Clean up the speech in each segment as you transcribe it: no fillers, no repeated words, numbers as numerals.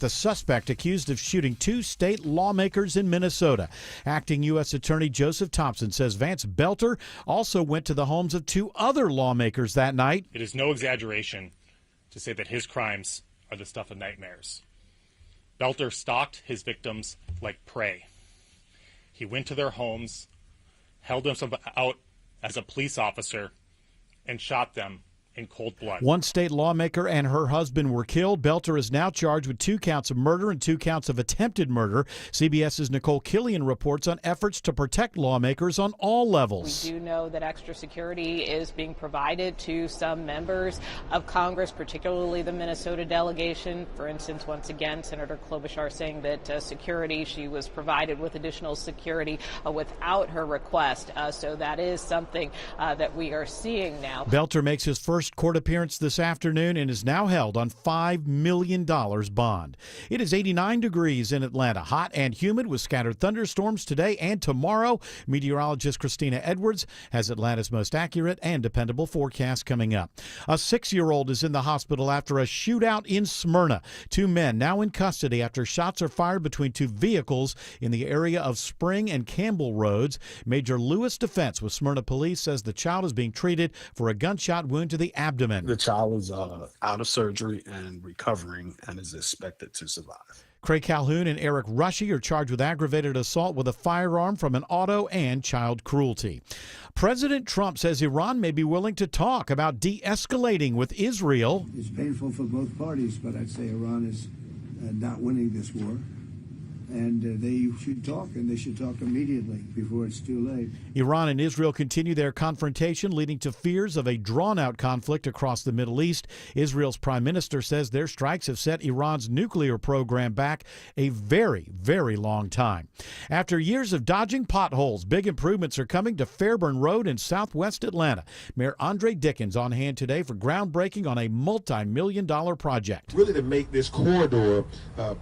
the suspect accused of shooting two state lawmakers in Minnesota. Acting U.S. Attorney Joseph Thompson says Vance Belter also went to the homes of two other lawmakers that night. It is no exaggeration to say that his crimes are the stuff of nightmares. Belter stalked his victims like prey. He went to their homes, held them out as a police officer, and shot them in cold blood. One state lawmaker and her husband were killed. Belter is now charged with 2 counts of murder and 2 counts of attempted murder. CBS's Nicole Killian reports on efforts to protect lawmakers on all levels. We do know that extra security is being provided to some members of Congress, particularly the Minnesota delegation. For instance, once again, Senator Klobuchar saying that she was provided with additional security without her request. So that is something that we are seeing now. Belter makes his first court appearance this afternoon and is now held on $5 million bond. It is 89 degrees in Atlanta, hot and humid with scattered thunderstorms today and tomorrow. Meteorologist Christina Edwards has Atlanta's most accurate and dependable forecast coming up. A 6-year-old is in the hospital after a shootout in Smyrna. 2 men now in custody after shots are fired between 2 vehicles in the area of Spring and Campbell Roads. Major Lewis Defense with Smyrna Police says the child is being treated for a gunshot wound to the abdomen. The child is out of surgery and recovering and is expected to survive. Craig Calhoun and Eric Rushy are charged with aggravated assault with a firearm from an auto and child cruelty. President Trump says Iran may be willing to talk about de-escalating with Israel. It's painful for both parties, but I'd say Iran is not winning this war. And they should talk, and they should talk immediately before it's too late. Iran and Israel continue their confrontation, leading to fears of a drawn-out conflict across the Middle East. Israel's prime minister says their strikes have set Iran's nuclear program back a very, very long time. After years of dodging potholes, big improvements are coming to Fairburn Road in southwest Atlanta. Mayor Andre Dickens on hand today for groundbreaking on a multi-million-dollar project. Really to make this corridor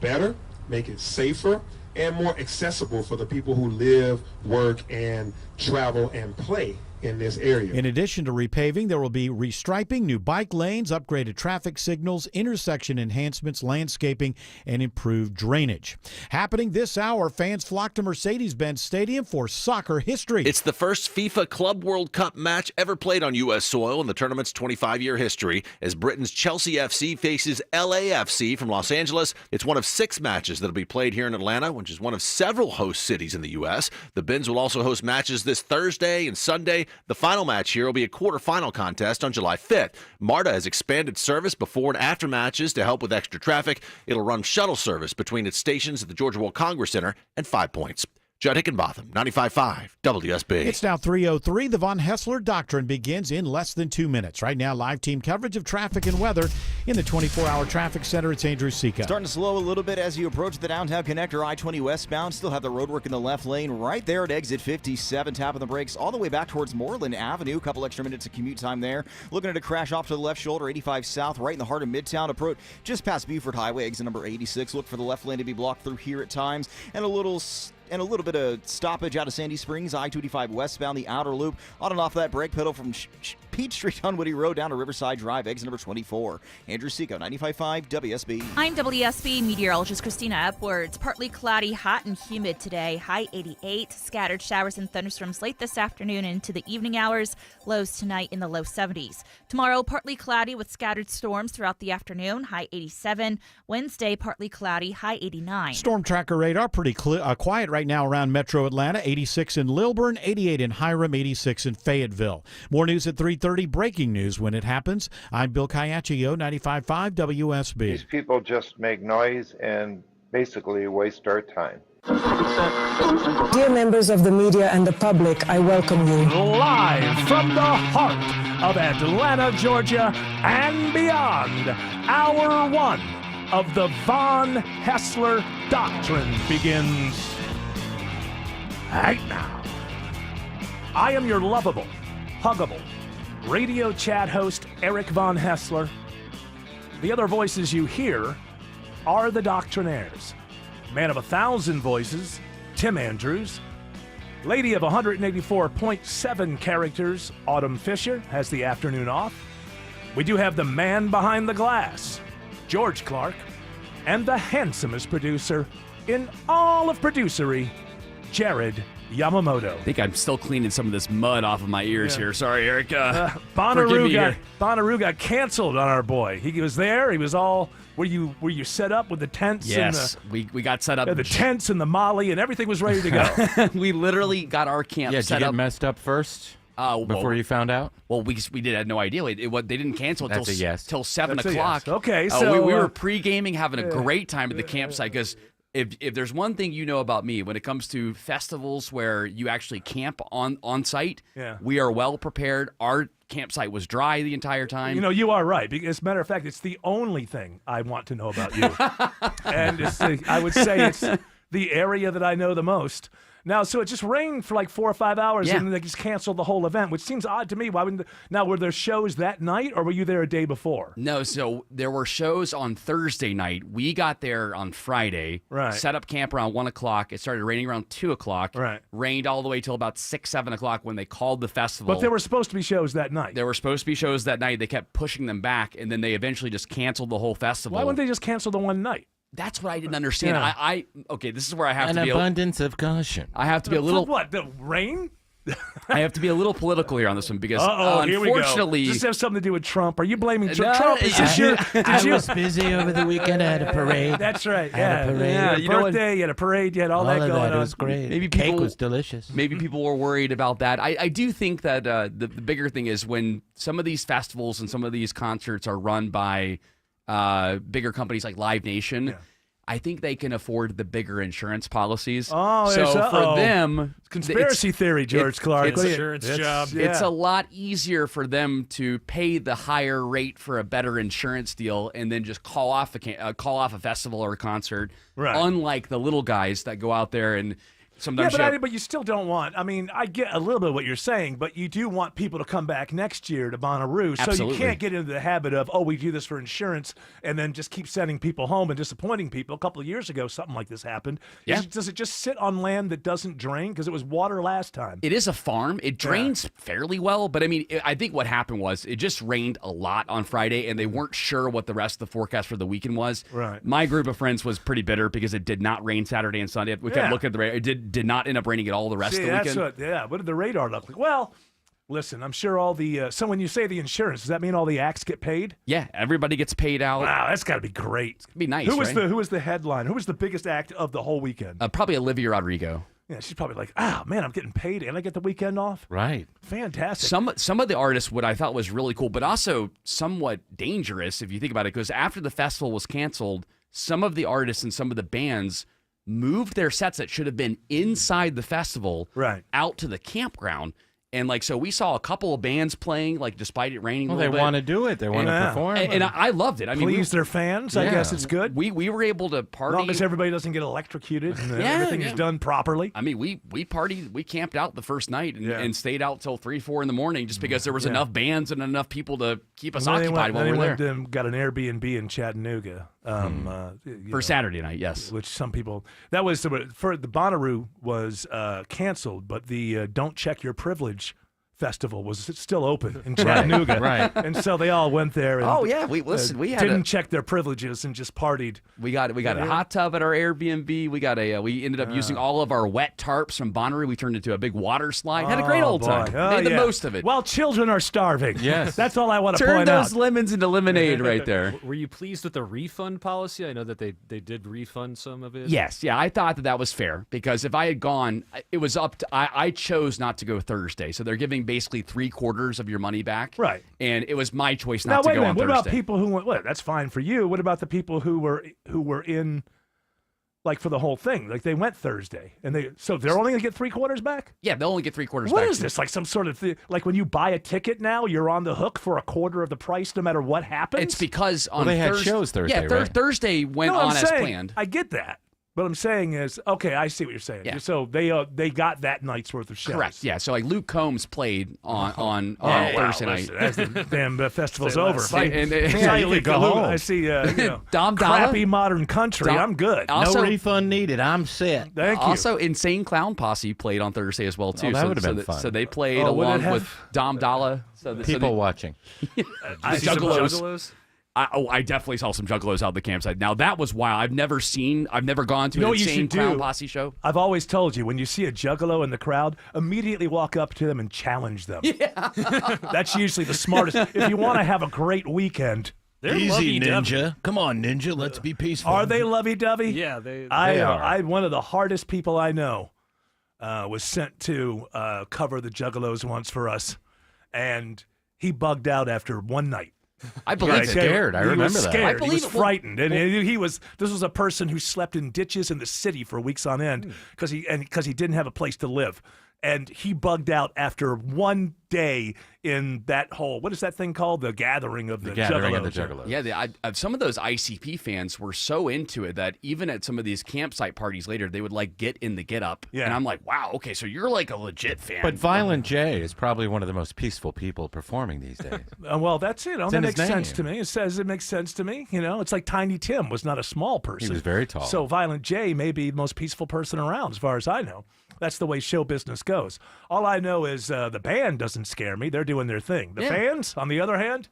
better, make it safer and more accessible for the people who live, work, and travel and play in this area. In addition to repaving, there will be restriping, new bike lanes, upgraded traffic signals, intersection enhancements, landscaping, and improved drainage. Happening this hour, fans flock to Mercedes-Benz Stadium for soccer history. It's the first FIFA Club World Cup match ever played on U.S. soil in the tournament's 25-year history as Britain's Chelsea FC faces LAFC from Los Angeles. It's one of 6 matches that will be played here in Atlanta, which is one of several host cities in the U.S. The Bins will also host matches this Thursday and Sunday. The final match here will be a quarterfinal contest on July 5th. MARTA has expanded service before and after matches to help with extra traffic. It'll run shuttle service between its stations at the Georgia World Congress Center and 5 Points. Judd Hickenbotham, 95.5 WSB. It's now 3:03. The Von Haessler Doctrine begins in less than 2 minutes. Right now, live team coverage of traffic and weather in the 24-hour traffic center. It's Andrew Seca. Starting to slow a little bit as you approach the downtown connector, I-20 westbound. Still have the roadwork in the left lane right there at exit 57. Tapping the brakes all the way back towards Moreland Avenue. A couple extra minutes of commute time there. Looking at a crash off to the left shoulder, 85 south, right in the heart of Midtown. Approach just past Buford Highway, exit number 86. Look for the left lane to be blocked through here at times. And a little bit of stoppage out of Sandy Springs, I-25 westbound, the outer loop. On and off that brake pedal from Peach Street on Woody Road down to Riverside Drive, exit number 24. Andrew Seco, 95.5 WSB. I'm WSB meteorologist Christina Edwards. Partly cloudy, hot and humid today. High 88. Scattered showers and thunderstorms late this afternoon into the evening hours. Lows tonight in the low 70s. Tomorrow, partly cloudy with scattered storms throughout the afternoon. High 87. Wednesday, partly cloudy. High 89. Storm tracker radar pretty quiet right now around Metro Atlanta. 86 in Lilburn, 88 in Hiram, 86 in Fayetteville. More news at 3:30. Breaking news when it happens. I'm Bill Caiaccio, 95.5 WSB. These people just make noise and basically waste our time. Dear members of the media and the public, I welcome you. Live from the heart of Atlanta, Georgia, and beyond, Hour 1 of the Von Haessler Doctrine begins right now. I am your lovable, huggable, radio chat host, Eric Von Haessler. The other voices you hear are the Doctrinaires. Man of 1,000 voices, Tim Andrews. Lady of 184.7 characters, Autumn Fisher, has the afternoon off. We do have the man behind the glass, George Clark. and the handsomest producer in all of producery, Jared Yamamoto. I think I'm still cleaning some of this mud off of my ears here. Sorry, Eric. Bonnaroo got canceled on our boy. He was there. He was all. Were you set up with the tents? Yes, and we got set up. The tents and the Molly and everything was ready to go. We literally got our camp set up. Did you get messed up first before you found out? Well, we had no idea. They didn't cancel That's a yes. till 7 That's a o'clock. yes. Okay, so we were pre-gaming, having a great time at the campsite because if there's one thing you know about me when it comes to festivals where you actually camp on site, we are well prepared. Our campsite was dry the entire time. You know, you are right. As a matter of fact, it's the only thing I want to know about you. And I would say it's the area that I know the most. Now, so it just rained for like 4 or 5 hours, and then they just canceled the whole event, which seems odd to me. Why wouldn't? Now, were there shows that night, or were you there a day before? No, so there were shows on Thursday night. We got there on Friday. Right. Set up camp around 1 o'clock. It started raining around 2 o'clock. Right. Rained all the way till about 6, 7 o'clock when they called the festival. But there were supposed to be shows that night. There were supposed to be shows that night. They kept pushing them back, and then they eventually just canceled the whole festival. Why wouldn't they just cancel the one night? That's what I didn't understand. Yeah. Okay, this is where I have An to be abundance of caution. I have to be a little. For what? The rain? I have to be a little political here on this one because here we go. unfortunately, Does this have something to do with Trump? Are you blaming No, Trump? Is this your? I was busy over the weekend. I had a parade. That's right. I had a parade. Yeah, you know what? birthday. You had a parade. You had all that of going that. on. It was great. Maybe Cake people- was delicious. maybe people were worried about that. I do think that the bigger thing is when some of these festivals and some of these concerts are run by bigger companies like Live Nation. I think they can afford the bigger insurance policies. Oh, so for them, conspiracy theory, George Clark. It's, Insurance job. It's a lot easier for them to pay the higher rate for a better insurance deal and then just call off a festival or a concert. Right. Unlike the little guys that go out there and sometimes. But you still don't want. I mean, I get a little bit of what you're saying, but you do want people to come back next year to Bonnaroo. So Absolutely. you can't get into the habit of, we do this for insurance and then just keep sending people home and disappointing people. A couple of years ago, something like this happened. Yeah. Does it just sit on land that doesn't drain? Because it was water last time. It is a farm. It drains fairly well, but I mean, I think what happened was it just rained a lot on Friday, and they weren't sure what the rest of the forecast for the weekend was. Right. My group of friends was pretty bitter because it did not rain Saturday and Sunday. We kept looking at the radar. It did not end up raining at all the rest of the weekend. What did the radar look like? Well, listen, I'm sure all the so when you say the insurance, does that mean all the acts get paid? Yeah, everybody gets paid out. Wow, that's got to be great. It's gonna be nice. Who was right? the headline? Who was the biggest act of the whole weekend? Probably Olivia Rodrigo. Yeah, she's probably like, man, I'm getting paid and I get the weekend off. Right. Fantastic. Some of the artists, what I thought was really cool, but also somewhat dangerous if you think about it, because after the festival was canceled, some of the artists and some of the bands moved their sets that should have been inside the festival out to the campground. And so we saw a couple of bands playing, despite it raining. Well, a little they want to do it. They want to perform. And I loved it. I mean, please their fans. I guess it's good. We were able to party. As long as everybody doesn't get electrocuted and everything is done properly. I mean, we partied. We camped out the first night and stayed out till 3, 4 in the morning just because there was enough bands and enough people to keep us occupied while we were there. Got an Airbnb in Chattanooga. For Saturday night, yes. Which some people, that was for the Bonnaroo was canceled, but the Don't Check Your Privilege festival was still open in Chattanooga. Right. And so they all went there and we didn't check their privileges and just partied. We got a hot tub at our Airbnb. We ended up using all of our wet tarps from Bonnaroo. We turned into a big water slide. Had a great old time. Made the most of it. While children are starving. Yes. That's all I want to Turn point out. those lemons into lemonade right there. Were you pleased with the refund policy? I know that they did refund some of it. Yes, I thought that was fair because if I had gone, it was up to I chose not to go Thursday, so they're giving basically 3/4 of your money back. Right. And it was my choice not to wait go a minute. on What Thursday. about people who went? Well, that's fine for you. What about the people who were in, for the whole thing? They went Thursday, and they're only gonna get 3/4 back. Yeah, they'll only get 3/4 back. What is this? Like some sort of thing? Like when you buy a ticket now, you're on the hook for 1/4 of the price, no matter what happens. It's because on they had shows Thursday. Yeah, right? Thursday went No, on I'm as saying, planned. I get that. What I'm saying is, okay, I see what you're saying. Yeah. So they got that night's worth of shows. Correct. Yeah. So Luke Combs played on Wow, Thursday night. listen, the damn festival's over. You go home. I see Dom crappy modern country. I'm good. No refund needed. I'm set. Thank you. Also, Insane Clown Posse played on Thursday as well too. Oh, that would have been fun. So they played along with Dom Dalla. People watching. Juggalos? I definitely saw some juggalos out the campsite. Now that was wild. I've never gone to an insane clown posse show. I've always told you, when you see a juggalo in the crowd, immediately walk up to them and challenge them. Yeah. That's usually the smartest. If you want to have a great weekend. They're easy, Ninja. Come on, Ninja. Let's be peaceful. Are they lovey-dovey? Yeah, they are. One of the hardest people I know was sent to cover the juggalos once for us, and he bugged out after one night. I believe it. Scared. I remember that. Scared. He was frightened, and This was a person who slept in ditches in the city for weeks on end because he didn't have a place to live, and he bugged out after one day in that whole, what is that thing called? The gathering of the juggalos. Yeah, some of those ICP fans were so into it that even at some of these campsite parties later, they would like get in the get up. Yeah. And I'm like, wow, okay, so you're like a legit fan. But Violent J is probably one of the most peaceful people performing these days. Well, that's it. It's That in his makes sense name. to me. It makes sense to me. It's like Tiny Tim was not a small person. He was very tall. So Violent J may be the most peaceful person around, as far as I know. That's the way show business goes. All I know is the band doesn't scare me. They're doing their thing. The fans, on the other hand,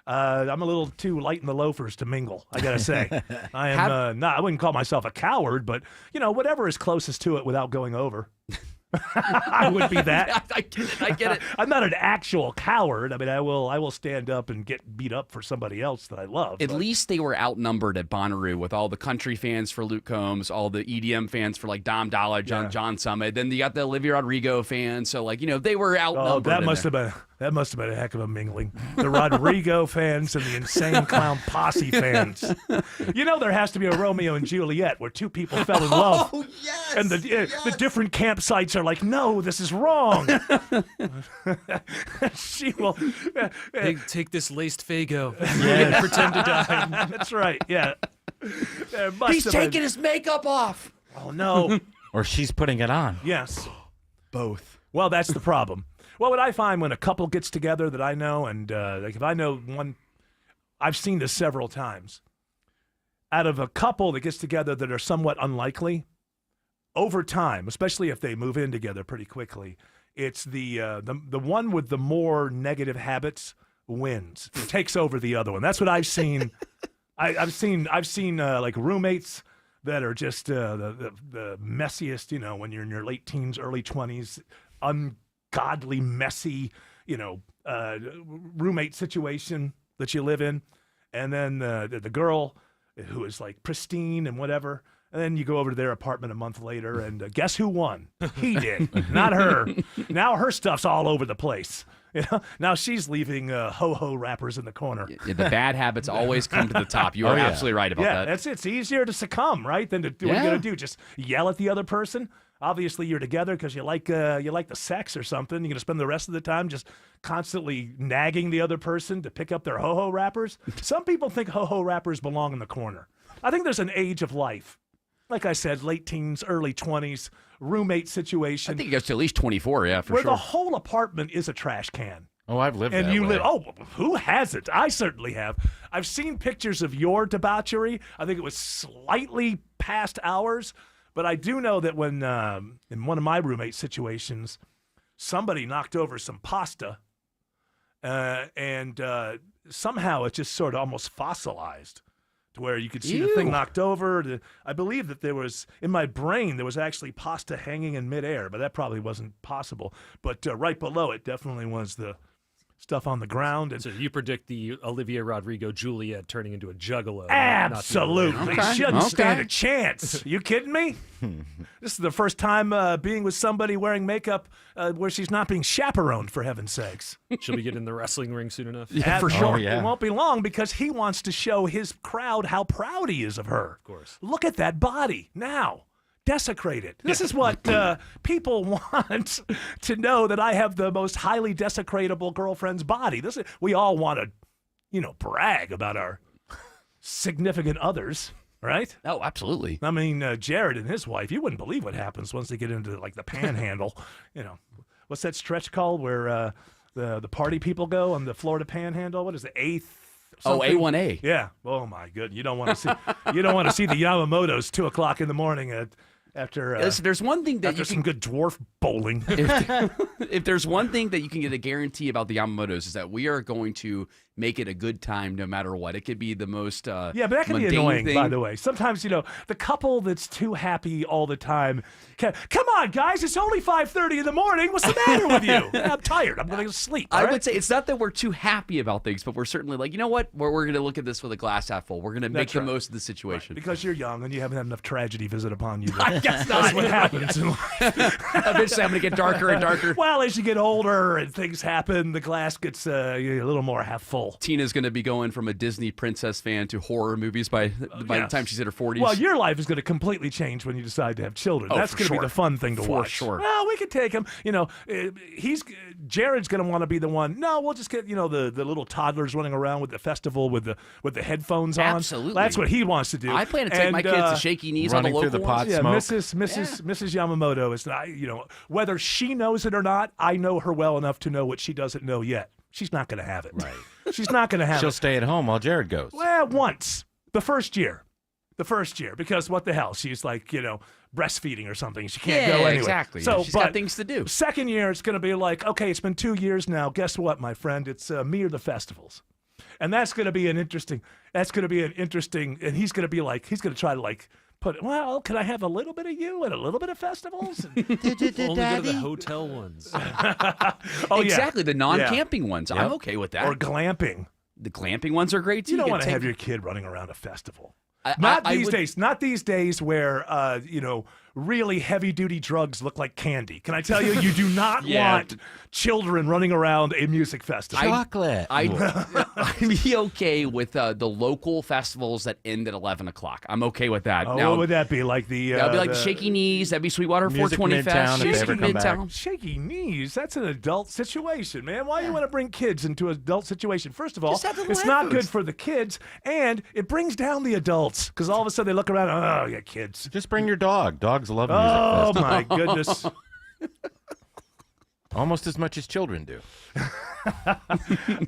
I'm a little too light in the loafers to mingle, I got to say. I am I wouldn't call myself a coward, but, whatever is closest to it without going over. I would be that. I get it. I'm not an actual coward. I mean, I will stand up and get beat up for somebody else that I love. At least they were outnumbered at Bonnaroo with all the country fans for Luke Combs, all the EDM fans for like Dom Dolla, John Summit. Then you got the Olivia Rodrigo fans. So they were outnumbered. That must have been a heck of a mingling. The Rodrigo fans and the Insane Clown Posse fans. There has to be a Romeo and Juliet where two people fell in love. Oh, yes! And the different campsites are like, no, this is wrong. She will. Take this laced Faygo and pretend to die. That's right, yeah. He's taking his makeup off. Oh, no. Or she's putting it on. Yes. Both. Well, that's the problem. What I find when a couple gets together that I know, and if I know one, I've seen this several times. Out of a couple that gets together that are somewhat unlikely, over time, especially if they move in together pretty quickly, it's the one with the more negative habits wins, takes over the other one. That's what I've seen. I've seen like roommates that are just the messiest. When you're in your late teens, early 20s, ungodly, messy, roommate situation that you live in, and then the girl who is like pristine and whatever. And then you go over to their apartment a month later, and guess who won? He did, not her. Now her stuff's all over the place. Now she's leaving ho-ho wrappers in the corner. Yeah, the bad habits always come to the top. You are absolutely right about that. Yeah, it's easier to succumb, right, than to do what you're going to do. Just yell at the other person. Obviously, you're together because you like the sex or something. You're going to spend the rest of the time just constantly nagging the other person to pick up their ho-ho wrappers. Some people think ho-ho wrappers belong in the corner. I think there's an age of life. Like I said, late teens, early 20s, roommate situation. I think it goes to at least 24, yeah, for where sure. the whole apartment is a trash can. Oh, I've lived and that you way. live. Oh, who hasn't? I certainly have. I've seen pictures of your debauchery. I think it was slightly past hours, but I do know that when in one of my roommate situations, somebody knocked over some pasta, and somehow it just sort of almost fossilized. Where you could see the thing knocked over. I believe that there was, in my brain, there was actually pasta hanging in midair, but that probably wasn't possible. But right below it definitely was the stuff on the ground. And so you predict the Olivia Rodrigo Juliet turning into a juggalo. Absolutely. Shouldn't stand a chance. You kidding me? This is the first time being with somebody wearing makeup where she's not being chaperoned, for heaven's sakes. She'll be getting in the wrestling ring soon enough. Yeah, for sure. Oh, yeah. It won't be long because he wants to show his crowd how proud he is of her. Of course. Look at that body now. Desecrated. This is what people want to know, that I have the most highly desecratable girlfriend's body. We all want to, brag about our significant others, right? Oh, absolutely. I mean, Jared and his wife, you wouldn't believe what happens once they get into like the panhandle. What's that stretch called where the party people go on the Florida Panhandle? What is it, 8th? Something? Oh, A1A. Yeah. Oh my good. You don't want to see. You don't want to see the Yamamotos 2:00 in the morning after. There's one thing that after some good dwarf bowling. If there's one thing that you can get a guarantee about the Yamamotos is that we are going to make it a good time no matter what. It could be the most yeah, but that can be mundane annoying, thing. by the way. Sometimes, the couple that's too happy all the time. Come on, guys, it's only 5:30 in the morning. What's the matter with you? I'm tired. I'm going to sleep. I would say it's not that we're too happy about things, but we're certainly like, you know what? We're going to look at this with a glass half full. We're going to make the most of the situation. Right, because you're young and you haven't had enough tragedy visit upon you. I guess not. That's what happens in life. Eventually, I'm going to get darker and darker. Well, as you get older and things happen, the glass gets a little more half full. Tina's going to be going from a Disney princess fan to horror movies by the time she's in her 40s. Well, your life is going to completely change when you decide to have children. Oh, That's for going to be sure. the fun thing to For watch. sure. Well, we could take him. Jared's going to want to be the one. No, we'll just get the little toddlers running around with the festival with the headphones on. Absolutely. That's what he wants to do. I plan to take my kids to Shaky Knees on the local ones. Yeah, Mrs. Yamamoto is whether she knows it or not. I know her well enough to know what she doesn't know yet. She's not going to have it. Right. She's not going to have it. She'll stay at home while Jared goes. Well, once. The first year, because what the hell? She's like, breastfeeding or something. She can't go anyway. Exactly. So, She's got things to do. Second year, it's going to be like, okay, it's been 2 years now. Guess what, my friend? It's me or the festivals. And that's going to be an interesting, and he's going to be like, he's going to try to well, can I have a little bit of you and a little bit of festivals? Only go to the hotel ones. Exactly, the non-camping ones. Yep. I'm okay with that. Or glamping. The glamping ones are great too. You don't can want to take- have your kid running around a festival. I These would- days. Not these days where really heavy-duty drugs look like candy. Can I tell you, you do not want children running around a music festival. Chocolate. I'd be okay with the local festivals that end at 11 o'clock. I'm okay with that. Oh, Now, what would that be? Like the that would be like the Shaky Knees. That'd be Sweetwater Music 420 Fest. Midtown, if they ever come back. Midtown. Shaky Knees? That's an adult situation, man. Why do you want to bring kids into an adult situation? First of all, Just have the it's live not foods. good for the kids, and it brings down the adults because all of a sudden they look around. Oh, yeah, kids. Just bring your dog. Dogs love music Oh festivals. my goodness. Almost as much as children do.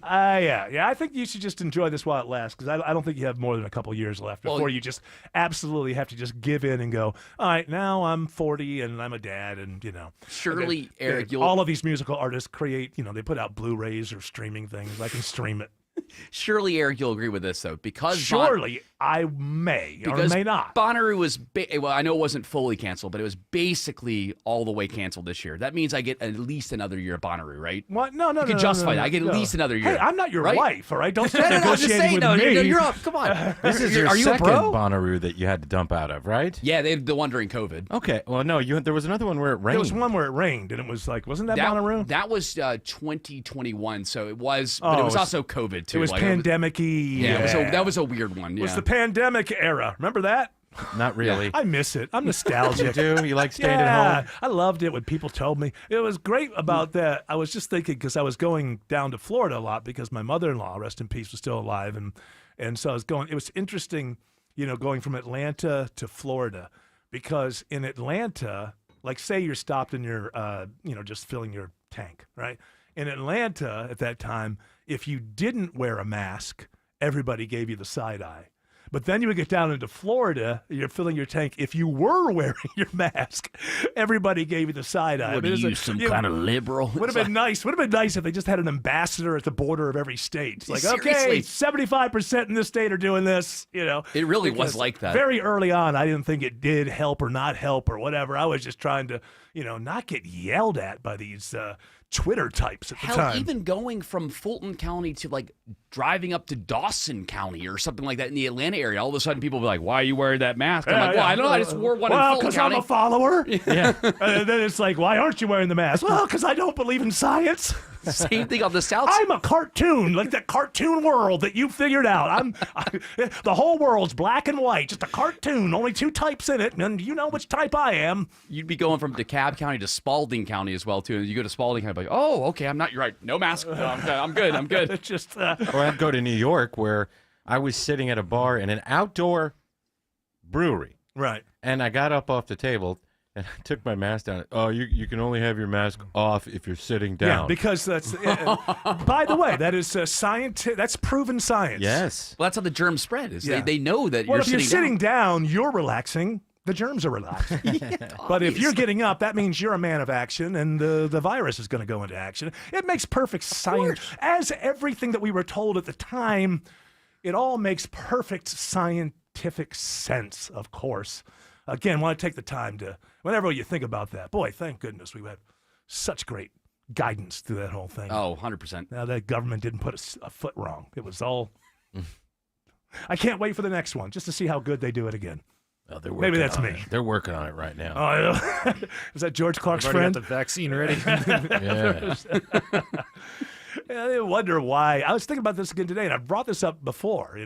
Yeah. I think you should just enjoy this while it lasts because I don't think you have more than a couple years left before you just absolutely have to just give in and go, all right, now I'm 40 and I'm a dad and, Surely, Eric, all of these musical artists create, they put out Blu-rays or streaming things. I can stream it. Surely, Eric, you'll agree with this though, because Surely I may or may not. Bonnaroo was well, I know it wasn't fully canceled, but it was basically all the way canceled this year. That means I get at least another year of Bonnaroo, right? What? No. You can justify that. I get at least another year. Hey, I'm not your right? wife, all right? Don't No, start I'm just negotiating saying, with no, me. you're up. Come on. This is your Are you a second bro? Bonnaroo that you had to dump out of, right? Yeah, they had the one during COVID. Okay. Well, no, there was another one where it rained. There was one where it rained, and it was like, wasn't that Bonnaroo? That was 2021, so it was, but it was also COVID too. It was pandemic-y. Yeah, that was a weird one. It was the pandemic era. Remember that? Not really. I miss it. I'm nostalgic. You do? You like staying at home? I loved it when people told me. It was great about that. I was just thinking because I was going down to Florida a lot because my mother-in-law, rest in peace, was still alive. And so I was going. It was interesting, going from Atlanta to Florida because in Atlanta, like say you're stopped in your, just filling your tank, right? In Atlanta at that time, if you didn't wear a mask, everybody gave you the side eye. But then you would get down into Florida, you're filling your tank. If you were wearing your mask, everybody gave you the side eye. What are you, some kind of liberal? Would have been nice. Would have been nice if they just had an ambassador at the border of every state. It's like, Seriously. okay, 75% in this state are doing this. It really was because like that. Very early on, I didn't think it did help or not help or whatever. I was just trying to, not get yelled at by these Twitter types at the Hell, time. even going from Fulton County to like driving up to Dawson County or something like that in the Atlanta area, all of a sudden people will be like, "Why are you wearing that mask?" I'm like, "Well, I don't know. I just wore one in Fulton because County." I'm a follower. Yeah. And then it's like, why aren't you wearing the mask? Well, because I don't believe in science. Same thing on the South. I'm a cartoon, like that cartoon world that you figured out. The whole world's black and white, just a cartoon, only 2 types in it, and you know which type I am. You'd be going from DeKalb County to Spalding County as well too. And you go to Spalding County, like, "Oh, okay, I'm not. You're right. No mask. No, I'm good. I'm good." It's just. Or I'd go to New York where I was sitting at a bar in an outdoor brewery. Right. And I got up off the table and I took my mask down. Oh, you can only have your mask off if you're sitting down. Yeah, because that's. By the way, that is scientific. That's proven science. Yes. Well, that's how the germs spread. Is Yeah. they know that Well, you're if you're sitting down, you're relaxing. the germs are relaxed. But if you're getting up, that means you're a man of action, and the virus is going to go into action. It makes perfect science. As everything that we were told at the time, it all makes perfect scientific sense, of course. Again, want to take the time to, whenever you think about that, boy, thank goodness we had such great guidance through that whole thing. Oh, 100%. Now that government didn't put a foot wrong. It was all... I can't wait for the next one just to see how good they do it again. Oh, Maybe that's me. It. They're working on it right now. Oh, is that George Clark's friend? Got the vaccine ready. Yeah. I wonder why. I was thinking about this again today, and I've brought this up before,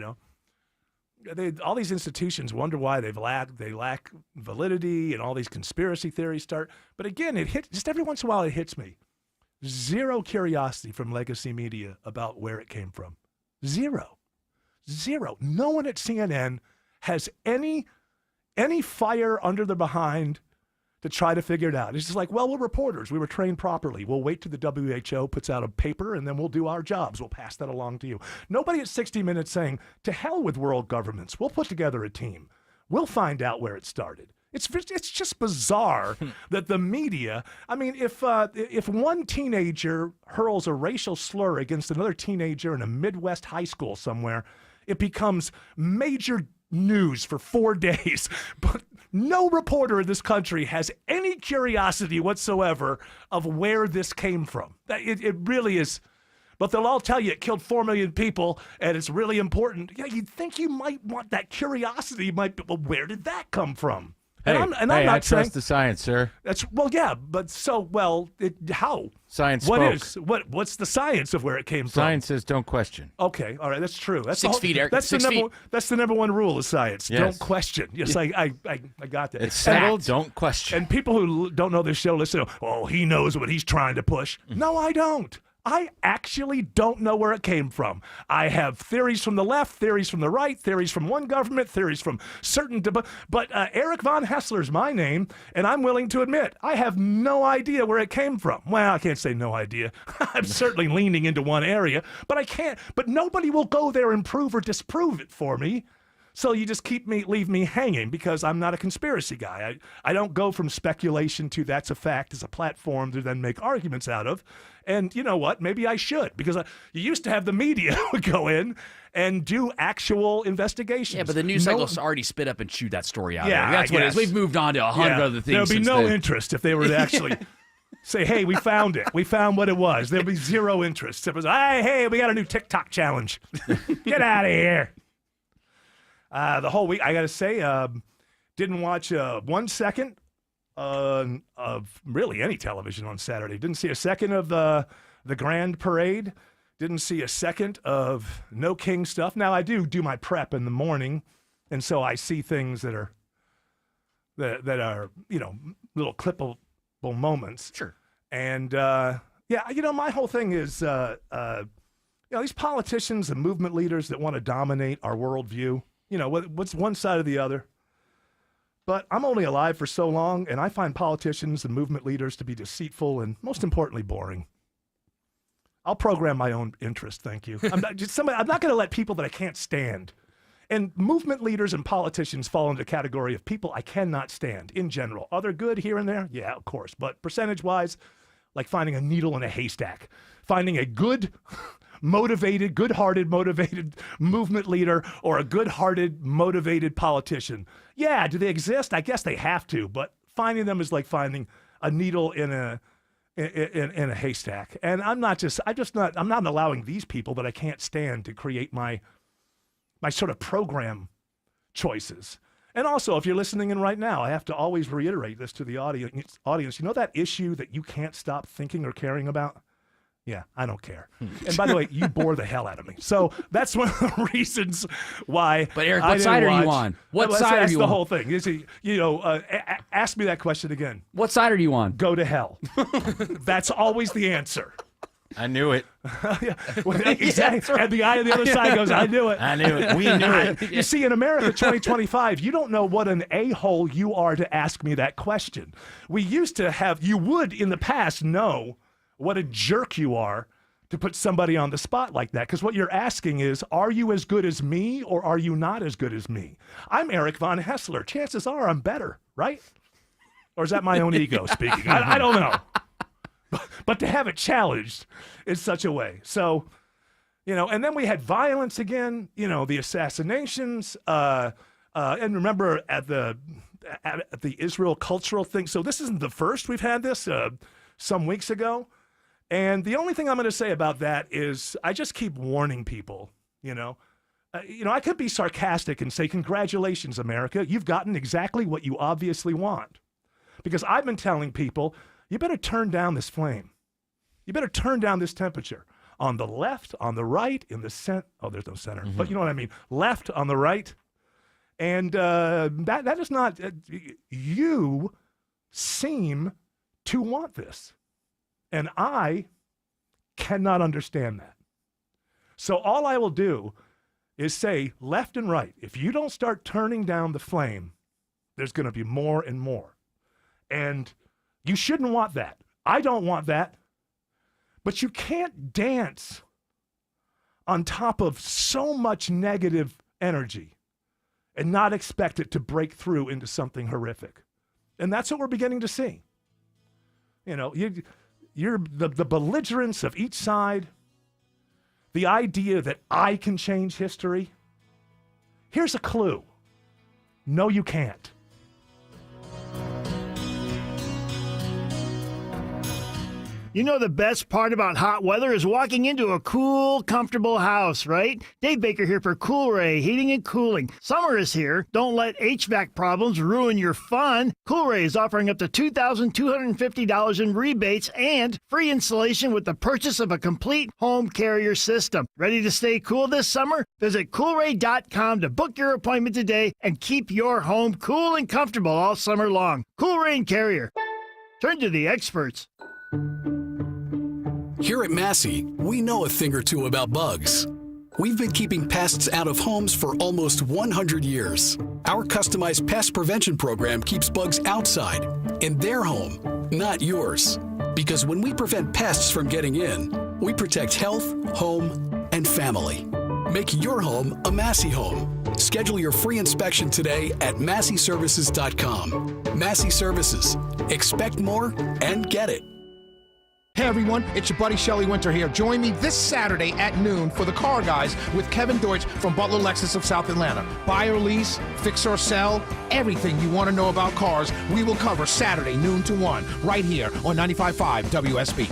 all these institutions wonder why they lack validity, and all these conspiracy theories start. But again, it hits just every once in a while. It hits me. Zero curiosity from legacy media about where it came from. Zero. No one at CNN has any fire under their behind to try to figure it out. It's just like, well, we're reporters. We were trained properly. We'll wait till the WHO puts out a paper, and then we'll do our jobs. We'll pass that along to you. Nobody at 60 Minutes saying, to hell with world governments. We'll put together a team. We'll find out where it started. It's just bizarre that the media, I mean, if one teenager hurls a racial slur against another teenager in a Midwest high school somewhere, it becomes major news for 4 days. But no reporter in this country has any curiosity whatsoever of where this came from. It really is. But they'll all tell you it killed 4 million people and it's really important. Yeah, you'd think you might want that curiosity. Well, where did that come from? Hey, I'm not I saying trust the science, sir. How? Science spoke. What's the science of where it came from? Science says don't question. Okay, all right, that's true. That's 6 feet, Eric. That's 6 feet. That's the number one rule of science. Yes. Don't question. Yes, I got that. It's settled. Don't question. And people who don't know this show listen. Oh, he knows what he's trying to push. No, I don't. I actually don't know where it came from. I have theories from the left, theories from the right, theories from one government, theories from certain... But Eric Von Hessler's my name, and I'm willing to admit, I have no idea where it came from. Well, I can't say no idea. I'm certainly leaning into one area, but I can't... But nobody will go there and prove or disprove it for me. So you just leave me hanging because I'm not a conspiracy guy. I don't go from speculation to that's a fact as a platform to then make arguments out of. And you know what? Maybe I should, because you used to have the media would go in and do actual investigations. Yeah, but the news cycle's already spit up and chewed that story out. Yeah, That's what it is. We've moved on to 100 other things. There'll be no interest if they were to actually say, hey, we found it. We found what it was. There'll be zero interest. It was, hey, we got a new TikTok challenge. Get out of here. The whole week, I got to say, didn't watch 1 second of really any television on Saturday. Didn't see a second of the Grand Parade. Didn't see a second of No King stuff. Now, I do my prep in the morning, and so I see things that are little clippable moments. Sure. And, my whole thing is, these politicians and movement leaders that want to dominate our worldview, what's one side or the other. But I'm only alive for so long, and I find politicians and movement leaders to be deceitful and, most importantly, boring. I'll program my own interest, thank you. I'm not going to let people that I can't stand. And movement leaders and politicians fall into the category of people I cannot stand in general. Are there good here and there? Yeah, of course. But percentage-wise, like finding a needle in a haystack. Finding a good-hearted, motivated movement leader or a good-hearted, motivated politician. Yeah, do they exist? I guess they have to, but finding them is like finding a needle in a haystack. And I'm not allowing these people that I can't stand to create my sort of program choices. And also, if you're listening in right now, I have to always reiterate this to the audience. You know that issue that you can't stop thinking or caring about? Yeah, I don't care. And by the way, you bore the hell out of me. So that's one of the reasons why. But Eric, what side are you on? What side are you on? That's the whole thing. Ask me that question again. What side are you on? Go to hell. That's always the answer. I knew it. Yeah, exactly. And the guy on the other side goes, I knew it. I knew it. We knew it. You see, in America 2025, you don't know what an a-hole you are to ask me that question. We used to have, you would in the past know what a jerk you are to put somebody on the spot like that, because what you're asking is, are you as good as me or are you not as good as me? I'm Eric Von Hessler. Chances are I'm better, right? Or is that my own ego speaking? I don't know. But to have it challenged is such a way. So, and then we had violence again, the assassinations, and remember at the Israel cultural thing. So this isn't the first we've had this some weeks ago. And the only thing I'm going to say about that is I just keep warning people, I could be sarcastic and say, congratulations, America. You've gotten exactly what you obviously want. Because I've been telling people, you better turn down this flame. You better turn down this temperature. On the left, on the right, in the center. Oh, there's no center. But you know what I mean. Left, on the right. And that is not, you seem to want this. And I cannot understand that. So all I will do is say left and right. If you don't start turning down the flame, there's going to be more and more. And you shouldn't want that. I don't want that. But you can't dance on top of so much negative energy and not expect it to break through into something horrific. And that's what we're beginning to see. You're the belligerence of each side, the idea that I can change history. Here's a clue. No, you can't. The best part about hot weather is walking into a cool, comfortable house, right? Dave Baker here for Coolray Heating and Cooling. Summer is here. Don't let HVAC problems ruin your fun. Coolray is offering up to $2,250 in rebates and free installation with the purchase of a complete home carrier system. Ready to stay cool this summer? Visit Coolray.com to book your appointment today and keep your home cool and comfortable all summer long. Coolray Carrier. Turn to the experts. Here at Massey, we know a thing or two about bugs. We've been keeping pests out of homes for almost 100 years. Our customized pest prevention program keeps bugs outside, in their home, not yours. Because when we prevent pests from getting in, we protect health, home, and family. Make your home a Massey home. Schedule your free inspection today at MasseyServices.com. Massey Services. Expect more and get it. Hey everyone, it's your buddy Shelley Winter here. Join me this Saturday at noon for the Car Guys with Kevin Deutsch from Butler Lexus of South Atlanta. Buy or lease, fix or sell, everything you want to know about cars, we will cover Saturday noon to 1 right here on 95.5 WSB.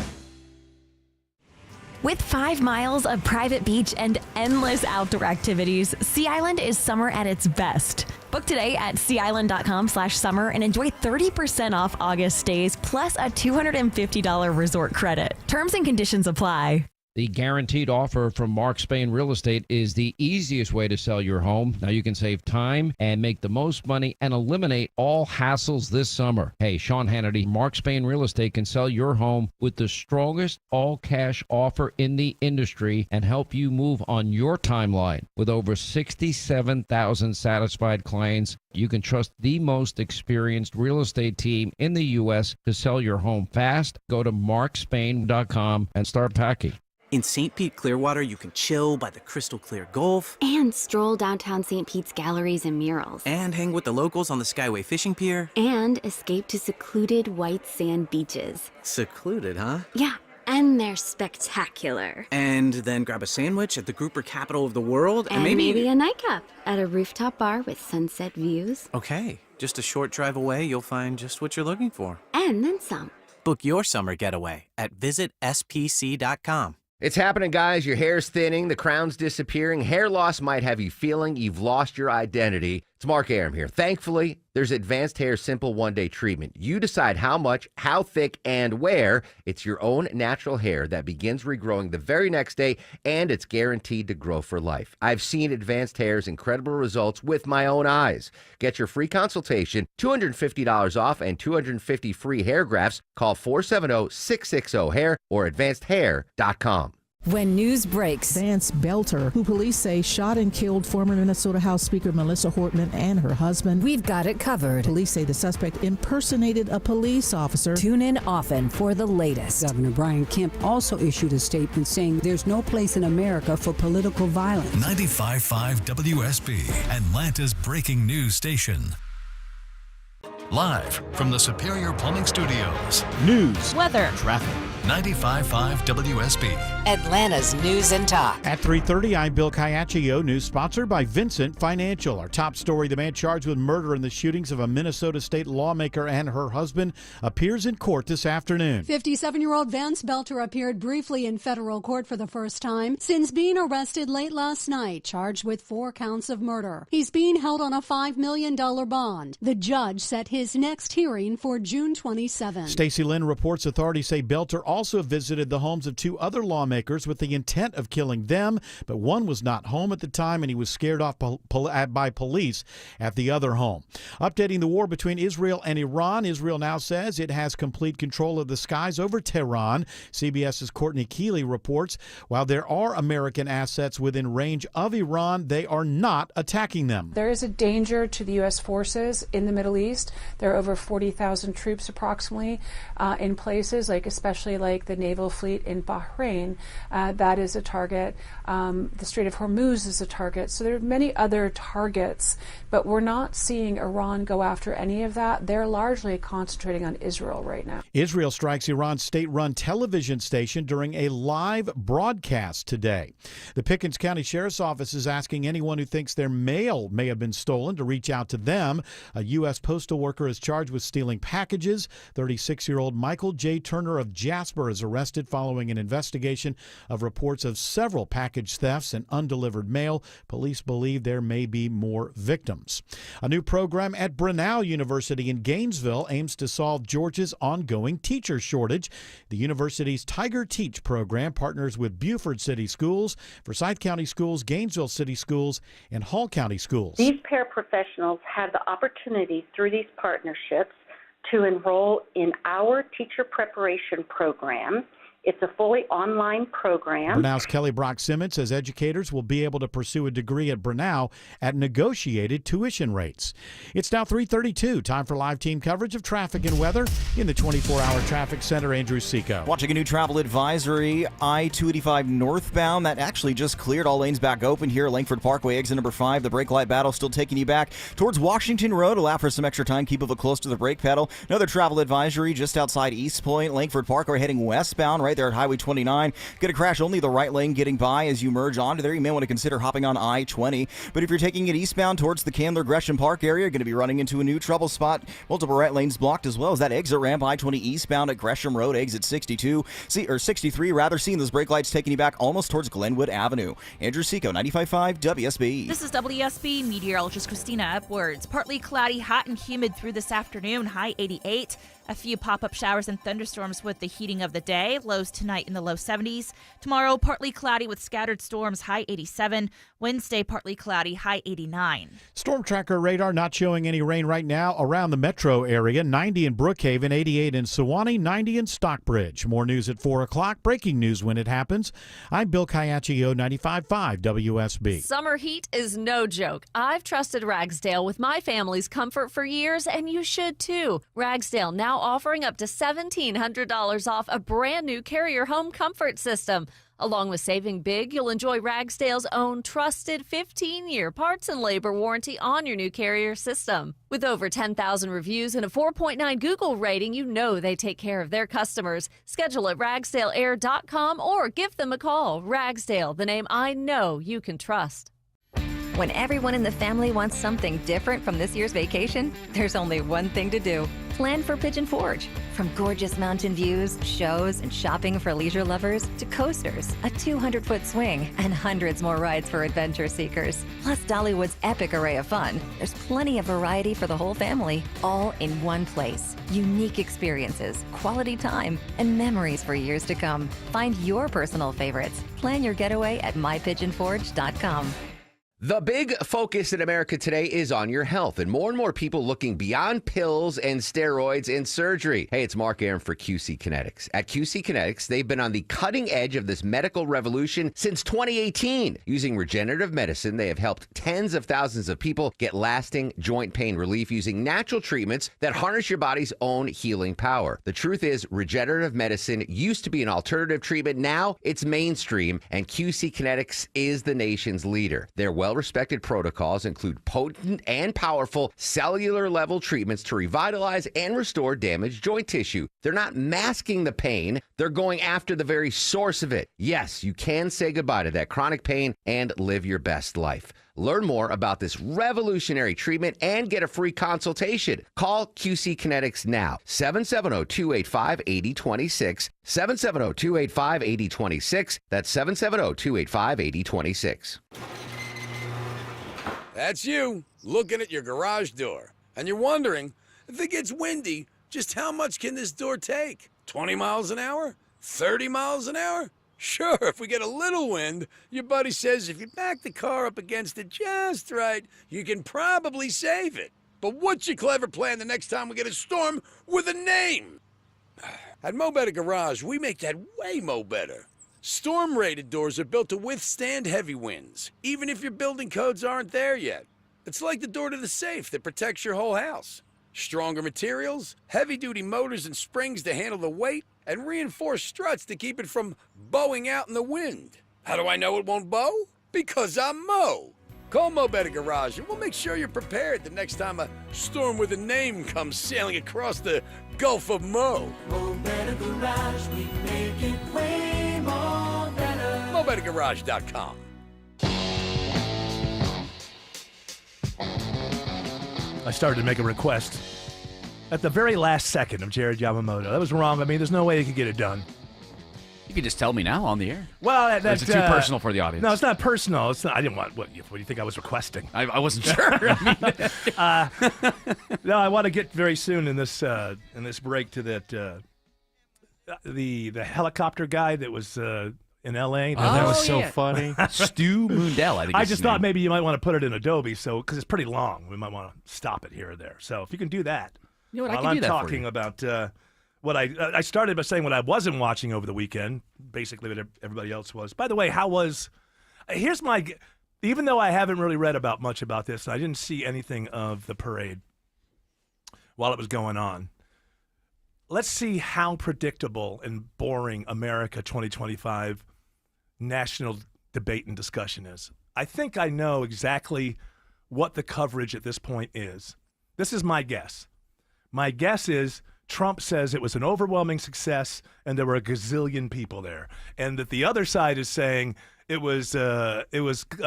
With 5 miles of private beach and endless outdoor activities, Sea Island is summer at its best. Book today at seaisland.com/summer and enjoy 30% off August stays plus a $250 resort credit. Terms and conditions apply. The guaranteed offer from Mark Spain Real Estate is the easiest way to sell your home. Now you can save time and make the most money and eliminate all hassles this summer. Hey, Sean Hannity, Mark Spain Real Estate can sell your home with the strongest all-cash offer in the industry and help you move on your timeline. With over 67,000 satisfied clients, you can trust the most experienced real estate team in the U.S. to sell your home fast. Go to markspain.com and start packing. In St. Pete, Clearwater, you can chill by the crystal clear Gulf. And stroll downtown St. Pete's galleries and murals. And hang with the locals on the Skyway Fishing Pier. And escape to secluded white sand beaches. Secluded, huh? Yeah, and they're spectacular. And then grab a sandwich at the Grouper capital of the world. And maybe a nightcap at a rooftop bar with sunset views. Okay, just a short drive away, you'll find just what you're looking for. And then some. Book your summer getaway at visitspc.com. It's happening, guys. Your hair's thinning, the crown's disappearing. Hair loss might have you feeling you've lost your identity. It's Mark Arum here. Thankfully, there's Advanced Hair Simple One-Day Treatment. You decide how much, how thick, and where. It's your own natural hair that begins regrowing the very next day, and it's guaranteed to grow for life. I've seen Advanced Hair's incredible results with my own eyes. Get your free consultation, $250 off, and 250 free hair grafts. Call 470-660-HAIR or advancedhair.com. When news breaks, Vance Belter, who police say shot and killed former Minnesota House Speaker Melissa Hortman and her husband. We've got it covered. Police say the suspect impersonated a police officer. Tune in often for the latest. Governor Brian Kemp also issued a statement saying there's no place in America for political violence. 95.5 WSB, Atlanta's breaking news station. Live from the Superior Plumbing Studios. News, weather, traffic. 95.5 WSB. Atlanta's News and Talk. At 3:30, I'm Bill Caiaccio. News sponsored by Vincent Financial. Our top story, the man charged with murder in the shootings of a Minnesota state lawmaker and her husband appears in court this afternoon. 57-year-old Vance Belter appeared briefly in federal court for the first time since being arrested late last night, charged with 4 counts of murder. He's being held on a $5 million bond. The judge set his next hearing for June 27. Stacy Lynn reports authorities say Belter also visited the homes of 2 other lawmakers with the intent of killing them, but one was not home at the time and he was scared off by police at the other home. Updating the war between Israel and Iran, Israel now says it has complete control of the skies over Tehran. CBS's Courtney Keeley reports while there are American assets within range of Iran, they are not attacking them. There is a danger to the U.S. forces in the Middle East. There are over 40,000 troops approximately in places especially like the naval fleet in Bahrain. That is a target. The Strait of Hormuz is a target. So there are many other targets, but we're not seeing Iran go after any of that. They're largely concentrating on Israel right now. Israel strikes Iran's state-run television station during a live broadcast today. The Pickens County Sheriff's Office is asking anyone who thinks their mail may have been stolen to reach out to them. A U.S. postal worker is charged with stealing packages. 36-year-old Michael J. Turner of Jasper is arrested following an investigation of reports of several package thefts and undelivered mail. Police believe there may be more victims. A new program at Brenau University in Gainesville aims to solve Georgia's ongoing teacher shortage. The university's Tiger Teach program partners with Beaufort City Schools, Forsyth County Schools, Gainesville City Schools, and Hall County Schools. These paraprofessionals have the opportunity through these partnerships to enroll in our teacher preparation program. It's a fully online program. Brenau's Kelly Brock Simmons says educators will be able to pursue a degree at Brenau at negotiated tuition rates. It's now 3:32. Time for live team coverage of traffic and weather in the 24-hour traffic center. Andrew Seco. Watching a new travel advisory, I-285 northbound. That actually just cleared. All lanes back open here. Langford Parkway, exit number 5. The brake light battle still taking you back towards Washington Road. Allow for some extra time. Keep it close to the brake pedal. Another travel advisory just outside East Point. Langford Parkway heading westbound right there at Highway 29. Going to crash only the right lane getting by as you merge onto there. You may want to consider hopping on I-20. But if you're taking it eastbound towards the Candler Gresham Park area, you're going to be running into a new trouble spot. Multiple right lanes blocked as well as that exit ramp I-20 eastbound at Gresham Road, exit 63 rather, seeing those brake lights taking you back almost towards Glenwood Avenue. Andrew Seco, 95.5 WSB. This is WSB meteorologist Christina Upwards. Partly cloudy, hot and humid through this afternoon, high 88. A few pop-up showers and thunderstorms with the heating of the day. Lows tonight in the low 70s. Tomorrow, partly cloudy with scattered storms, high 87. Wednesday, partly cloudy, high 89. Storm tracker radar not showing any rain right now around the metro area. 90 in Brookhaven, 88 in Sewanee, 90 in Stockbridge. More news at 4 o'clock. Breaking news when it happens. I'm Bill Caiaccio, 95.5 WSB. Summer heat is no joke. I've trusted Ragsdale with my family's comfort for years, and you should too. Ragsdale now offering up to $1,700 off a brand new Carrier home comfort system. Along with saving big, you'll enjoy Ragsdale's own trusted 15-year parts and labor warranty on your new Carrier system. With over 10,000 reviews and a 4.9 Google rating, you know they take care of their customers. Schedule at ragsdaleair.com or give them a call. Ragsdale, the name I know you can trust. When everyone in the family wants something different from this year's vacation, there's only one thing to do. Plan for Pigeon Forge. From gorgeous mountain views, shows, and shopping for leisure lovers, to coasters, a 200-foot swing, and hundreds more rides for adventure seekers. Plus Dollywood's epic array of fun. There's plenty of variety for the whole family, all in one place. Unique experiences, quality time, and memories for years to come. Find your personal favorites. Plan your getaway at mypigeonforge.com. The big focus in America today is on your health, and more people looking beyond pills and steroids and surgery. Hey, it's Mark Arum for QC Kinetics. At QC Kinetics, they've been on the cutting edge of this medical revolution since 2018. Using regenerative medicine, they have helped tens of thousands of people get lasting joint pain relief using natural treatments that harness your body's own healing power. The truth is, regenerative medicine used to be an alternative treatment. Now it's mainstream, and QC Kinetics is the nation's leader. They're well-respected protocols include potent and powerful cellular-level treatments to revitalize and restore damaged joint tissue. They're not masking the pain. They're going after the very source of it. Yes, you can say goodbye to that chronic pain and live your best life. Learn more about this revolutionary treatment and get a free consultation. Call QC Kinetics now. 770-285-8026. 770-285-8026. That's 770-285-8026. That's you, looking at your garage door. And you're wondering, if it gets windy, just how much can this door take? 20 miles an hour? 30 miles an hour? Sure, if we get a little wind, your buddy says if you back the car up against it just right, you can probably save it. But what's your clever plan the next time we get a storm with a name? At Mo Better Garage, we make that way mo better. Storm-rated doors are built to withstand heavy winds, even if your building codes aren't there yet. It's like the door to the safe that protects your whole house. Stronger materials, heavy-duty motors and springs to handle the weight, and reinforced struts to keep it from bowing out in the wind. How do I know it won't bow? Because I'm Mo. Call Mo Better Garage and we'll make sure you're prepared the next time a storm with a name comes sailing across the Gulf of Mo. Mo Better Garage, we make it way more better. MoBetterGarage.com. I started to make a request at the very last second of Jared Yamamoto. That was wrong. I mean, there's no way he could get it done. You can just tell me now on the air. Well, Or is it too personal for the audience? No, it's not personal. It's not, I didn't want. What do you think I was requesting? I wasn't sure. I mean, no, I want to get very soon in this break to that the helicopter guy that was in L.A. that was so funny. Stu Mundell, I think. I just thought maybe you might want to put it in Adobe, because it's pretty long. We might want to stop it here or there. So if you can do that, you know what, while I can I'm do that for talking you. about what I started by saying what I wasn't watching over the weekend, basically what everybody else was. By the way, here's my, even though I haven't really read about much about this, and I didn't see anything of the parade while it was going on. Let's see how predictable and boring America 2025 national debate and discussion is. I think I know exactly what the coverage at this point is. This is my guess. My guess is Trump says it was an overwhelming success and there were a gazillion people there, and that the other side is saying it was a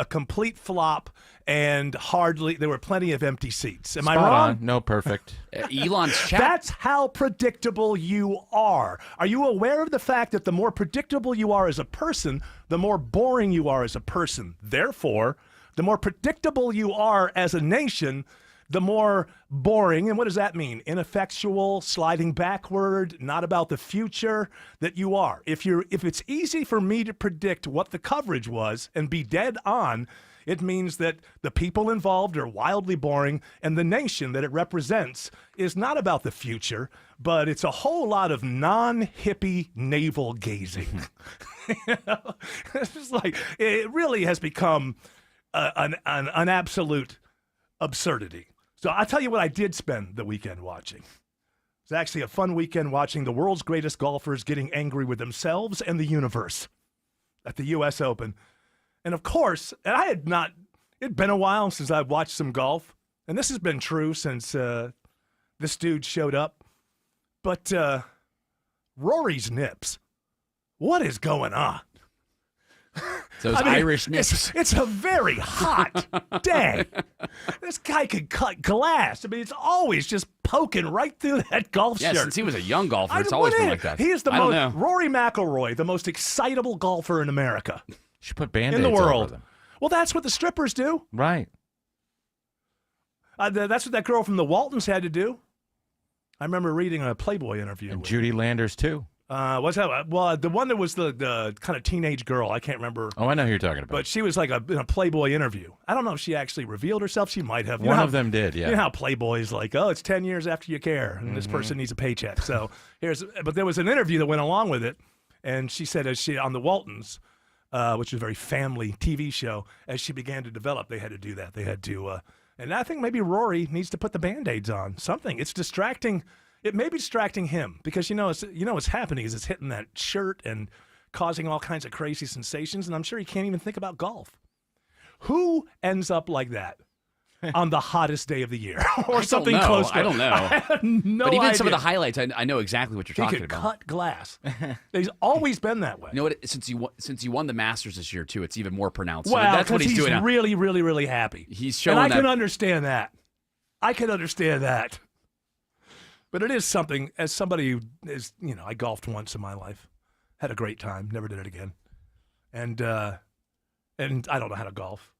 complete flop and there were plenty of empty seats. Am I wrong? On. No, perfect. Elon's chat. That's how predictable you are. Are you aware of the fact that the more predictable you are as a person, the more boring you are as a person? Therefore, the more predictable you are as a nation, the more boring, and what does that mean? Ineffectual, sliding backward, not about the future that you are. If it's easy for me to predict what the coverage was and be dead on, it means that the people involved are wildly boring, and the nation that it represents is not about the future, but it's a whole lot of non-hippie navel gazing. It's just like, it really has become an absolute absurdity. So I'll tell you what I did spend the weekend watching. It was actually a fun weekend watching the world's greatest golfers getting angry with themselves and the universe at the U.S. Open. And of course, it'd been a while since I've watched some golf. And this has been true since this dude showed up. But Rory's nips, what is going on? Those Irish nips. It's a very hot day. This guy could cut glass. I mean, it's always just poking right through that golf shirt. Yeah, since he was a young golfer, it's always been like that. He is the most, Rory McIlroy, the most excitable golfer in America. Should put Band-Aids in the world. over them. Well, that's what the strippers do. Right. That's what that girl from the Waltons had to do. I remember reading a Playboy interview. And Judy Landers, too. What's that? Well, the one that was the kind of teenage girl. I can't remember. Oh, I know who you're talking about. But she was like in a Playboy interview. I don't know if she actually revealed herself. She might have. One of them did, yeah. You know how Playboy's like, oh, it's 10 years after you care, and this person needs a paycheck. So but there was an interview that went along with it, and she said as she on the Waltons, which is a very family TV show, as she began to develop, they had to do that. They had to, and I think maybe Rory needs to put the Band-Aids on. Something. It's distracting. It may be distracting him because what's happening is it's hitting that shirt and causing all kinds of crazy sensations, and I'm sure he can't even think about golf. Who ends up like that on the hottest day of the year or something close to it? I don't know. I have no But even idea. some of the highlights, I know exactly what you're He talking could about. cut glass. He's always been that way. You know what? Since you won the Masters this year too, it's even more pronounced. Well, that's what he's doing now. really, really, really happy. He's showing and I that. can understand that. I can understand that. But it is something, as somebody who is, I golfed once in my life. Had a great time. Never did it again. And I don't know how to golf.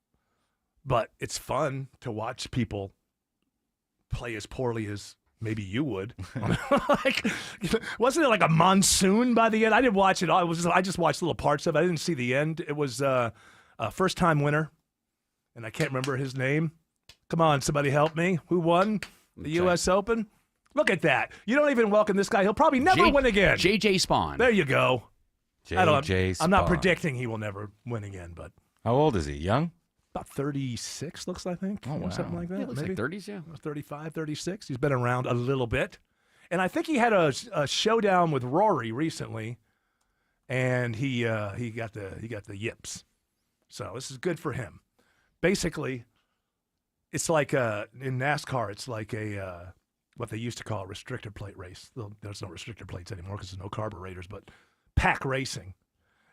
But it's fun to watch people play as poorly as maybe you would. Wasn't it like a monsoon by the end? I didn't watch it. I just watched little parts of it. I didn't see the end. It was a first-time winner, and I can't remember his name. Come on, somebody help me. Who won the U.S. Open? Look at that. You don't even welcome this guy. He'll probably never win again. J.J. Spawn. There you go. J.J. I'm not Spawn. predicting he will never win again, but How old is he? Young? about 36, looks, I think. Oh, wow. Something like that. Yeah, looks maybe. like 30s, yeah. 35, 36. He's been around a little bit. And I think he had a showdown with Rory recently, and he got the yips. So this is good for him. Basically, it's like in NASCAR, it's like what they used to call a restrictor plate race. There's no restrictor plates anymore because there's no carburetors, but pack racing.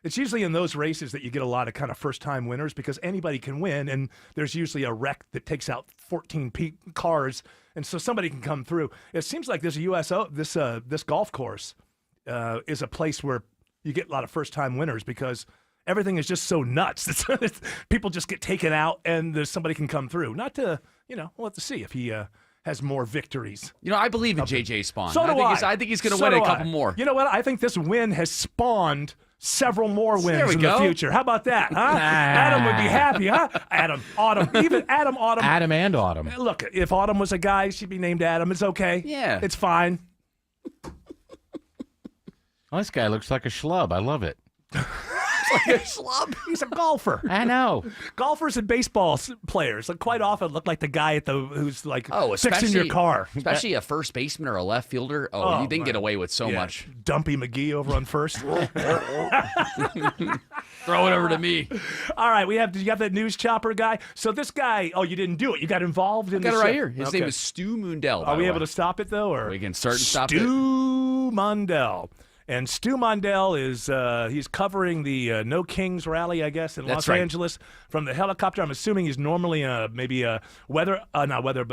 It's usually in those races that you get a lot of kind of first-time winners because anybody can win, and there's usually a wreck that takes out 14 cars, and so somebody can come through. It seems like this this golf course is a place where you get a lot of first-time winners because everything is just so nuts. People just get taken out, and there's somebody can come through. Not to, we'll have to see if he has more victories. I believe in J.J. Spawn. So do I think he's going to win a couple more. You know what? I think this win has spawned several more wins in go. the future. How about that, huh? Adam would be happy, huh? Autumn. Adam and Autumn. Look, if Autumn was a guy, she'd be named Adam. It's okay. Yeah. It's fine. Oh, this guy looks like a schlub. I love it. Like a schlub. He's a golfer. I know. Golfers and baseball players quite often look like the guy who's fixing your car. Especially a first baseman or a left fielder. Oh, you didn't get away with so much. Dumpy McGee over on first. Throw it over to me. All right, you got that news chopper guy. So this guy, you didn't do it. You got involved in I got this it right here. His name is Stu Mundell. Are we able to stop it though, or we can start and stop it? Stu Mundell. And Stu Mundell is he's covering the No Kings rally, I guess, in Los Angeles from the helicopter. I'm assuming he's normally maybe a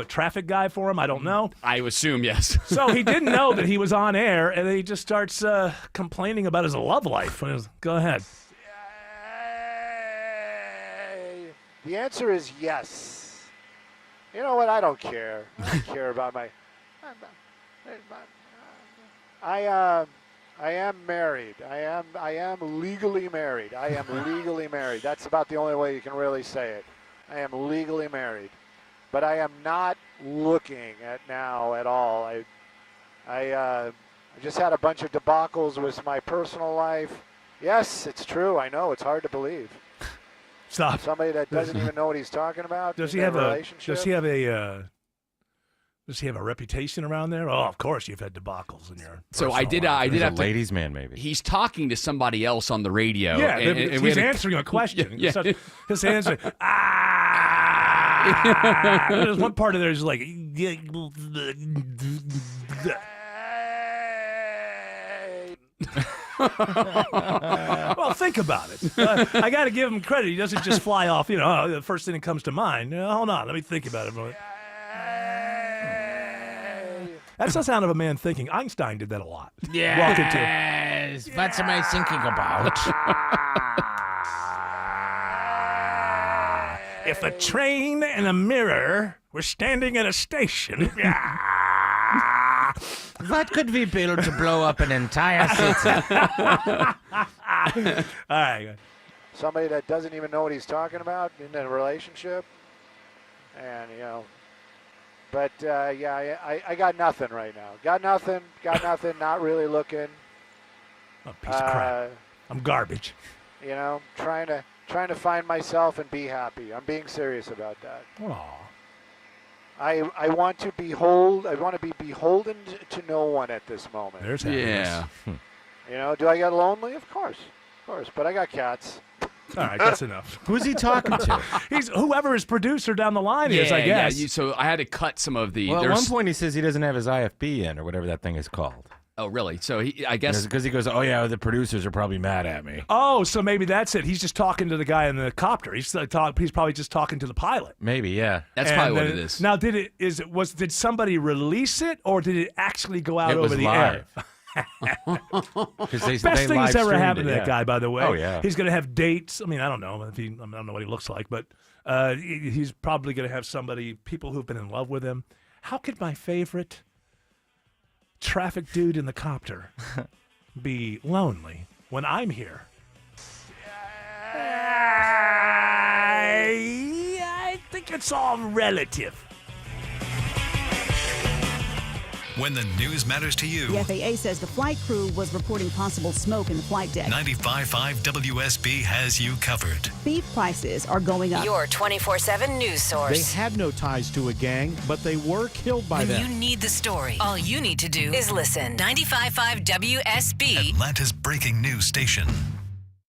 traffic guy for him. I don't know. I assume, yes. So he didn't know that he was on air, and then he just starts complaining about his love life. Go ahead. The answer is yes. You know what? I don't care. I don't care about my. I am married. I am legally married. I am legally married. That's about the only way you can really say it. I am legally married. But I am not looking at now at all. I just had a bunch of debacles with my personal life. Yes, it's true. I know. It's hard to believe. Stop. Somebody that doesn't even know what he's talking about. Does he have a reputation around there? Oh, of course you've had debacles in your. So I did have a ladies' man, maybe. He's talking to somebody else on the radio. Yeah, and he's answering a question. Yeah. His answer. There's one part of there is like. Well, think about it. I got to give him credit. He doesn't just fly off. The first thing that comes to mind. Hold on, let me think about it. That's the sound of a man thinking. Einstein did that a lot. Yes. What am I thinking about? If a train and a mirror were standing at a station. What could we build to blow up an entire city? All right. Somebody that doesn't even know what he's talking about in a relationship. And, but, I got nothing right now. Got nothing, not really looking. A piece of crap. I'm garbage. Trying to find myself and be happy. I'm being serious about that. Aw. I want to be beholden to no one at this moment. There's happiness. Yeah. Do I get lonely? Of course. But I got cats. All right, that's enough. Who's he talking to? He's whoever his producer down the line is, I guess. Yeah, so I had to cut some of the... Well, at one point he says he doesn't have his IFB in, or whatever that thing is called. Oh, really? So I guess... Because he goes, oh, yeah, the producers are probably mad at me. Oh, so maybe that's it. He's just talking to the guy in the copter. He's probably just talking to the pilot. Maybe, yeah. That's probably what it is. Now, did somebody release it, or did it actually go out over the air? Best thing that's ever happened to that guy, by the way. Oh, yeah. He's going to have dates. I mean, I don't know. I don't know what he looks like, but he's probably going to have people who've been in love with him. How could my favorite traffic dude in the copter be lonely when I'm here? I think it's all relative. When the news matters to you. The FAA says the flight crew was reporting possible smoke in the flight deck. 95.5 WSB has you covered. Beef prices are going up. Your 24/7 news source. They had no ties to a gang, but they were killed by when them. you need the story, all you need to do is listen. 95.5 WSB. Atlanta's breaking news station.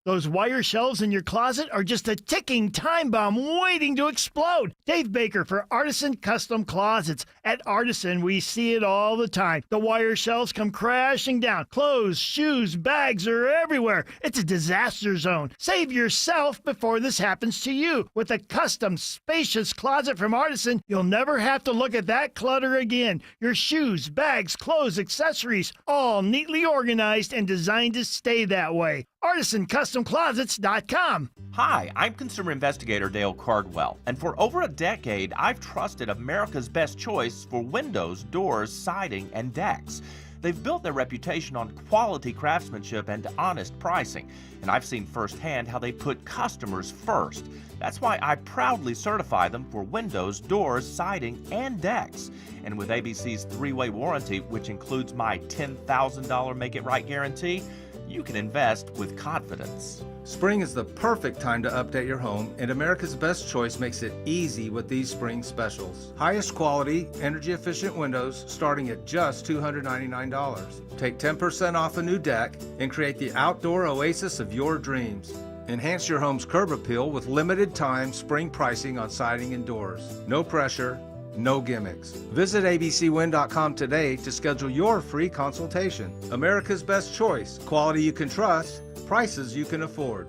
Those wire shelves in your closet are just a ticking time bomb waiting to explode. Dave Baker for Artisan Custom Closets. At Artisan, we see it all the time. The wire shelves come crashing down. Clothes, shoes, bags are everywhere. It's a disaster zone. Save yourself before this happens to you. With a custom, spacious closet from Artisan, you'll never have to look at that clutter again. Your shoes, bags, clothes, accessories, all neatly organized and designed to stay that way. ArtisanCustomClosets.com. Hi, I'm consumer investigator Dale Cardwell, and for over a decade, I've trusted America's best choice for windows, doors, siding, and decks. They've built their reputation on quality craftsmanship and honest pricing, and I've seen firsthand how they put customers first. That's why I proudly certify them for windows, doors, siding, and decks. And with ABC's 3-way warranty, which includes my $10,000 Make It Right guarantee, you can invest with confidence. Spring is the perfect time to update your home, and America's Best Choice makes it easy with these spring specials. Highest quality, energy-efficient windows starting at just $299. Take 10% off a new deck and create the outdoor oasis of your dreams. Enhance your home's curb appeal with limited-time spring pricing on siding and doors. No pressure, no gimmicks. Visit abcwin.com today to schedule your free consultation. America's Best Choice. Quality you can trust, prices you can afford.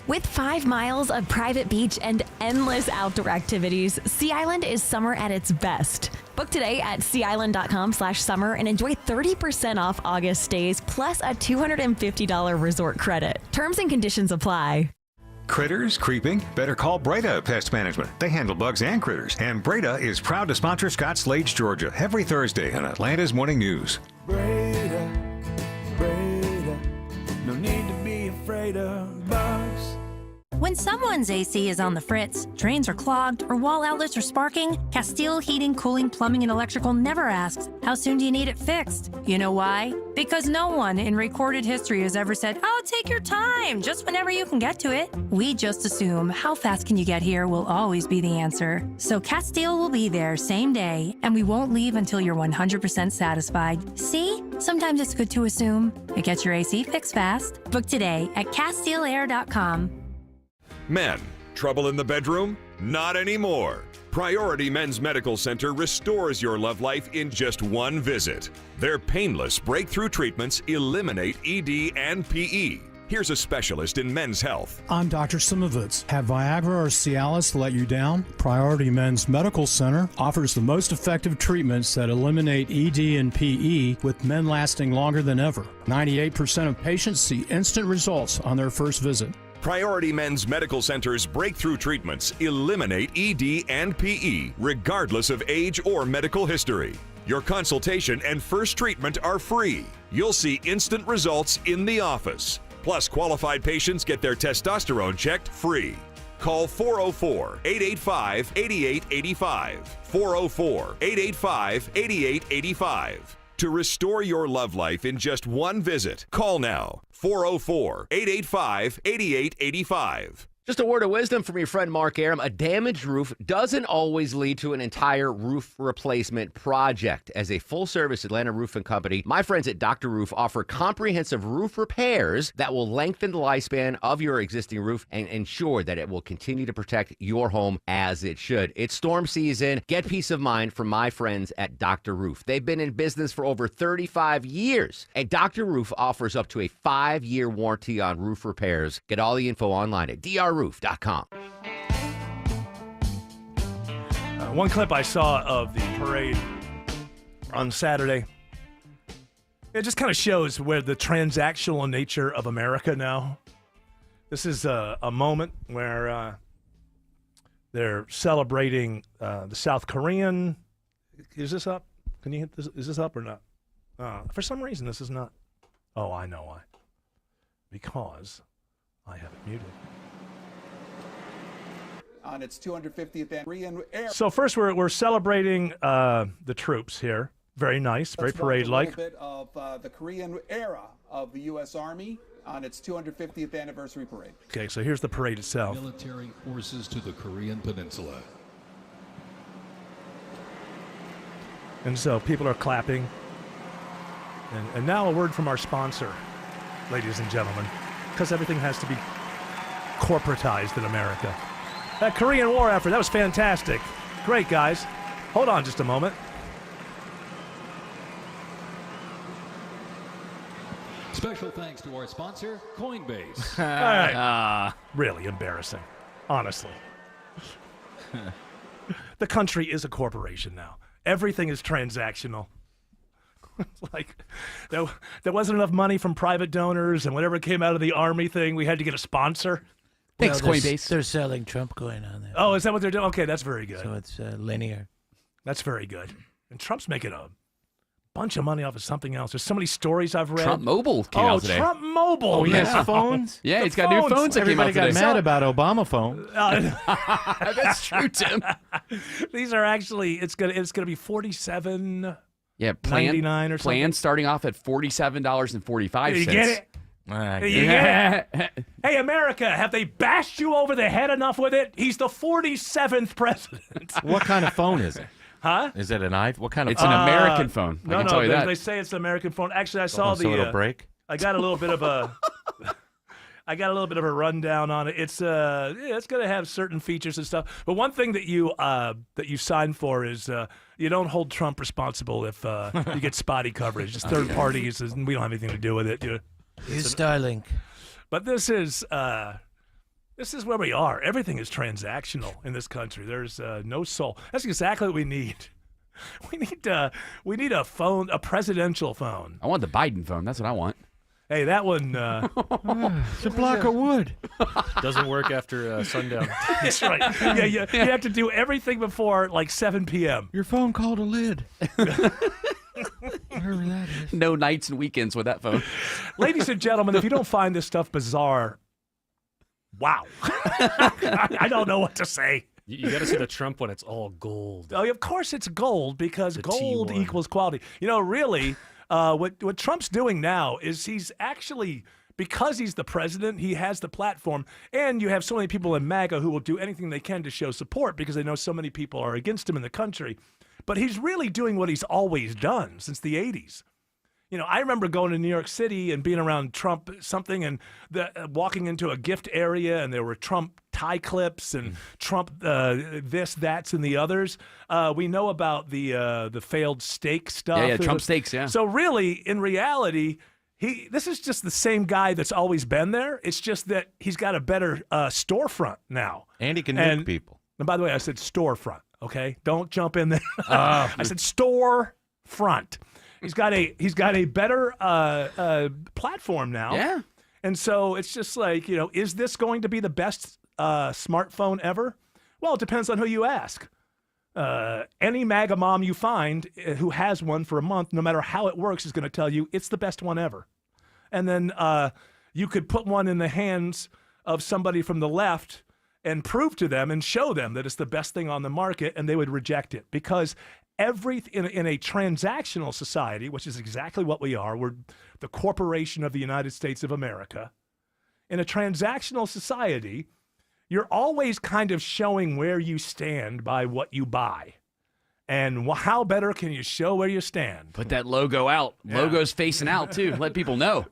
With 5 miles of private beach and endless outdoor activities, Sea Island is summer at its best. Book today at seaisland.com/summer and enjoy 30% off August stays plus a $250 resort credit. Terms and conditions apply. Critters creeping? Better call Breda Pest Management. They handle bugs and critters. And Breda is proud to sponsor Scott Slade, Georgia, every Thursday on Atlanta's Morning News. Breda, no need to be afraid of bugs. When someone's AC is on the fritz, drains are clogged, or wall outlets are sparking, Castile Heating, Cooling, Plumbing, and Electrical never asks, how soon do you need it fixed? You know why? Because no one in recorded history has ever said, oh, take your time, just whenever you can get to it. We just assume how fast can you get here will always be the answer. So Castile will be there same day, and we won't leave until you're 100% satisfied. See? Sometimes it's good to assume. It gets your AC fixed fast. Book today at CastileAir.com. Men, trouble in the bedroom? Not anymore. Priority Men's Medical Center restores your love life in just one visit. Their painless breakthrough treatments eliminate ED and PE. Here's a specialist in men's health. I'm Dr. Simovitz. Have Viagra or Cialis let you down? Priority Men's Medical Center offers the most effective treatments that eliminate ED and PE, with men lasting longer than ever. 98% of patients see instant results on their first visit. Priority Men's Medical Center's breakthrough treatments eliminate ED and PE, regardless of age or medical history. Your consultation and first treatment are free. You'll see instant results in the office. Plus, qualified patients get their testosterone checked free. Call 404-885-8885. 404-885-8885. To restore your love life in just one visit, call now. 404-885-8885. Just a word of wisdom from your friend Mark Arum. A damaged roof doesn't always lead to an entire roof replacement project. As a full-service Atlanta roofing company, my friends at Dr. Roof offer comprehensive roof repairs that will lengthen the lifespan of your existing roof and ensure that it will continue to protect your home as it should. It's storm season. Get peace of mind from my friends at Dr. Roof. They've been in business for over 35 years, and Dr. Roof offers up to a 5-year warranty on roof repairs. Get all the info online at drroof.com. One clip I saw of the parade on Saturday, it just kind of shows where the transactional nature of America now. This is a moment where they're celebrating the South Korean. Is this up? Can you hit this? Is this up or not? For some reason, this is not. Oh, I know why. Because I have it muted. On its 250th Korean Air. So first, we're celebrating the troops here. Very nice, very parade-like. A little bit of the Korean era of the U.S. Army on its 250th anniversary parade. Okay, so here's the parade itself. Military forces to the Korean Peninsula. And so people are clapping. And now a word from our sponsor, ladies and gentlemen, because everything has to be corporatized in America. That Korean War effort, that was fantastic. Great, guys. Hold on just a moment. Special thanks to our sponsor, Coinbase. All right. Really embarrassing, honestly. The country is a corporation now. Everything is transactional. It's like there wasn't enough money from private donors, and whatever came out of the Army thing, we had to get a sponsor. Thanks, Coinbase. They're selling Trump coin on there. Oh, is that what they're doing? Okay, that's very good. So it's linear. That's very good. And Trump's making a bunch of money off of something else. There's so many stories I've read. Trump Mobile came out today. Trump Mobile. Oh, he has phones? Yeah, he's got new phones that came out Everybody today. got mad about Obama phone. That's true, Tim. These are actually, it's gonna be $47.99 Yeah, or something. Plan starting off at $47.45. You get it? You get it? Hey, America, have they bashed you over the head enough with it? He's the 47th president. What kind of phone is it? Huh? Is it an iPhone? What kind of It's phone? an American phone. I No, can tell you that. they say it's an American phone. Actually, I saw so it'll break? I got a little bit of a rundown on it. It's it's going to have certain features and stuff. But one thing that you signed for is you don't hold Trump responsible if you get spotty coverage. It's third parties, and we don't have anything to do with it. Use Starlink. But this is where we are. Everything is transactional in this country. There's no soul. That's exactly what we need. We need a phone, a presidential phone. I want the Biden phone. That's what I want. Hey, that one. It's a block of wood. Doesn't work after sundown. That's right. Yeah, you have to do everything before like 7 p.m. Your phone called a lid. Whatever that is. No nights and weekends with that phone. Ladies and gentlemen, if you don't find this stuff bizarre, wow. I don't know what to say. You got to see the Trump one. It's all gold. Oh, of course it's gold because The gold T1. equals quality. You know, really, what Trump's doing now is he's actually, because he's the president, he has the platform, and you have so many people in MAGA who will do anything they can to show support because they know so many people are against him in the country. But he's really doing what he's always done since the 80s. You know, I remember going to New York City and being around Trump something and walking into a gift area and there were Trump tie clips and Trump this, that's, and the others. We know about the failed steak stuff. Yeah, Trump steaks, yeah. So really, in reality, this is just the same guy that's always been there. It's just that he's got a better storefront now. And he can nuke people. And by the way, I said storefront, okay? Don't jump in there. I said storefront. He's got a better platform now. Yeah. And so it's just like, you know, is this going to be the best smartphone ever? Well, it depends on who you ask. Any MAGA mom you find who has one for a month, no matter how it works, is going to tell you it's the best one ever. And then you could put one in the hands of somebody from the left and prove to them and show them that it's the best thing on the market, and they would reject it. Because in a transactional society, which is exactly what we are, we're the corporation of the United States of America. In a transactional society, you're always kind of showing where you stand by what you buy. And how better can you show where you stand? Put that logo out. Yeah. Logo's facing out, too. Let people know.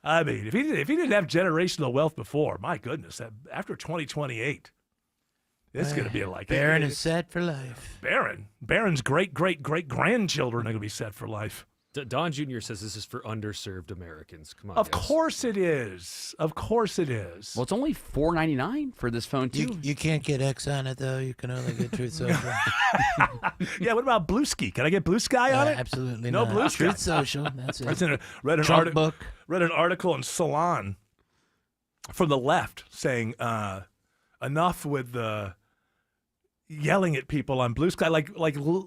I mean, if he didn't have generational wealth before, my goodness, after 2028, it's going to be like... Barron is set for life. Barron's great-great-great-grandchildren are going to be set for life. Don Jr. says this is for underserved Americans. Come on, Of course it is. Of course it is. Well, it's only $4.99 for this phone, too. You can't get X on it, though. You can only get Truth Social. Yeah, what about Blue Ski? Can I get Blue Sky on it? Absolutely no not. Blue Sky. Truth Social, that's it. Read an article in Salon from the left saying enough with the yelling at people on Blue Sky. Like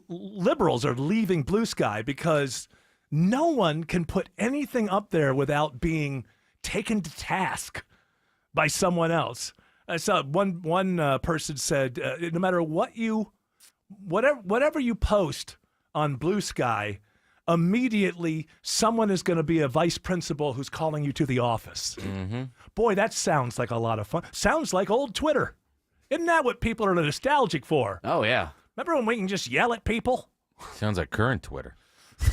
liberals are leaving Blue Sky because no one can put anything up there without being taken to task by someone else. I saw one person said, no matter whatever you post on Blue Sky, immediately someone is going to be a vice principal who's calling you to the office. Mm-hmm. Boy, that sounds like a lot of fun. Sounds like old Twitter. Isn't that what people are nostalgic for? Oh, yeah. Remember when we can just yell at people? Sounds like current Twitter.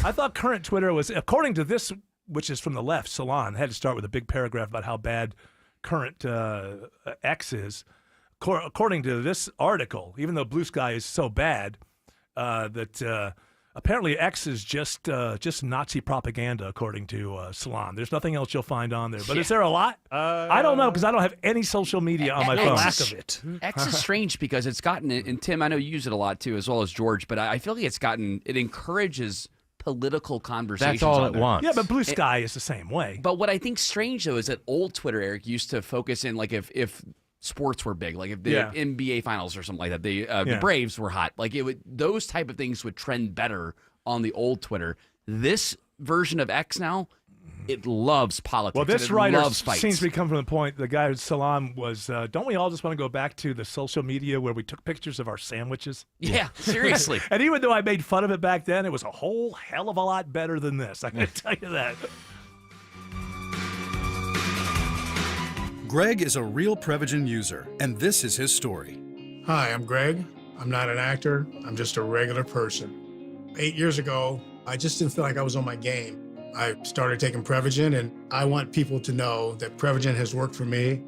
I thought current Twitter was, according to this, which is from the left, Salon, had to start with a big paragraph about how bad current X is. According to this article, even though Blue Sky is so bad, that apparently X is just Nazi propaganda, according to Salon. There's nothing else you'll find on there. But is there a lot? I don't know, because I don't have any social media on my phone. Lack of it. X is strange because it's gotten, and Tim, I know you use it a lot too, as well as George, but I feel like it encourages political conversations. That's all it wants. Yeah, but Blue Sky is the same way. But what I think's strange, though, is that old Twitter, Eric, used to focus in, like, if sports were big, like if the NBA finals or something like that, the Braves were hot. Like, those type of things would trend better on the old Twitter. This version of X now, it loves politics. Well, this writer seems to be coming from the point, the guy at Salon was, don't we all just want to go back to the social media where we took pictures of our sandwiches? Yeah, seriously. And even though I made fun of it back then, it was a whole hell of a lot better than this. I can tell you that. Greg is a real Prevagen user, and this is his story. Hi, I'm Greg. I'm not an actor. I'm just a regular person. 8 years ago, I just didn't feel like I was on my game. I started taking Prevagen, and I want people to know that Prevagen has worked for me.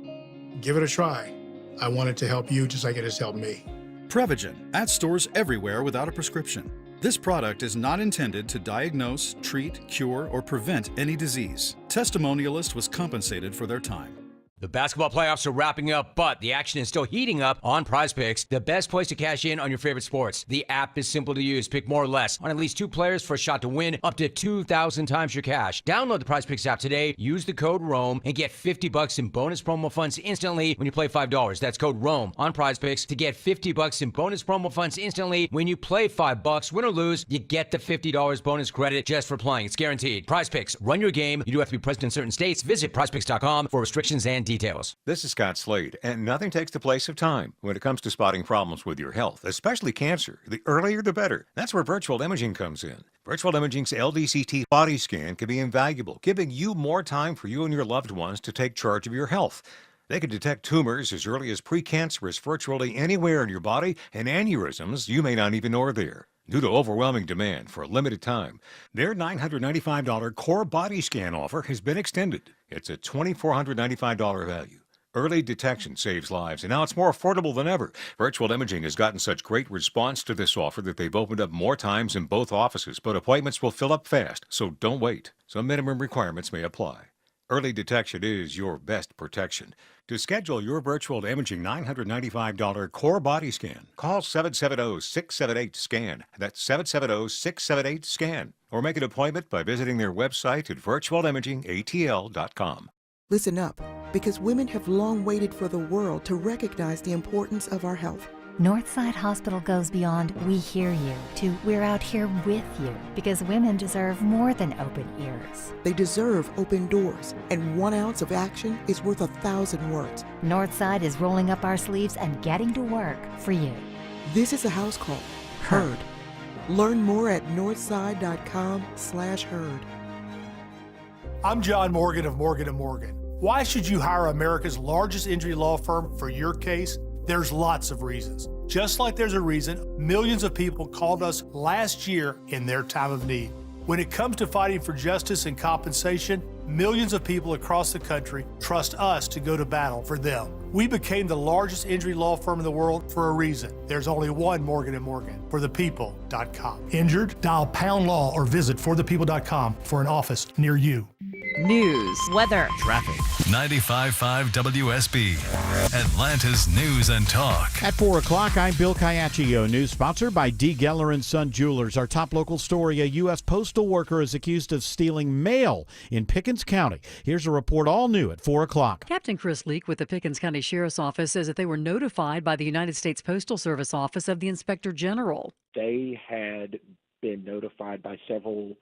Give it a try. I want it to help you just like it has helped me. Prevagen, at stores everywhere without a prescription. This product is not intended to diagnose, treat, cure, or prevent any disease. Testimonialist was compensated for their time. The basketball playoffs are wrapping up, but the action is still heating up on PrizePicks, the best place to cash in on your favorite sports. The app is simple to use. Pick more or less on at least 2 players for a shot to win up to 2,000 times your cash. Download the PrizePicks app today, use the code ROAM, and get $50 in bonus promo funds instantly when you play $5. That's code ROAM on PrizePicks to get $50 in bonus promo funds instantly when you play $5. Win or lose, you get the $50 bonus credit just for playing. It's guaranteed. PrizePicks, run your game. You do have to be present in certain states. Visit PrizePicks.com for restrictions and details. This is Scott Slade, and nothing takes the place of time when it comes to spotting problems with your health, especially cancer. The earlier, the better. That's where virtual imaging comes in. Virtual imaging's LDCT body scan can be invaluable, giving you more time for you and your loved ones to take charge of your health. They can detect tumors as early as precancerous virtually anywhere in your body, and aneurysms you may not even know are there. Due to overwhelming demand for a limited time, their $995 core body scan offer has been extended. It's a $2,495 value. Early detection saves lives, and now it's more affordable than ever. Virtual Imaging has gotten such great response to this offer that they've opened up more times in both offices, but appointments will fill up fast, so don't wait. Some minimum requirements may apply. Early detection is your best protection. To schedule your virtual imaging $995 core body scan, call 770-678-SCAN. That's 770-678-SCAN. Or make an appointment by visiting their website at virtualimagingatl.com. Listen up, because women have long waited for the world to recognize the importance of our health. Northside Hospital goes beyond "we hear you" to "we're out here with you," because women deserve more than open ears. They deserve open doors, and 1 ounce of action is worth 1,000 words. Northside is rolling up our sleeves and getting to work for you. This is a house call. Heard. Learn more at northside.com/heard. I'm John Morgan of Morgan & Morgan. Why should you hire America's largest injury law firm for your case? There's lots of reasons. Just like there's a reason millions of people called us last year in their time of need. When it comes to fighting for justice and compensation, millions of people across the country trust us to go to battle for them. We became the largest injury law firm in the world for a reason. There's only one Morgan & Morgan, forthepeople.com. Injured? Dial #law or visit forthepeople.com for an office near you. News, weather, traffic. 95.5 WSB, Atlanta's News and Talk. At 4 o'clock, I'm Bill Caiaccio. News sponsored by D. Geller & Son Jewelers. Our top local story, a U.S. postal worker is accused of stealing mail in Pickens County. Here's a report all new at 4 o'clock. Captain Chris Leak with the Pickens County Sheriff's Office says that they were notified by the United States Postal Service Office of the Inspector General. They had been notified by several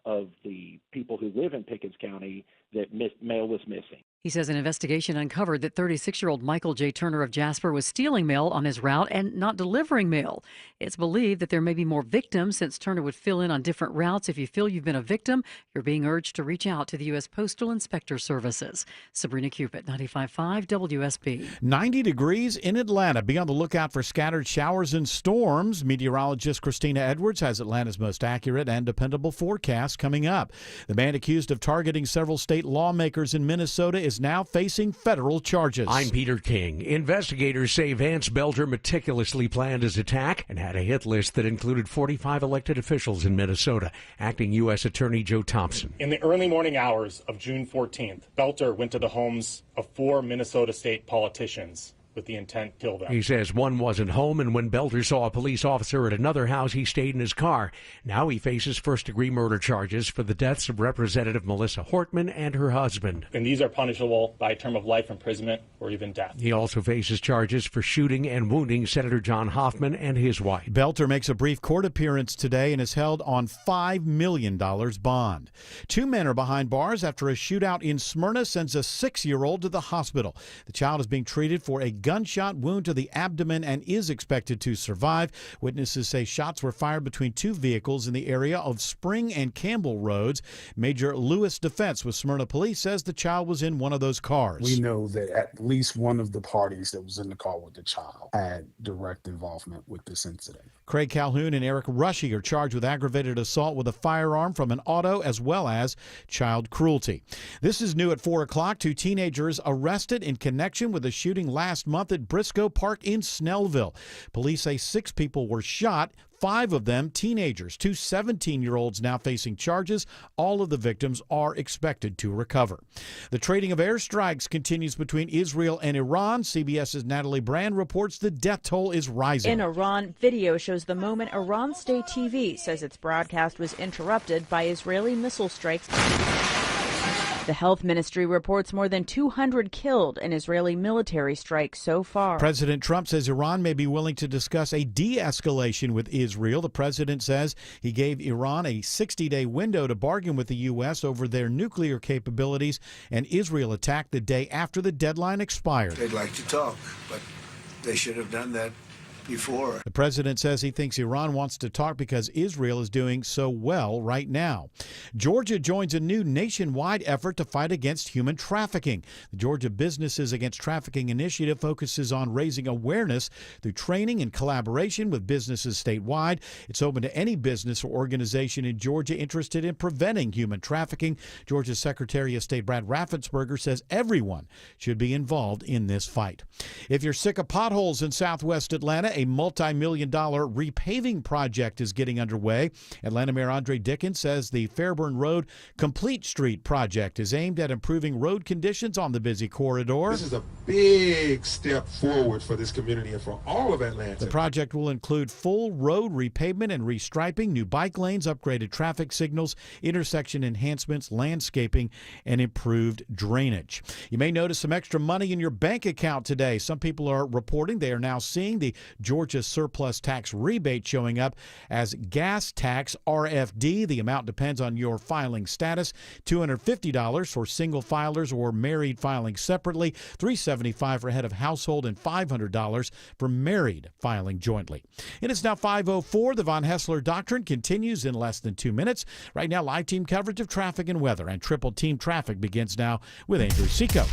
of the people who live in Pickens County that mail was missing. He says an investigation uncovered that 36-year-old Michael J. Turner of Jasper was stealing mail on his route and not delivering mail. It's believed that there may be more victims since Turner would fill in on different routes. If you feel you've been a victim, you're being urged to reach out to the U.S. Postal Inspector Services. Sabrina Cupid, 95.5 WSB. 90 degrees in Atlanta. Be on the lookout for scattered showers and storms. Meteorologist Christina Edwards has Atlanta's most accurate and dependable forecast coming up. The man accused of targeting several state lawmakers in Minnesota is now facing federal charges. I'm Peter King. Investigators say Vance Belter meticulously planned his attack and had a hit list that included 45 elected officials in Minnesota. Acting U.S. Attorney Joe Thompson. In the early morning hours of June 14th, Belter went to the homes of 4 Minnesota state politicians with the intent to kill them. He says one wasn't home, and when Belter saw a police officer at another house, he stayed in his car. Now he faces first-degree murder charges for the deaths of Representative Melissa Hortman and her husband. And these are punishable by a term of life imprisonment or even death. He also faces charges for shooting and wounding Senator John Hoffman and his wife. Belter makes a brief court appearance today and is held on $5 million bond. 2 men are behind bars after a shootout in Smyrna sends a 6-year-old to the hospital. The child is being treated for a gunshot wound to the abdomen and is expected to survive. Witnesses say shots were fired between 2 vehicles in the area of Spring and Campbell Roads. Major Lewis Defense with Smyrna Police says the child was in one of those cars. We know that at least one of the parties that was in the car with the child had direct involvement with this incident. Craig Calhoun and Eric Rushy are charged with aggravated assault with a firearm from an auto as well as child cruelty. This is new at 4 o'clock. 2 teenagers arrested in connection with a shooting last month at Briscoe Park in Snellville. Police say 6 people were shot, 5 of them teenagers. 2 17-year-olds now facing charges. All of the victims are expected to recover. The trading of airstrikes continues between Israel and Iran. CBS's Natalie Brand reports the death toll is rising. In Iran, video shows the moment Iran State TV says its broadcast was interrupted by Israeli missile strikes. The health ministry reports more than 200 killed in Israeli military strikes so far. President Trump says Iran may be willing to discuss a de-escalation with Israel. The president says he gave Iran a 60-day window to bargain with the U.S. over their nuclear capabilities, and Israel attacked the day after the deadline expired. They'd like to talk, but they should have done that before. The president says he thinks Iran wants to talk because Israel is doing so well right now. Georgia joins a new nationwide effort to fight against human trafficking. The Georgia Businesses Against Trafficking Initiative focuses on raising awareness through training and collaboration with businesses statewide. It's open to any business or organization in Georgia interested in preventing human trafficking. Georgia's Secretary of State Brad Raffensperger says everyone should be involved in this fight. If you're sick of potholes in Southwest Atlanta, a multi-million-dollar repaving project is getting underway. Atlanta Mayor Andre Dickens says the Fairburn Road Complete Street project is aimed at improving road conditions on the busy corridor. This is a big step forward for this community and for all of Atlanta. The project will include full road repavement and restriping, new bike lanes, upgraded traffic signals, intersection enhancements, landscaping, and improved drainage. You may notice some extra money in your bank account today. Some people are reporting they are now seeing the Georgia surplus tax rebate showing up as gas tax RFD. The amount depends on your filing status. $250 for single filers or married filing separately, $375 for head of household, and $500 for married filing jointly. And it's now 5:04. The Von Haessler Doctrine continues in less than 2 minutes. Right now, live team coverage of traffic and weather, and triple team traffic begins now with Andrew Seco.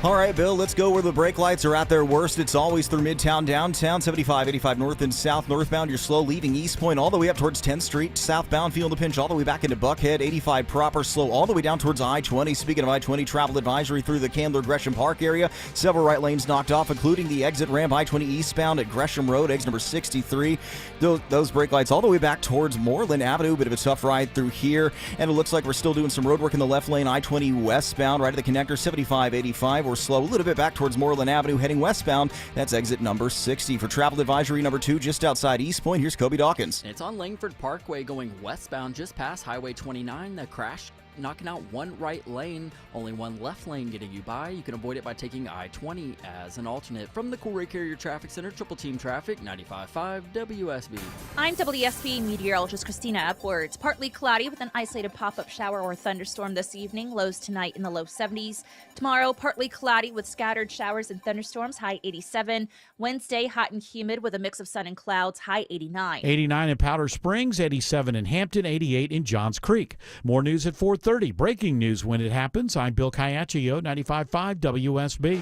All right, Bill, let's go where the brake lights are at their worst. It's always through Midtown, downtown, 75, 85 north and south. Northbound, you're slow leaving East Point all the way up towards 10th Street. Southbound, feeling the pinch all the way back into Buckhead. 85 proper, slow all the way down towards I-20. Speaking of I-20, travel advisory through the Candler-Gresham Park area. Several right lanes knocked off, including the exit ramp I-20 eastbound at Gresham Road, exit number 63. Those brake lights all the way back towards Moreland Avenue. Bit of a tough ride through here. And it looks like we're still doing some road work in the left lane. I-20 westbound, right at the connector, 75, 85. We're slow a little bit back towards Moreland Avenue, heading westbound. That's exit number 60. For travel advisory number 2, just outside East Point, here's Kobe Dawkins. It's on Langford Parkway going westbound just past Highway 29. The crash knocking out one right lane, only one left lane getting you by. You can avoid it by taking I-20 as an alternate. From the Cool Ray Carrier Traffic Center, Triple Team Traffic, 95.5 WSB. I'm WSB meteorologist Christina Upwards. Partly cloudy with an isolated pop-up shower or thunderstorm this evening. Lows tonight in the low 70s. Tomorrow, partly cloudy with scattered showers and thunderstorms, high 87. Wednesday, hot and humid with a mix of sun and clouds, high 89. 89 in Powder Springs, 87 in Hampton, 88 in Johns Creek. More news at 4:30. Breaking news when it happens. I'm Bill Caiaccio, 95.5 WSB.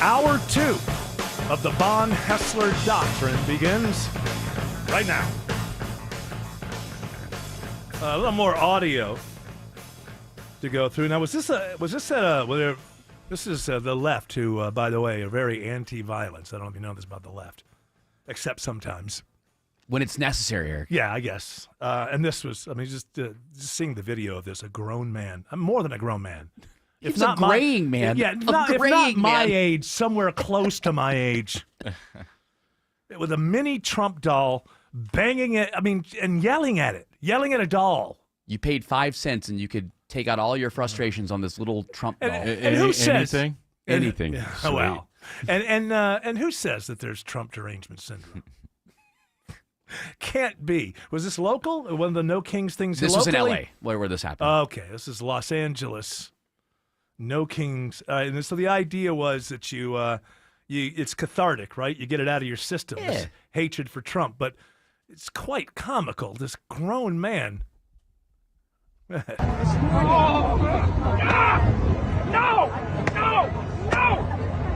Hour 2 of the Von Haessler Doctrine begins right now. A little more audio to go through. Now, this is the left who, by the way, are very anti-violence. I don't know if you know this about the left, except sometimes. When it's necessary, Eric. Yeah, I guess. And this was, just seeing the video of this, a grown man. I'm more than a grown man. He's a graying man. Yeah, if not my age, somewhere close to my age. With a mini Trump doll, banging it, and yelling at it. Yelling at a doll. You paid 5 cents and you could take out all your frustrations on this little Trump doll. And who says? Anything. Oh, well. And who says that there's Trump derangement syndrome? Can't be. Was this local? One of the No Kings things This locally? was in L.A., where this happened. Okay, this is Los Angeles. No Kings. And so the idea was that it's cathartic, right? You get it out of your system, this hatred for Trump. But it's quite comical, this grown man. No!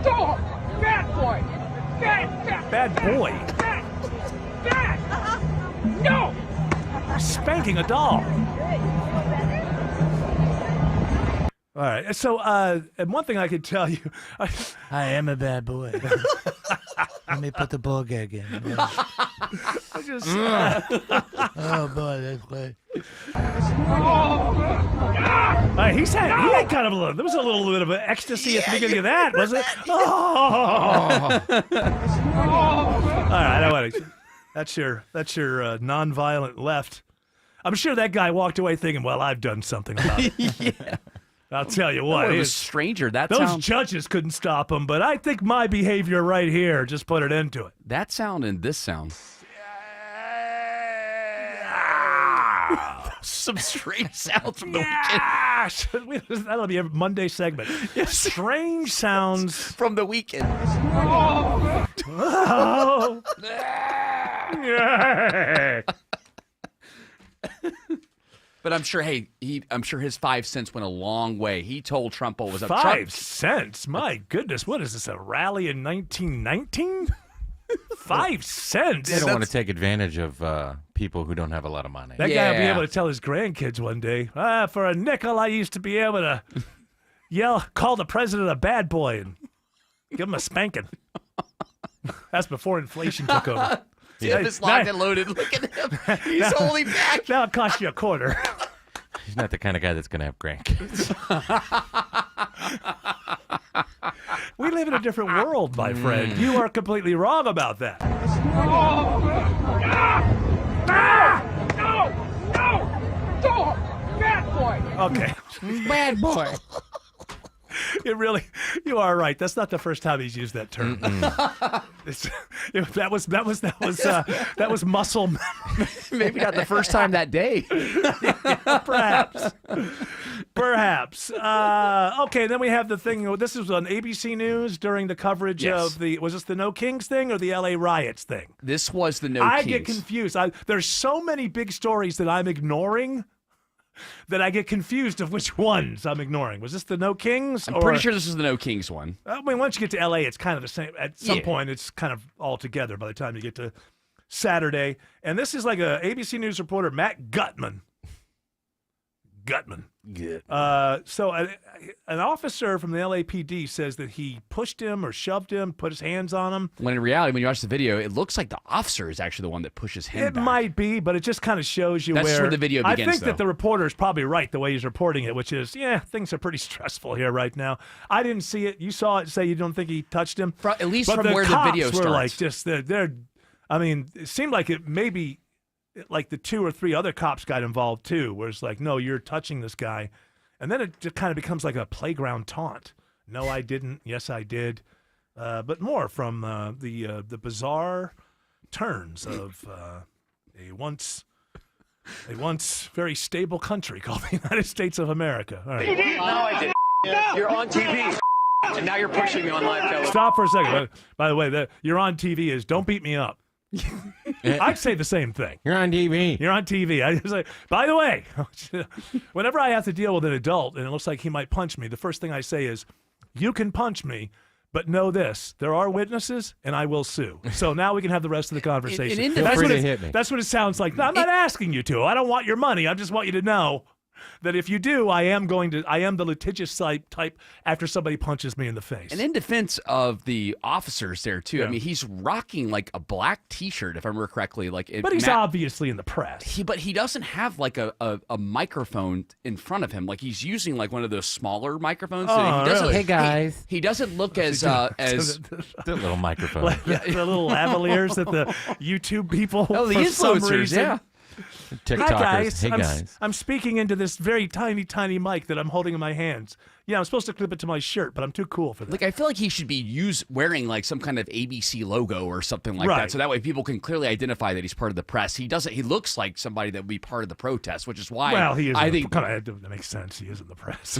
Dog! Bad boy! Bad boy? Bad! No! Spanking a doll. All right. So, and one thing I could tell you, I am a bad boy. Let me put the ball gag in. I just. Oh boy, that's great. He had kind of there was a little bit of an ecstasy at the beginning of that, wasn't it? Oh. All right. I want to. That's your nonviolent left. I'm sure that guy walked away thinking, "Well, I've done something about it." Yeah. I'll tell you what. It was a stranger. Those judges couldn't stop him, but I think my behavior right here just put it into it. That sound and this sound. Some strange sounds from the weekend. That'll be a Monday segment. Strange sounds from the weekend. Oh. But I'm sure, I'm sure his 5 cents went a long way. He told Trump what was up. 5 cents? My goodness, what is this, a rally in 1919? 5 cents? They don't want to take advantage of people who don't have a lot of money. That guy will be able to tell his grandkids one day, for a nickel, I used to be able to call the president a bad boy and give him a spanking. That's before inflation took over. Tim is locked and loaded. Look at him. He's holding back. Now it costs you a quarter. He's not the kind of guy that's going to have grandkids. We live in a different world, my friend. You are completely wrong about that. No! Dog! Bad boy! Okay. Bad boy. It really, you are right. That's not the first time he's used that term. That was muscle. Maybe not the first time that day. Perhaps. Okay, then we have the thing. This was on ABC News during the coverage of was this the No Kings thing or the LA riots thing? This was the No Kings. I get confused. There's so many big stories that I'm ignoring that I get confused of which ones I'm ignoring. Was this the No Kings? I'm pretty sure this is the No Kings one. I mean, once you get to LA, it's kind of the same. At some point, it's kind of all together by the time you get to Saturday. And this is like a ABC News reporter, Matt Gutman. So an officer from the LAPD says that he pushed him or shoved him, put his hands on him. When in reality, when you watch the video, it looks like the officer is actually the one that pushes him It back. might be, but it just kind of shows you That's where the video begins, I think though. that the reporter is probably right the way he's reporting it, which is, things are pretty stressful here right now. I didn't see it. You saw it. Say you don't think he touched him. At least but from where the video cops were starts. like just they're. I mean, it seemed like it maybe like the 2 or 3 other cops got involved too, where it's like, no, you're touching this guy. And then it just kind of becomes like a playground taunt. No, I didn't. Yes, I did. But more from the bizarre turns of a once very stable country called the United States of America. All right. No, I didn't. You're on TV, and now you're pushing me on live television. Stop for a second. By the way, you're on TV is don't beat me up. I'd say the same thing. You're on TV. You're on TV. I just say, by the way, whenever I have to deal with an adult and it looks like he might punch me, the first thing I say is, you can punch me, but know this, there are witnesses and I will sue. So now we can have the rest of the conversation. Feel free to hit me. That's what it sounds like. No, I'm not asking you to. I don't want your money. I just want you to know that if you do, I am the litigious type after somebody punches me in the face. And in defense of the officers there too, I mean, he's rocking like a black T-shirt, if I remember correctly. But he's obviously in the press. But he doesn't have like a microphone in front of him. Like he's using like one of those smaller microphones. Oh, he doesn't, really? Hey guys, he doesn't look as the little microphone. the little lavaliers that the YouTube people. Oh, the for some influencers, reason, yeah. TikTokers. Hi guys. Hey guys. I'm speaking into this very tiny mic that I'm holding in my hands. Yeah, I'm supposed to clip it to my shirt, but I'm too cool for that. Like I feel like he should be wearing like some kind of ABC logo or something like that, so that way people can clearly identify that he's part of the press. He doesn't. He looks like somebody that would be part of the protest, which is why. Well, he is. I think that makes sense. He is in the press.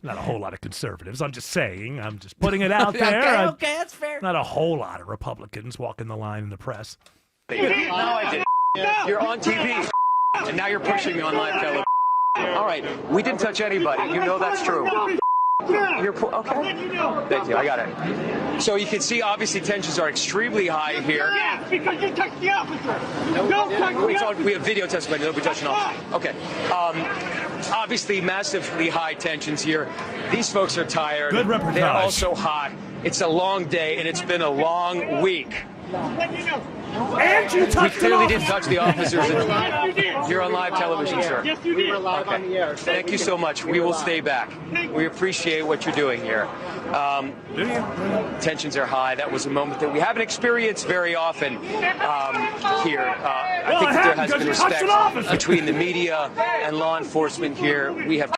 Not a whole lot of conservatives. I'm just saying. I'm just putting it out there. Okay, that's fair. Not a whole lot of Republicans walking the line in the press. No, I didn't. You're on TV, and now you're pushing me on live television. All right, we didn't touch anybody. You know that's true. You're okay. Thank you. I got it. So you can see, obviously, tensions are extremely high here. Yes, because you touched the officer. Don't touch the officer. We have video testimony. Nobody touched an officer. Okay. Obviously, massively high tensions here. These folks are tired. Good reportage. They're also hot. It's a long day, and it's been a long week. And you touched We clearly didn't touch the officers. You're on live television, sir. Yes, you did. We were live on the air. Thank you so much. We will stay back. We appreciate what you're doing here. Tensions are high. That was a moment that we haven't experienced very often here. I think that there has been respect between the media and law enforcement here. We have.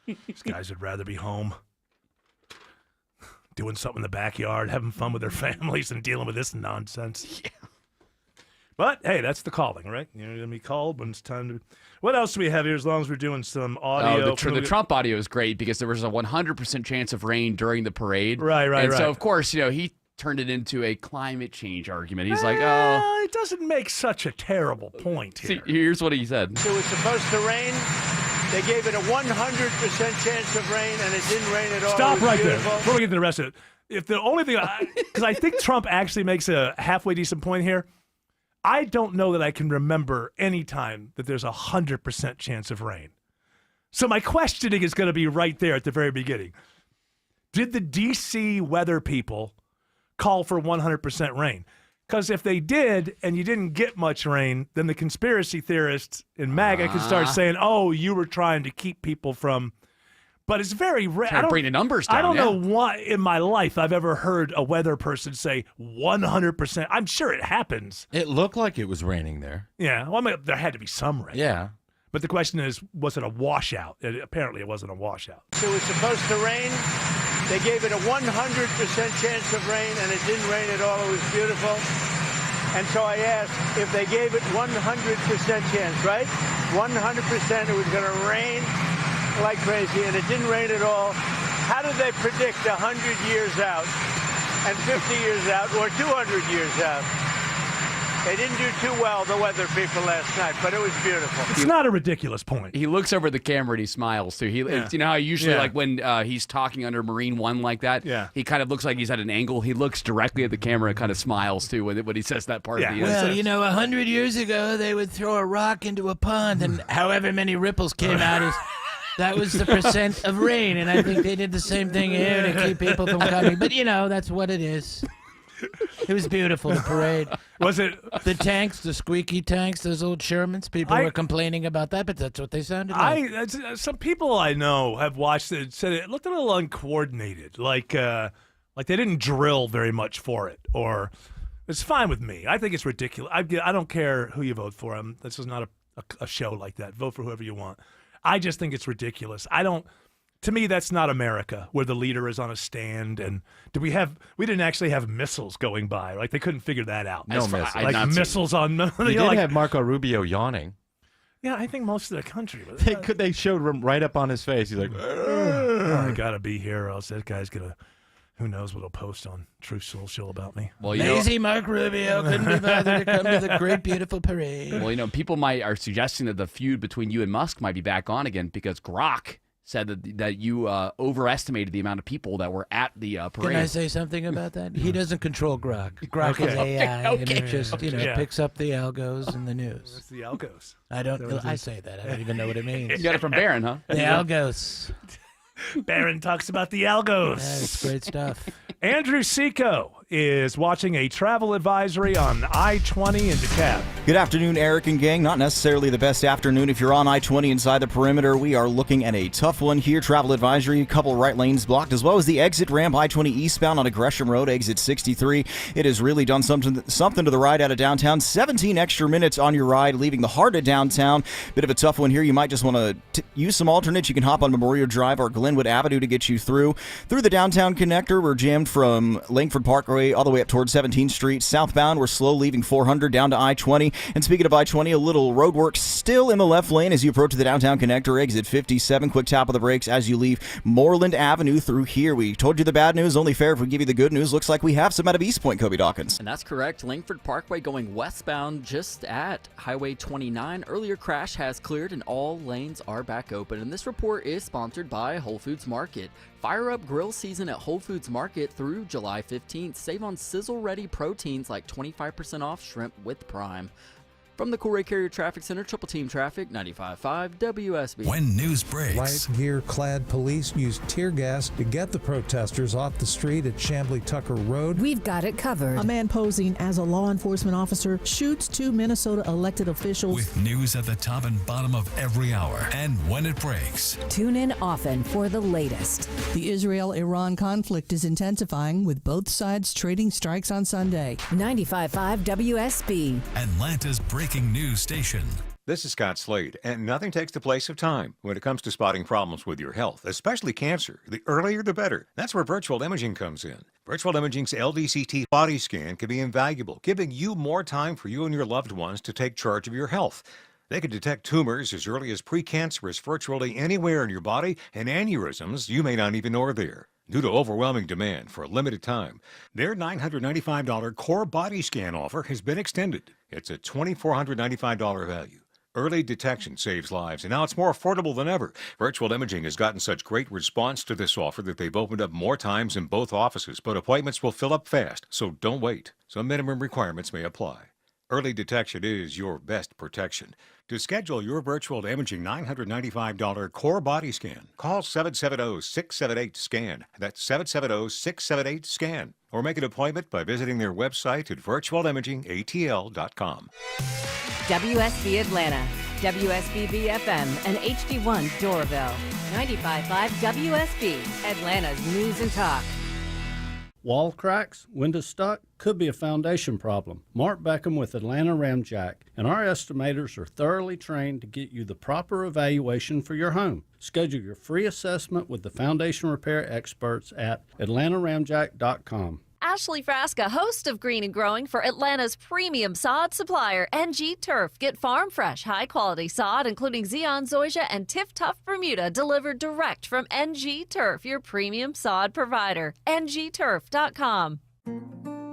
These guys would rather be home, doing something in the backyard, having fun with their families, and dealing with this nonsense. Yeah. But hey, that's the calling, right? You're going to be called when it's time to. What else do we have here? As long as we're doing some audio. The Trump audio is great because there was a 100% chance of rain during the parade. Right. And so of course, he turned it into a climate change argument. He's like, it doesn't make such a terrible point here. See, here's what he said. It was supposed to rain. They gave it a 100% chance of rain, and it didn't rain at all. Stop right there before we get to the rest of it. If the only thing, because I think Trump actually makes a halfway decent point here. I don't know that I can remember any time that there's 100% chance of rain. So my questioning is going to be right there at the very beginning. Did the D.C. weather people call for 100% rain? Because if they did and you didn't get much rain, then the conspiracy theorists in MAGA can start saying, oh, you were trying to keep people from. But it's very rare. Trying to bring the numbers down. I don't know why in my life I've ever heard a weather person say 100%. I'm sure it happens. It looked like it was raining there. Yeah. Well, I mean, there had to be some rain. Yeah. But the question is, was it a washout? Apparently it wasn't a washout. It was supposed to rain. They gave it a 100% chance of rain, and it didn't rain at all. It was beautiful. And so I asked if they gave it 100% chance, right? 100% it was going to rain like crazy, and it didn't rain at all. How did they predict 100 years out and 50 years out or 200 years out? They didn't do too well, the weather people, last night, but it was beautiful. It's not a ridiculous point. He looks over the camera and he smiles, too. You know how usually, like, when he's talking under Marine One like that, he kind of looks like he's at an angle. He looks directly at the camera and kind of smiles, too, when he says that part of the Well, you know, 100 years ago, they would throw a rock into a pond, and however many ripples came out, that was the percent of rain. And I think they did the same thing here to keep people from coming. But, you know, that's what it is. It was beautiful, the parade. Was it? The tanks, the squeaky tanks, those old Shermans, people were complaining about that, but that's what they sounded like. Some people I know have watched it and said it looked a little uncoordinated, like they didn't drill very much for it, or it's fine with me. I think it's ridiculous. I don't care who you vote for. This is not a show like that. Vote for whoever you want. I just think it's ridiculous. To me, that's not America, where the leader is on a stand. And we didn't actually have missiles going by. Like, they couldn't figure that out. No missiles. Like missiles on. We did have Marco Rubio yawning. Yeah, I think most of the country. They showed him right up on his face. He's like, I gotta be here, or else that guy's gonna. Who knows what he'll post on Truth Social about me? Well, lazy Mark Rubio couldn't be bothered to come to the great, beautiful parade. Well, you know, people are suggesting that the feud between you and Musk might be back on again because Grok said that you overestimated the amount of people that were at the parade. Can I say something about that? He doesn't control Grok. Grok is AI, and it just picks up the algos in the news. What's the algos? I say that. I don't even know what it means. You got it from Barron, huh? The algos. Barron talks about the algos. That's great stuff. Andrew Seco is watching a travel advisory on I-20 in DeKalb. Good afternoon, Eric and gang. Not necessarily the best afternoon if you're on I-20 inside the perimeter. We are looking at a tough one here. Travel advisory, a couple right lanes blocked, as well as the exit ramp I-20 eastbound on Gresham Road, exit 63. It has really done something to the ride out of downtown. 17 extra minutes on your ride, leaving the heart of downtown. Bit of a tough one here. You might just want to use some alternates. You can hop on Memorial Drive or Glenwood Avenue to get you through the downtown connector. We're jammed from Langford Parkway all the way up towards 17th Street. Southbound, we're slow, leaving 400 down to I-20. And speaking of I-20, a little road work still in the left lane as you approach the downtown connector, exit 57. Quick tap of the brakes as you leave Moreland Avenue through here. We told you the bad news, only fair if we give you the good news. Looks like we have some out of East Point, Kobe Dawkins. And that's correct. Langford Parkway going westbound just at Highway 29. Earlier crash has cleared and all lanes are back open. And this report is sponsored by Whole Foods Market. Fire up grill season at Whole Foods Market through July 15th. Save on sizzle-ready proteins like 25% off shrimp with Prime. From the Cool Ray Carrier Traffic Center, Triple Team Traffic, 95.5 WSB. When news breaks. Riot gear-clad police used tear gas to get the protesters off the street at Chamblee Tucker Road. We've got it covered. A man posing as a law enforcement officer shoots two Minnesota elected officials. With news at the top and bottom of every hour and when it breaks. Tune in often for the latest. The Israel-Iran conflict is intensifying with both sides trading strikes on Sunday. 95.5 WSB. Atlanta's breaking news station. This is Scott Slade, and nothing takes the place of time when it comes to spotting problems with your health, especially cancer. The earlier, the better. That's where virtual imaging comes in. Virtual imaging's LDCT body scan can be invaluable, giving you more time for you and your loved ones to take charge of your health. They can detect tumors as early as precancerous virtually anywhere in your body, and aneurysms you may not even know are there. Due to overwhelming demand for a limited time, their $995 core body scan offer has been extended. It's a $2,495 value. Early detection saves lives, and now it's more affordable than ever. Virtual imaging has gotten such great response to this offer that they've opened up more times in both offices, but appointments will fill up fast, so don't wait. Some minimum requirements may apply. Early detection is your best protection. To schedule your virtual imaging $995 core body scan, call 770-678-SCAN. That's 770-678-SCAN. Or make an appointment by visiting their website at virtualimagingatl.com. WSB Atlanta, WSB FM, and HD1 Doraville. 95.5 WSB, Atlanta's News and Talk. Wall cracks, window stuck, could be a foundation problem. Mark Beckham with Atlanta Ramjack and our estimators are thoroughly trained to get you the proper evaluation for your home. Schedule your free assessment with the foundation repair experts at atlantaramjack.com. Ashley Frasca, host of Green and Growing for Atlanta's premium sod supplier, NG Turf. Get farm fresh, high quality sod, including Zeon, Zoysia, and Tiff Tough Bermuda, delivered direct from NG Turf, your premium sod provider. ngturf.com.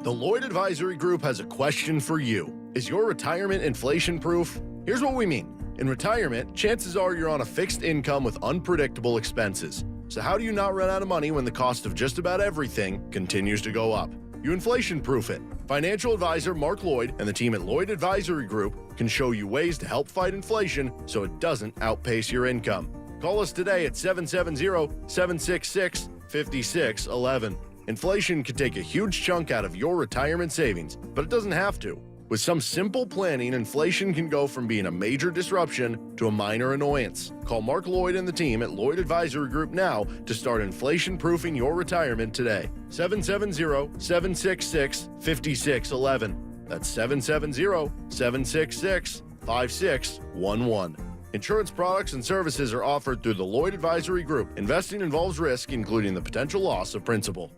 The Lloyd Advisory Group has a question for you. Is your retirement inflation proof? Here's what we mean. In retirement, chances are you're on a fixed income with unpredictable expenses. So how do you not run out of money when the cost of just about everything continues to go up? You inflation-proof it. Financial advisor Mark Lloyd and the team at Lloyd Advisory Group can show you ways to help fight inflation so it doesn't outpace your income. Call us today at 770-766-5611. Inflation can take a huge chunk out of your retirement savings, but it doesn't have to. With some simple planning, inflation can go from being a major disruption to a minor annoyance. Call Mark Lloyd and the team at Lloyd Advisory Group now to start inflation-proofing your retirement today. 770-766-5611. That's 770-766-5611. Insurance products and services are offered through the Lloyd Advisory Group. Investing involves risk, including the potential loss of principal.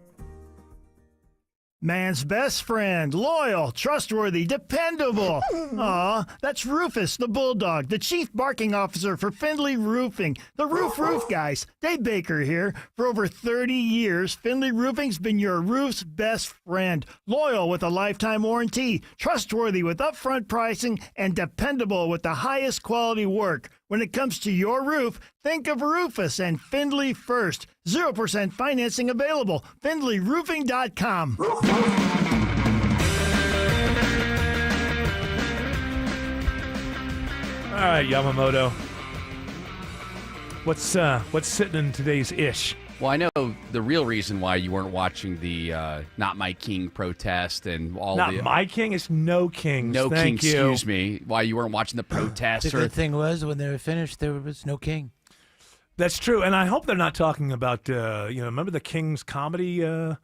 Man's best friend, loyal, trustworthy, dependable. Aw, that's Rufus, the bulldog, the chief barking officer for Findlay Roofing. The Roof guys. Dave Baker here. For over 30 years, Findlay Roofing's been your roof's best friend. Loyal with a lifetime warranty, trustworthy with upfront pricing, and dependable with the highest quality work. When it comes to your roof, think of Rufus and Findlay first. 0% financing available. FindlayRoofing.com. All right, Yamamoto. What's sitting in today's ish? Well, I know the real reason why you weren't watching the Not My King protest and all Not the... My King? It's No Kings. No Thank King, you. excuse me. Why you weren't watching the protest. The good thing was, when they were finished, there was no king. That's true, and I hope they're not talking about, remember the King's comedy? The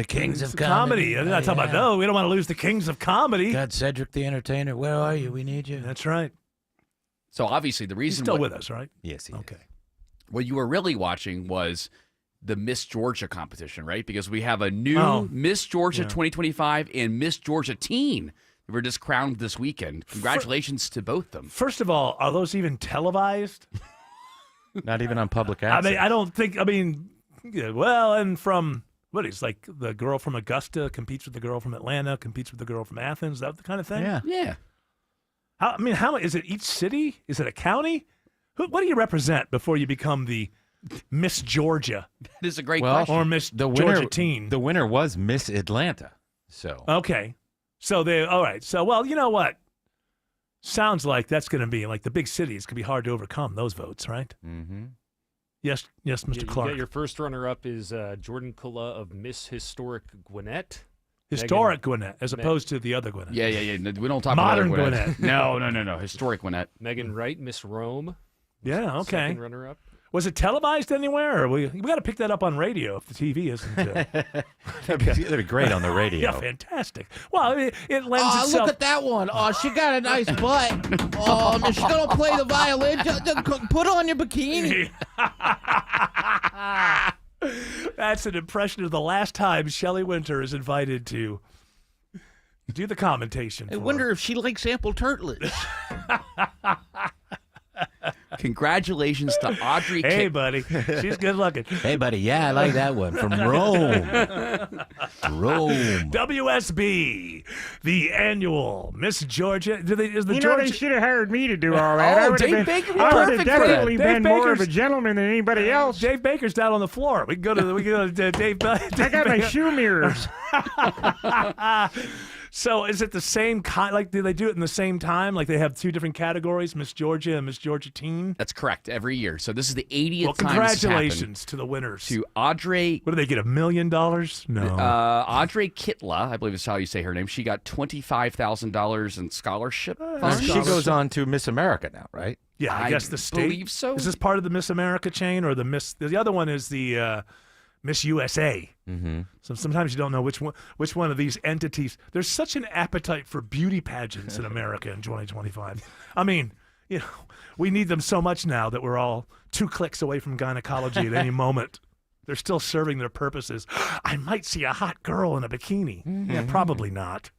Kings of Comedy. They're not talking about, no, we don't want to lose the Kings of Comedy. God, Cedric the Entertainer, where are you? We need you. That's right. So obviously the reason... He's still with us, right? Yes, he Okay. What you were really watching was the Miss Georgia competition, right? Because we have a new Miss Georgia 2025 and Miss Georgia Teen. They were just crowned this weekend. Congratulations to both of them. First of all, are those even televised? Not even on public access. I mean, I don't think, and from, it's like the girl from Augusta competes with the girl from Atlanta, competes with the girl from Athens, that the kind of thing? Yeah. How is it each city? Is it a county? What do you represent before you become the Miss Georgia? That is a great question. Or Miss Georgia Teen. The winner was Miss Atlanta. So okay. So all right. So, well, you know what? Sounds like that's going to be like the big cities could be hard to overcome those votes, right? Mm-hmm. Yes, Mr. Clark. Your first runner-up is Jordan Kula of Miss Historic Gwinnett. Historic Gwinnett, as opposed to the other Gwinnett. Yeah. We don't talk Modern about Gwinnett. Gwinnett. No. Historic Gwinnett. Megan Wright, Miss Rome. Yeah, okay. Second runner-up. Was it televised anywhere? Or we got to pick that up on radio if the TV isn't. That'd be great on the radio. Yeah, fantastic. Well, it lends itself. Look at that one. Oh, she got a nice butt. Oh, she's going to play the violin. Put on your bikini. That's an impression of the last time Shelley Winter is invited to do the commentation. I wonder if she likes ample turtlets. Congratulations to Audrey. Hey, buddy. She's good looking. Hey, buddy. Yeah, I like that one. From Rome. WSB, the annual Miss Georgia. They should have hired me to do all that. Oh, Dave Baker, I would have perfect definitely for that. been more of a gentleman than anybody else. Dave Baker's down on the floor. We can go to Dave. I got my shoe mirrors. So is it the same kind? Like, do they do it in the same time? Like they have two different categories, Miss Georgia and Miss Georgia Teen? That's correct. Every year. So this is the 80th well, time congratulations to the winners. To Audrey. What do they get, $1 million? No. Audrey Kitla, I believe is how you say her name. She got $25,000 in scholarship funds. She goes on to Miss America now, right? Yeah, I guess the state. Believe so. Is this part of the Miss America chain or the Miss? The other one is the Miss USA. Mm-hmm. So sometimes you don't know which one of these entities. There's such an appetite for beauty pageants in America in 2025. I mean, we need them so much now that we're all 2 clicks away from gynecology at any moment. They're still serving their purposes. I might see a hot girl in a bikini. Mm-hmm. Yeah, probably not.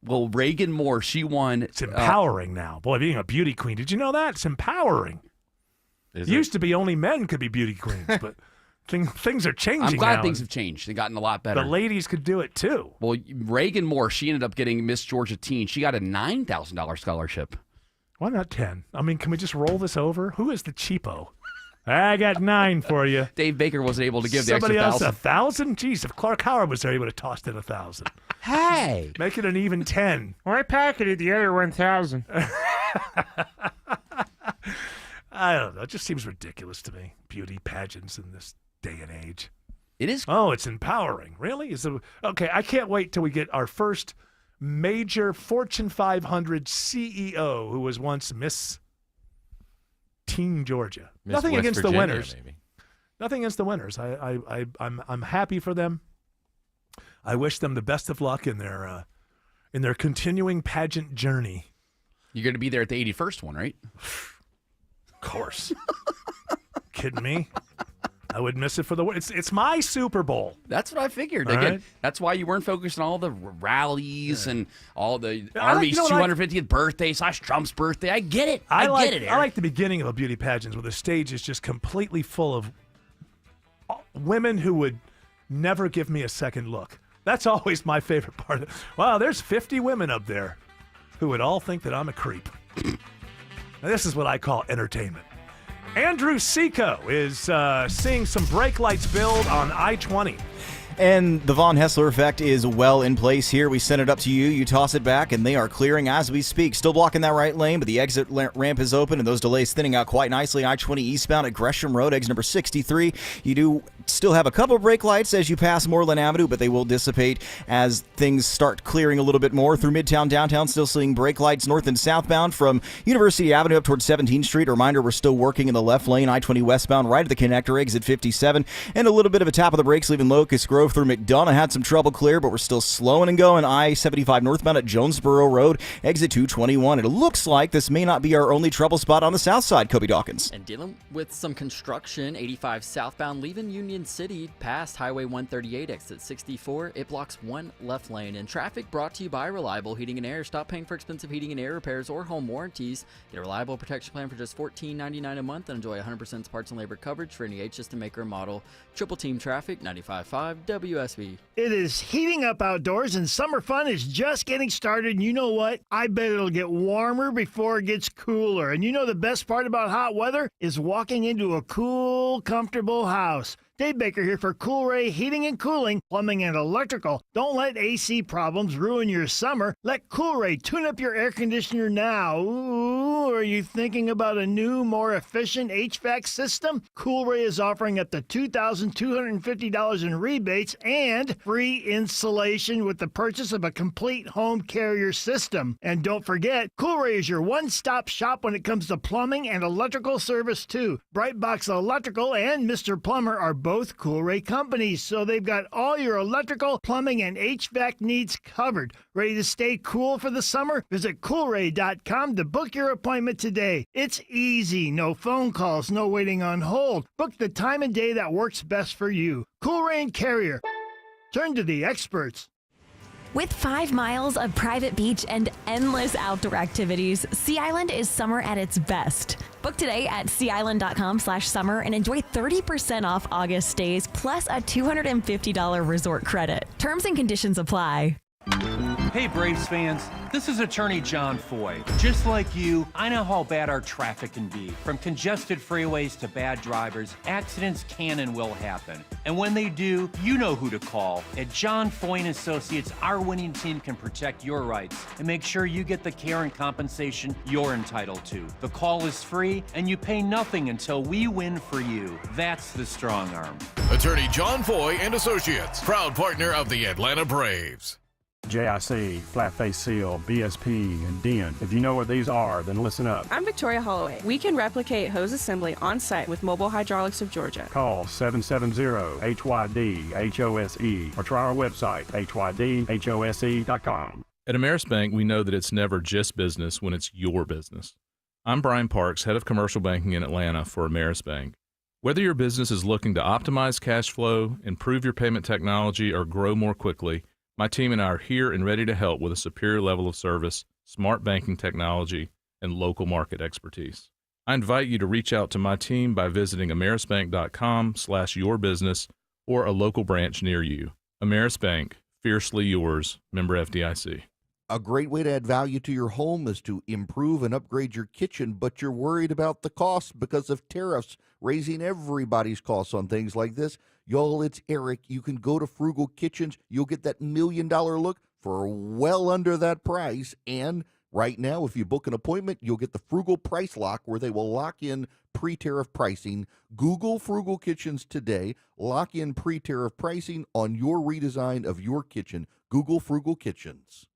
Well, Reagan Moore, she won. It's empowering now. Boy, being a beauty queen, did you know that? It's empowering. It used to be only men could be beauty queens, but things are changing. I'm glad now, things have changed. They've gotten a lot better. The ladies could do it too. Well, Reagan Moore, she ended up getting Miss Georgia Teen. She got a $9,000 scholarship. Why not 10? I mean, can we just roll this over? Who is the cheapo? I got 9 for you. Dave Baker wasn't able to give somebody the extra else 1,000. Jeez, if Clark Howard was there, he would have tossed in 1,000. Hey, make it an even 10. Well, I pocketed the other 1,000. I don't know. It just seems ridiculous to me. Beauty pageants in this day and age. It is. Oh, it's empowering. Really? Okay, I can't wait till we get our first major Fortune 500 CEO who was once Miss Teen Georgia. Nothing West against Virginia, the winners. Maybe. Nothing against the winners. I'm happy for them. I wish them the best of luck in their continuing pageant journey. You're going to be there at the 81st one, right? Of course. Kidding me? I would miss it for the. It's my Super Bowl. That's what I figured. All Again, right. that's why you weren't focused on all the rallies and all the I like- Army's you know what, 250th birthday / Trump's birthday. I get it. I get it, Eric. I like the beginning of a beauty pageant where the stage is just completely full of women who would never give me a second look. That's always my favorite part. Wow, there's 50 women up there who would all think that I'm a creep. Now, this is what I call entertainment. Andrew Seco is seeing some brake lights build on I-20. And the Von Hessler effect is well in place here. We send it up to you. You toss it back, and they are clearing as we speak. Still blocking that right lane, but the exit ramp is open, and those delays thinning out quite nicely. I-20 eastbound at Gresham Road, exit number 63. You do still have a couple of brake lights as you pass Moreland Avenue, but they will dissipate as things start clearing a little bit more. Through Midtown, downtown, still seeing brake lights north and southbound from University Avenue up towards 17th Street. A reminder, we're still working in the left lane, I-20 westbound, right at the connector, exit 57. And a little bit of a tap of the brakes, leaving Locust Grove through McDonough. Had some trouble clear, but we're still slowing and going. I-75 northbound at Jonesboro Road, exit 221. It looks like this may not be our only trouble spot on the south side, Kobe Dawkins. And dealing with some construction, 85 southbound leaving Union City past Highway 138, exit 64. It blocks one left lane. And traffic brought to you by Reliable Heating and Air. Stop paying for expensive heating and air repairs or home warranties. Get a Reliable protection plan for just $14.99 a month and enjoy 100% parts and labor coverage for any age system, maker, and model. Triple Team Traffic, 95.5 WSB. It is heating up outdoors and summer fun is just getting started. And you know what? I bet it'll get warmer before it gets cooler. And you know the best part about hot weather is walking into a cool, comfortable house. Dave Baker here for Coolray Heating and Cooling, Plumbing and Electrical. Don't let AC problems ruin your summer. Let Coolray tune up your air conditioner now. Ooh, are you thinking about a new, more efficient HVAC system? Coolray is offering up to $2,250 in rebates and free installation with the purchase of a complete home carrier system. And don't forget, Coolray is your one-stop shop when it comes to plumbing and electrical service too. Brightbox Electrical and Mr. Plumber are both Coolray companies, so they've got all your electrical, plumbing, and HVAC needs covered. Ready to stay cool for the summer? Visit Coolray.com to book your appointment today. It's easy. No phone calls, no waiting on hold. Book the time and day that works best for you. Coolray and Carrier. Turn to the experts. With 5 miles of private beach and endless outdoor activities, Sea Island is summer at its best. Book today at seaisland.com/summer and enjoy 30% off August stays plus a $250 resort credit. Terms and conditions apply. Hey Braves fans, this is attorney John Foy. Just like you, I know how bad our traffic can be. From congested freeways to bad drivers, accidents can and will happen. And when they do, you know who to call. At John Foy & Associates, our winning team can protect your rights and make sure you get the care and compensation you're entitled to. The call is free and you pay nothing until we win for you. That's the strong arm. Attorney John Foy & Associates, proud partner of the Atlanta Braves. JIC, Flat Face Seal, BSP, and DEN. If you know what these are, then listen up. I'm Victoria Holloway. We can replicate hose assembly on site with Mobile Hydraulics of Georgia. Call 770-HYD-HOSE or try our website, HYDHOSE.com. At Ameris Bank, we know that it's never just business when it's your business. I'm Brian Parks, head of commercial banking in Atlanta for Ameris Bank. Whether your business is looking to optimize cash flow, improve your payment technology, or grow more quickly, my team and I are here and ready to help with a superior level of service, smart banking technology, and local market expertise. I invite you to reach out to my team by visiting amerisbank.com/yourbusiness or a local branch near you. Ameris Bank, fiercely yours, member FDIC. A great way to add value to your home is to improve and upgrade your kitchen, but you're worried about the cost because of tariffs raising everybody's costs on things like this. Y'all, it's Eric. You can go to Frugal Kitchens. You'll get that $1 million look for well under that price. And right now, if you book an appointment, you'll get the Frugal Price Lock, where they will lock in pre-tariff pricing. Google Frugal Kitchens today. Lock in pre-tariff pricing on your redesign of your kitchen. Google Frugal Kitchens.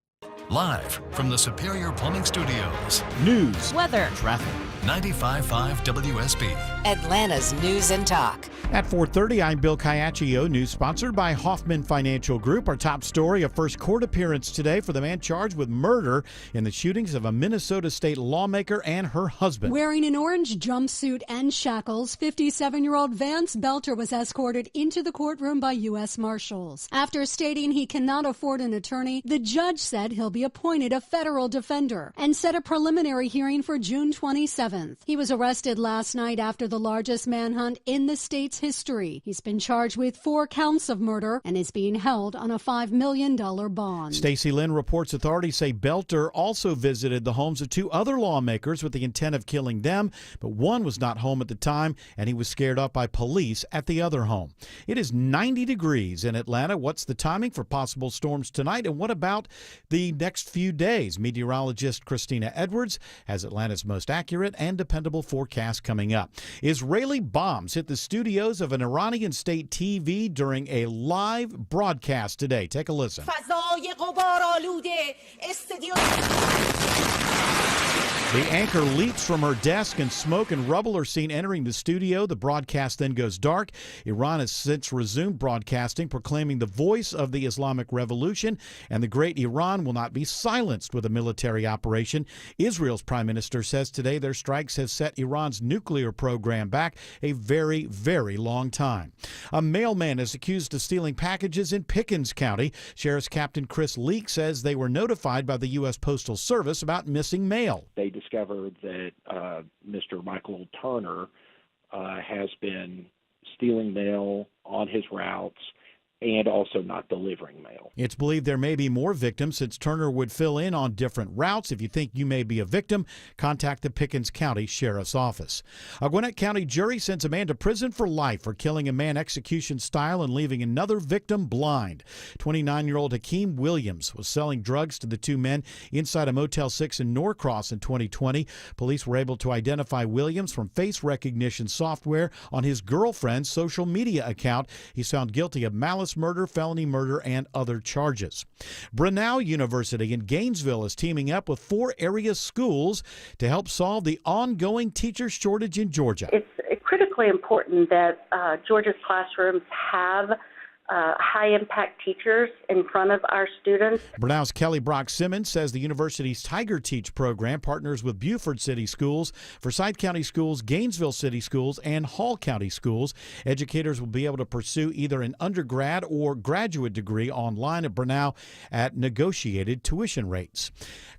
Live from the Superior Plumbing Studios. News, weather, traffic. 95.5 WSB. Atlanta's News and Talk. At 4:30, I'm Bill Caiaccio. News sponsored by Hoffman Financial Group. Our top story, a first court appearance today for the man charged with murder in the shootings of a Minnesota state lawmaker and her husband. Wearing an orange jumpsuit and shackles, 57-year-old Vance Belter was escorted into the courtroom by U.S. Marshals. After stating he cannot afford an attorney, the judge said he'll be appointed a federal defender and set a preliminary hearing for June 27th. He was arrested last night after the largest manhunt in the state's history. He's been charged with 4 counts of murder and is being held on a $5 million bond. Stacey Lynn reports authorities say Belter also visited the homes of 2 other lawmakers with the intent of killing them, but one was not home at the time and he was scared off by police at the other home. It is 90 degrees in Atlanta. What's the timing for possible storms tonight, and what about the next few days? Meteorologist Christina Edwards has Atlanta's most accurate and dependable forecast coming up. Israeli bombs hit the studios of an Iranian state TV during a live broadcast today. Take a listen. The anchor leaps from her desk and smoke and rubble are seen entering the studio. The broadcast then goes dark. Iran has since resumed broadcasting, proclaiming the voice of the Islamic Revolution, and the great Iran will not be silenced with a military operation. Israel's prime minister says today their strikes have set Iran's nuclear program back a very, very long time. A mailman is accused of stealing packages in Pickens County. Sheriff's Captain Chris Leake says they were notified by the U.S. Postal Service about missing mail. They discovered that Mr. Michael Turner has been stealing mail on his routes and also not delivering mail. It's believed there may be more victims since Turner would fill in on different routes. If you think you may be a victim, contact the Pickens County Sheriff's Office. A Gwinnett County jury sends a man to prison for life for killing a man execution style and leaving another victim blind. 29-year-old Hakeem Williams was selling drugs to the 2 men inside a Motel 6 in Norcross in 2020. Police were able to identify Williams from face recognition software on his girlfriend's social media account. He's found guilty of malice murder, felony murder, and other charges. Brenau University in Gainesville is teaming up with 4 area schools to help solve the ongoing teacher shortage in Georgia. It's critically important that Georgia's classrooms have high-impact teachers in front of our students. Brenau's Kelly Brock Simmons says the university's Tiger Teach program partners with Beaufort City Schools, Forsyth County Schools, Gainesville City Schools, and Hall County Schools. Educators will be able to pursue either an undergrad or graduate degree online at Brenau at negotiated tuition rates.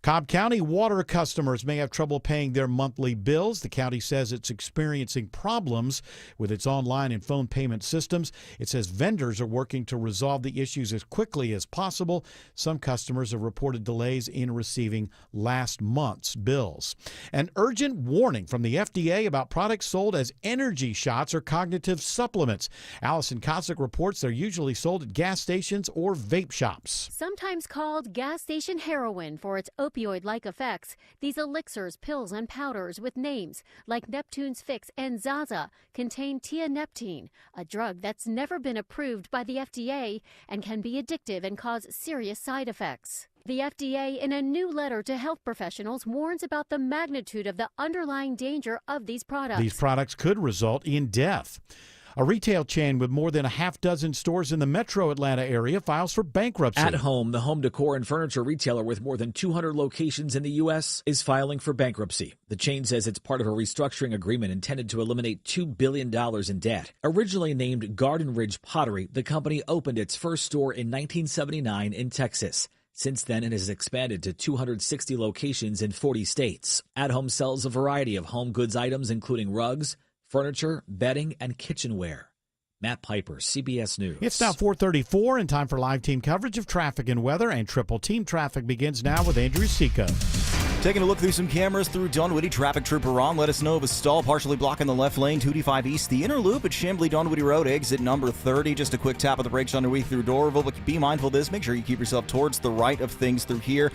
Cobb County water customers may have trouble paying their monthly bills. The county says it's experiencing problems with its online and phone payment systems. It says vendors are working to resolve the issues as quickly as possible. Some customers have reported delays in receiving last month's bills. An urgent warning from the FDA about products sold as energy shots or cognitive supplements. Allison Kosick reports they're usually sold at gas stations or vape shops. Sometimes called gas station heroin for its opioid-like effects, these elixirs, pills, and powders with names like Neptune's Fix and Zaza contain tianeptine, a drug that's never been approved by the the FDA and can be addictive and cause serious side effects. The FDA, in a new letter to health professionals, warns about the magnitude of the underlying danger of these products. These products could result in death. A retail chain with more than a half dozen stores in the metro Atlanta area files for bankruptcy. At Home, the home decor and furniture retailer with more than 200 locations in the U.S., is filing for bankruptcy. The chain says it's part of a restructuring agreement intended to eliminate $2 billion in debt. Originally named Garden Ridge Pottery, the company opened its first store in 1979 in Texas. Since then, it has expanded to 260 locations in 40 states. At Home sells a variety of home goods items, including rugs, furniture, bedding, and kitchenware. Matt Piper, CBS News. It's now 4:34 and time for live team coverage of traffic and weather, and triple team traffic begins now with Andrew Seco. Taking a look through some cameras through Dunwoody. Traffic trooper Ron let us know of a stall partially blocking the left lane, 285 East, the inner loop at Chambly-Dunwoody Road, exit number 30. Just a quick tap of the brakes on your way through Doraville, but be mindful of this. Make sure you keep yourself towards the right of things through here.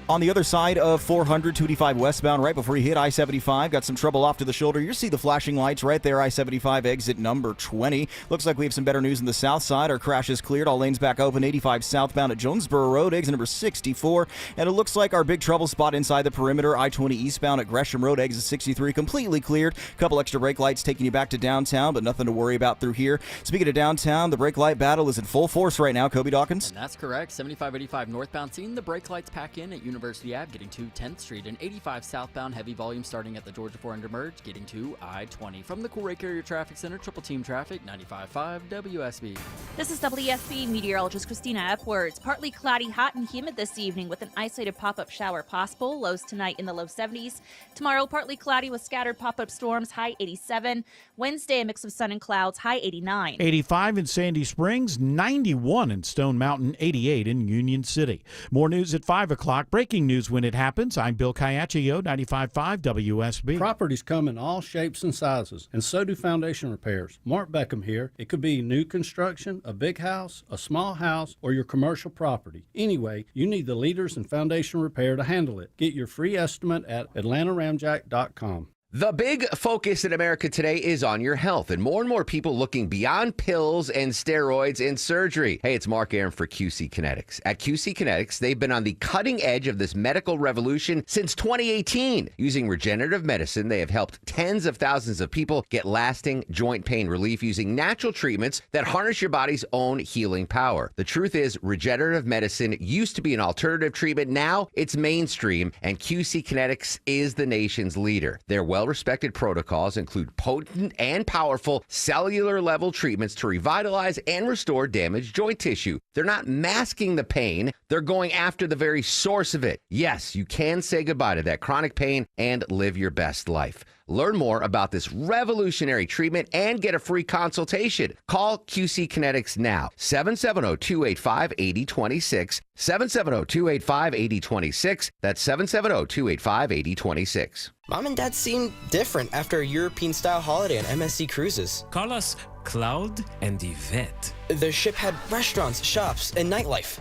On the other side of 400, 285 westbound, right before you hit I-75, got some trouble off to the shoulder. You see the flashing lights right there, I-75 exit number 20. Looks like we have some better news on the south side. Our crash is cleared. All lanes back open. 85 southbound at Jonesboro Road, exit number 64. And it looks like our big trouble spot inside the perimeter, I-20 eastbound at Gresham Road, exit 63, completely cleared. Couple extra brake lights taking you back to downtown, but nothing to worry about through here. Speaking of downtown, the brake light battle is in full force right now. Kobe Dawkins? And that's correct. 75-85 northbound, seeing the brake lights pack in at University Ave, getting to 10th Street, and 85 southbound, heavy volume starting at the Georgia 400 merge, getting to I-20. From the Coolray Carrier Traffic Center, triple team traffic, 95.5 WSB. This is WSB meteorologist Christina Epwords. Partly cloudy, hot and humid this evening with an isolated pop-up shower possible. Lows tonight in the low 70s. Tomorrow, partly cloudy with scattered pop-up storms, high 87. Wednesday, a mix of sun and clouds, high 89. 85 in Sandy Springs, 91 in Stone Mountain, 88 in Union City. More news at 5 o'clock. Breaking news when it happens. I'm Bill Caiaccio, 95.5 WSB. Properties come in all shapes and sizes, and so do foundation repairs. Mark Beckham here. It could be new construction, a big house, a small house, or your commercial property. Anyway, you need the leaders in foundation repair to handle it. Get your free estimate at atlantaramjack.com. The big focus in America today is on your health, and more people looking beyond pills and steroids and surgery. Hey, it's Mark Aaron for QC Kinetics. At QC Kinetics, they've been on the cutting edge of this medical revolution since 2018. Using regenerative medicine, they have helped tens of thousands of people get lasting joint pain relief using natural treatments that harness your body's own healing power. The truth is, regenerative medicine used to be an alternative treatment. Now it's mainstream, and QC Kinetics is the nation's leader. They're well-respected protocols include potent and powerful cellular-level treatments to revitalize and restore damaged joint tissue. They're not masking the pain. They're going after the very source of it. Yes, you can say goodbye to that chronic pain and live your best life. Learn more about this revolutionary treatment and get a free consultation. Call QC Kinetics now, 770-285-8026, 770-285-8026. That's 770-285-8026. Mom and Dad seem different after a European-style holiday on MSC Cruises. Call us Cloud and Yvette. The ship had restaurants, shops, and nightlife.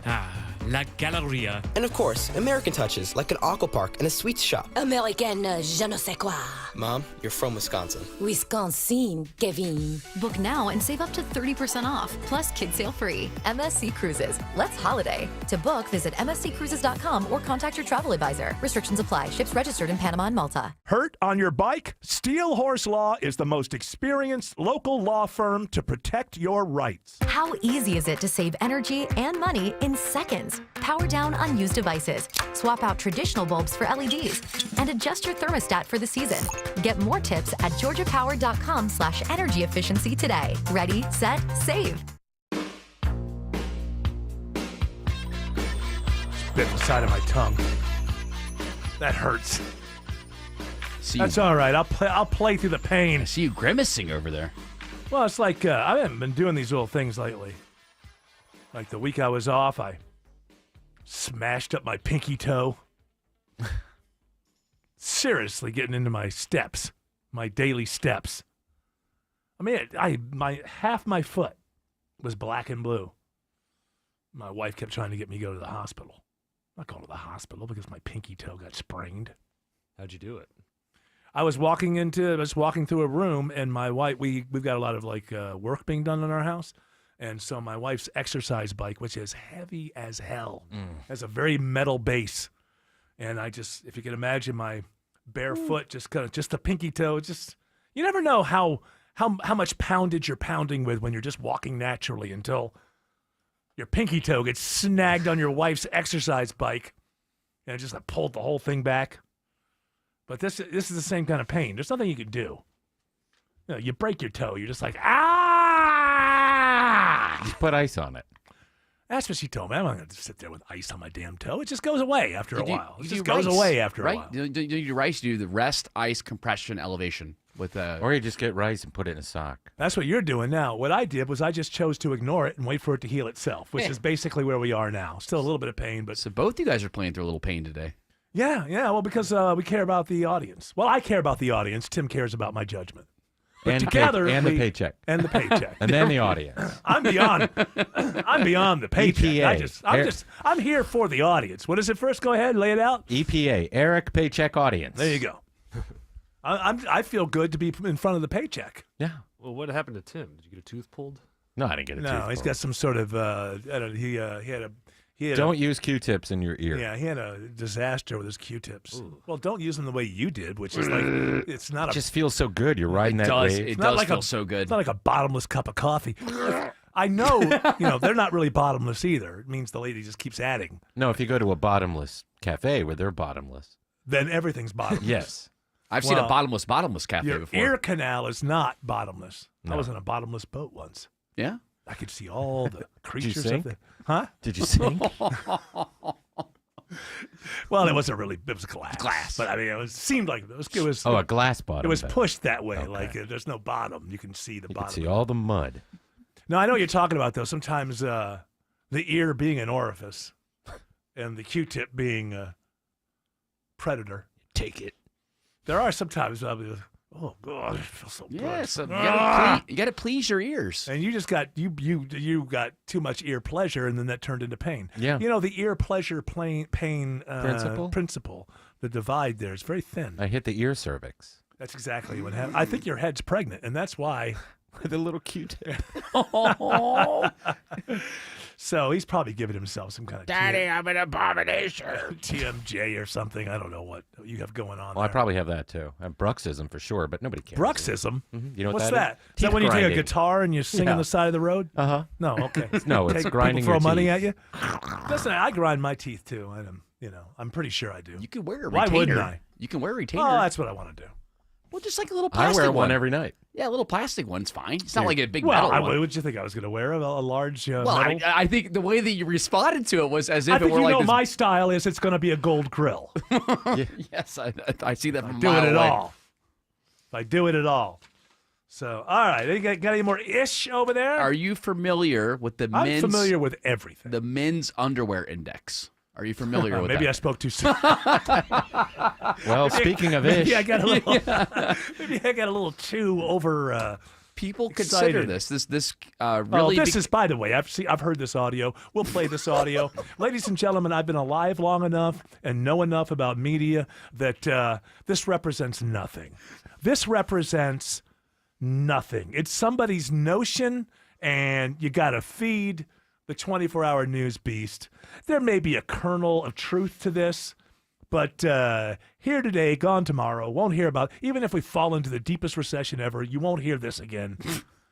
La Galleria. And of course, American touches, like an aqua park and a sweets shop. American je ne sais quoi. Mom, you're from Wisconsin. Wisconsin, Kevin. Book now and save up to 30% off, plus kids sale free. MSC Cruises. Let's holiday. To book, visit msccruises.com or contact your travel advisor. Restrictions apply. Ships registered in Panama and Malta. Hurt on your bike? Steel Horse Law is the most experienced local law firm to protect your rights. How easy is it to save energy and money in seconds? Power down unused devices. Swap out traditional bulbs for LEDs. And adjust your thermostat for the season. Get more tips at georgiapower.com/energy efficiency today. Ready, set, save. Bit the side of my tongue. That hurts. That's all right. I'll play through the pain. I see you grimacing over there. Well, it's like I haven't been doing these little things lately. Like the week I was off, I smashed up my pinky toe. Seriously, getting into my steps, my daily steps. I mean, half my foot was black and blue. My wife kept trying to get me to go to the hospital. I'm not going to the hospital because my pinky toe got sprained. How'd you do it? I was walking through a room, and my wife, we've got a lot of work being done in our house, And so my wife's exercise bike, which is heavy as hell, has a very metal base. And if you can imagine my bare foot, just the pinky toe, you never know how much poundage you're pounding with when you're just walking naturally until your pinky toe gets snagged on your wife's exercise bike. And it just pulled the whole thing back. But this is the same kind of pain. There's nothing you can do. You break your toe. You're just like, Just put ice on it. That's what she told me. I'm not going to sit there with ice on my damn toe. It just goes away after a while. It just goes away after a while. You do rice, you do the rest, ice, compression, elevation. Or you just get rice and put it in a sock. That's what you're doing now. What I did was I just chose to ignore it and wait for it to heal itself, which is basically where we are now. Still a little bit of pain. But So both you guys are playing through a little pain today. Yeah. Well, because we care about the audience. Well, I care about the audience. Tim cares about my judgment. But together, the paycheck. And the paycheck. And then the audience. I'm beyond the paycheck. EPA. I'm here for the audience. What is it first? Go ahead, lay it out. EPA, Eric Paycheck Audience. There you go. I feel good to be in front of the paycheck. Yeah. Well, what happened to Tim? Did you get a tooth pulled? No, I didn't get a tooth pulled. No, he's got some sort of he had Don't use Q-tips in your ear. Yeah, he had a disaster with his Q-tips. Ooh. Well, don't use them the way you did, which is like it's not. It just feels so good. You're riding that wave. It does feel so good. It's not like a bottomless cup of coffee. I know, they're not really bottomless either. It means the lady just keeps adding. No, if you go to a bottomless cafe where they're bottomless, then everything's bottomless. Yes. I've seen a bottomless cafe your before. Ear canal is not bottomless. No. I was in a bottomless boat once. Yeah? I could see all the creatures. Did you sink? Huh? Did you sink? Well, it wasn't really. It was glass. But I mean, it seemed like it was. Oh, a glass bottom. It was boat. pushed that way. Okay. Like there's no bottom. You can see the You bottom. can see all the mud. No, I know what you're talking about though. Sometimes the ear being an orifice, and the Q-tip being a predator. Take it. There are sometimes I'll be like, oh God, it feels so good. Yeah, so you got to please your ears. And you just got you got too much ear pleasure, and then that turned into pain. Yeah. The ear pleasure pain Principle? The divide there is very thin. I hit the ear cervix. That's exactly what happened. I think your head's pregnant, and that's why. With a little Q-tip. So he's probably giving himself some kind of Daddy, I'm an abomination. TMJ or something. I don't know what you have going on. Well, I probably have that too. I have bruxism for sure, but nobody cares. Bruxism? Mm-hmm. You know what's what that? is? Is that when you take a guitar and you sing on the side of the road? Uh-huh. No, okay. No, it's grinding people throw your money teeth. at you? Listen, I grind my teeth too. I'm pretty sure I do. You can wear a Why retainer. wouldn't I? You can wear a retainer. Oh, that's what I want to do. Well, just like a little I plastic wear one every night. Yeah, a little plastic one's fine. It's not like a big well, metal one. What did you think I was going to wear? A large Well, metal? I think the way that you responded to it was as if I it think were like this. my style is it's going to be a gold grill. Yes, I see that from a Do it mile at away. all. If I do it at all. So, all right. You got any more ish over there? Are you familiar with the I'm men's? familiar with everything. The men's underwear index. Are you familiar with Maybe that? I spoke too soon. Well, speaking of maybe ish. I got a little. Maybe I got a little too over. People excited. consider this really. This is, by the way, I've heard this audio. We'll play this audio, ladies and gentlemen. I've been alive long enough and know enough about media that this represents nothing. This represents nothing. It's somebody's notion, and you got to feed the 24-hour news beast. There may be a kernel of truth to this, but here today, gone tomorrow. Won't hear about. Even if we fall into the deepest recession ever, you won't hear this again.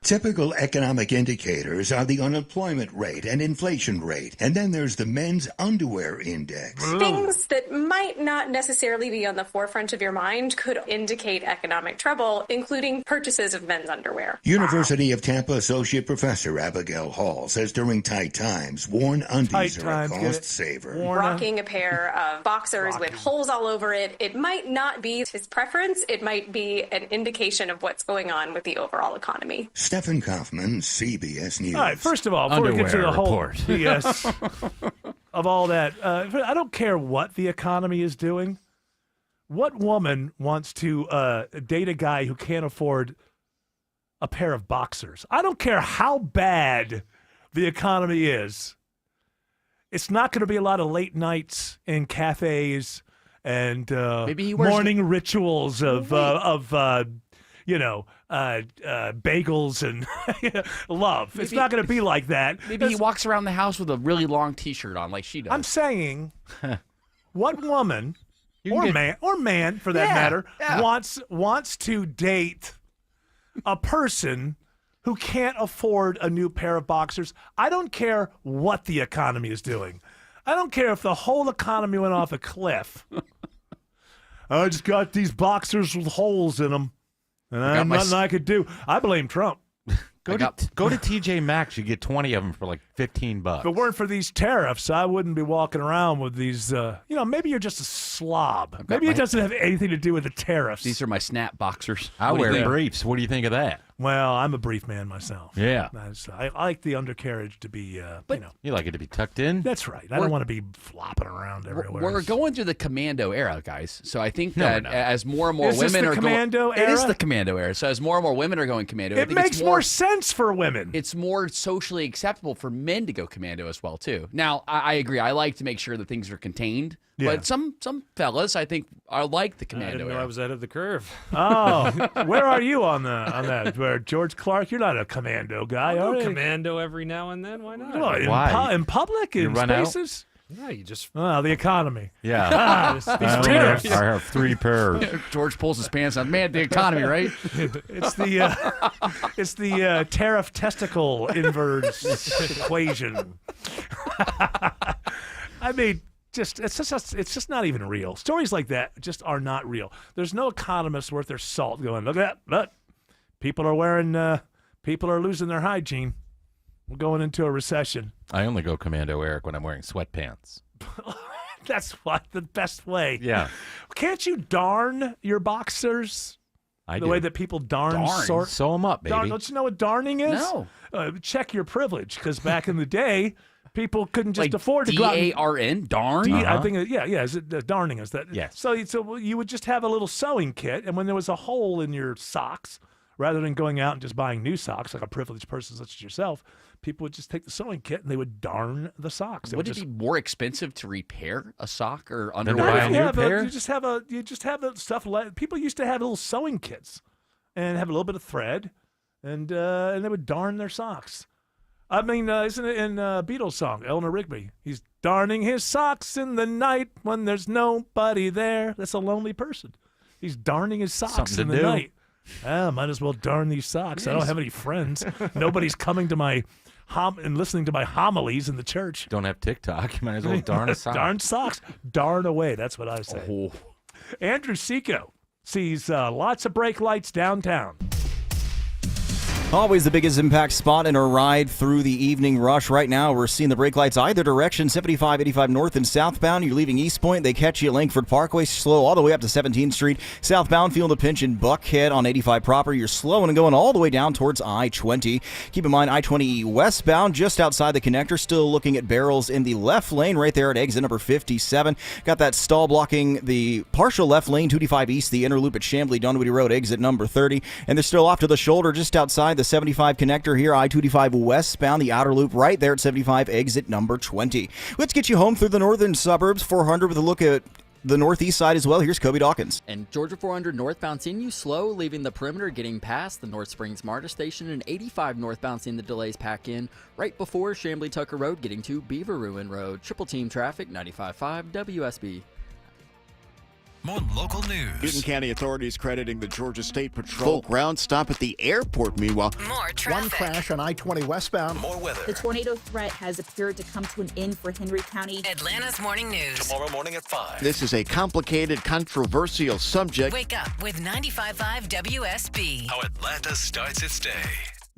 Typical economic indicators are the unemployment rate and inflation rate, and then there's the men's underwear index. Things that might not necessarily be on the forefront of your mind could indicate economic trouble, including purchases of men's underwear. University of Tampa Associate Professor Abigail Hall says during tight times, worn undies are a cost saver. Rocking a pair of boxers with holes all over it, it might not be his preference. It might be an indication of what's going on with the overall economy. Stephen Kaufman, CBS News. All right, first of all, before we get to the whole BS of all that, I don't care what the economy is doing. What woman wants to date a guy who can't afford a pair of boxers? I don't care how bad the economy is. It's not going to be a lot of late nights in cafes and Maybe he wears morning rituals of bagels and love. It's not going to be like that. Maybe he walks around the house with a really long T-shirt on, like she does. I'm saying, what woman or man for that matter wants to date a person who can't afford a new pair of boxers? I don't care what the economy is doing. I don't care if the whole economy went off a cliff. I just got these boxers with holes in them, and nothing I could do. I blame Trump. Go to TJ Maxx. You get 20 of them for like $15. If it weren't for these tariffs, I wouldn't be walking around with these. Maybe you're just a slob. Maybe it doesn't have anything to do with the tariffs. These are my Snap boxers. I wear briefs. What do you think of that? Well, I'm a brief man myself. Yeah. I like the undercarriage to be, You like it to be tucked in? That's right. I don't want to be flopping around everywhere. We're going through the commando era, guys. So I think that as more and more women are going... commando era? It is the commando era. So as more and more women are going commando... It makes more sense for women. It's more socially acceptable for men to go commando as well, too. Now, I agree. I like to make sure that things are contained. Yeah. But some fellas, I think, are like the commando. I didn't know I was ahead of the curve. Oh, where are you on that? Where George Clark, you're not a commando guy, I'll are go you? Commando every now and then. Why not? Well, Why? In public, in spaces. Yeah, you just. Oh, the economy. Yeah. These tariffs. I have 3 pairs. George pulls his pants down. Man, the economy, right? It's the tariff testicle inverse equation. I mean. It's just not even real. Stories like that just are not real. There's no economist worth their salt going, look at that. Look, people are losing their hygiene. We're going into a recession. I only go commando, Eric, when I'm wearing sweatpants. That's the best way. Yeah. Can't you darn your boxers? The way that people darn. Sew them up, baby. Don't you know what darning is? No. Check your privilege, because back in the day, people couldn't just afford to go out. D-A-R-N? Darn? I think, Is it darning? Is that? Yes. So you would just have a little sewing kit, and when there was a hole in your socks, rather than going out and just buying new socks like a privileged person such as yourself, people would just take the sewing kit and they would darn the socks. Would it be more expensive to repair a sock or underwear? You just have the stuff. People used to have little sewing kits and have a little bit of thread, and they would darn their socks. I mean, isn't it in Beatles song, Eleanor Rigby? He's darning his socks in the night when there's nobody there. That's a lonely person. He's darning his socks in the night. Might as well darn these socks. I don't have any friends. Nobody's coming to my and listening to my homilies in the church. Don't have TikTok. You might as well darn a sock. Darn socks. Darn away. That's what I say. Oh. Andrew Seco sees lots of brake lights downtown. Always the biggest impact spot in our ride through the evening rush. Right now, we're seeing the brake lights either direction, 75, 85 north and southbound. You're leaving East Point. They catch you at Langford Parkway, slow all the way up to 17th Street. Southbound, feeling the pinch in Buckhead on 85 proper. You're slowing and going all the way down towards I-20. Keep in mind, I-20 westbound, just outside the connector, still looking at barrels in the left lane right there at exit number 57. Got that stall blocking the partial left lane, 285 east, the inner loop at Chamblee, Dunwoody Road, exit number 30. And they're still off to the shoulder just outside the 75 connector here, I-285 westbound, the outer loop right there at 75, exit number 20. Let's get you home through the northern suburbs, 400 with a look at the northeast side as well. Here's Kobe Dawkins. And Georgia 400 northbound seeing you slow, leaving the perimeter, getting past the North Springs MARTA station, and 85 northbound seeing the delays pack in right before Chamblee Tucker Road, getting to Beaver Ruin Road. Triple team traffic, 95.5 WSB. More local news. Newton County authorities crediting the Georgia State Patrol ground stop at the airport. Meanwhile, more traffic. One crash on I-20 westbound. More weather. The tornado threat has appeared to come to an end for Henry County. Atlanta's morning news. Tomorrow morning at 5. This is a complicated, controversial subject. Wake up with 95.5 WSB. How Atlanta starts its day.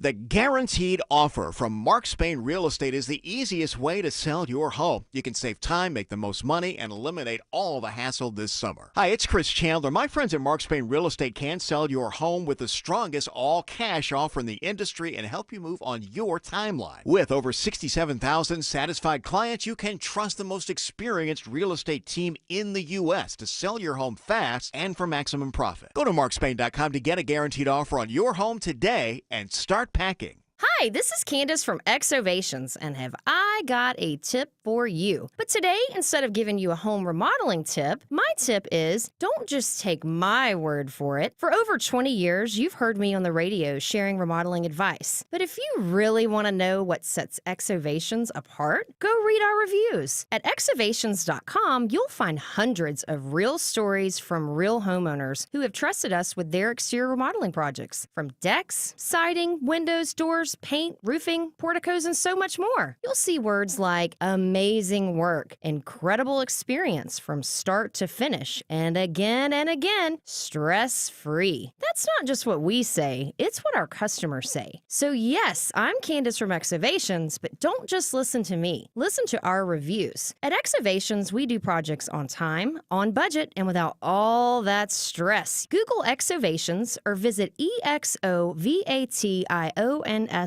The Guaranteed Offer from Mark Spain Real Estate is the easiest way to sell your home. You can save time, make the most money, and eliminate all the hassle this summer. Hi, it's Chris Chandler. My friends at Mark Spain Real Estate can sell your home with the strongest all-cash offer in the industry and help you move on your timeline. With over 67,000 satisfied clients, you can trust the most experienced real estate team in the U.S. to sell your home fast and for maximum profit. Go to markspain.com to get a guaranteed offer on your home today and start packing. Hi, this is Candace from Exovations, and have I got a tip for you. But today, instead of giving you a home remodeling tip, my tip is don't just take my word for it. For over 20 years, you've heard me on the radio sharing remodeling advice. But if you really want to know what sets Exovations apart, go read our reviews. At exovations.com, you'll find hundreds of real stories from real homeowners who have trusted us with their exterior remodeling projects. From decks, siding, windows, doors, paint, roofing, porticos, and so much more. You'll see words like amazing work, incredible experience from start to finish, and again, stress-free. That's not just what we say, it's what our customers say. So yes, I'm Candace from Exovations, but don't just listen to me. Listen to our reviews. At Exovations, we do projects on time, on budget, and without all that stress. Google Exovations or visit EXOVATIONS.com.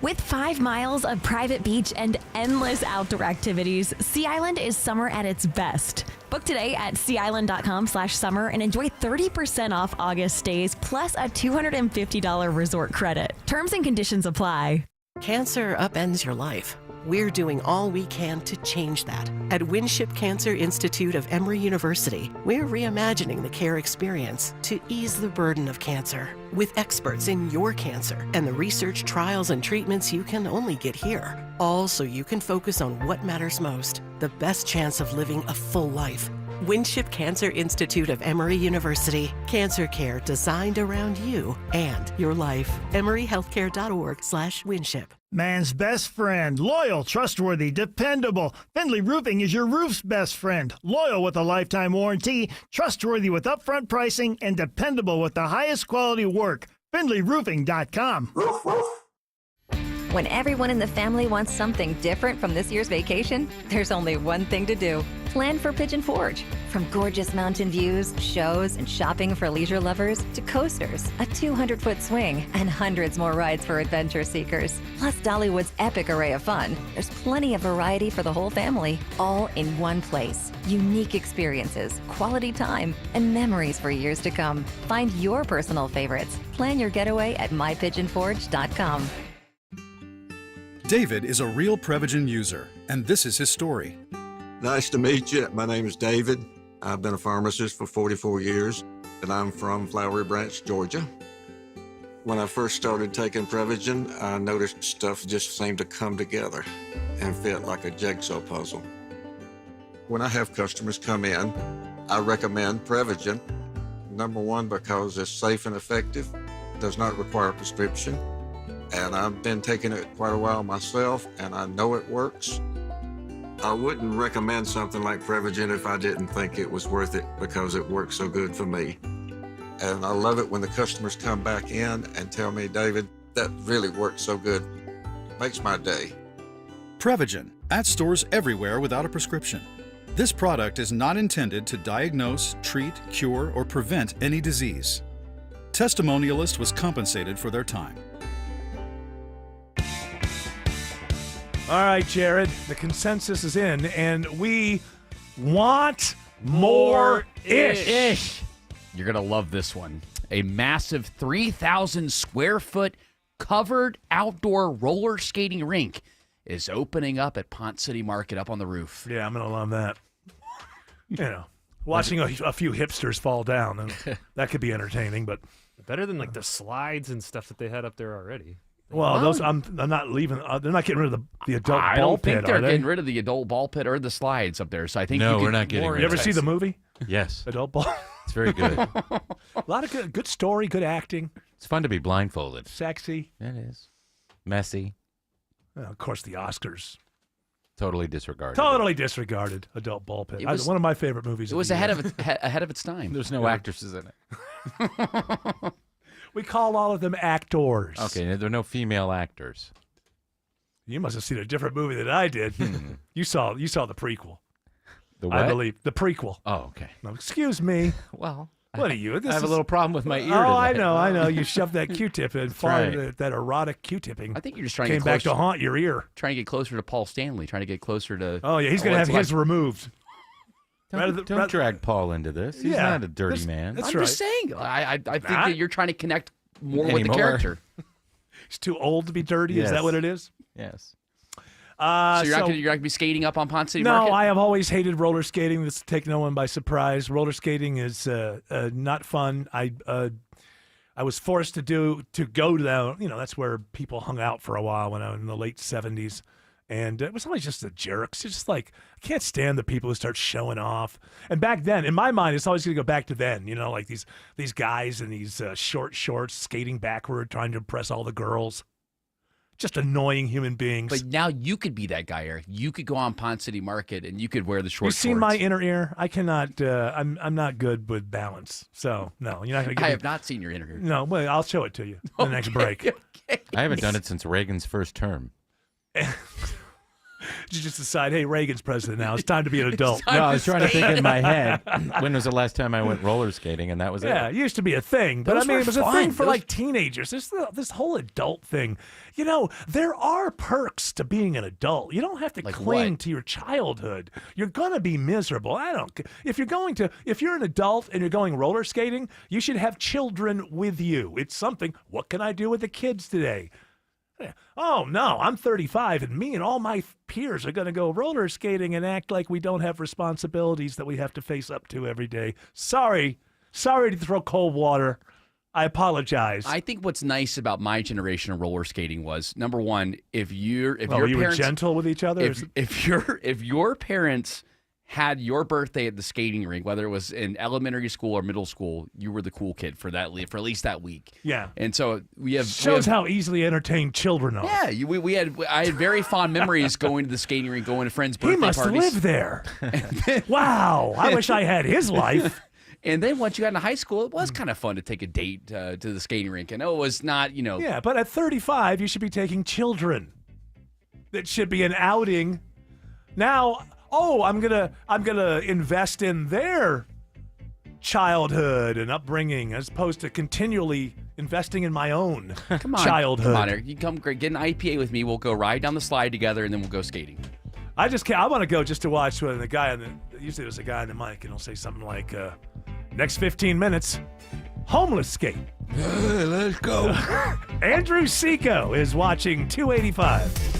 With 5 miles of private beach and endless outdoor activities, Sea Island is summer at its best. Book today at SeaIsland.com/summer and enjoy 30% off August stays plus a $250 resort credit. Terms and conditions apply. Cancer upends your life. We're doing all we can to change that. At Winship Cancer Institute of Emory University, we're reimagining the care experience to ease the burden of cancer. With experts in your cancer and the research, trials, and treatments you can only get here. All so you can focus on what matters most, the best chance of living a full life. Winship Cancer Institute of Emory University. Cancer care designed around you and your life. EmoryHealthcare.org/Winship. Man's best friend. Loyal, trustworthy, dependable. Findlay Roofing is your roof's best friend. Loyal with a lifetime warranty, trustworthy with upfront pricing, and dependable with the highest quality work. FindlayRoofing.com. When everyone in the family wants something different from this year's vacation, there's only one thing to do. Plan for Pigeon Forge. From gorgeous mountain views, shows, and shopping for leisure lovers to coasters, a 200-foot swing, and hundreds more rides for adventure seekers. Plus Dollywood's epic array of fun. There's plenty of variety for the whole family, all in one place. Unique experiences, quality time, and memories for years to come. Find your personal favorites. Plan your getaway at mypigeonforge.com. David is a real Prevagen user, and this is his story. Nice to meet you. My name is David. I've been a pharmacist for 44 years, and I'm from Flowery Branch, Georgia. When I first started taking Prevagen, I noticed stuff just seemed to come together and fit like a jigsaw puzzle. When I have customers come in, I recommend Prevagen. Number one, because it's safe and effective, does not require a prescription, and I've been taking it quite a while myself, and I know it works. I wouldn't recommend something like Prevagen if I didn't think it was worth it because it works so good for me. And I love it when the customers come back in and tell me, David, that really works so good. Makes my day. Prevagen, at stores everywhere without a prescription. This product is not intended to diagnose, treat, cure, or prevent any disease. Testimonialist was compensated for their time. All right, Jared, the consensus is in, and we want more-ish. You're going to love this one. A massive 3,000 square foot covered outdoor roller skating rink is opening up at Pont City Market up on the roof. Yeah, I'm going to love that. You know, watching a few hipsters fall down, and that could be entertaining, but better than like the slides and stuff that they had up there already. Well, those I'm not leaving. They're not getting rid of the adult I ball don't think pit, they're are they? getting rid of the adult ball pit or the slides up there. So I think No, we're not getting rid of You ever see the movie? Yes. Adult ball. It's very good. A lot of good story, good acting, It's fun to be blindfolded. sexy. It is. Messy. Well, of course, the Oscars Totally disregarded. totally disregarded adult ball pit. It was- One of my favorite movies. it was ahead of its time. There's no actresses in it. We call all of them actors. Okay, there are no female actors. You must have seen a different movie than I did. You saw the prequel. The I what? believe the prequel. Oh, okay. No, excuse me. Well, What are you? I have a little problem with my ear Oh, I today. know. You shoved that Q-tip in that erotic Q-tipping. I think you're just trying came to get back closer, to haunt your ear. Trying to get closer to Paul Stanley. Trying to get closer to. Oh yeah, he's gonna have his removed. Don't drag Paul into this. He's not a dirty man. That's I'm right. just saying. I think that you're trying to connect more with the Anymore. character. He's too old to be dirty. Is that what it is? Yes. So you're not going to be skating up on Ponce City Market? No, I have always hated roller skating. This will take no one by surprise. Roller skating is not fun. I was forced to go to that. That's where people hung out for a while when I was in the late 70s. And it was always just the jerks. It's just like, I can't stand the people who start showing off. And back then, in my mind, it's always going to go back to then. Like these guys in these short shorts skating backward, trying to impress all the girls. Just annoying human beings. But now you could be that guy, Eric. You could go on Ponce City Market and you could wear the short shorts. You've seen my inner ear? I cannot. I'm not good with balance. So no, you're not going to. I have not seen your inner ear. No, well, I'll show it to you in the next break. Okay. I haven't done it since Reagan's first term. Did you just decide, hey, Reagan's president now. It's time to be an adult. No, I was trying to think in my head, when was the last time I went roller skating, and that was it. Yeah, it used to be a thing. But Those it was were a thing fun. for teenagers. This whole adult thing. There are perks to being an adult. You don't have to cling to your childhood. You're going to be miserable. I don't. If you're an adult and you're going roller skating, you should have children with you. It's something. What can I do with the kids today? Oh, no, I'm 35, and me and all my peers are going to go roller skating and act like we don't have responsibilities that we have to face up to every day. Sorry to throw cold water. I apologize. I think what's nice about my generation of roller skating was, number one, if your you parents were gentle with each other. If your parents had your birthday at the skating rink, whether it was in elementary school or middle school, you were the cool kid for at least that week. Yeah. And so shows how easily entertained children are. Yeah, I had very fond memories going to the skating rink, going to friends' birthday parties. He must live there. Wow, I wish I had his life. And then once you got into high school, it was kind of fun to take a date to the skating rink. And it was not, Yeah, but at 35, you should be taking children. That should be an outing. Now, I'm gonna invest in their childhood and upbringing as opposed to continually investing in my own childhood. Come on, Eric. You come get an IPA with me. We'll go ride down the slide together, and then we'll go skating. I want to go just to watch when the guy usually there's a guy on the mic and he'll say something like, next 15 minutes, homeless skate. Let's go. Andrew Seco is watching 285.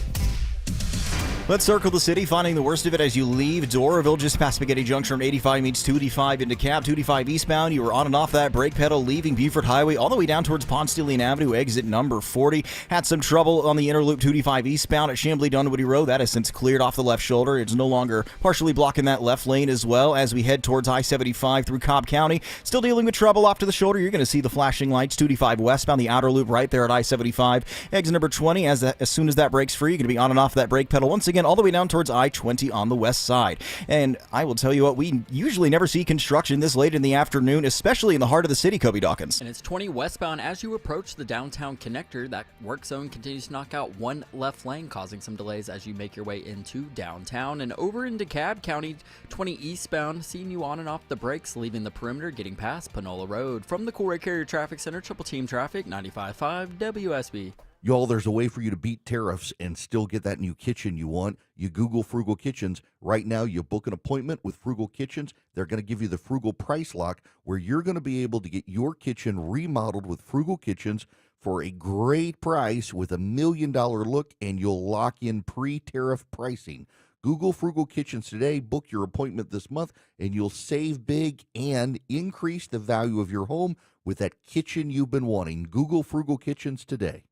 Let's circle the city, finding the worst of it as you leave Doraville, just past Spaghetti Junction from 85 meets 285 into Cab. 285 eastbound, you were on and off that brake pedal, leaving Buford Highway all the way down towards Ponce de Leon Avenue, exit number 40. Had some trouble on the inner loop 285 eastbound at Chambly Dunwoody Road. That has since cleared off the left shoulder. It's no longer partially blocking that left lane as well as we head towards I-75 through Cobb County. Still dealing with trouble off to the shoulder. You're going to see the flashing lights. 285 westbound, the outer loop right there at I-75. Exit number 20, as soon as that breaks free, you're going to be on and off that brake pedal once again all the way down towards I-20 on the west side. And I will tell you what, we usually never see construction this late in the afternoon, especially in the heart of the city, Kobe Dawkins. And it's 20 westbound as you approach the downtown connector. That work zone continues to knock out one left lane, causing some delays as you make your way into downtown. And over into DeKalb County, 20 eastbound, seeing you on and off the brakes, leaving the perimeter, getting past Panola Road. From the Coolray Carrier Traffic Center, Triple Team Traffic, 95.5 WSB. Y'all, there's a way for you to beat tariffs and still get that new kitchen you want. You Google Frugal Kitchens. Right now, you book an appointment with Frugal Kitchens. They're going to give you the Frugal Price Lock, where you're going to be able to get your kitchen remodeled with Frugal Kitchens for a great price with $1 million look, and you'll lock in pre-tariff pricing. Google Frugal Kitchens today, book your appointment this month, and you'll save big and increase the value of your home with that kitchen you've been wanting. Google Frugal Kitchens today.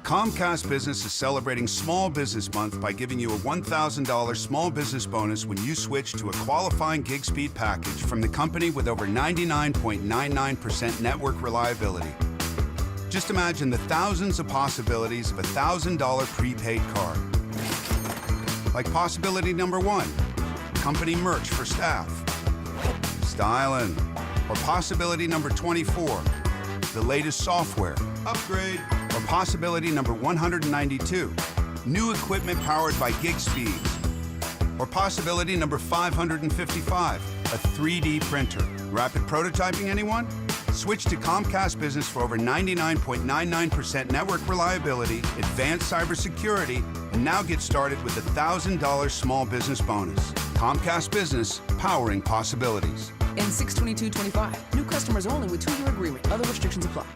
Comcast Business is celebrating Small Business Month by giving you a $1,000 small business bonus when you switch to a qualifying gig speed package from the company with over 99.99% network reliability. Just imagine the thousands of possibilities of a $1,000 prepaid card. Like possibility number 1, company merch for staff. Styling. Or possibility number 24, the latest software. Upgrade. Or possibility number 192, new equipment powered by gig speeds. Or possibility number 555, a 3D printer. Rapid prototyping, anyone? Switch to Comcast Business for over 99.99% network reliability, advanced cybersecurity, and now get started with a $1,000 small business bonus. Comcast Business, powering possibilities. In 6/22/25, new customers only with 2-year agreement. Other restrictions apply.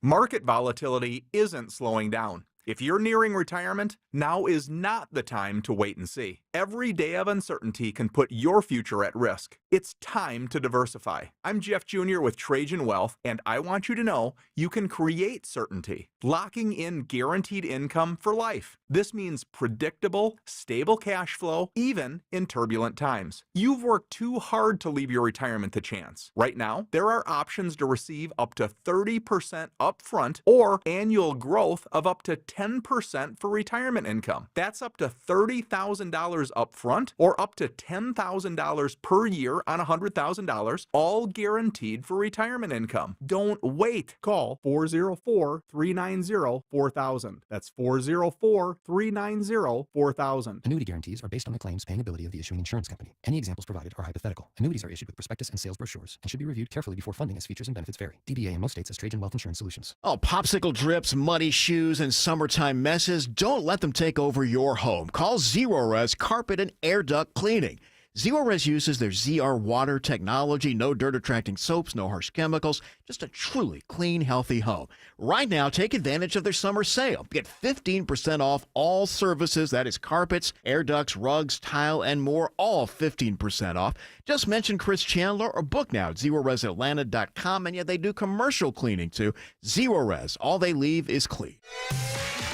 Market volatility isn't slowing down. If you're nearing retirement, now is not the time to wait and see. Every day of uncertainty can put your future at risk. It's time to diversify. I'm Jeff Jr. with Trajan Wealth, and I want you to know you can create certainty, locking in guaranteed income for life. This means predictable, stable cash flow, even in turbulent times. You've worked too hard to leave your retirement to chance. Right now, there are options to receive up to 30% upfront or annual growth of up to 10% for retirement income. That's up to $30,000 upfront or up to $10,000 per year on $100,000, all guaranteed for retirement income. Don't wait. Call 404-390-4000. That's 404-390-4000. Annuity guarantees are based on the claims paying ability of the issuing insurance company. Any examples provided are hypothetical. Annuities are issued with prospectus and sales brochures and should be reviewed carefully before funding as features and benefits vary. DBA in most states as Trajan Wealth Insurance Solutions. Oh, popsicle drips, muddy shoes, and summertime messes. Don't let them take over your home. Call Zerorez Carpet and Air Duct Cleaning. Zerorez uses their ZR water technology, no dirt-attracting soaps, no harsh chemicals, just a truly clean, healthy home. Right now, take advantage of their summer sale. Get 15% off all services, that is carpets, air ducts, rugs, tile, and more, all 15% off. Just mention Chris Chandler or book now at ZerorezAtlanta.com, and yeah, they do commercial cleaning too. Zerorez, all they leave is clean.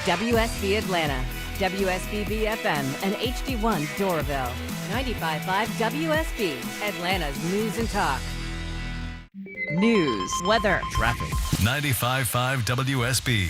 WSB Atlanta, WSBB FM, and HD1 Doraville. 95.5 WSB, Atlanta's news and talk. News, weather, traffic. 95.5 WSB,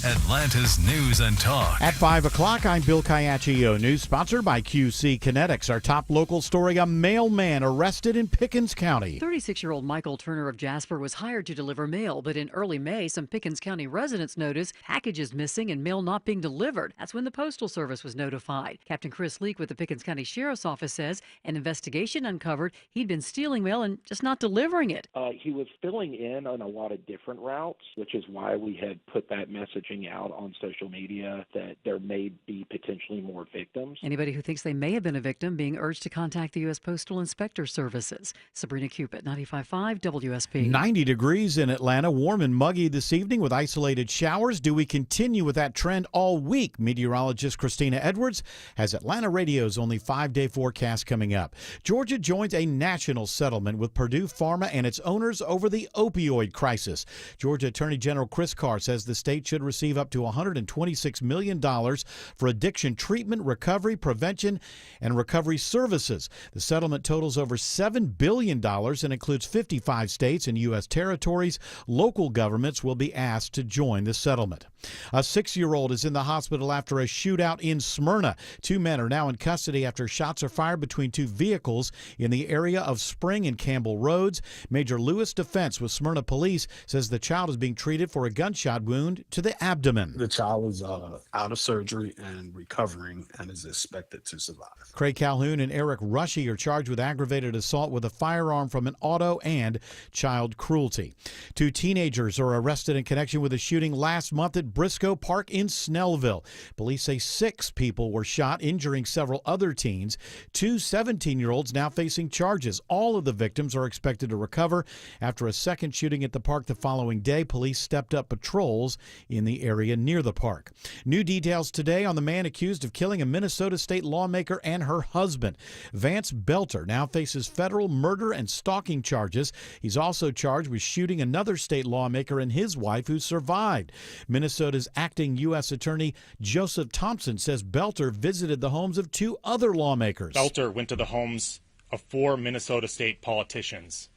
Atlanta's news and talk. At 5 o'clock, I'm Bill Caiaccio. News sponsored by QC Kinetics. Our top local story, a mailman arrested in Pickens County. 36-year-old Michael Turner of Jasper was hired to deliver mail, but in early May, some Pickens County residents noticed packages missing and mail not being delivered. That's when the Postal Service was notified. Captain Chris Leak with the Pickens County Sheriff's Office says an investigation uncovered he'd been stealing mail and just not delivering it. He was filling in on a lot of different routes, which is why we had put that messaging out on social media that there may be potentially more victims. Anybody who thinks they may have been a victim being urged to contact the U.S. Postal Inspector Services. Sabrina Cupid, 95.5 WSB. 90 degrees in Atlanta, warm and muggy this evening with isolated showers. Do we continue with that trend all week? Meteorologist Christina Edwards has Atlanta Radio's only 5-day forecast coming up. Georgia joins a national settlement with Purdue Pharma and its owners over the opioid crisis. Georgia Attorney General Chris Carr says the state should receive up to $126 million for addiction treatment, recovery, prevention, and recovery services. The settlement totals over $7 billion and includes 55 states and U.S. territories. Local governments will be asked to join the settlement. A 6-year-old is in the hospital after a shootout in Smyrna. 2 men are now in custody after shots are fired between 2 vehicles in the area of Spring and Campbell Roads. Major Lewis Defense with Smyrna Police says the child is being treated for a gunshot wound to the abdomen. The child is out of surgery and recovering and is expected to survive. Craig Calhoun and Eric Rushy are charged with aggravated assault with a firearm from an auto and child cruelty. 2 teenagers are arrested in connection with a shooting last month at Briscoe Park in Snellville. Police say 6 people were shot, injuring several other teens. 2 17-year-olds now facing charges. All of the victims are expected to recover. After a second shooting at the park the following day, police stepped up patrols in the area near the park. New details today on the man accused of killing a Minnesota state lawmaker and her husband. Vance Belter now faces federal murder and stalking charges. He's also charged with shooting another state lawmaker and his wife who survived. Minnesota's acting U.S. Attorney Joseph Thompson says Belter visited the homes of 2 other lawmakers. Belter went to the homes of 4 Minnesota state politicians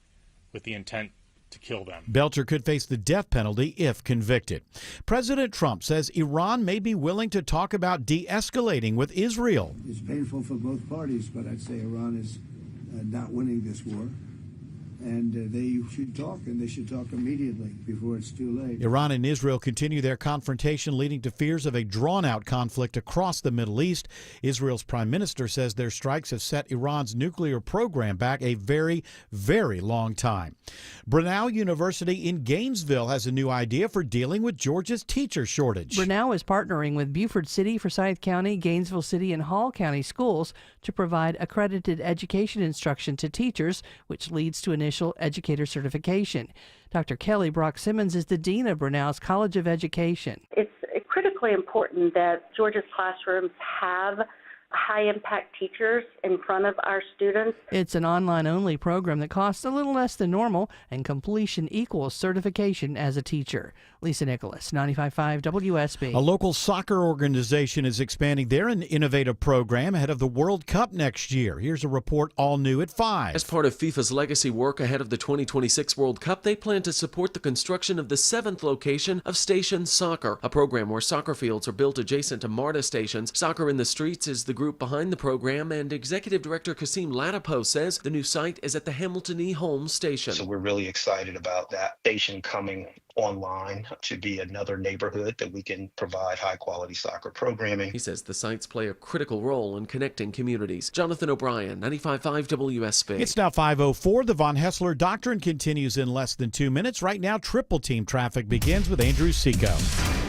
with the intent to kill them. Belter could face the death penalty if convicted. President Trump says Iran may be willing to talk about de-escalating with Israel. It's painful for both parties, but I'd say Iran is not winning this war. And they should talk, and they should talk immediately before it's too late. Iran and Israel continue their confrontation, leading to fears of a drawn-out conflict across the Middle East. Israel's prime minister says their strikes have set Iran's nuclear program back a very, very long time. Brenau University in Gainesville has a new idea for dealing with Georgia's teacher shortage. Brenau is partnering with Beaufort City, Forsyth County, Gainesville City, and Hall County schools to provide accredited education instruction to teachers, which leads to initiatives official educator certification. Dr. Kelly Brock Simmons is the dean of Brunel's College of Education. It's critically important that Georgia's classrooms have high-impact teachers in front of our students. It's an online-only program that costs a little less than normal, and completion equals certification as a teacher. Lisa Nicholas, 95.5 WSB. A local soccer organization is expanding their innovative program ahead of the World Cup next year. Here's a report all new at 5. As part of FIFA's legacy work ahead of the 2026 World Cup, they plan to support the construction of the 7th location of Station Soccer, a program where soccer fields are built adjacent to MARTA stations. Soccer in the Streets is the group behind the program, and Executive Director Kasim Latipo says the new site is at the Hamilton E. Holmes station. So we're really excited about that station coming online to be another neighborhood that we can provide high quality soccer programming. He says the sites play a critical role in connecting communities. Jonathan O'Brien, 95.5 WSB. It's now 5:04. The Von Hessler Doctrine continues in less than 2 minutes. Right now, triple team traffic begins with Andrew Seco.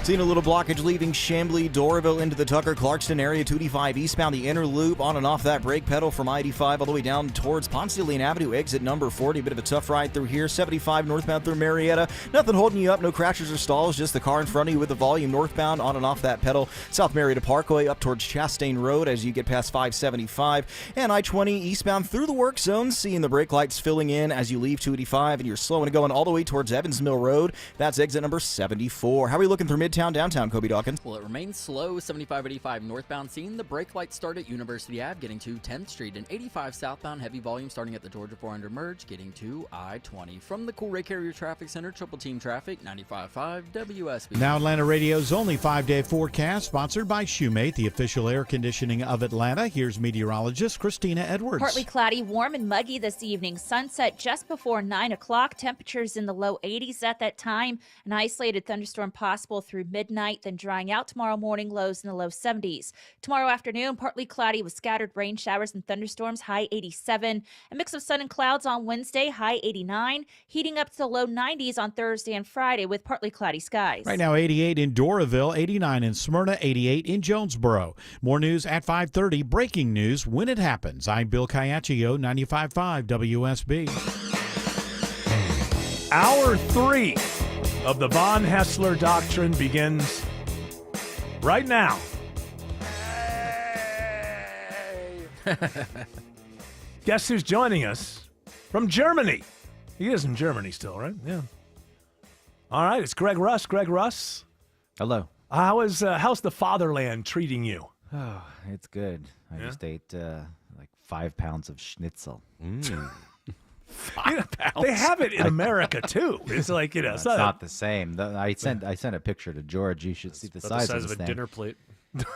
Seeing a little blockage leaving Chambly, Doraville into the Tucker-Clarkston area, 285 eastbound, the inner loop on and off that brake pedal from I-85 all the way down towards Ponce de Leon Avenue, exit number 40. A bit of a tough ride through here. 75 northbound through Marietta. Nothing holding you up, no crashes or stalls, just the car in front of you with the volume northbound on and off that pedal. South Marietta Parkway up towards Chastain Road as you get past 575. And I-20 eastbound through the work zone, seeing the brake lights filling in as you leave 285, and you're slowing and going all the way towards Evans Mill Road. That's exit number 74. How are we looking through Midtown, downtown, Kobe Dawkins? Well, it remains slow. 75-85 northbound, seeing the brake lights start at University Ave, getting to 10th Street, and 85 southbound, heavy volume starting at the Georgia 400 merge, getting to I-20. From the Coolray Carrier Traffic Center, triple team traffic, 95.5 WSB. Now Atlanta Radio's only 5-day forecast, sponsored by Shoemate, the official air conditioning of Atlanta. Here's meteorologist Christina Edwards. Partly cloudy, warm and muggy this evening. Sunset just before 9 o'clock. Temperatures in the low 80s at that time. An isolated thunderstorm possible through midnight, then drying out tomorrow morning, lows in the low 70s. Tomorrow afternoon, partly cloudy with scattered rain showers and thunderstorms, high 87. A mix of sun and clouds on Wednesday, high 89. Heating up to the low 90s on Thursday and Friday with partly cloudy skies. Right now, 88 in Doraville, 89 in Smyrna, 88 in Jonesboro. More news at 5:30. Breaking news when it happens. I'm Bill Caiaccio, 95.5 WSB. Hour 3 of the Von Hessler Doctrine begins right now. Guess who's joining us from Germany? He is in Germany still, right? Yeah. All right, it's Greg Russ. Greg Russ. Hello. How's the fatherland treating you? Oh, it's good. I just ate like 5 pounds of schnitzel. They have it in America too. It's like, it's not the same. I sent a picture to George. You should see the size of this a thing. dinner plate.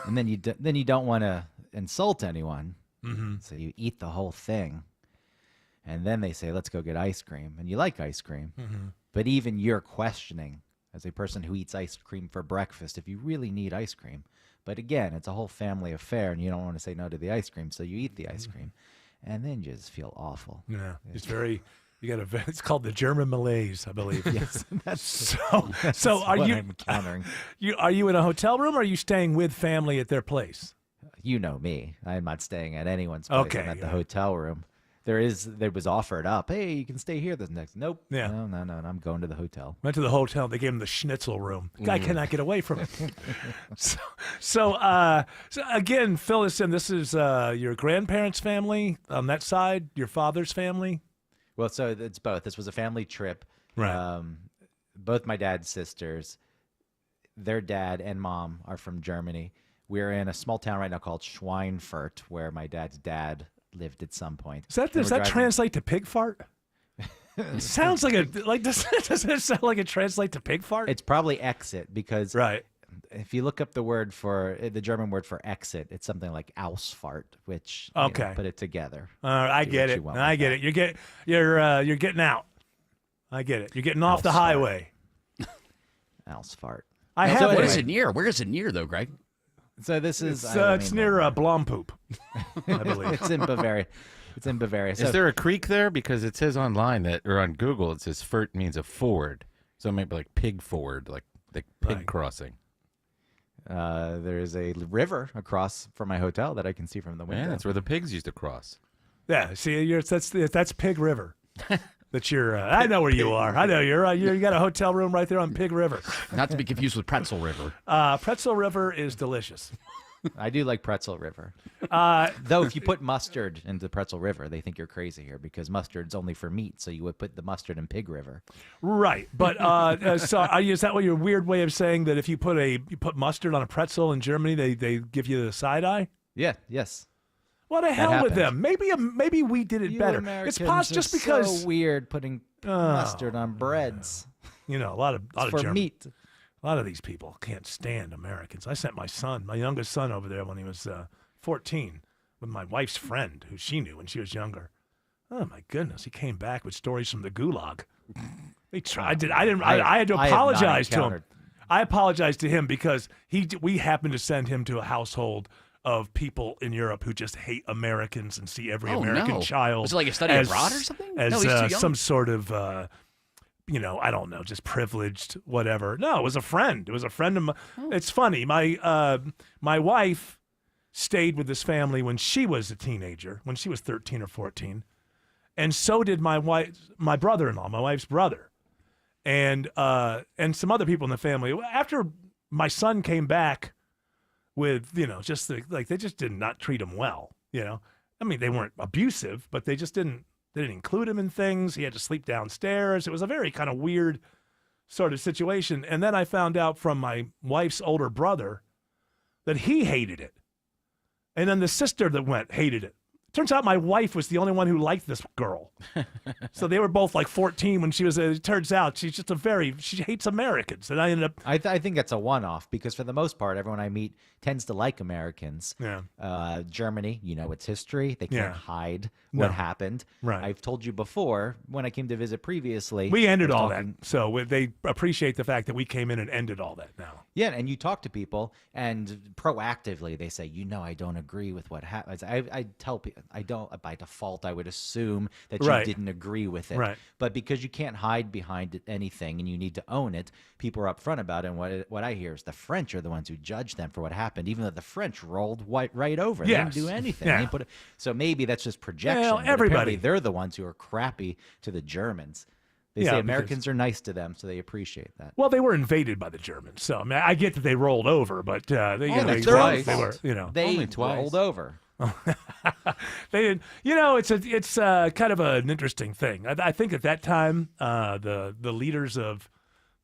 And then you don't want to insult anyone, mm-hmm. so you eat the whole thing, and then they say, "Let's go get ice cream," and you like ice cream, mm-hmm. but even you're questioning, as a person who eats ice cream for breakfast, if you really need ice cream. But again, it's a whole family affair, and you don't want to say no to the ice cream, so you eat the ice cream, and then you just feel awful. Yeah, it's very. It's called the German malaise, I believe. Yes, so are what you I'm encountering? Are you in a hotel room, or are you staying with family at their place? You know me. I'm not staying at anyone's place. Okay, I'm at the hotel room. There was offered up. Hey, you can stay here this next. Nope. Yeah. No. I'm going to the hotel. Went to the hotel. They gave him the schnitzel room. Guy cannot get away from it. so again, fill us in. This is your grandparents' family on that side. Your father's family. Well, so it's both. This was a family trip. Right. Both my dad's sisters, their dad and mom are from Germany. We're in a small town right now called Schweinfurt, where my dad's dad lived at some point. Does that translate to pig fart? It sounds like does it sound like it translate to pig fart? It's probably exit, because right. If you look up the German word for exit, it's something like Ausfahrt, which put it together. I get it. I get it. You're getting out. I get it. You're getting off the highway. Ausfahrt. What is it near? Where is it near, though, Greg? So this is it's near Blompoop, I believe. It's in Bavaria. It's in Bavaria. Is there a creek there? Because it says online or on Google, it says Furt means a ford. So it might be like pig ford, like pig crossing. There is a river across from my hotel that I can see from the window. Yeah, that's where the pigs used to cross. Yeah, see, that's Pig River. that you're. I know where you are. I know you got a hotel room right there on Pig River. Not to be confused with Pretzel River. Pretzel River is delicious. I do like Pretzel River. Though if you put mustard into Pretzel River, they think you're crazy here because mustard's only for meat. So you would put the mustard in Pig River. Right, but so is that what your weird way of saying that if you put mustard on a pretzel in Germany, they give you the side eye? Yeah. Yes. What the hell with them? Maybe we did it better. Americans It's possible just because so weird putting mustard on breads. You know, a lot of for German, meat. A lot of these people can't stand Americans. I sent my youngest son over there when he was 14 with my wife's friend who she knew when she was younger. Oh my goodness, he came back with stories from the Gulag. They tried. I had to apologize to him. I apologized to him because we happened to send him to a household of people in Europe who just hate Americans and see every American child. Was it like a study abroad or something? As some sort of, I don't know, just privileged, whatever. No, it was a friend. It was a friend of mine. It's funny. My wife stayed with this family when she was a teenager, when she was 13 or 14. And so did my brother-in-law, my wife's brother. And some other people in the family. After my son came back with, just like they just did not treat him well, I mean, they weren't abusive, but they just didn't include him in things. He had to sleep downstairs. It was a very kind of weird sort of situation. And then I found out from my wife's older brother that he hated it. And then the sister that went hated it. Turns out my wife was the only one who liked this girl. So they were both like 14 when she was, it turns out she's just she hates Americans. And I ended up. I think that's a one-off because for the most part, everyone I meet tends to like Americans. Yeah. Germany, its history. They can't hide what happened. Right. I've told you before when I came to visit previously. We ended all that. So they appreciate the fact that we came in and ended all that now. Yeah, and you talk to people and proactively they say, I don't agree with what happens. I tell people, I don't, by default, I would assume that you didn't agree with it. Right. But because you can't hide behind anything and you need to own it, people are upfront about it. And what I hear is the French are the ones who judge them for what happened, even though the French rolled right over. They didn't do anything. Yeah. So maybe that's just projection. Well, but everybody. apparently they're the ones who are crappy to the Germans. They say Americans are nice to them, so they appreciate that. Well, they were invaded by the Germans, so I mean, I get that they rolled over, but they were, They rolled over. They didn't. It's kind of an interesting thing. I think at that time, the leaders of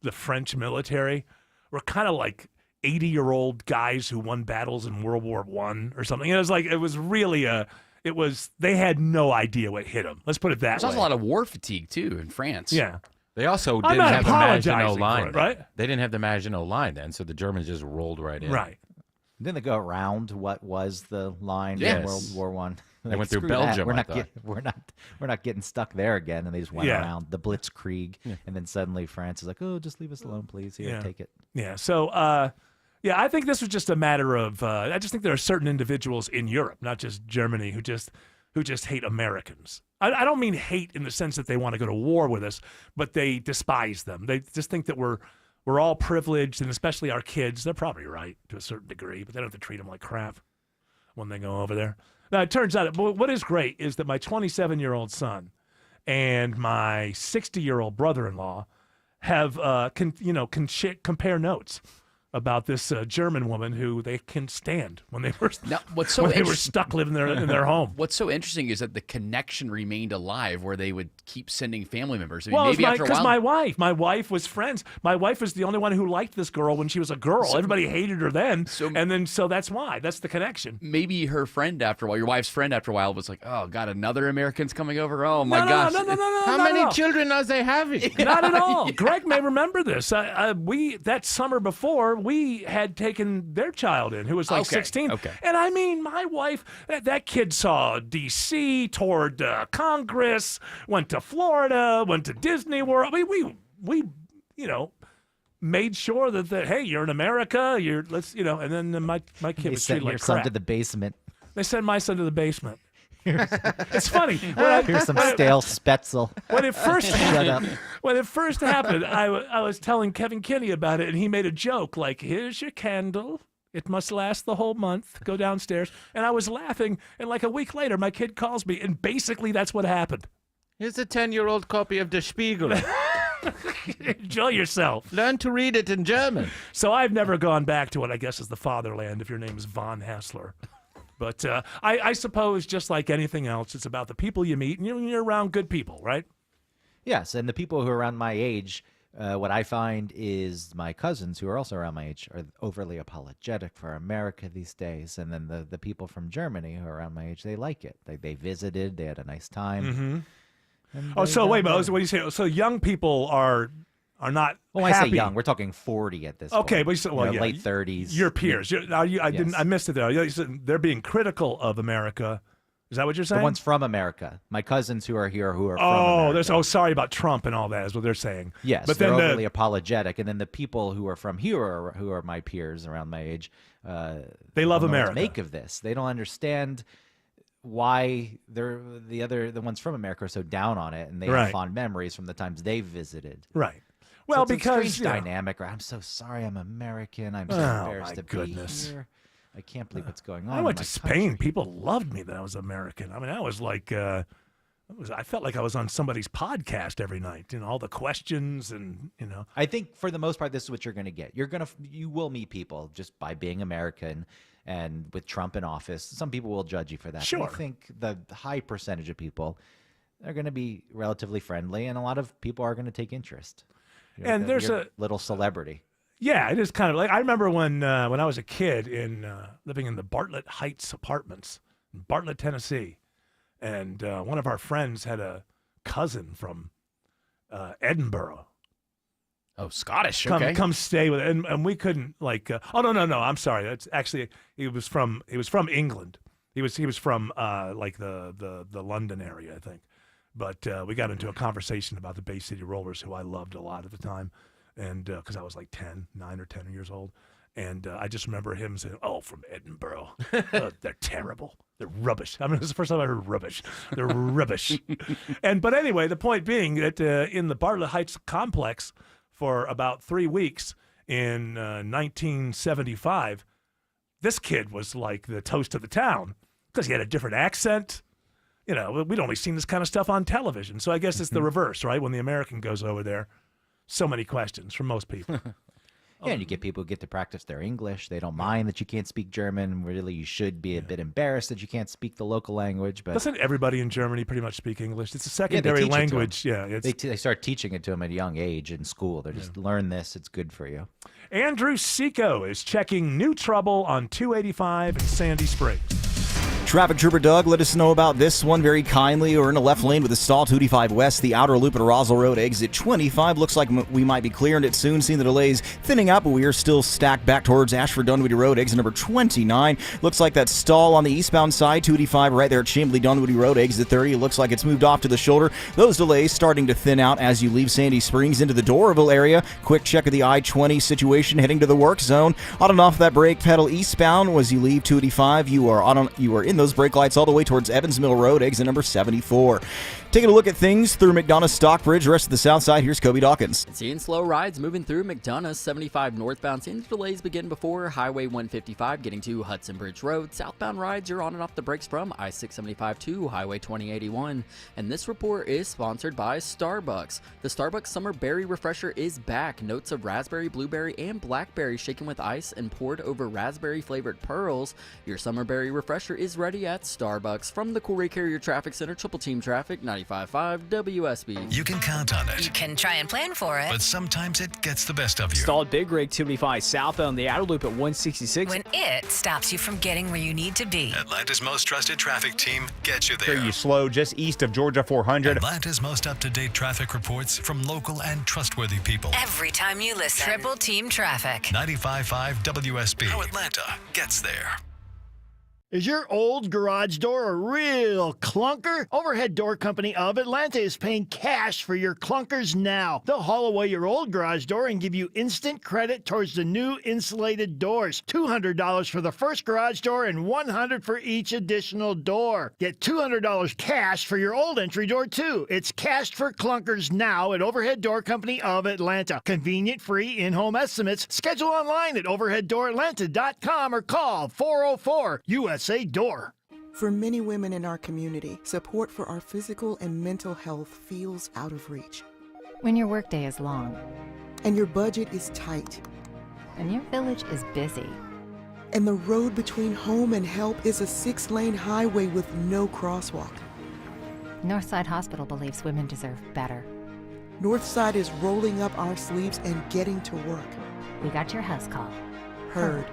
the French military were kind of like 80-year-old guys who won battles in World War I or something. They had no idea what hit them. Let's put it that way. There's also a lot of war fatigue, too, in France. Yeah. They also didn't have the Maginot Line. Right? They didn't have the Maginot Line then, so the Germans just rolled right in. Right. Didn't they go around what was the line Yes. in World War One? They went through Belgium. We're not getting stuck there again, and they just went around the Blitzkrieg, and then suddenly France is like, "Oh, just leave us alone, please. Here, take it." Yeah. So, I think this was just a matter of. I just think there are certain individuals in Europe, not just Germany, who just hate Americans. I don't mean hate in the sense that they want to go to war with us, but they despise them. They just think that we're all privileged, and especially our kids. They're probably right to a certain degree, but they don't have to treat them like crap when they go over there. Now, it turns out, what is great is that my 27-year-old son and my 60-year-old brother-in-law have compare notes about this German woman who they can stand when they were they were stuck living in their home. What's so interesting is that the connection remained alive, where they would keep sending family members. I mean, Well, maybe after a while, my wife was friends. My wife was the only one who liked this girl when she was a girl. Everybody hated her then, so that's why. That's the connection. maybe her friend after a while, your wife's friend after a while, was like, "Oh God, another American's coming over. Oh my gosh, How many children are they having? Not at all. Greg may remember this. That summer before, we had taken their child in, who was like 16. Okay. And I mean, my wife, that kid saw D.C., toured Congress, went to Florida, went to Disney World. I mean, we made sure that hey, you're in America. And then my kid was treated like your son crap. to the basement. They sent my son to the basement. It's funny. Here's some stale Spetzel. When it first Shut up. When it first happened, I was telling Kevin Kinney about it, and he made a joke like, "Here's your candle. It must last the whole month. Go downstairs." And I was laughing, and like a week later, my kid calls me, and basically that's what happened. Here's a 10-year-old copy of Der Spiegel. Enjoy yourself. Learn to read it in German. So I've never gone back to what I guess is the fatherland if your name is Von Hassler. But I suppose just like anything else, it's about the people you meet, and you're around good people, right? Yes, and the people who are around my age, what I find is my cousins who are also around my age are overly apologetic for America these days. And then the people from Germany who are around my age, they like it. They visited, they had a nice time. Mm-hmm. Oh, so wait a minute. What do you say? So young people are not Well, happy. I say young. We're talking 40 at this point. Okay, but you said, well, yeah, late 30s. Your peers. I missed it there. You said they're being critical of America. Is that what you're saying? The ones from America. My cousins who are here who are from America. Sorry about Trump and all that is what they're saying. Yes, but they're then overly apologetic. And then the people who are from here, who are my peers around my age, they love don't know what to America. make of this. They don't understand why the ones from America are so down on it, and they have fond memories from the times they've visited. Right. Well, so it's because a strange dynamic. I'm so sorry. I'm American. I'm so embarrassed to be here. I can't believe what's going on. I went to Spain. People loved me that I was American. I mean, I was like, I felt like I was on somebody's podcast every night. All the questions and. I think for the most part, this is what you're going to get. You will meet people just by being American. And with Trump in office, some people will judge you for that. Sure. But I think the high percentage of people are going to be relatively friendly, and a lot of people are going to take interest. And there's a little celebrity. Yeah, it is kind of like I remember when I was a kid living in the Bartlett Heights apartments in Bartlett, Tennessee, and one of our friends had a cousin from Edinburgh. Oh, Scottish. Okay. Come stay with it. And we couldn't oh no, I'm sorry. That's actually he was from England. He was from the London area, I think. But we got into a conversation about the Bay City Rollers, who I loved a lot at the time, and because I was like 9 or 10 years old. And I just remember him saying, "Oh, from Edinburgh, they're terrible. They're rubbish." I mean, this is the first time I heard rubbish. They're rubbish. But anyway, the point being that in the Bartlett Heights complex for about 3 weeks in 1975, this kid was like the toast of the town because he had a different accent. We'd only seen this kind of stuff on television. So I guess it's the reverse, right? When the American goes over there, so many questions from most people. Yeah, and you get people who get to practice their English. They don't mind that you can't speak German. Really, you should be a bit embarrassed that you can't speak the local language. But doesn't everybody in Germany pretty much speak English? It's a secondary language. Yeah, they start teaching it to them at a young age in school. They're just learn this. It's good for you. Andrew Seco is checking new trouble on 285 in Sandy Springs. Traffic Trooper Doug let us know about this one very kindly. We're in a left lane with a stall, 285 West, the outer loop at Roswell Road, exit 25. Looks like we might be clearing it soon. Seeing the delays thinning out, but we are still stacked back towards Ashford Dunwoody Road, exit number 29. Looks like that stall on the eastbound side, 285 right there at Chamblee Dunwoody Road, exit 30. It looks like it's moved off to the shoulder. Those delays starting to thin out as you leave Sandy Springs into the Doraville area. Quick check of the I-20 situation heading to the work zone. On and off that brake pedal eastbound as you leave 285. You are in those brake lights all the way towards Evans Mill Road, exit number 74. Taking a look at things through McDonough Stockbridge, rest of the south side, here's Kobe Dawkins. Seeing slow rides moving through McDonough 75 northbound. Seeing the delays begin before Highway 155 getting to Hudson Bridge Road. Southbound rides you're on and off the brakes from I-675 to Highway 2081. And this report is sponsored by Starbucks. The Starbucks Summer Berry Refresher is back. Notes of raspberry, blueberry, and blackberry shaken with ice and poured over raspberry flavored pearls. Your Summer Berry Refresher is ready at Starbucks. From the Cool Ray Carrier Traffic Center, Triple Team Traffic, 95.5 WSB. You can count on it. You can try and plan for it. But sometimes it gets the best of you. Stalled Big Rig 285 southbound the outer loop at 166. When it stops you from getting where you need to be. Atlanta's most trusted traffic team gets you there. You slow just east of Georgia 400. Atlanta's most up-to-date traffic reports from local and trustworthy people. Every time you listen. Triple Team Traffic. 95.5 WSB. How Atlanta gets there. Is your old garage door a real clunker? Overhead Door Company of Atlanta is paying cash for your clunkers now. They'll haul away your old garage door and give you instant credit towards the new insulated doors. $200 for the first garage door and $100 for each additional door. Get $200 cash for your old entry door too. It's cash for clunkers now at Overhead Door Company of Atlanta. Convenient, free, in-home estimates. Schedule online at overheaddooratlanta.com or call 404 USA Door. For many women in our community, support for our physical and mental health feels out of reach. When your workday is long. And your budget is tight. And your village is busy. And the road between home and help is a 6-lane highway with no crosswalk. Northside Hospital believes women deserve better. Northside is rolling up our sleeves and getting to work. We got your house call. Heard.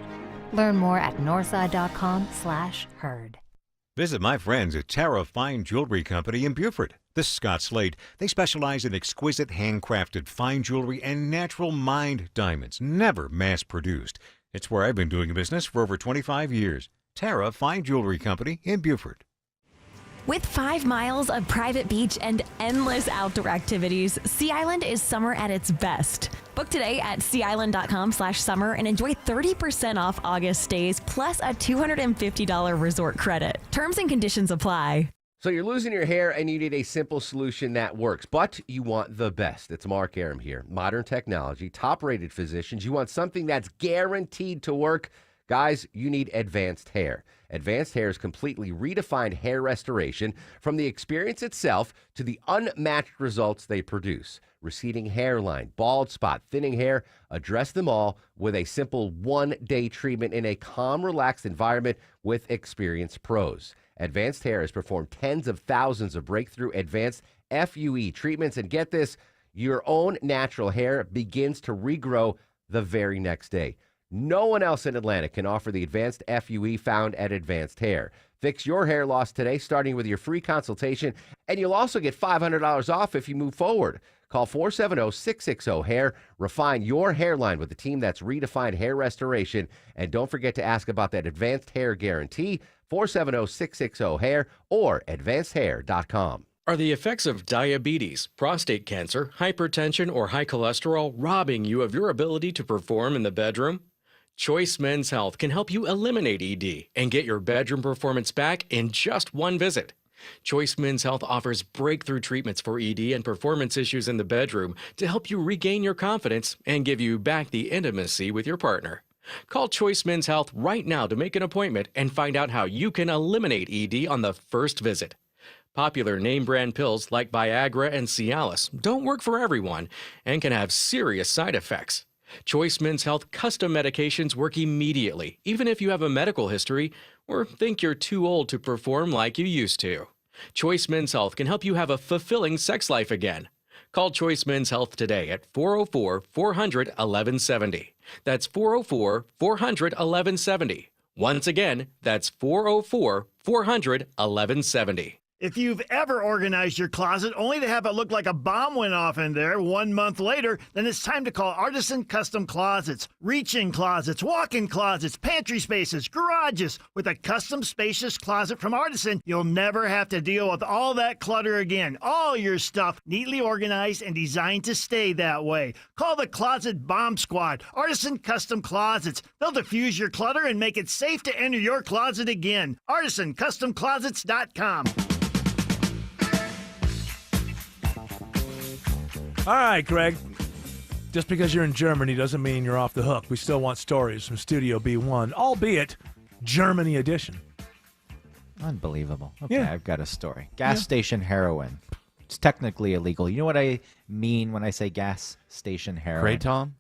Learn more at northside.com/heard. Visit my friends at Tara Fine Jewelry Company in Beaufort. This is Scott Slade. They specialize in exquisite handcrafted fine jewelry and natural mined diamonds, never mass-produced. It's where I've been doing business for over 25 years. Tara Fine Jewelry Company in Beaufort. With 5 miles of private beach and endless outdoor activities, Sea Island is summer at its best. Book today at seaisland.com/summer and enjoy 30% off August stays plus a $250 resort credit. Terms and conditions apply. So you're losing your hair and you need a simple solution that works, but you want the best. It's Mark Aram here. Modern technology, top-rated physicians. You want something that's guaranteed to work. Guys, you need Advanced Hair. Advanced Hair's completely redefined hair restoration, from the experience itself to the unmatched results they produce. Receding hairline, bald spot, thinning hair, address them all with a simple 1-day treatment in a calm, relaxed environment with experienced pros. Advanced Hair has performed tens of thousands of breakthrough advanced FUE treatments, and get this, your own natural hair begins to regrow the very next day. No one else in Atlanta can offer the advanced FUE found at Advanced Hair. Fix your hair loss today, starting with your free consultation, and you'll also get $500 off if you move forward. Call 470-660-HAIR. Refine your hairline with a team that's redefined hair restoration. And don't forget to ask about that Advanced Hair Guarantee, 470-660-HAIR or advancedhair.com. Are the effects of diabetes, prostate cancer, hypertension, or high cholesterol robbing you of your ability to perform in the bedroom? Choice Men's Health can help you eliminate ED and get your bedroom performance back in just one visit. Choice Men's Health offers breakthrough treatments for ED and performance issues in the bedroom to help you regain your confidence and give you back the intimacy with your partner. Call Choice Men's Health right now to make an appointment and find out how you can eliminate ED on the first visit. Popular name brand pills like Viagra and Cialis don't work for everyone and can have serious side effects. Choice Men's Health custom medications work immediately, even if you have a medical history or think you're too old to perform like you used to. Choice Men's Health can help you have a fulfilling sex life again. Call Choice Men's Health today at 404-400-1170. That's 404-400-1170. Once again, that's 404-400-1170. If you've ever organized your closet only to have it look like a bomb went off in there 1 month later, then it's time to call Artisan Custom Closets. Reach-in closets, walk-in closets, pantry spaces, garages. With a custom spacious closet from Artisan, you'll never have to deal with all that clutter again. All your stuff neatly organized and designed to stay that way. Call the Closet Bomb Squad, Artisan Custom Closets. They'll diffuse your clutter and make it safe to enter your closet again. ArtisanCustomClosets.com. All right, Greg. Just because you're in Germany doesn't mean you're off the hook. We still want stories from Studio B1, albeit Germany edition. Unbelievable. Okay, Yeah. I've got a story. Gas station heroin. It's technically illegal. You know what I mean when I say gas station heroin? Kratom?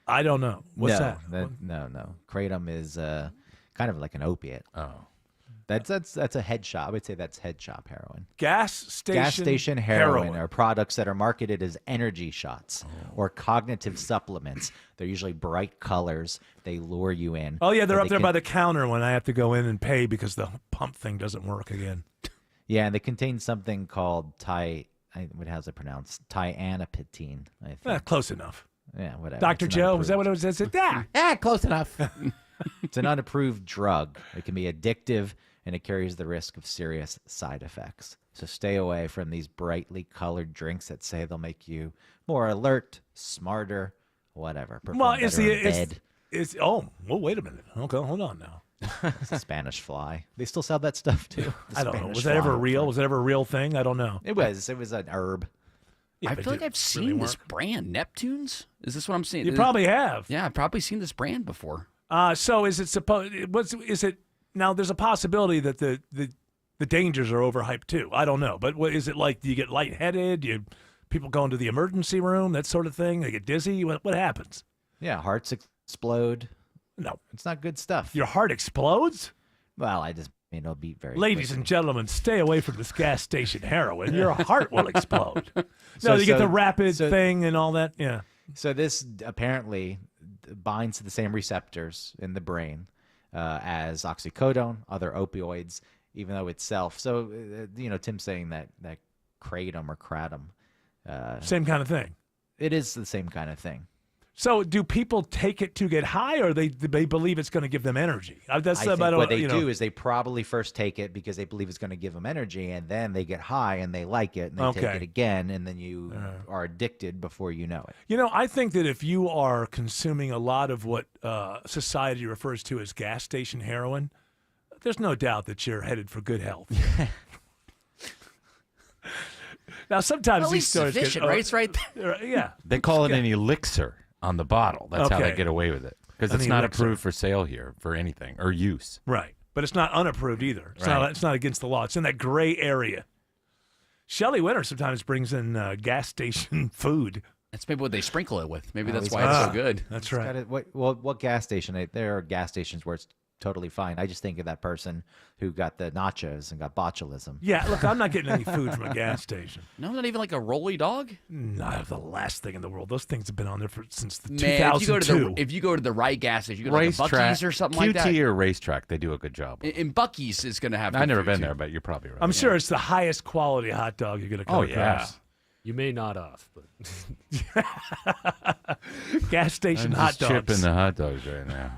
I don't know. What's that? No. Kratom is kind of like an opiate. Oh. That's a head shop. I would say that's head shop heroin. Gas station heroin are products that are marketed as energy shots or cognitive supplements. They're usually bright colors. They lure you in. Oh, yeah, they're up there by the counter when I have to go in and pay because the pump thing doesn't work again. Yeah, and they contain something called what how's it pronounced? Tianapatine, I think. Close enough. Yeah, whatever. Dr. It's Joe, was that what it was? Yeah, close enough. It's an unapproved drug. It can be addictive, and it carries the risk of serious side effects. So stay away from these brightly colored drinks that say they'll make you more alert, smarter, whatever. Well, wait a minute. Okay, hold on now. It's a Spanish fly. They still sell that stuff too. I don't know. Was that ever real? Was that ever a real thing? I don't know. It was an herb. Yeah, I feel like I've seen this brand, Neptunes. Is this what I'm seeing? You probably have. Yeah, I've probably seen this brand before. So is it supposed? Is it now? There's a possibility that the The dangers are overhyped too. I don't know. But what is it like? Do you get lightheaded? People go into the emergency room, that sort of thing? They get dizzy? What happens? Yeah, hearts explode. No. It's not good stuff. Your heart explodes? Well, it'll beat very Ladies quickly. and gentlemen, stay away from this gas station heroin. Your heart will explode. So- You get the so- rapid so- thing and all that. Yeah. So this apparently binds to the same receptors in the brain as oxycodone, other opioids, even though itself. So, Tim's saying that kratom or kratom. Same kind of thing. It is the same kind of thing. So do people take it to get high, or they believe it's going to give them energy? I think what they do is they probably first take it because they believe it's going to give them energy, and then they get high and they like it, and they take Okay. it again, and then you are addicted before you know it. I think that if you are consuming a lot of what society refers to as gas station heroin, there's no doubt that you're headed for good health. Now, sometimes Well, at these least stories sufficient, get, right? It's right there. Yeah. They call it an elixir on the bottle. That's how they Okay. get away with it. Because An it's not elixir. approved for sale here for anything or use. Right. But it's not unapproved either. It's, Right. it's not against the law. It's in that gray area. Shelley Winter sometimes brings in gas station food. That's maybe what they sprinkle it with. Maybe that's Always why it's got- so good. That's It's right. got what gas station? There are gas stations where it's totally fine. I just think of that person who got the nachos and got botulism. Yeah, look, I'm not getting any food from a gas station. No, not even like a Rolly Dog. Not the last thing in the world. Those things have been on there since the Man, 2002. if you go to the right gas station, you go to like a Racetrack, Buc-ee's or something QT like that. or Racetrack, they do a good job. In Buc-ee's is going to have. I've good never food, been too. there, but you're probably right. I'm sure it's the highest quality hot dog you're going to come Oh, across. You may not have, but Gas station I'm hot just dogs. chipping the hot dogs right now.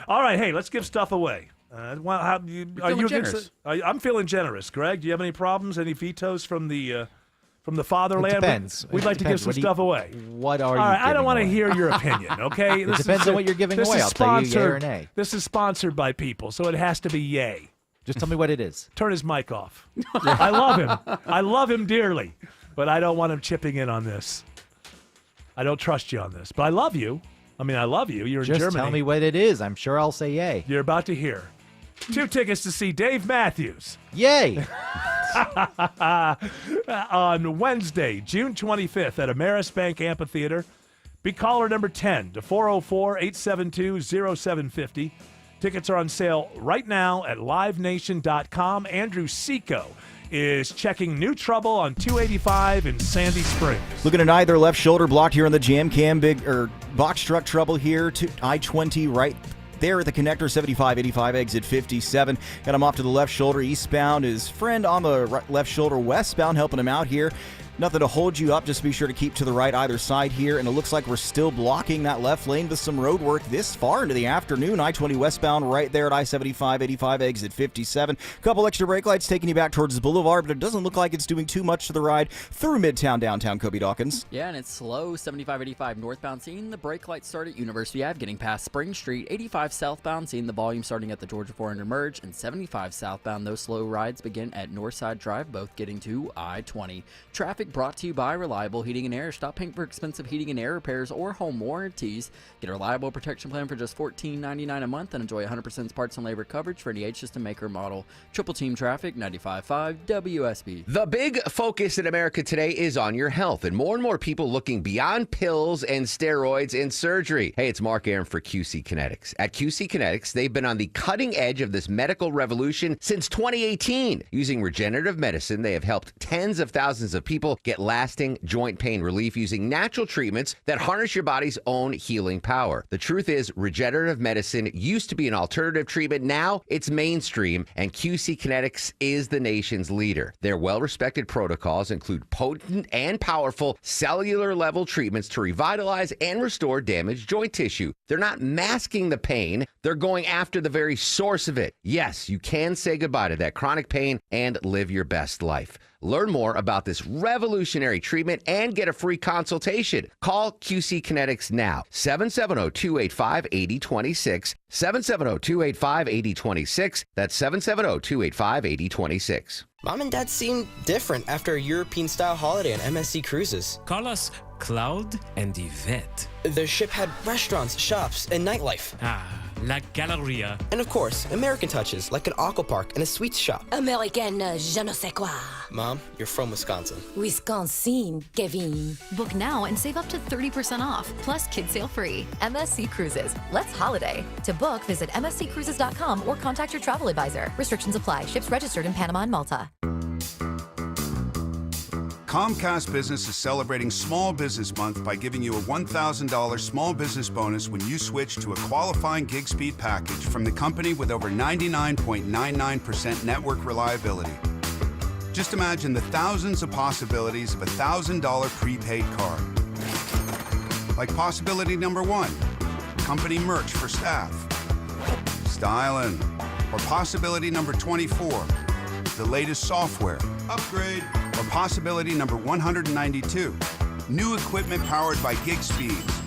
All right, hey, let's give stuff away. Are you feeling against generous. it? I'm feeling generous. Greg, do you have any problems? Any vetoes from the fatherland? It depends. We'd like to give some stuff away. What are All you right, I don't giving want to away? hear your opinion. Okay, It depends on what you're giving this away. is I'll tell you yay or sponsored- nay. This is sponsored by people, so it has to be yay. Just tell me what it is. Turn his mic off. I love him. I love him dearly, but I don't want him chipping in on this. I don't trust you on this, but I love you. I love you. You're in Just Germany. tell me what it is. I'm sure I'll say yay. You're about to hear 2 tickets to see Dave Matthews. Yay! On Wednesday, June 25th at Ameris Bank Amphitheater. Be caller number 10 to 404-872-0750. Tickets are on sale right now at livenation.com. Andrew Seco is checking new trouble on 285 in Sandy Springs. Looking at either left shoulder blocked here on the jam cam. Box truck trouble here to I-20 right there at the connector, 75-85 exit 57. Got him off to the left shoulder eastbound. His friend on the left shoulder westbound helping him out here. Nothing to hold you up. Just be sure to keep to the right either side here. And it looks like we're still blocking that left lane with some road work this far into the afternoon. I-20 westbound right there at I-75-85 exit 57. Couple extra brake lights taking you back towards the boulevard, but it doesn't look like it's doing too much to the ride through Midtown, downtown Kobe Dawkins. Yeah, and it's slow. 75-85 northbound, seeing the brake lights start at University Ave, getting past Spring Street. 85 southbound, seeing the volume starting at the Georgia 400 merge. And 75 southbound, those slow rides begin at Northside Drive, both getting to I-20. Traffic brought to you by Reliable Heating and Air. Stop paying for expensive heating and air repairs or home warranties. Get a Reliable protection plan for just $14.99 a month and enjoy 100% parts and labor coverage for any H system maker model. Triple Team Traffic, 95.5 WSB. The big focus in America today is on your health, and more people looking beyond pills and steroids and surgery. Hey, it's Mark Aram for QC Kinetics. At QC Kinetics, they've been on the cutting edge of this medical revolution since 2018. Using regenerative medicine, they have helped tens of thousands of people get lasting joint pain relief using natural treatments that harness your body's own healing power. The truth is, regenerative medicine used to be an alternative treatment. Now it's mainstream, and QC Kinetics is the nation's leader. Their well-respected protocols include potent and powerful cellular-level treatments to revitalize and restore damaged joint tissue. They're not masking the pain. They're going after the very source of it. Yes, you can say goodbye to that chronic pain and live your best life. Learn more about this revolutionary treatment and get a free consultation. Call QC Kinetics now. 770-285-8026. 770-285-8026. That's 770-285-8026. Mom and Dad seem different after a European-style holiday on MSC Cruises. Call us Cloud and Yvette. The ship had restaurants, shops, and nightlife. La Galleria. And of course, American touches like an aqua park and a sweets shop. American je ne sais quoi. Mom, you're from Wisconsin. Wisconsin, Kevin. Book now and save up to 30% off, plus kid sale free. MSC Cruises. Let's holiday. To book, visit msccruises.com or contact your travel advisor. Restrictions apply. Ships registered in Panama and Malta. Comcast Business is celebrating Small Business Month by giving you a $1,000 small business bonus when you switch to a qualifying gig speed package from the company with over 99.99% network reliability. Just imagine the thousands of possibilities of a $1,000 prepaid card. Like possibility number 1, company merch for staff. Stylin'. Or possibility number 24, the latest software. Upgrade. Or possibility number 192, new equipment powered by gig speeds.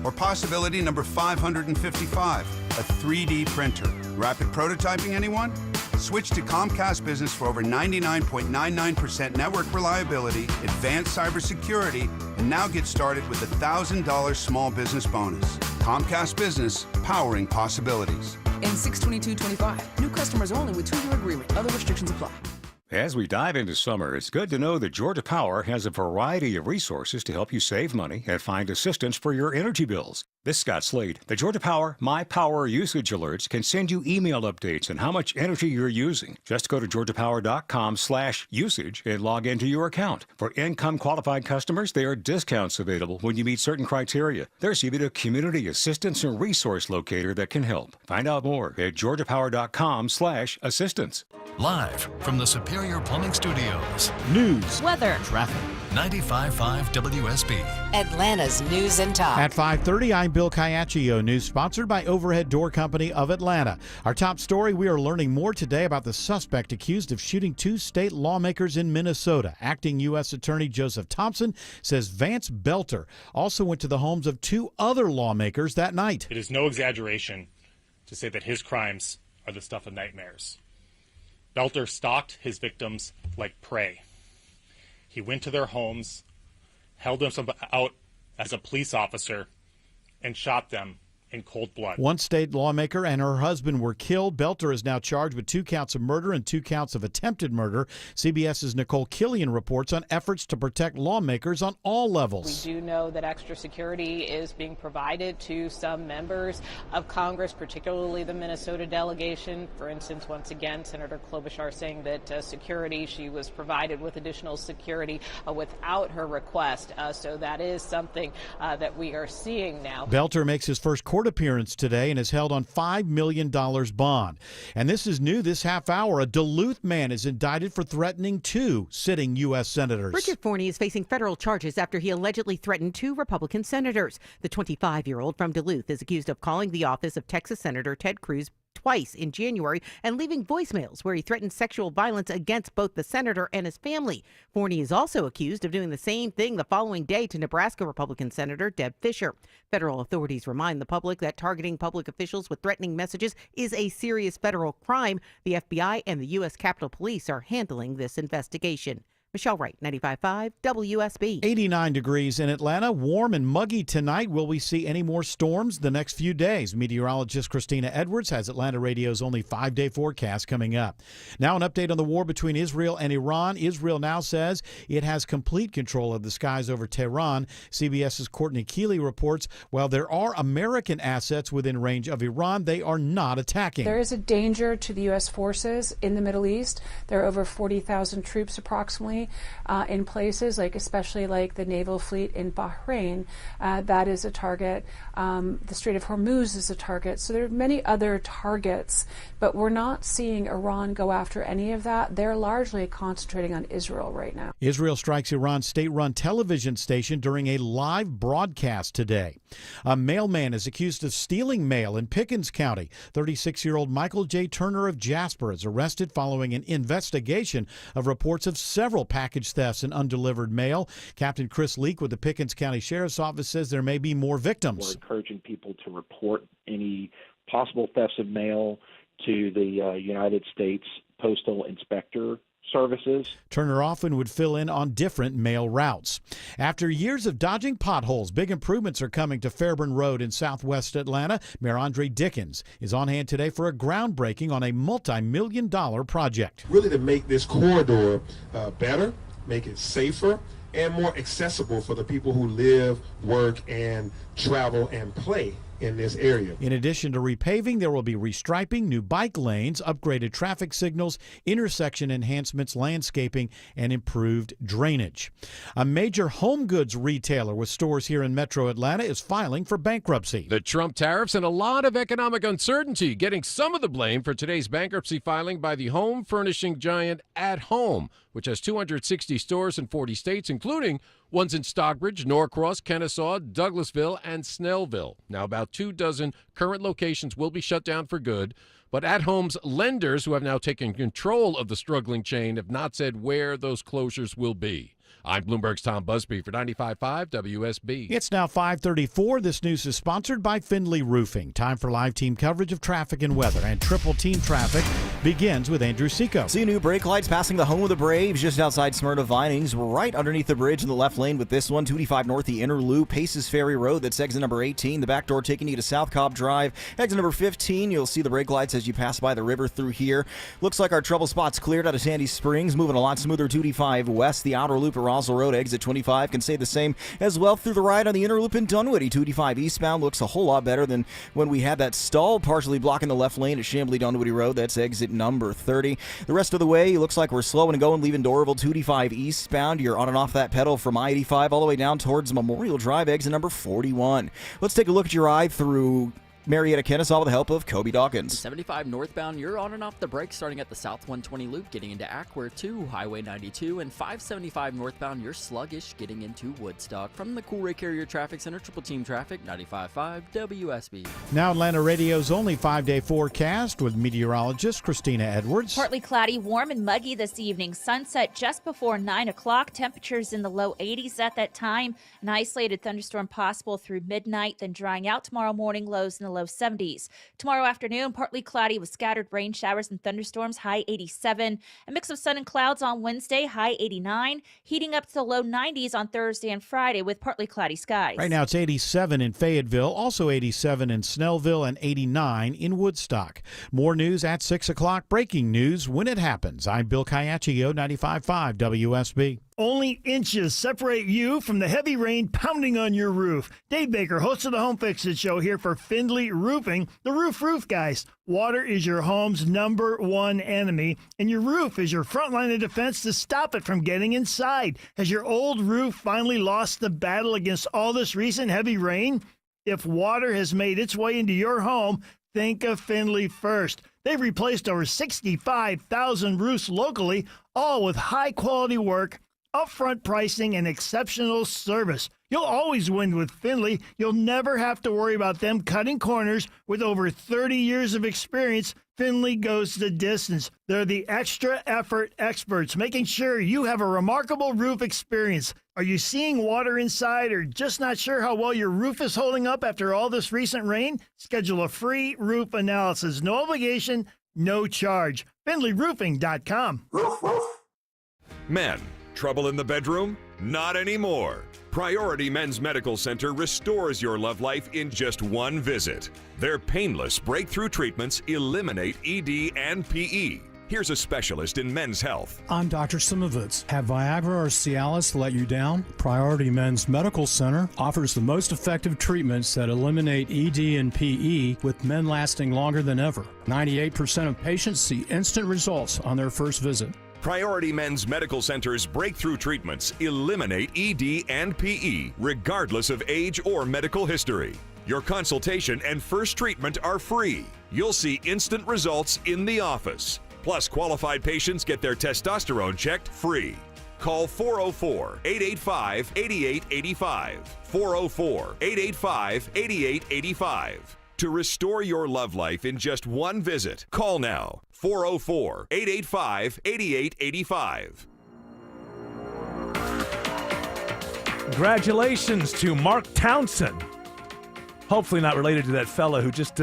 Or possibility number 555, a 3D printer. Rapid prototyping, anyone? Switch to Comcast Business for over 99.99% network reliability, advanced cybersecurity, and now get started with a $1,000 small business bonus. Comcast Business, powering possibilities. In 6/22/25, new customers only with 2-year agreement. Other restrictions apply. As we dive into summer, it's good to know that Georgia Power has a variety of resources to help you save money and find assistance for your energy bills. This is Scott Slade. The Georgia Power My Power Usage Alerts can send you email updates on how much energy you're using. Just go to georgiapower.com/usage and log into your account. For income qualified customers, there are discounts available when you meet certain criteria. There's even a community assistance and resource locator that can help. Find out more at georgiapower.com/assistance. Live from the Superior Plumbing Studios. News, weather, traffic. 95.5 WSB. Atlanta's News and Talk. At 5:30, I'm Bill Caiaccio. News sponsored by Overhead Door Company of Atlanta. Our top story, we are learning more today about the suspect accused of shooting 2 state lawmakers in Minnesota. Acting U.S. Attorney Joseph Thompson says Vance Belter also went to the homes of 2 other lawmakers that night. It is no exaggeration to say that his crimes are the stuff of nightmares. Belter stalked his victims like prey. He went to their homes, held them out as a police officer, and shot them in cold blood. One state lawmaker and her husband were killed. Belter is now charged with 2 counts of murder and 2 counts of attempted murder. CBS's Nicole Killian reports on efforts to protect lawmakers on all levels. We do know that extra security is being provided to some members of Congress, particularly the Minnesota delegation. For instance, once again, Senator Klobuchar saying that she was provided with additional security without her request. So that is something that we are seeing now. Belter makes his first court appearance today and is held on $5 million bond. And this is new this half hour. A Duluth man is indicted for threatening 2 sitting U.S. senators. Richard Forney is facing federal charges after he allegedly threatened 2 Republican senators. The 25-year-old from Duluth is accused of calling the office of Texas Senator Ted Cruz twice in January and leaving voicemails where he threatened sexual violence against both the senator and his family. Forney is also accused of doing the same thing the following day to Nebraska Republican Senator Deb Fischer. Federal authorities remind the public that targeting public officials with threatening messages is a serious federal crime. The FBI and the U.S. Capitol Police are handling this investigation. Michelle Wright, 95.5 WSB. 89 degrees in Atlanta. Warm and muggy tonight. Will we see any more storms the next few days? Meteorologist Christina Edwards has Atlanta Radio's only 5-day forecast coming up. Now an update on the war between Israel and Iran. Israel now says it has complete control of the skies over Tehran. CBS's Courtney Keeley reports while there are American assets within range of Iran, they are not attacking. There is a danger to the U.S. forces in the Middle East. There are over 40,000 troops approximately in places especially like the naval fleet in Bahrain. That is a target. The Strait of Hormuz is a target. So there are many other targets, but we're not seeing Iran go after any of that. They're largely concentrating on Israel right now. Israel strikes Iran's state-run television station during a live broadcast today. A mailman is accused of stealing mail in Pickens County. 36-year-old Michael J. Turner of Jasper is arrested following an investigation of reports of several package thefts and undelivered mail. Captain Chris Leak with the Pickens County Sheriff's Office says there may be more victims. We're encouraging people to report any possible thefts of mail to the United States Postal Inspector services. Turner often would fill in on different mail routes. After years of dodging potholes, big improvements are coming to Fairburn Road in southwest Atlanta. Mayor Andre Dickens is on hand today for a groundbreaking on a multi-million-dollar project. Really to make this corridor better, make it safer, and more accessible for the people who live, work, and travel and play in this area. In addition to repaving, there will be restriping, new bike lanes, upgraded traffic signals, intersection enhancements, landscaping, and improved drainage. A major home goods retailer with stores here in Metro Atlanta is filing for bankruptcy. The Trump tariffs and a lot of economic uncertainty getting some of the blame for today's bankruptcy filing by the home furnishing giant At Home, which has 260 stores in 40 states, including ones in Stockbridge, Norcross, Kennesaw, Douglasville, and Snellville. Now, about 24 current locations will be shut down for good, but At Home's lenders, who have now taken control of the struggling chain, have not said where those closures will be. I'm Bloomberg's Tom Busby for 95.5 WSB. It's now 5:34. This news is sponsored by Findlay Roofing. Time for live team coverage of traffic and weather. And triple team traffic begins with Andrew Seco. See new brake lights passing the home of the Braves just outside Smyrna Vinings. We're right underneath the bridge in the left lane with this one. 285 north, the inner loop. Paces Ferry Road. That's exit number 18. The back door taking you to South Cobb Drive. Exit number 15. You'll see the brake lights as you pass by the river through here. Looks like our trouble spot's cleared out of Sandy Springs. Moving a lot smoother. 285 west. The outer loop at Roswell Road. Exit 25 can say the same as well through the ride on the inner loop in Dunwoody. 285 eastbound looks a whole lot better than when we had that stall partially blocking the left lane at Chamblee Dunwoody Road. That's exit number 30. The rest of the way looks like we're slowing and going, leaving Doraville. 285 eastbound. You're on and off that pedal from I-85 all the way down towards Memorial Drive, exit number 41. Let's take a look at your ride through Marietta, Kennesaw with the help of Kobe Dawkins. 75 northbound, you're on and off the brakes starting at the South 120 loop, getting into Acquare 2, Highway 92, and 575 northbound, you're sluggish getting into Woodstock. From the Cool Ray Carrier Traffic Center, triple team traffic, 95.5 WSB. Now Atlanta Radio's only 5-day forecast with meteorologist Christina Edwards. Partly cloudy, warm and muggy this evening. Sunset just before 9 o'clock. Temperatures in the low 80s at that time. An isolated thunderstorm possible through midnight, then drying out tomorrow morning, lows in the low 70s. Tomorrow afternoon, partly cloudy with scattered rain showers and thunderstorms, high 87. A mix of sun and clouds on Wednesday, high 89. Heating up to the low 90s on Thursday and Friday with partly cloudy skies. Right now it's 87 in Fayetteville, also 87 in Snellville, and 89 in Woodstock. More news at 6 o'clock. Breaking news when it happens. I'm Bill Caiaccio, 95.5 WSB. Only inches separate you from the heavy rain pounding on your roof. Dave Baker, host of the Home Fix It Show here for Findlay Roofing, the roof guys. Water is your home's #1 enemy, and your roof is your front line of defense to stop it from getting inside. Has your old roof finally lost the battle against all this recent heavy rain? If water has made its way into your home, think of Findlay first. They've replaced over 65,000 roofs locally, all with high-quality work, upfront pricing, and exceptional service. You'll always win with Findlay. You'll never have to worry about them cutting corners. With over 30 years of experience, Findlay goes the distance. They're the extra effort experts, making sure you have a remarkable roof experience. Are you seeing water inside or just not sure how well your roof is holding up after all this recent rain? Schedule a free roof analysis. No obligation, no charge. FindlayRoofing.com. Men, trouble in the bedroom? Not anymore. Priority Men's Medical Center restores your love life in just one visit. Their painless breakthrough treatments eliminate ED and PE. Here's a specialist in men's health. I'm Dr. Simovitz. Have Viagra or Cialis let you down? Priority Men's Medical Center offers the most effective treatments that eliminate ED and PE, with men lasting longer than ever. 98% of patients see instant results on their first visit. Priority Men's Medical Center's breakthrough treatments eliminate ED and PE, regardless of age or medical history. Your consultation and first treatment are free. You'll see instant results in the office. Plus, qualified patients get their testosterone checked free. Call 404-885-8885. 404-885-8885. To restore your love life in just one visit, call now. 404-885-8885. Congratulations to Mark Townsend. Hopefully not related to that fella who just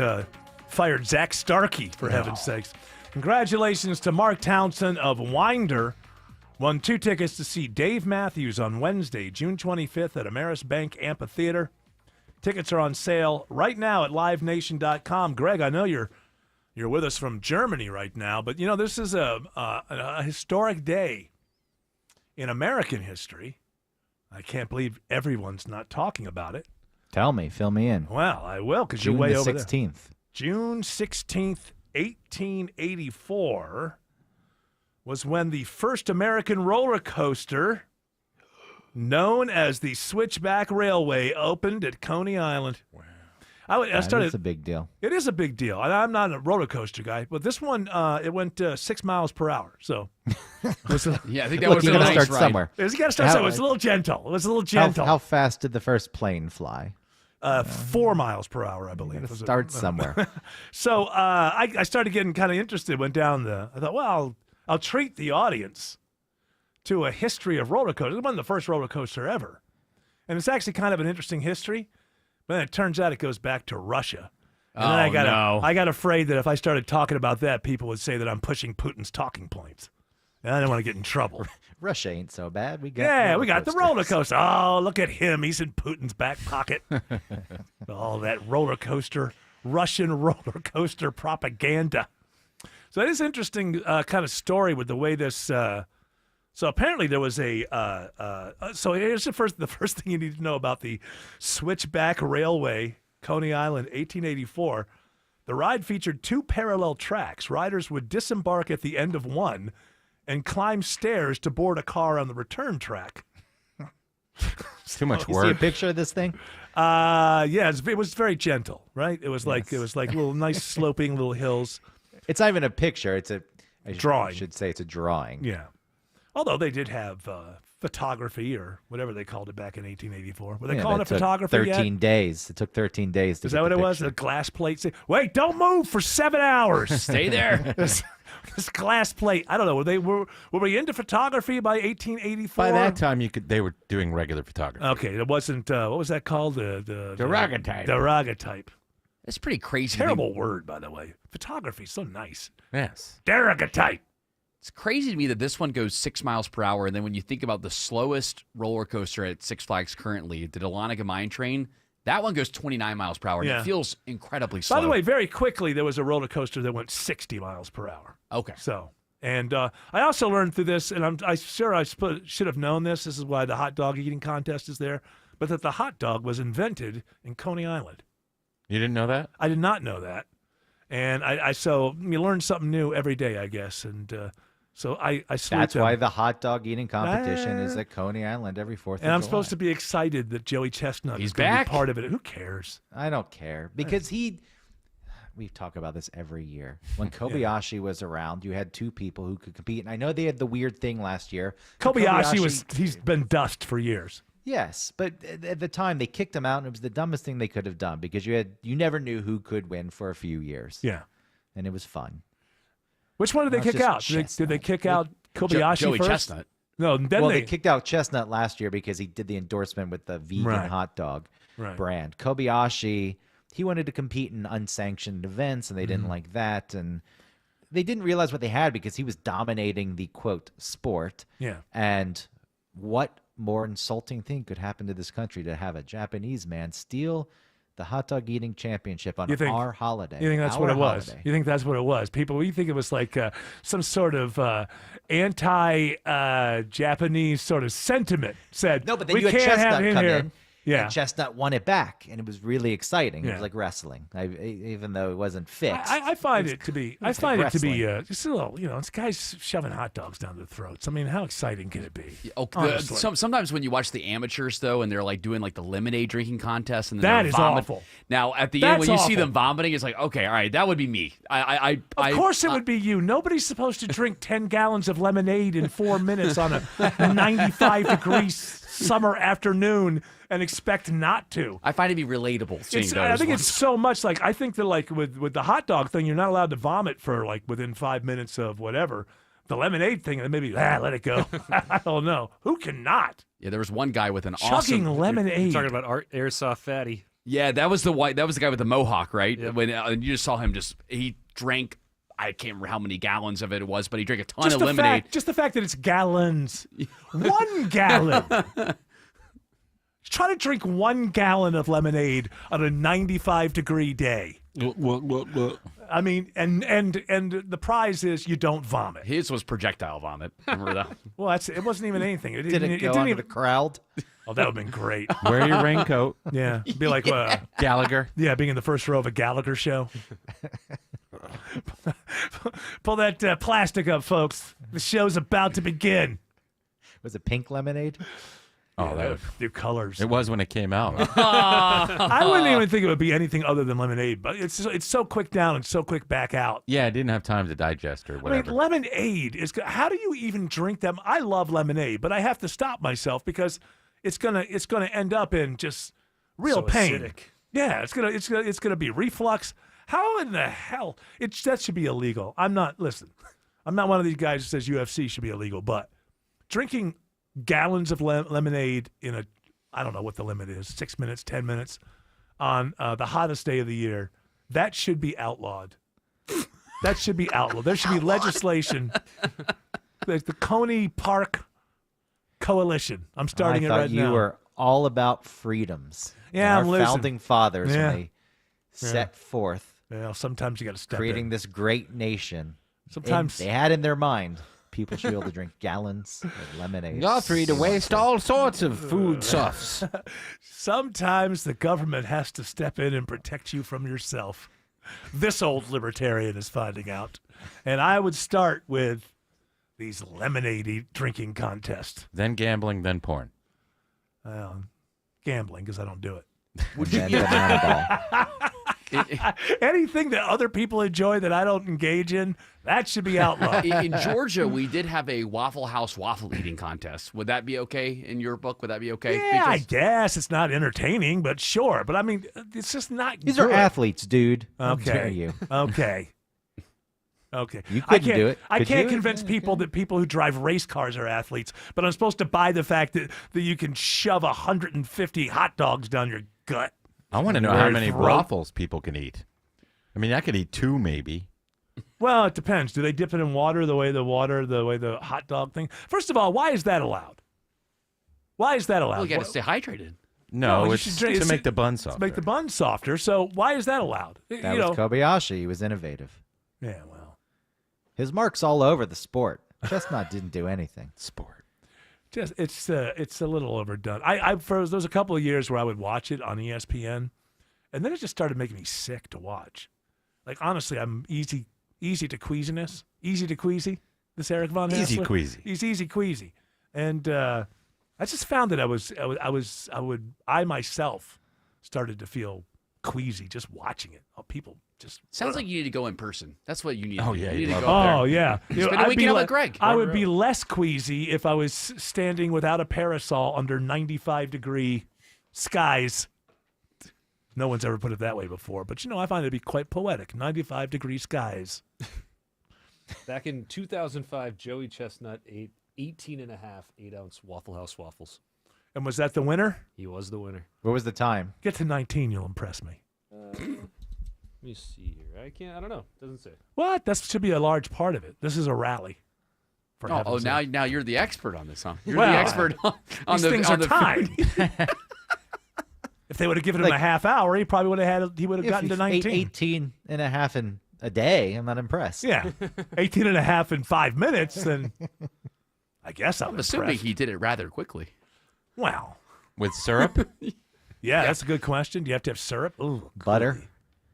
fired Zach Starkey, for heaven's sakes. Congratulations to Mark Townsend of Winder. Won 2 tickets to see Dave Matthews on Wednesday, June 25th at Ameris Bank Amphitheater. Tickets are on sale right now at livenation.com. Greg, I know you're with us from Germany right now, but you know this is a historic day in American history. I can't believe everyone's not talking about it. Tell me, fill me in. Well, I will, because you're way the over 16th. there. June 16th, 1884 was when the first American roller coaster, known as the Switchback Railway, opened at Coney Island. Wow. It's a big deal. It is a big deal. I'm not a roller coaster guy, but this one, it went 6 miles per hour. So, yeah, I think that was you a got to nice start ride. somewhere. You got to start somewhere. It was a little gentle. How fast did the first plane fly? 4 miles per hour, I believe. Start somewhere. So I started getting kind of interested. Went down I thought, well, I'll treat the audience to a history of roller coasters. It wasn't the first roller coaster ever, and it's actually kind of an interesting history. But then it turns out it goes back to Russia. And then I got afraid that if I started talking about that, people would say that I'm pushing Putin's talking points. And I don't want to get in trouble. Russia ain't so bad. We got the roller coaster. Oh, look at him. He's in Putin's back pocket. All that Russian roller coaster propaganda. So it is interesting kind of story with the way this. So apparently there was so here's the first thing you need to know about the Switchback Railway, Coney Island, 1884. The ride featured 2 parallel tracks. Riders would disembark at the end of one and climb stairs to board a car on the return track. Too much work. You see a picture of this thing? Yeah, it was very gentle, right? It was like little nice sloping little hills. It's not even a picture. It's a drawing. I should say it's a drawing. Yeah. Although they did have photography or whatever they called it back in 1884. Were they calling it photography 13 days. It took 13 days to Is that what it was? A glass plate? Wait, don't move for 7 hours. Stay there. This glass plate. I don't know. Were we into photography by 1884? By that time, they were doing regular photography. Okay, it wasn't. What was that called? The daguerreotype. Daguerreotype. That's pretty crazy. Terrible word, by the way. Photography, so nice. Yes. Daguerreotype. It's crazy to me that this one goes 6 miles per hour, and then when you think about the slowest roller coaster at Six Flags currently, the Dahlonega Mine Train, that one goes 29 miles per hour, and it feels incredibly slow. By the way, very quickly, there was a roller coaster that went 60 miles per hour. Okay. So, and I also learned through this, and I'm sure I should have known this. This is why the hot dog eating contest is there, but that the hot dog was invented in Coney Island. You didn't know that? I did not know that, and so you learn something new every day, I guess, and. So I That's why the hot dog eating competition is at Coney Island every 4th of July. And I'm supposed to be excited that Joey Chestnut is going to be part of it. Who cares? I don't care because we talk about this every year. When Kobayashi was around, you had 2 people who could compete. And I know they had the weird thing last year. He's been dust for years. Yes, but at the time they kicked him out, and it was the dumbest thing they could have done because you never knew who could win for a few years. Yeah. And it was fun. Which one did they kick out? Did they kick out Kobayashi Joey first? Chestnut. No, then they kicked out Chestnut last year because he did the endorsement with the vegan hot dog brand. Kobayashi, he wanted to compete in unsanctioned events, and they didn't like that. And they didn't realize what they had because he was dominating the, quote, sport. Yeah. And what more insulting thing could happen to this country to have a Japanese man steal the hot dog eating championship on our holiday? You think that's what it was? You think that's what it was? We think it was like some sort of anti-Japanese sort of sentiment said, no, but then we you had can't Chestnut have him come here. in. Yeah. And Chestnut won it back, and it was really exciting. It was like wrestling, even though it wasn't fixed. I find it to be just a little, this guy's shoving hot dogs down their throats. I mean, how exciting can it be? Sometimes when you watch the amateurs, though, and they're like doing like the lemonade drinking contest, and then that is awful. Now, at the end, when you see them vomiting, it's like, okay, all right, that would be me. Of course it would be you. Nobody's supposed to drink 10 gallons of lemonade in 4 minutes on a 95-degree summer afternoon and expect not to. I find it to be relatable. I think it's so much like, I think that like with the hot dog thing, you're not allowed to vomit for like within 5 minutes of whatever. The lemonade thing, maybe let it go. I don't know. Who cannot? Yeah, there was one guy with an chugging lemonade. You're talking about Airsoft Fatty. Yeah, that was the guy with the mohawk, right? Yeah. When you just saw him he drank I can't remember how many gallons of it was, but he drank a ton of lemonade. Just the fact that it's gallons. 1 gallon. Try to drink 1 gallon of lemonade on a 95-degree day. I mean, and the prize is you don't vomit. His was projectile vomit. Remember that? Well, it wasn't even anything. It Did it go on the crowd? Oh, that would have been great. Wear your raincoat. Yeah. Be like Gallagher. Yeah, being in the first row of a Gallagher show. Pull that plastic up, folks. The show's about to begin. Was it pink lemonade? Oh, that was new colors. It was when it came out. I wouldn't even think it would be anything other than lemonade, but it's so quick down and so quick back out. Yeah, I didn't have time to digest or whatever. I mean, lemonade is. How do you even drink them? I love lemonade, but I have to stop myself because it's gonna end up in just real pain. Acidic. Yeah, it's gonna be reflux. How in the hell? That should be illegal. I'm not one of these guys who says UFC should be illegal, but drinking gallons of lemonade in I don't know what the limit is, 6 minutes, 10 minutes on the hottest day of the year, that should be outlawed. That should be outlawed. There should be legislation. Like the Coney Park Coalition. I'm starting it right now. I thought you were all about freedoms. Yeah, and our founding fathers when they set forth. Well, sometimes you got to step creating in. this great nation. Sometimes they had in their mind people should be able to drink gallons of lemonade. You're free to waste all sorts of food stuffs. Sometimes the government has to step in and protect you from yourself. This old libertarian is finding out. And I would start with these lemonade drinking contests. Then gambling, then porn. Gambling, because I don't do it. Would you banana ball? Anything that other people enjoy that I don't engage in, that should be outlawed. In Georgia, we did have a Waffle House waffle eating contest. Would that be okay in your book? Would that be okay? Yeah, I guess it's not entertaining, but sure. But I mean, it's just not. These good. are athletes, dude. How Okay. dare you? Okay. Okay. You couldn't do it. I Could can't you? convince people that people who drive race cars are athletes, but I'm supposed to buy the fact that you can shove 150 hot dogs down your gut. I want to know Or how many throat. waffles people can eat. I mean, I could eat 2 maybe. Well, it depends. Do they dip it in water the way the hot dog thing? First of all, why is that allowed? Why is that allowed? Well, you got to stay hydrated. No, you it's should drink- to make the bun softer. To make the bun softer. So why is that allowed? That was Kobayashi. He was innovative. Yeah, well. His mark's all over the sport. Chestnut didn't do anything. Sport. Just it's a little overdone. There was a couple of years where I would watch it on ESPN, and then it just started making me sick to watch. Like honestly, I'm easy to queasiness, easy to queasy. This Eric Von Hassler. Easy queasy. He's easy queasy, and I just found that I myself started to feel queasy just watching it. Oh, people just Sounds like you need to go in person. That's what you need. Oh, to do. yeah, you you'd need to love go up there. Oh yeah, Spend a weekend with Greg. I would be less queasy if I was standing without a parasol under 95-degree skies. No one's ever put it that way before, but I find it to be quite poetic. 95-degree skies. Back in 2005, Joey Chestnut ate 18.5 8-ounce Waffle House waffles. And was that the winner? He was the winner. What was the time? Get to 19, you'll impress me. Let me see here. I don't know. Doesn't say. What? That should be a large part of it. This is a rally. For Oh, heaven's sake. now you're the expert on this, huh? You're Well, the expert on these the things on are the timed. If they would have given him a half hour, he probably would have gotten to 19. 18 and a half in a day. I'm not impressed. Yeah. 18 and a half in 5 minutes, then I guess I'm assuming impressed. he did it rather quickly. Wow. With syrup? Yeah, that's a good question. Do you have to have syrup? Ooh, butter.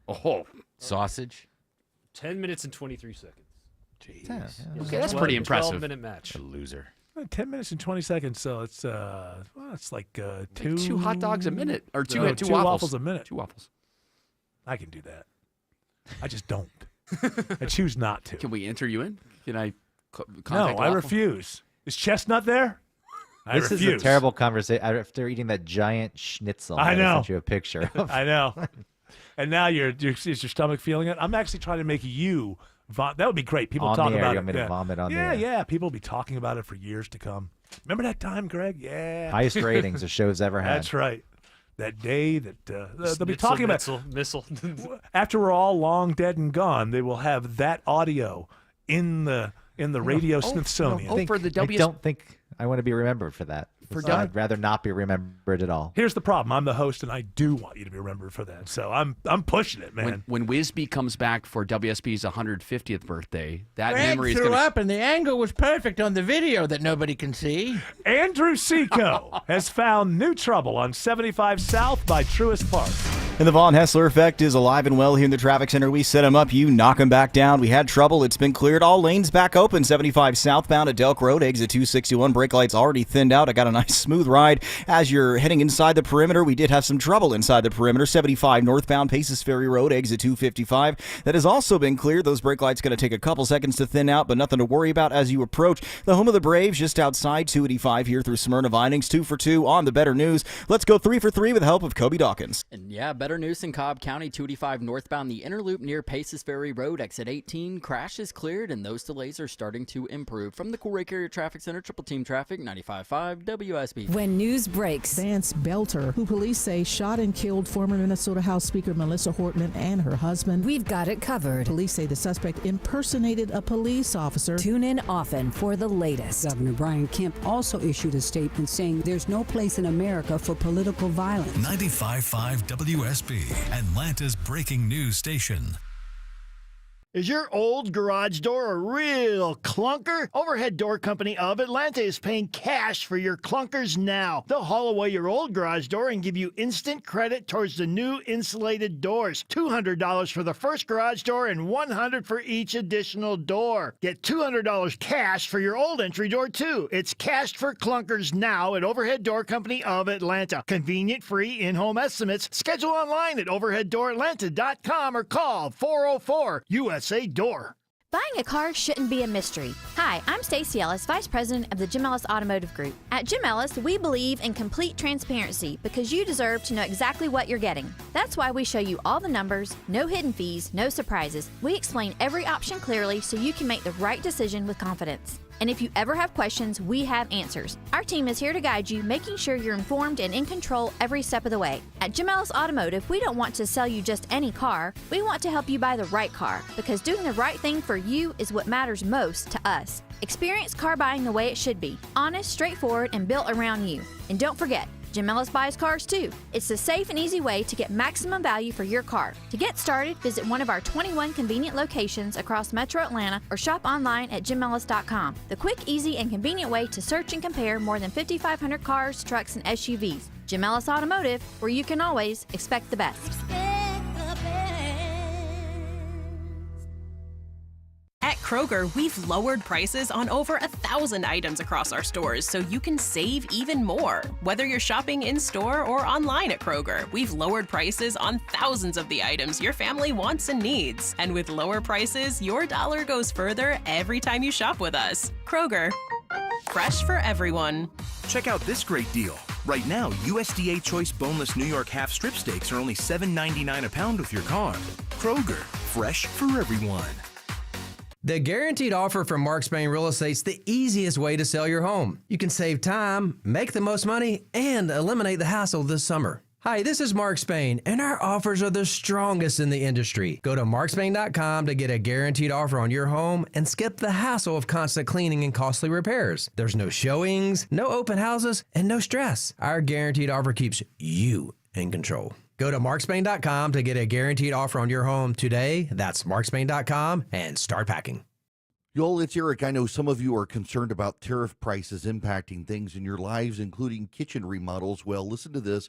Oh, sausage. 10 minutes and 23 seconds. Jeez. Okay, that's pretty impressive. 12-minute match. A loser. 10 minutes and 20 seconds, so it's it's like two hot dogs a minute, or two no, two two waffles a minute. 2 waffles. I can do that. I just don't. I choose not to. Can we enter you in? Can I No, contact I Waffle? refuse. Is Chestnut there? I This refuse. is a terrible conversation. After eating that giant schnitzel, I that know. sent you a picture of. I know. And now is your stomach feeling it? I'm actually trying to make you that would be great. People On talk the air, about you it. want me to vomit on the yeah, air? yeah. People will be talking about it for years to come. Remember that time, Greg? Yeah. Highest ratings a show's ever had. That's right. That day that they'll be talking about. Missile. After we're all long dead and gone, they will have that audio in the radio Smithsonian. I don't think I want to be remembered for that. I'd rather not be remembered at all. Here's the problem. I'm the host, and I do want you to be remembered for that. So I'm pushing it, man. When Wisby comes back for WSB's 150th birthday, that Greg memory is threw going to... up, and the angle was perfect on the video that nobody can see. Andrew Seco has found new trouble on 75 South by Truist Park. And the Von Hessler effect is alive and well here in the traffic center. We set him up, you knock him back down. We had trouble. It's been cleared. All lanes back open. 75 southbound at Delk Road, exit 261. Brake lights already thinned out. I got a nice smooth ride. As you're heading inside the perimeter, we did have some trouble inside the perimeter. 75 northbound, Paces Ferry Road, exit 255. That has also been cleared. Those brake lights going to take a couple seconds to thin out, but nothing to worry about as you approach the home of the Braves, just outside 285 here through Smyrna Vinings. 2 for 2 on the better news. Let's go 3 for 3 with the help of Kobe Dawkins. And yeah, better news in Cobb County. 285 northbound, the inner loop near Paces Ferry Road, exit 18. Crash is cleared, and those delays are starting to improve. From the Cool Carrier Traffic Center, Triple Team Traffic, 95.5 WSB. When news breaks, Vance Belter, who police say shot and killed former Minnesota House Speaker Melissa Hortman and her husband. We've got it covered. Police say the suspect impersonated a police officer. Tune in often for the latest. Governor Brian Kemp also issued a statement saying there's no place in America for political violence. 95.5 WSB, Atlanta's breaking news station. Is your old garage door a real clunker? Overhead Door Company of Atlanta is paying cash for your clunkers now. They'll haul away your old garage door and give you instant credit towards the new insulated doors. $200 for the first garage door and $100 for each additional door. Get $200 cash for your old entry door, too. It's cashed for clunkers now at Overhead Door Company of Atlanta. Convenient, free, in-home estimates. Schedule online at overheaddooratlanta.com or call 404-USA Door. Buying a car shouldn't be a mystery. Hi, I'm Stacey Ellis, Vice President of the Jim Ellis Automotive Group. At Jim Ellis, we believe in complete transparency because you deserve to know exactly what you're getting. That's why we show you all the numbers, no hidden fees, no surprises. We explain every option clearly so you can make the right decision with confidence. And if you ever have questions, we have answers. Our team is here to guide you, making sure you're informed and in control every step of the way. At Jim Ellis Automotive, we don't want to sell you just any car. We want to help you buy the right car, because doing the right thing for you is what matters most to us. Experience car buying the way it should be. Honest, straightforward, and built around you. And don't forget, Jim Ellis buys cars too. It's the safe and easy way to get maximum value for your car. To get started, visit one of our 21 convenient locations across Metro Atlanta or shop online at jimellis.com. The quick, easy, and convenient way to search and compare more than 5,500 cars, trucks, and SUVs. Jim Ellis Automotive, where you can always expect the best. At Kroger, we've lowered prices on over 1,000 items across our stores so you can save even more. Whether you're shopping in-store or online at Kroger, we've lowered prices on thousands of the items your family wants and needs. And with lower prices, your dollar goes further every time you shop with us. Kroger, fresh for everyone. Check out this great deal. Right now, USDA Choice Boneless New York Half Strip Steaks are only $7.99 a pound with your card. Kroger, fresh for everyone. The Guaranteed Offer from Mark Spain Real Estate's the easiest way to sell your home. You can save time, make the most money, and eliminate the hassle this summer. Hi, this is Mark Spain, and our offers are the strongest in the industry. Go to markspain.com to get a guaranteed offer on your home and skip the hassle of constant cleaning and costly repairs. There's no showings, no open houses, and no stress. Our guaranteed offer keeps you in control. Go to markspain.com to get a guaranteed offer on your home today. That's markspain.com and start packing. Joel, it's Eric. I know some of you are concerned about tariff prices impacting things in your lives, including kitchen remodels. Well, listen to this.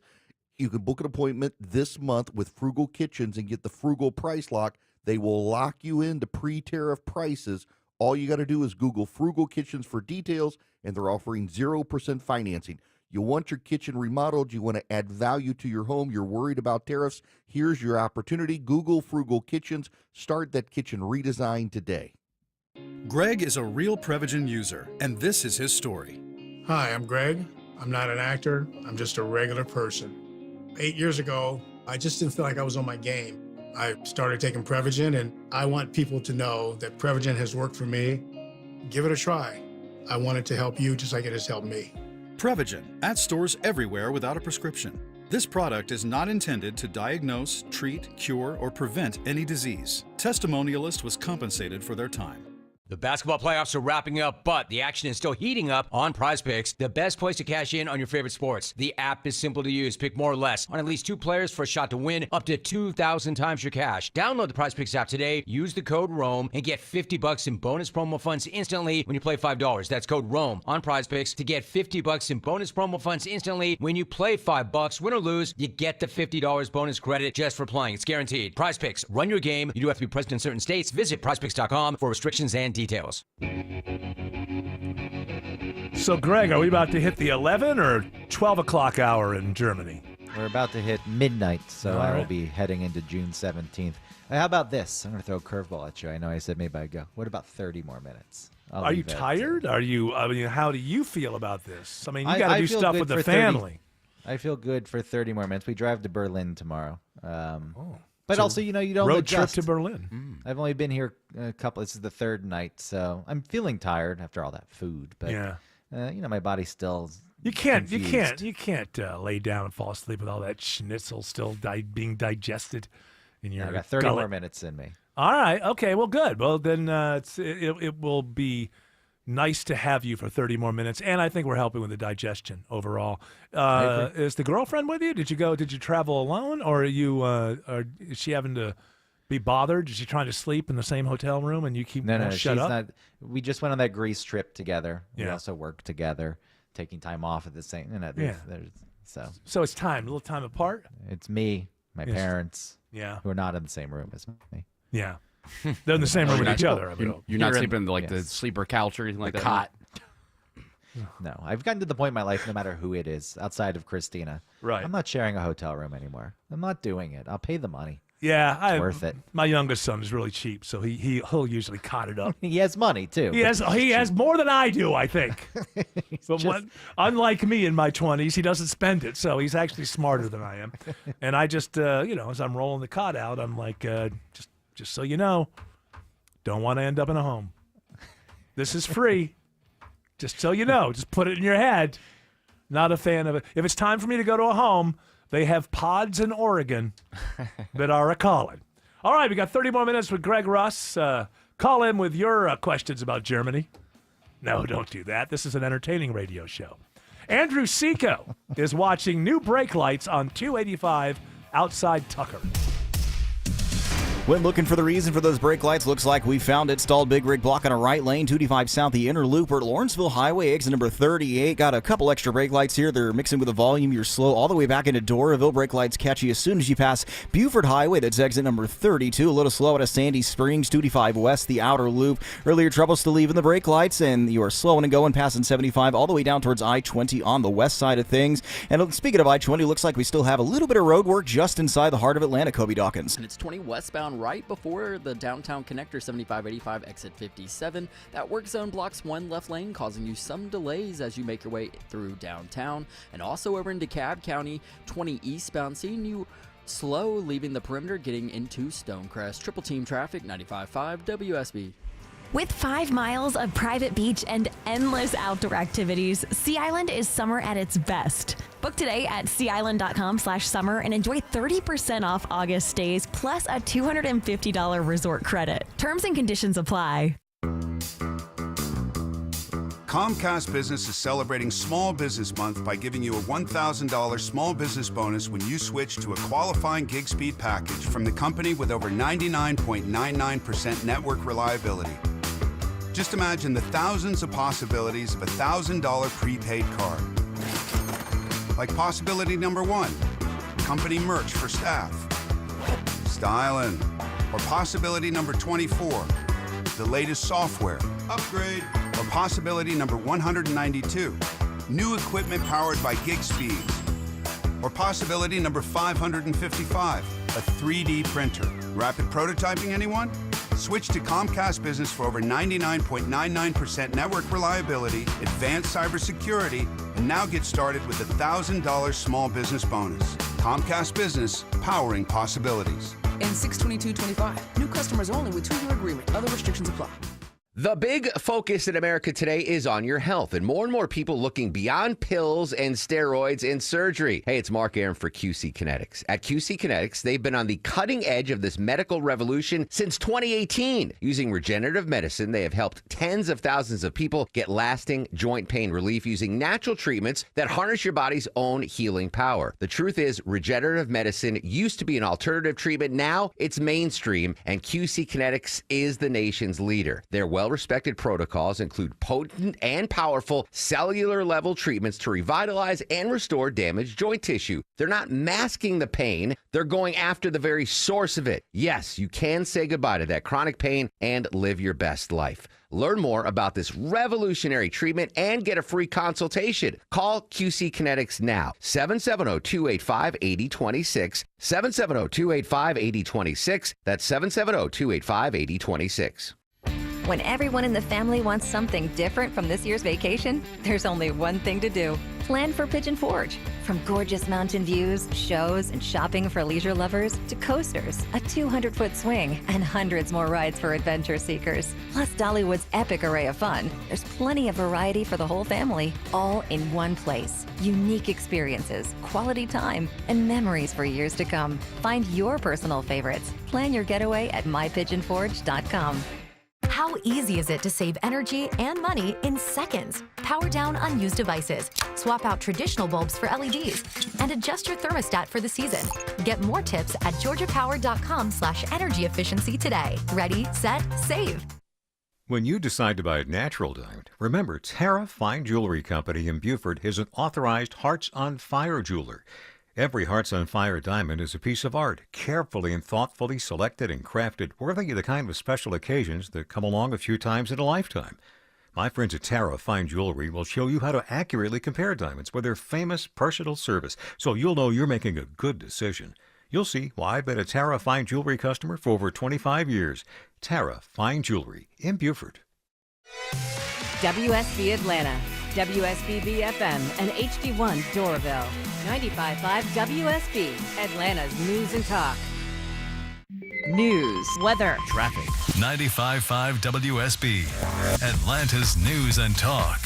You can book an appointment this month with Frugal Kitchens and get the Frugal Price Lock. They will lock you into pre-tariff prices. All you got to do is Google Frugal Kitchens for details, and they're offering 0% financing. You want your kitchen remodeled. You want to add value to your home. You're worried about tariffs. Here's your opportunity. Google Frugal Kitchens. Start that kitchen redesign today. Greg is a real Prevagen user, and this is his story. Hi, I'm Greg. I'm not an actor. I'm just a regular person. 8 years ago, I just didn't feel like I was on my game. I started taking Prevagen, and I want people to know that Prevagen has worked for me. Give it a try. I want it to help you just like it has helped me. Prevagen, at stores everywhere without a prescription. This product is not intended to diagnose, treat, cure, or prevent any disease. Testimonialist was compensated for their time. The basketball playoffs are wrapping up, but the action is still heating up on PrizePicks, the best place to cash in on your favorite sports. The app is simple to use. Pick more or less on at least 2 players for a shot to win up to 2,000 times your cash. Download the PrizePicks app today, use the code ROAM, and get $50 in bonus promo funds instantly when you play $5. That's code ROAM on PrizePicks to get $50 in bonus promo funds instantly when you play $5. Win or lose, you get the $50 bonus credit just for playing. It's guaranteed. PrizePicks, run your game. You do have to be present in certain states. Visit PrizePicks.com for restrictions and details. So, Greg, are we about to hit the 11 or 12 o'clock hour in Germany? We're about to hit midnight, so All I will right. be heading into June 17th. How about this? I'm going to throw a curveball at you. I know I said maybe I'd go. What about 30 more minutes? Are you tired? Are you? I mean, how do you feel about this? I mean, you got to do feel stuff good with the for 30 family. I feel good for 30 more minutes. We drive to Berlin tomorrow. But So also, you don't road adjust. trip to Berlin. I've only been here a couple. This is the third night, so I'm feeling tired after all that food. But Yeah. my body's still. You can't lay down and fall asleep with all that schnitzel still being digested in your I got 30 gullet. more minutes in me. All right. Okay. Well, good. Well, then it will be nice to have you for 30 more minutes, and I think we're helping with the digestion overall. Is the girlfriend with you? Did you travel alone, or are you? Is she having to be bothered? Is she trying to sleep in the same hotel room, and you keep No, shut she's up? not. We just went on that Greece trip together. We Yeah. also worked together, taking time off at the same. Yeah. So it's time, a little time apart. It's me, my Yes. parents. Yeah. Who are not in the same room as me. Yeah. They're in the same room with each other. I would hope. You're not You're in- sleeping in the yes. sleeper couch or anything like The that. cot. No, I've gotten to the point in my life, no matter who it is, outside of Christina, Right. I'm not sharing a hotel room anymore. I'm not doing it. I'll pay the money. Yeah, It's worth it. My youngest son is really cheap, so he'll usually cot it up. He has money too. He has more than I do, I think. But unlike me in my 20s, he doesn't spend it, so he's actually smarter than I am. And I just, as I'm rolling the cot out, I'm like, just so you know, don't want to end up in a home. This is free. Just so you know, just put it in your head. Not a fan of it. If it's time for me to go to a home, they have pods in Oregon that are a-calling. All right, we got 30 more minutes with Greg Russ. Call in with your questions about Germany. No, don't do that. This is an entertaining radio show. Andrew Seco is watching new brake lights on 285 outside Tucker. When looking for the reason for those brake lights, looks like we found it. Stalled big rig block on a right lane, 285 south, the inner loop at Lawrenceville Highway, exit number 38. Got a couple extra brake lights here. They're mixing with the volume. You're slow all the way back into Doraville. Brake lights catch you as soon as you pass Buford Highway. That's exit number 32. A little slow out of Sandy Springs, 285 west, the outer loop. Earlier trouble still leaving the brake lights, and you are slowing and going, passing 75 all the way down towards I-20 on the west side of things. And speaking of I-20, looks like we still have a little bit of road work just inside the heart of Atlanta. Kobe Dawkins. And it's 20 westbound right before the downtown connector, 7585 exit 57. That work zone blocks one left lane, causing you some delays as you make your way through downtown. And also over in DeKalb County, 20 eastbound, seeing you slow leaving the perimeter, getting into Stonecrest. Triple team traffic, 95.5 WSB. With 5 miles of private beach and endless outdoor activities, Sea Island is summer at its best. Book today at seaisland.com/summer and enjoy 30% off August stays plus a $250 resort credit. Terms and conditions apply. Comcast Business is celebrating Small Business Month by giving you a $1,000 small business bonus when you switch to a qualifying gig speed package from the company with over 99.99% network reliability. Just imagine the thousands of possibilities of a $1,000 prepaid card. Like possibility number 1, company merch for staff. Stylin'. Or possibility number 24, the latest software. Upgrade. Or possibility number 192, new equipment powered by gig speeds. Or possibility number 555, a 3D printer. Rapid prototyping, anyone? Switch to Comcast Business for over 99.99% network reliability, advanced cybersecurity, and now get started with a $1,000 small business bonus. Comcast Business, powering possibilities. And 62225. New customers only with 2-year agreement. Other restrictions apply. The big focus in America today is on your health, and more people looking beyond pills and steroids and surgery. Hey, it's Mark Aaron for QC Kinetics. At QC Kinetics, they've been on the cutting edge of this medical revolution since 2018. Using regenerative medicine, they have helped tens of thousands of people get lasting joint pain relief using natural treatments that harness your body's own healing power. The truth is, regenerative medicine used to be an alternative treatment. Now it's mainstream, and QC Kinetics is the nation's leader. They're well-respected protocols include potent and powerful cellular-level treatments to revitalize and restore damaged joint tissue. They're not masking the pain. They're going after the very source of it. Yes, you can say goodbye to that chronic pain and live your best life. Learn more about this revolutionary treatment and get a free consultation. Call QC Kinetics now. 770-285-8026. 770-285-8026. That's 770-285-8026. When everyone in the family wants something different from this year's vacation, there's only one thing to do. Plan for Pigeon Forge. From gorgeous mountain views, shows, and shopping for leisure lovers to coasters, a 200-foot swing, and hundreds more rides for adventure seekers. Plus Dollywood's epic array of fun. There's plenty of variety for the whole family, all in one place. Unique experiences, quality time, and memories for years to come. Find your personal favorites. Plan your getaway at mypigeonforge.com. How easy is it to save energy and money in seconds? Power down unused devices, swap out traditional bulbs for LEDs, and adjust your thermostat for the season. Get more tips at georgiapower.com/energy efficiency today. Ready, set, save. When you decide to buy a natural diamond, remember Tara Fine Jewelry Company in Beaufort is an authorized Hearts on Fire jeweler. Every Hearts on Fire diamond is a piece of art, carefully and thoughtfully selected and crafted, worthy of the kind of special occasions that come along a few times in a lifetime. My friends at Tara Fine Jewelry will show you how to accurately compare diamonds with their famous personal service, so you'll know you're making a good decision. You'll see why I've been a Tara Fine Jewelry customer for over 25 years. Tara Fine Jewelry in Beaufort. WSB Atlanta, WSB BFM, and HD1 Doraville. 95.5 WSB, Atlanta's news and talk. News, weather, traffic. 95.5 WSB, Atlanta's news and talk.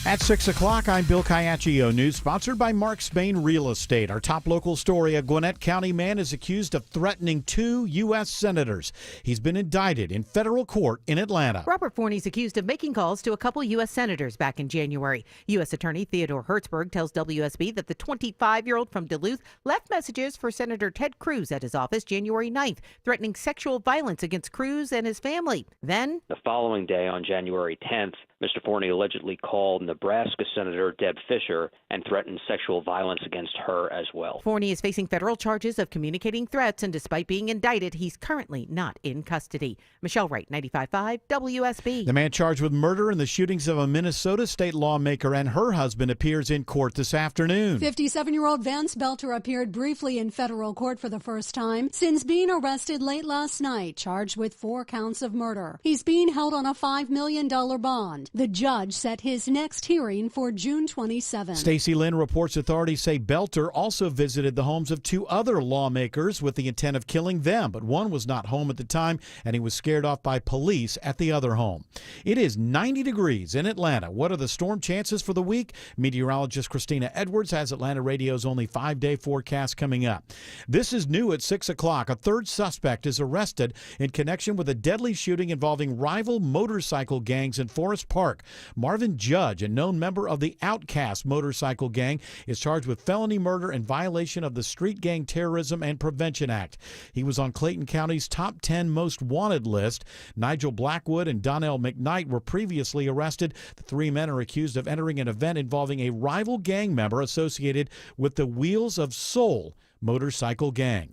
At 6 o'clock, I'm Bill Caiaccio. News sponsored by Mark Spain Real Estate. Our top local story, a Gwinnett County man is accused of threatening 2 U.S. senators. He's been indicted in federal court in Atlanta. Robert Forney is accused of making calls to a couple U.S. senators back in January. U.S. Attorney Theodore Hertzberg tells WSB that the 25-year-old from Duluth left messages for Senator Ted Cruz at his office January 9th, threatening sexual violence against Cruz and his family. Then, the following day on January 10th, Mr. Forney allegedly called Nebraska Senator Deb Fischer and threatened sexual violence against her as well. Forney is facing federal charges of communicating threats, and despite being indicted, he's currently not in custody. Michelle Wright, 95.5 WSB. The man charged with murder in the shootings of a Minnesota state lawmaker and her husband appears in court this afternoon. 57-year-old Vance Belter appeared briefly in federal court for the first time since being arrested late last night, charged with 4 counts of murder. He's being held on a $5 million bond. The judge set his next hearing for June 27. Stacy Lynn reports authorities say Belter also visited the homes of 2 other lawmakers with the intent of killing them, but one was not home at the time and he was scared off by police at the other home. It is 90 degrees in Atlanta. What are the storm chances for the week? Meteorologist Christina Edwards has Atlanta Radio's only 5-day forecast coming up. This is new at 6 o'clock. A third suspect is arrested in connection with a deadly shooting involving rival motorcycle gangs in Forest Park. Marvin Judge, a known member of the Outcast motorcycle gang, is charged with felony murder and violation of the Street Gang Terrorism and Prevention Act. He was on Clayton County's top 10 most wanted list. Nigel Blackwood and Donnell McKnight were previously arrested. The 3 men are accused of entering an event involving a rival gang member associated with the Wheels of Soul motorcycle gang.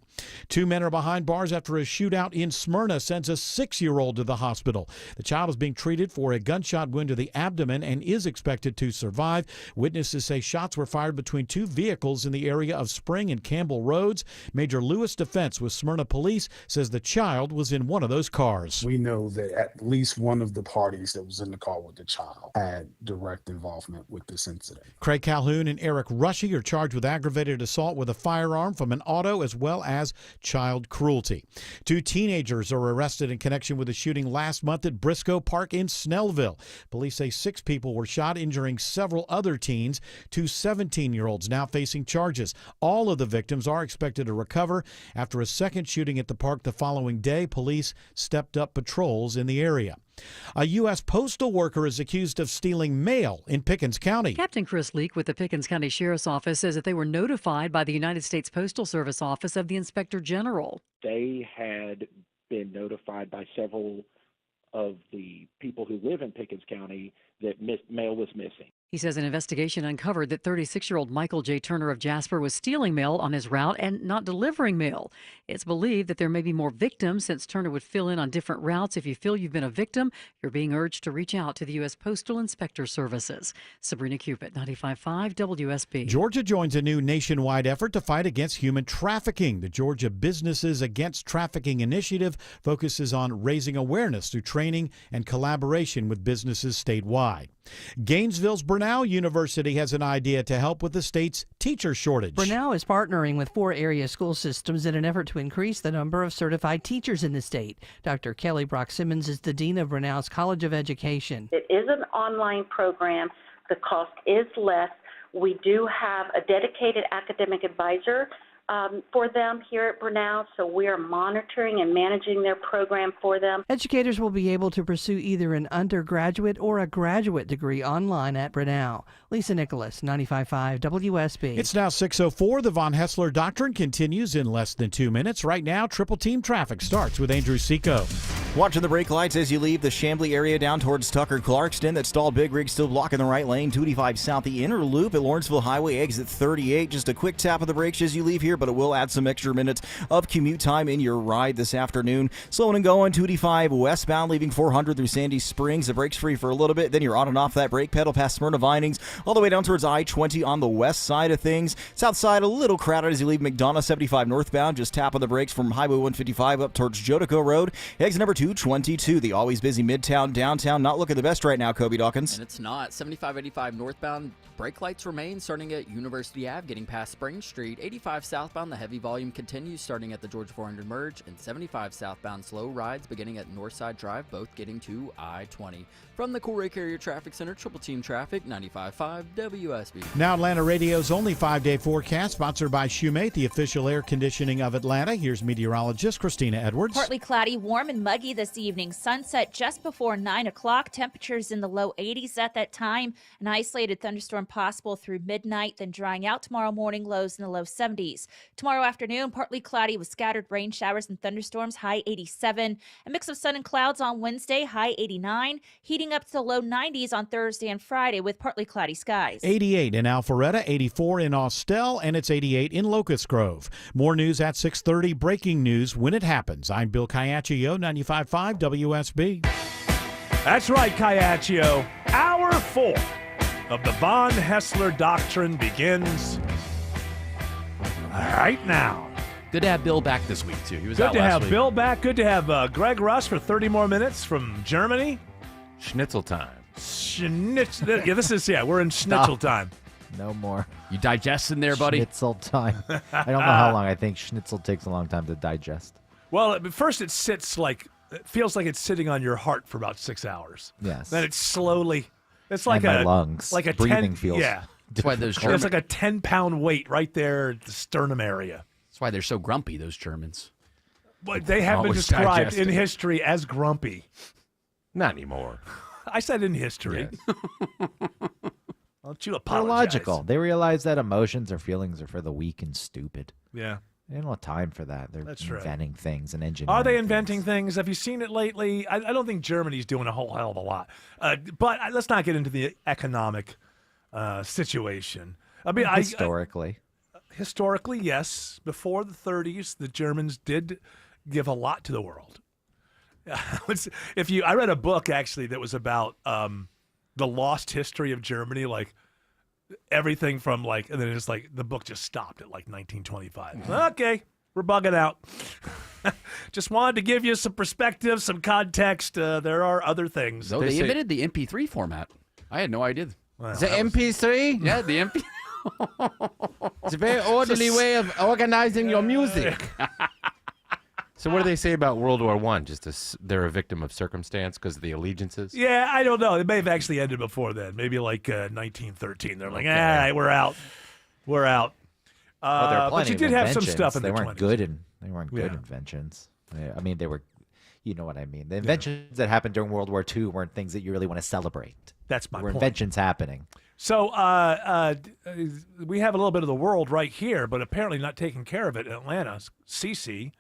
2 men are behind bars after a shootout in Smyrna sends a 6-year-old to the hospital. The child is being treated for a gunshot wound to the abdomen and is expected to survive. Witnesses say shots were fired between 2 vehicles in the area of Spring and Campbell Roads. Major Lewis Defense with Smyrna Police says the child was in one of those cars. We know that at least one of the parties that was in the car with the child had direct involvement with this incident. Craig Calhoun and Eric Rushy are charged with aggravated assault with a firearm from an auto as well as child cruelty. 2 teenagers are arrested in connection with a shooting last month at Briscoe Park in Snellville. Police say 6 people were shot, injuring several other teens. 2 17-year-olds now facing charges. All of the victims are expected to recover. After a second shooting at the park the following day, police stepped up patrols in the area. A U.S. postal worker is accused of stealing mail in Pickens County. Captain Chris Leak with the Pickens County Sheriff's Office says that they were notified by the United States Postal Service Office of the Inspector General. They had been notified by several of the people who live in Pickens County that mail was missing. He says an investigation uncovered that 36-year-old Michael J. Turner of Jasper was stealing mail on his route and not delivering mail. It's believed that there may be more victims since Turner would fill in on different routes. If you feel you've been a victim, you're being urged to reach out to the U.S. Postal Inspector Services. Sabrina Cupid, 95.5 WSB. Georgia joins a new nationwide effort to fight against human trafficking. The Georgia Businesses Against Trafficking Initiative focuses on raising awareness through training and collaboration with businesses statewide. Gainesville's Brenau University has an idea to help with the state's teacher shortage. Brenau is partnering with 4 area school systems in an effort to increase the number of certified teachers in the state. Dr. Kelly Brock Simmons is the dean of Brenau's College of Education. It is an online program. The cost is less. We do have a dedicated academic advisor for them here at Brenau, so we are monitoring and managing their program for them. Educators will be able to pursue either an undergraduate or a graduate degree online at Brenau. Lisa Nicholas, 95.5 WSB. It's now 6:04. The Von Hessler Doctrine continues in less than 2 minutes. Right now, Triple Team Traffic starts with Andrew Seco. Watching the brake lights as you leave the Chamblee area down towards Tucker Clarkston. That stalled big rig still blocking the right lane. 285 south the inner loop at Lawrenceville Highway, exit 38. Just a quick tap of the brakes as you leave here, but it will add some extra minutes of commute time in your ride this afternoon. Slowing and going, 285 westbound, leaving 400 through Sandy Springs. The brake's free for a little bit, then you're on and off that brake pedal past Smyrna Vinings, all the way down towards I-20 on the west side of things. South side a little crowded as you leave McDonough 75 northbound. Just tap on the brakes from Highway 155 up towards Jodico Road. Exit number 222. The always busy Midtown, downtown, not looking the best right now, Kobe Dawkins. And it's not. 75-85 northbound, brake lights remain starting at University Ave, getting past Spring Street. 85 southbound, the heavy volume continues starting at the Georgia 400 merge. And 75 southbound, slow rides beginning at Northside Drive, both getting to I-20. From the Cool Ray Carrier Traffic Center, Triple Team Traffic, 95.5 WSB. Now Atlanta Radio's only 5-day forecast, sponsored by Shoemate, the official air conditioning of Atlanta. Here's meteorologist Christina Edwards. Partly cloudy, warm and muggy this evening. Sunset just before 9 o'clock. Temperatures in the low 80s at that time. An isolated thunderstorm possible through midnight, then drying out tomorrow morning, lows in the low 70s. Tomorrow afternoon, partly cloudy with scattered rain showers and thunderstorms, high 87. A mix of sun and clouds on Wednesday, high 89. Heating up to the low 90s on Thursday and Friday with partly cloudy skies. 88 in Alpharetta, 84 in Austell, and it's 88 in Locust Grove. More news at 6:30. Breaking news when it happens. I'm Bill Caiaccio, 95.5 WSB. That's right, Caiaccio. Hour 4 of the Von Hessler Doctrine begins right now. Good to have Bill back this week, too. He was Good out to last have week. Bill back. Good to have Greg Russ for 30 more minutes from Germany. Schnitzel time. Yeah, we're in schnitzel time. No more. You digesting there, buddy? Schnitzel time. I don't know how long. I think schnitzel takes a long time to digest. Well, at first it feels like it's sitting on your heart for about 6 hours. Yes. Then it slowly, it's like my lungs. like a Breathing 10, feels yeah. That's why those It's like a 10-pound weight right there at the sternum area. That's why they're so grumpy, those Germans. But they have been Always described digesting. in history as grumpy. Not anymore. I said in history. Don't you They're apologize. logical. They realize that emotions or feelings are for the weak and stupid. Yeah. They don't have time for that. They're That's true. inventing things and engineering. Are they inventing things? Have you seen it lately? I don't think Germany's doing a whole hell of a lot. But let's not get into the economic situation. I mean, historically. Historically, yes. Before the 30s, the Germans did give a lot to the world. I read a book actually that was about the lost history of Germany, like everything from and then it's like the book just stopped at 1925. Okay, we're bugging out. Just wanted to give you some perspective, some context. There are other things. So they invented the MP3 format. I had no idea. The MP3? Yeah, the MP. It's a very orderly way of organizing your music. So what do they say about World War I? They're a victim of circumstance because of the allegiances? Yeah, I don't know. It may have actually ended before then. Maybe like 1913. They're like, all right, we're out. We're out. Well, there are But plenty you of did have some inventions. stuff in they the weren't 20s. good they weren't good Yeah. inventions. I mean, they were, you know what I mean. The inventions that happened during World War II weren't things that you really want to celebrate. That's my There were point. inventions happening. So we have a little bit of the world right here, but apparently not taking care of it in Atlanta. Cece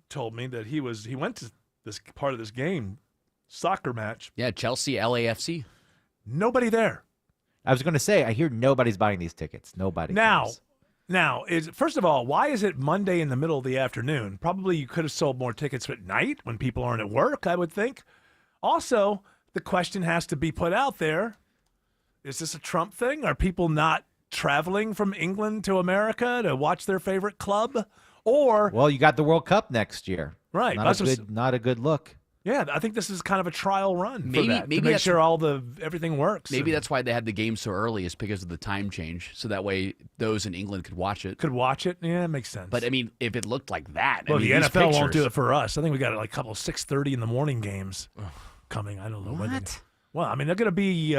told me that he went to this part of this game, soccer match. Yeah, Chelsea, LAFC. Nobody there. I was going to say, I hear nobody's buying these tickets. Nobody. Now, first of all, why is it Monday in the middle of the afternoon? Probably you could have sold more tickets at night when people aren't at work, I would think. Also, the question has to be put out there. Is this a Trump thing? Are people not traveling from England to America to watch their favorite club? Or Well, you got the World Cup next year. Right. Not a good look. Yeah, I think this is kind of a trial run for Maybe- that, to maybe make that's- sure everything works. Maybe that's why they had the game so early, is because of the time change. So that way those in England could watch it. Could watch it. Yeah, it makes sense. But I mean, if it looked like that, Well, I mean, the these NFL won't do pictures- it for us. I think we got like a couple 6:30 in the morning games coming. I don't know when. Well, I mean, they're going to be.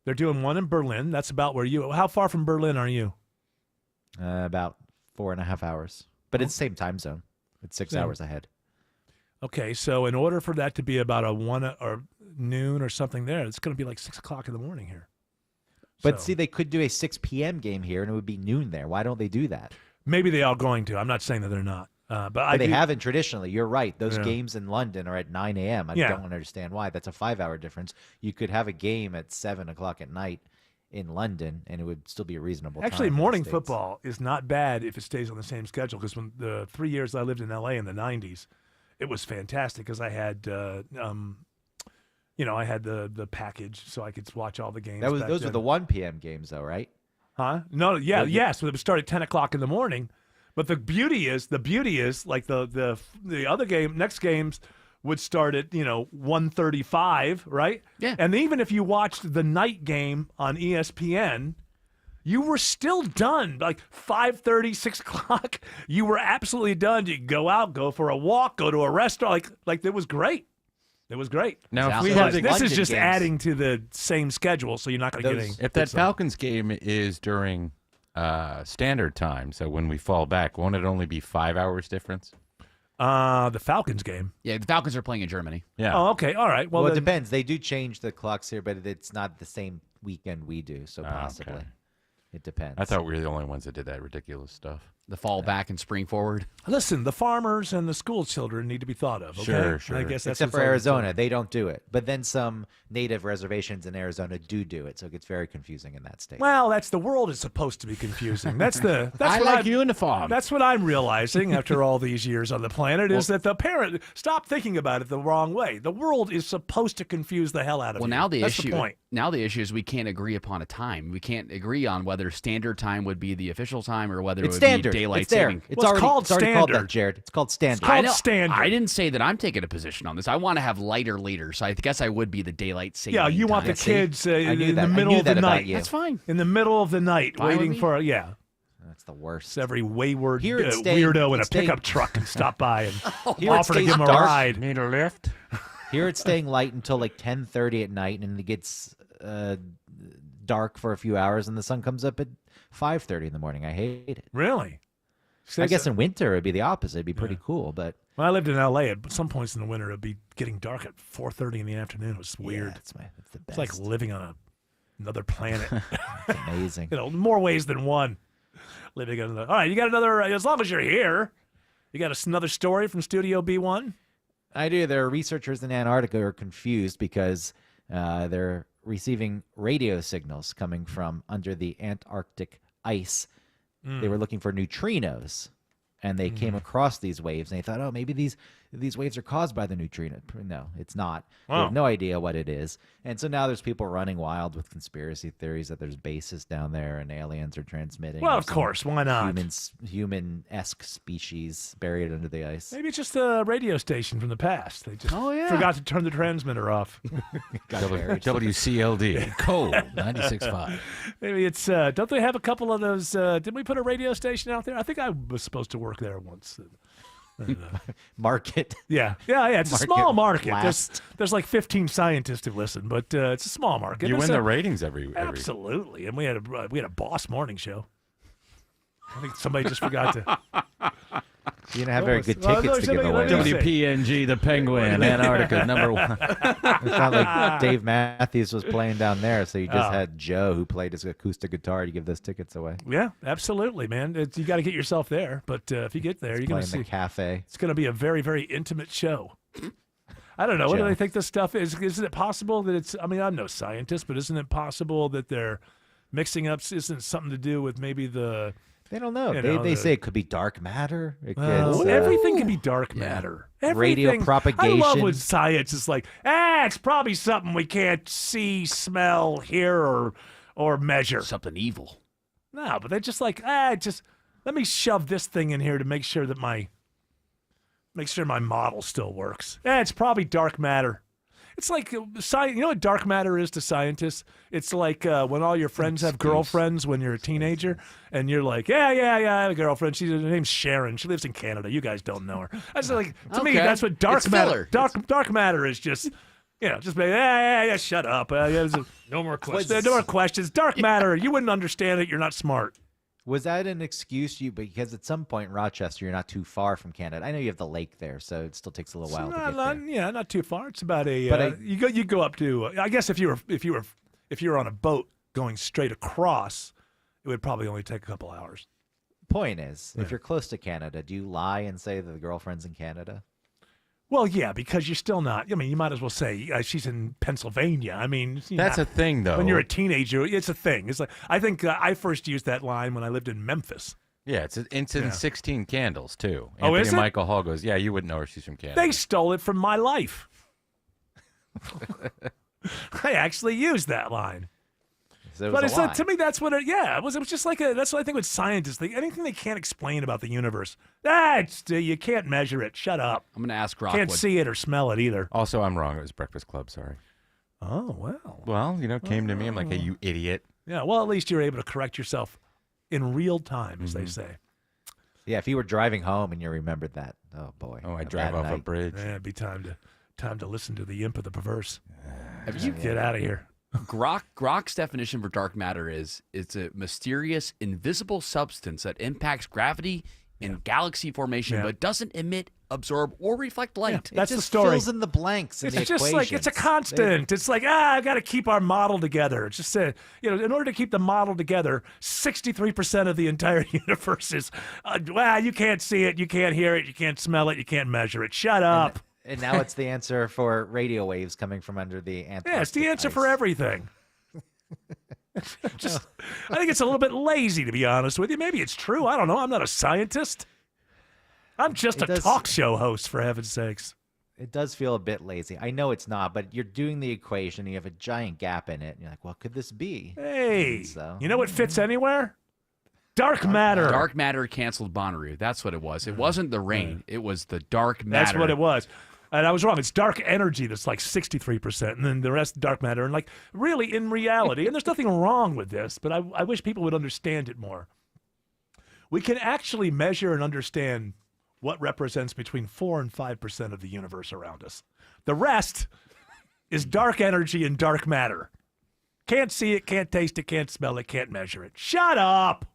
They're doing one in Berlin. That's about where you. How far from Berlin are you? About 4.5 hours. But it's the same time zone. It's 6 Same. hours ahead. Okay, so in order for that to be about a 1 or noon or something there, it's going to be like 6 o'clock in the morning here. But So- see, they could do a 6 p.m. game here, and it would be noon there. Why don't they do that? Maybe they are going to. I'm not saying that they're not. But They do- haven't traditionally. You're right. Those Yeah. games in London are at 9 a.m. I Yeah. don't understand why. That's a 5-hour difference. You could have a game at 7 o'clock at night in London, and it would still be a reasonable Actually, time in the morning States. football is not bad if it stays on the same schedule. Because when the 3 years I lived in L.A. in the 90s, it was fantastic because I had, I had the package, so I could watch all the games. Those back were then. the 1 p.m. games, though, right? Huh? No, yeah, Well, you- yes. But it would start at 10 o'clock in the morning. But the beauty is like the other next games would start at 1:35, right? Yeah. And even if you watched the night game on ESPN, you were still done. Like 5:30, 6 o'clock, you were absolutely done. You could go out, go for a walk, go to a restaurant. Like it was great. It was great. Now, if we But had the this is London just games- adding to the same schedule, so you're not going to get any. If that Falcons game is during standard time, so when we fall back, won't it only be 5 hours difference? The Falcons game. Yeah, the Falcons are playing in Germany. Yeah. Oh, okay. All right. Well, it then- depends. They do change the clocks here, but it's not the same weekend we do, so Ah, possibly. okay. It depends. I thought we were the only ones that did that ridiculous stuff. The fall back and spring forward. Listen, the farmers and the school children need to be thought of. Okay? Sure. I guess that's Except what's for all Arizona, concerned. they don't do it. But then some native reservations in Arizona do it, so it gets very confusing in that state. Well, that's the world is supposed to be confusing. That's I what like I'm- uniform. That's what I'm realizing after all these years on the planet is that the parent stop thinking about it the wrong way. The world is supposed to confuse the hell out of Well, you. now the That's issue. the point. Now the issue is we can't agree upon a time. We can't agree on whether standard time would be the official time or whether It's it would standard. be daylight It's there. saving. It's already called that, standard. Jared. It's called standard. called I know- standard. I didn't say that I'm taking a position on this. I want to have lighter later, so I guess I would be the daylight saving. Yeah, you want the time. kids in knew the that. I middle knew of the that about night. you. That's fine. In the middle of the night, Fine with waiting me. for That's the worst. It's every wayward Here it's staying- weirdo in a it's staying- pickup truck and stop by and Here it offer to stays give him a dark. ride. Need a lift? Here it's staying light until like 10:30 at night, and it gets dark for a few hours, and the sun comes up at 5:30 in the morning. I hate it. Really? I guess in winter it'd be the opposite. It'd be pretty cool, but When I lived in L.A., at some points in the winter, it'd be getting dark at 4:30 in the afternoon. It was weird. it's the It's like best. living on another planet. It's amazing. More ways than one. Living on another. All right, you got another. As long as you're here, you got another story from Studio B1. I do. There are researchers in Antarctica who are confused because they're receiving radio signals coming from under the Antarctic ice. They were looking for neutrinos, and they came across these waves, and they thought, oh, maybe these these waves are caused by the neutrino. No, it's not. We Wow. have no idea what it is. And so now there's people running wild with conspiracy theories that there's bases down there and aliens are transmitting. Well, or of some course, why not? Human-esque species buried under the ice. Maybe it's just a radio station from the past. They just forgot to turn the transmitter off. WCLD, Cole 96.5. Maybe it's, don't they have a couple of those, didn't we put a radio station out there? I think I was supposed to work there once. Market. Yeah. It's a Market small market. blast. There's like 15 scientists who listen, but it's a small market. You It's win a- the ratings every. Absolutely. And we had a boss morning show. I think somebody just forgot to. You didn't have very good Well, tickets to give away. WPNG, the Penguin, Antarctica, #1. It's not like Dave Matthews was playing down there, so you just Oh. had Joe who played his acoustic guitar to give those tickets away. Yeah, absolutely, man. You got to get yourself there. But if you get there, you're going to Playing see. the cafe. It's going to be a very, very intimate show. I don't know. What do Joe. they think this stuff is? Isn't it possible that it's? I mean, I'm no scientist, but isn't it possible that they're mixing up? Isn't something to do with maybe the? They don't know. You They know, say it could be dark matter. It Well, could, everything can be dark matter. Radio Everything. I propagation. love when science is like, it's probably something we can't see, smell, hear, or measure. Something evil. No, but they're just like, just let me shove this thing in here to make sure that my model still works. It's probably dark matter. It's like science. You know what dark matter is to scientists? It's like when all your friends have girlfriends when you're a teenager, and you're like, yeah, I have a girlfriend. Her name's Sharon. She lives in Canada. You guys don't know her. That's like to me. Okay. That's what dark It's matter. filler. Dark matter is just. Just be, yeah, shut up. No more questions. No more questions. Dark matter. You wouldn't understand it. You're not smart. Was that an excuse because at some point in Rochester you're not too far from Canada? I know you have the lake there, so it still takes a little while to get there. Yeah, not too far. It's about a. But you go up to. I guess if you were on a boat going straight across, it would probably only take a couple hours. Point is, if you're close to Canada, do you lie and say that the girlfriend's in Canada? Well, yeah, because you're still not. I mean, you might as well say she's in Pennsylvania. I mean, That's a thing, though. When you're a teenager, it's a thing. It's like I think I first used that line when I lived in Memphis. Yeah, it's in 16 Candles, too. Oh, Anthony is it? Michael Hall goes, yeah, you wouldn't know her. She's from Canada. They stole it from my life. I actually used that line. So it But was it's a like, lie. to me, that's what it. Yeah, it was just like that's what I think with scientists. Anything they can't explain about the universe, you can't measure it. Shut up. I'm going to ask Rock. Can't see it or smell it either. Also, I'm wrong. It was Breakfast Club. Sorry. Oh well. Well, came to me. I'm like, hey, you idiot. Yeah. Well, at least you're able to correct yourself in real time, as they say. Yeah, if you were driving home and you remembered that, oh boy. Oh, I a drive bad off a night. bridge. Yeah, it'd be time to listen to the imp of the perverse. Have you Get out of here. Grok's definition for dark matter is it's a mysterious, invisible substance that impacts gravity and galaxy formation, but doesn't emit, absorb, or reflect light. That's it the just story. fills in the blanks in It's the just equations. like it's a constant. It's like I've got to keep our model together. It's just in order to keep the model together, 63% of the entire universe is you can't see it, you can't hear it, you can't smell it, you can't measure it. Shut up. And now it's the answer for radio waves coming from under the Antarctic. Yeah, it's the answer ice. for everything. I think it's a little bit lazy, to be honest with you. Maybe it's true. I don't know. I'm not a scientist. I'm just It a does- talk show host, for heaven's sakes. It does feel a bit lazy. I know it's not, but you're doing the equation. You have a giant gap in it. And you're like, what could this be? Hey, And so, you know what fits anywhere? Dark matter. Dark matter canceled Bonnaroo. That's what it was. It wasn't the rain. It was the dark matter. That's what it was. And I was wrong. It's dark energy that's like 63%, and then the rest dark matter. And like really, in reality, and there's nothing wrong with this, but I wish people would understand it more. We can actually measure and understand what represents between 4 and 5% of the universe around us. The rest is dark energy and dark matter. Can't see it, can't taste it, can't smell it, can't measure it. Shut up.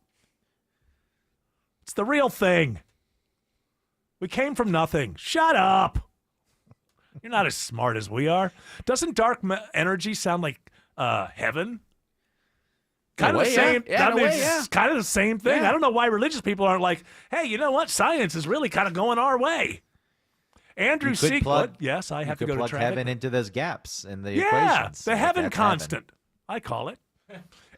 It's the real thing. We came from nothing. Shut up. You're not as smart as we are. Doesn't dark energy sound like heaven? Kind of the same. Yeah, in a way, yeah. It's kind of the same thing. Yeah. I don't know why religious people aren't like, hey, you know what? Science is really kind of going our way. Andrew You could Siegel. plug- Yes, I you have to could go to plug traffic. heaven into those gaps in the Yeah, equations. the Like heaven that's constant. I call it.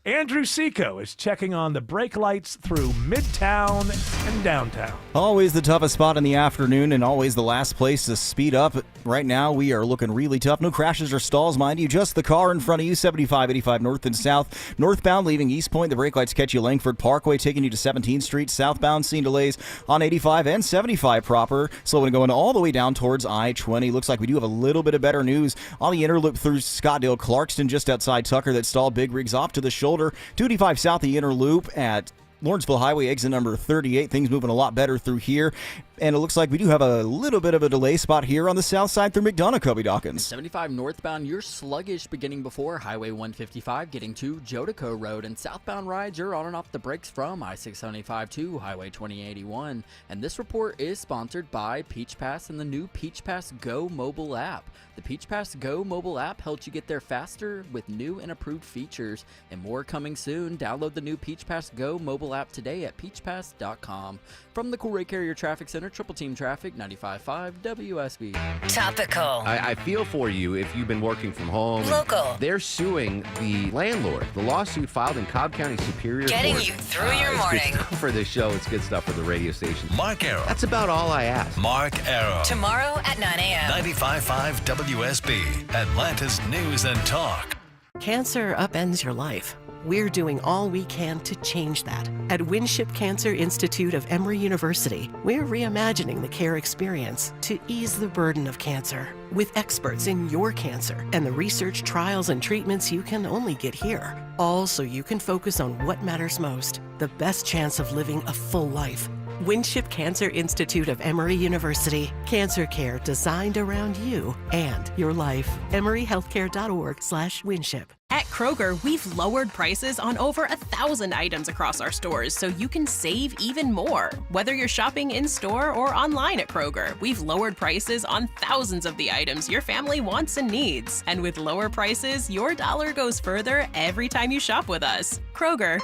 Andrew Seco is checking on the brake lights through Midtown and downtown. Always the toughest spot in the afternoon and always the last place to speed up. Right now, we are looking really tough. No crashes or stalls, mind you. Just the car in front of you, 75, 85 north and south. Northbound leaving East Point. The brake lights catch you Langford Parkway, taking you to 17th Street. Southbound, seeing delays on 85 and 75 proper. Slowing going all the way down towards I-20. Looks like we do have a little bit of better news on the inner loop through Scottsdale Clarkston, just outside Tucker, that stalled big rigs off to the shoulder. 285 south, the inner loop at Lawrenceville Highway, exit number 38. Things moving a lot better through here. And it looks like we do have a little bit of a delay spot here on the south side through McDonough, Kobe Dawkins. 75 northbound, you're sluggish beginning before Highway 155 getting to Jodico Road. And southbound rides, you're on and off the brakes from I-675 to Highway 2081. And this report is sponsored by Peach Pass and the new Peach Pass Go mobile app. The Peach Pass Go mobile app helps you get there faster with new and improved features. And more coming soon. Download the new Peach Pass Go mobile app today at peachpass.com. From the Cool Ray Carrier Traffic Center, Triple Team Traffic, 95.5 WSB. Topical. I feel for you if you've been working from home. Local. They're suing the landlord. The lawsuit filed in Cobb County Superior Getting Court. you through your morning. It's good stuff for this show. It's good stuff for the radio station. Mark Arrow. That's about all I ask. Mark Arrow. Tomorrow at 9 a.m. 95.5 WSB, Atlanta's News and Talk. Cancer upends your life. We're doing all we can to change that. At Winship Cancer Institute of Emory University, we're reimagining the care experience to ease the burden of cancer. With experts in your cancer and the research, trials, and treatments you can only get here. All so you can focus on what matters most, the best chance of living a full life. Winship Cancer Institute of Emory University. Cancer care designed around you and your life. EmoryHealthcare.org/Winship. At Kroger, we've lowered prices on over 1,000 items across our stores so you can save even more. Whether you're shopping in-store or online at Kroger, we've lowered prices on thousands of the items your family wants and needs. And with lower prices, your dollar goes further every time you shop with us. Kroger,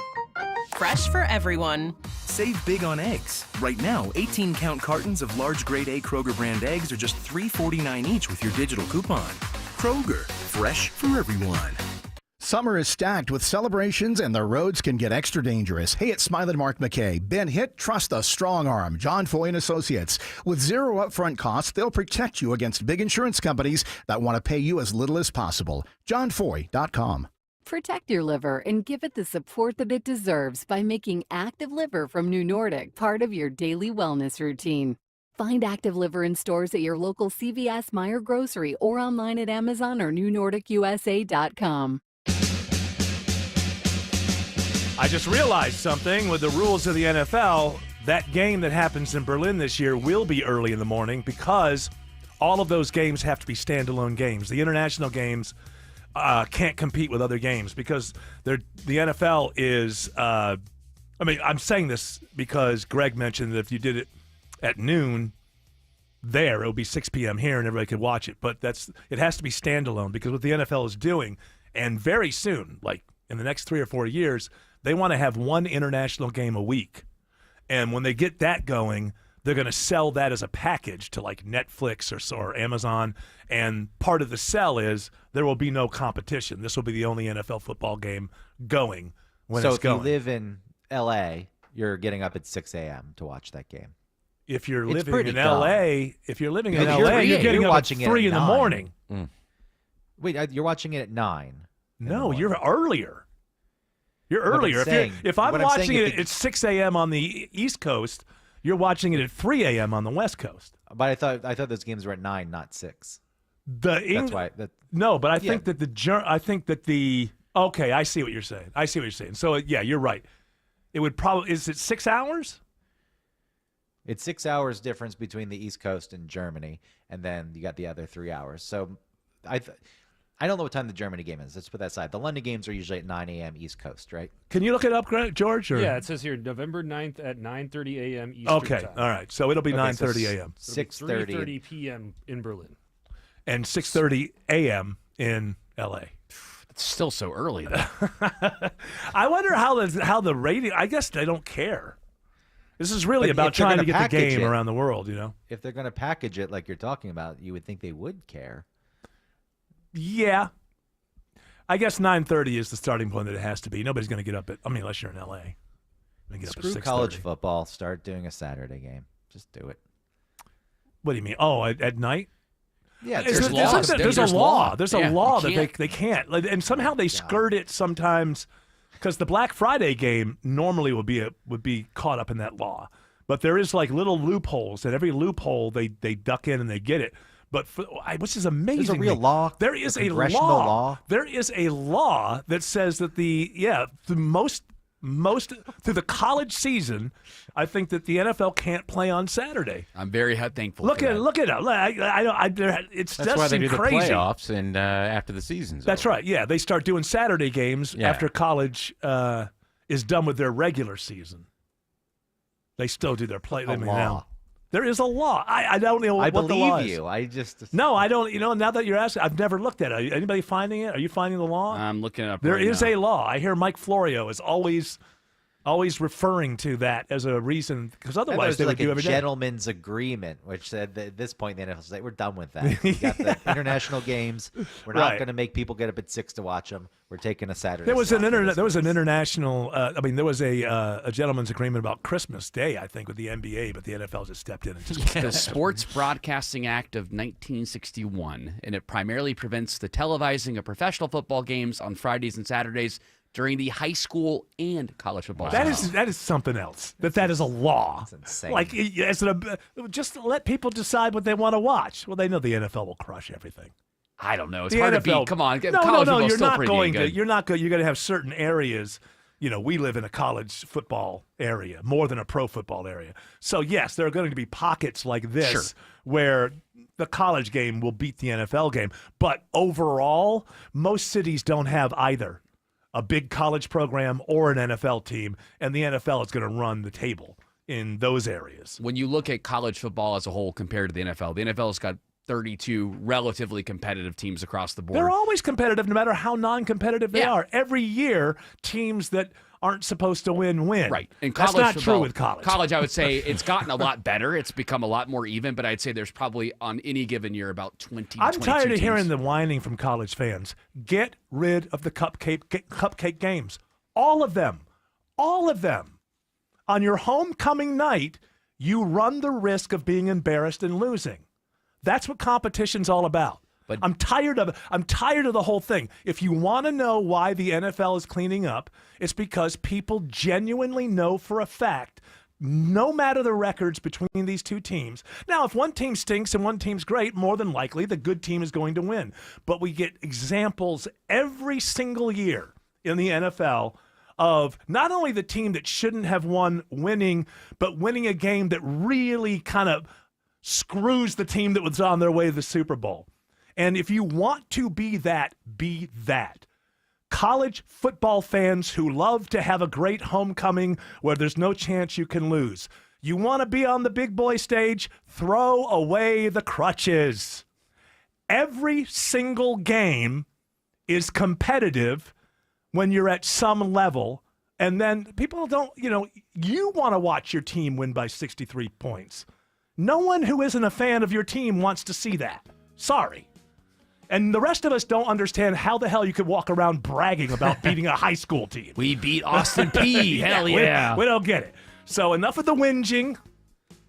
fresh for everyone. Save big on eggs. Right now, 18-count cartons of large grade A Kroger brand eggs are just $3.49 each with your digital coupon. Kroger, fresh for everyone. Summer is stacked with celebrations and the roads can get extra dangerous. Hey, it's Smiley Mark McKay. Been hit? Trust a strong arm. John Foy and Associates. With zero upfront costs, they'll protect you against big insurance companies that want to pay you as little as possible. JohnFoy.com. Protect your liver and give it the support that it deserves by making Active Liver from New Nordic part of your daily wellness routine. Find Active Liver in stores at your local CVS, Meijer Grocery, or online at Amazon or NewNordicUSA.com. I just realized something with the rules of the NFL. That game that happens in Berlin this year will be early in the morning because all of those games have to be standalone games. The international games can't compete with other games because the NFL is I'm saying this because Greg mentioned that if you did it at noon there, it would be 6 p.m. here and everybody could watch it. But it has to be standalone because what the NFL is doing, and very soon, like in the next 3 or 4 years, they want to have one international game a week. And when they get that going, they're going to sell that as a package to like Netflix or Amazon. And part of the sell is there will be no competition. This will be the only NFL football game going when it's going. So if you live in L.A., you're getting up at 6 a.m. to watch that game. If you're living in L.A., you're getting up at 3 in the morning. Mm. Wait, you're watching it at 9. No, you're earlier. You're earlier. If I'm watching it at 6 a.m. on the East Coast, you're watching it at 3 a.m. on the West Coast. But I thought those games were at 9, not 6. That's why. No, but I think that okay, I see what you're saying. So yeah, you're right. It would probably is it 6 hours? It's 6 hours difference between the East Coast and Germany, and then you got the other 3 hours. So I don't know what time the Germany game is. Let's put that aside. The London games are usually at 9 a.m. East Coast, right? Can you look it up, George? Or? Yeah, it says here November 9th at 9:30 a.m. Eastern time. Okay, all right. So it'll be 9:30 a.m. 6:30 p.m. in Berlin. And 6:30 a.m. in L.A. It's still so early, though. I wonder how the rating. I guess they don't care. This is really about trying to get the game around the world, you know? If they're going to package it like you're talking about, you would think they would care. Yeah. I guess 9:30 is the starting point that it has to be. Nobody's going to get up at. I mean, unless you're in L.A. Get Screw up at 6:30. college football. Start doing a Saturday game. Just do it. What do you mean? Oh, at night? Yeah, there's a law. There's a law that they can't. And somehow they skirt it sometimes because the Black Friday game normally would be caught up in that law. But there is like little loopholes, and every loophole they duck in and they get it. But which is amazing. There's a real law. There is a congressional law. There is a law that says that the most through the college season, I think that the NFL can't play on Saturday. I'm very thankful. Look at it. That's why they do the playoffs and after the season's That's over. right. Yeah, they start doing Saturday games after college is done with their regular season. They still do their play. Now. There is a law. I don't know what the law is. I believe you. No, I don't. Now that you're asking, I've never looked at it. Anybody finding it? Are you finding the law? I'm looking it up. There right is now. a law. I hear Mike Florio is always referring to that as a reason, because otherwise they would do a every day. gentleman's agreement, which said that at this point in the NFL, say, we're done with that. We got the international games. We're not going to make people get up at 6 to watch them. We're taking a Saturday. There was an international. There was a gentleman's agreement about Christmas Day, I think, with the NBA, but the NFL just stepped in and just The Sports Broadcasting Act of 1961, and it primarily prevents the televising of professional football games on Fridays and Saturdays during the high school and college football season. That is something else. That is a law. That's insane. Like just let people decide what they want to watch. Well, they know the NFL will crush everything. I don't know. It's The hard NFL, to beat. Come on, no, college football's you're still not pretty going good. to. You're not going. You're going to have certain areas. We live in a college football area more than a pro football area. So yes, there are going to be pockets like this where the college game will beat the NFL game. But overall, most cities don't have either a big college program or an NFL team, and the NFL is going to run the table in those areas. When you look at college football as a whole compared to the NFL's got 32 relatively competitive teams across the board. They're always competitive no matter how non-competitive they are. Every year, teams that aren't supposed to win. Right. And that's college not football, true with college. College, I would say it's gotten a lot better. It's become a lot more even, but I'd say there's probably on any given year about 20 I'm tired of teams. hearing the whining from college fans. Get rid of the cupcake games. All of them. All of them. On your homecoming night, you run the risk of being embarrassed and losing. That's what competition's all about. But I'm tired of the whole thing. If you want to know why the NFL is cleaning up, it's because people genuinely know for a fact, no matter the records between these two teams. Now, if one team stinks and one team's great, more than likely the good team is going to win. But we get examples every single year in the NFL of not only the team that shouldn't have won winning, but winning a game that really kind of screws the team that was on their way to the Super Bowl. And if you want to be that, be that. College football fans who love to have a great homecoming where there's no chance you can lose. You want to be on the big boy stage? Throw away the crutches. Every single game is competitive when you're at some level. And then people don't, you want to watch your team win by 63 points. No one who isn't a fan of your team wants to see that. Sorry. And the rest of us don't understand how the hell you could walk around bragging about beating a high school team. We beat Austin Peay. Hell yeah. We don't get it. So enough of the whinging.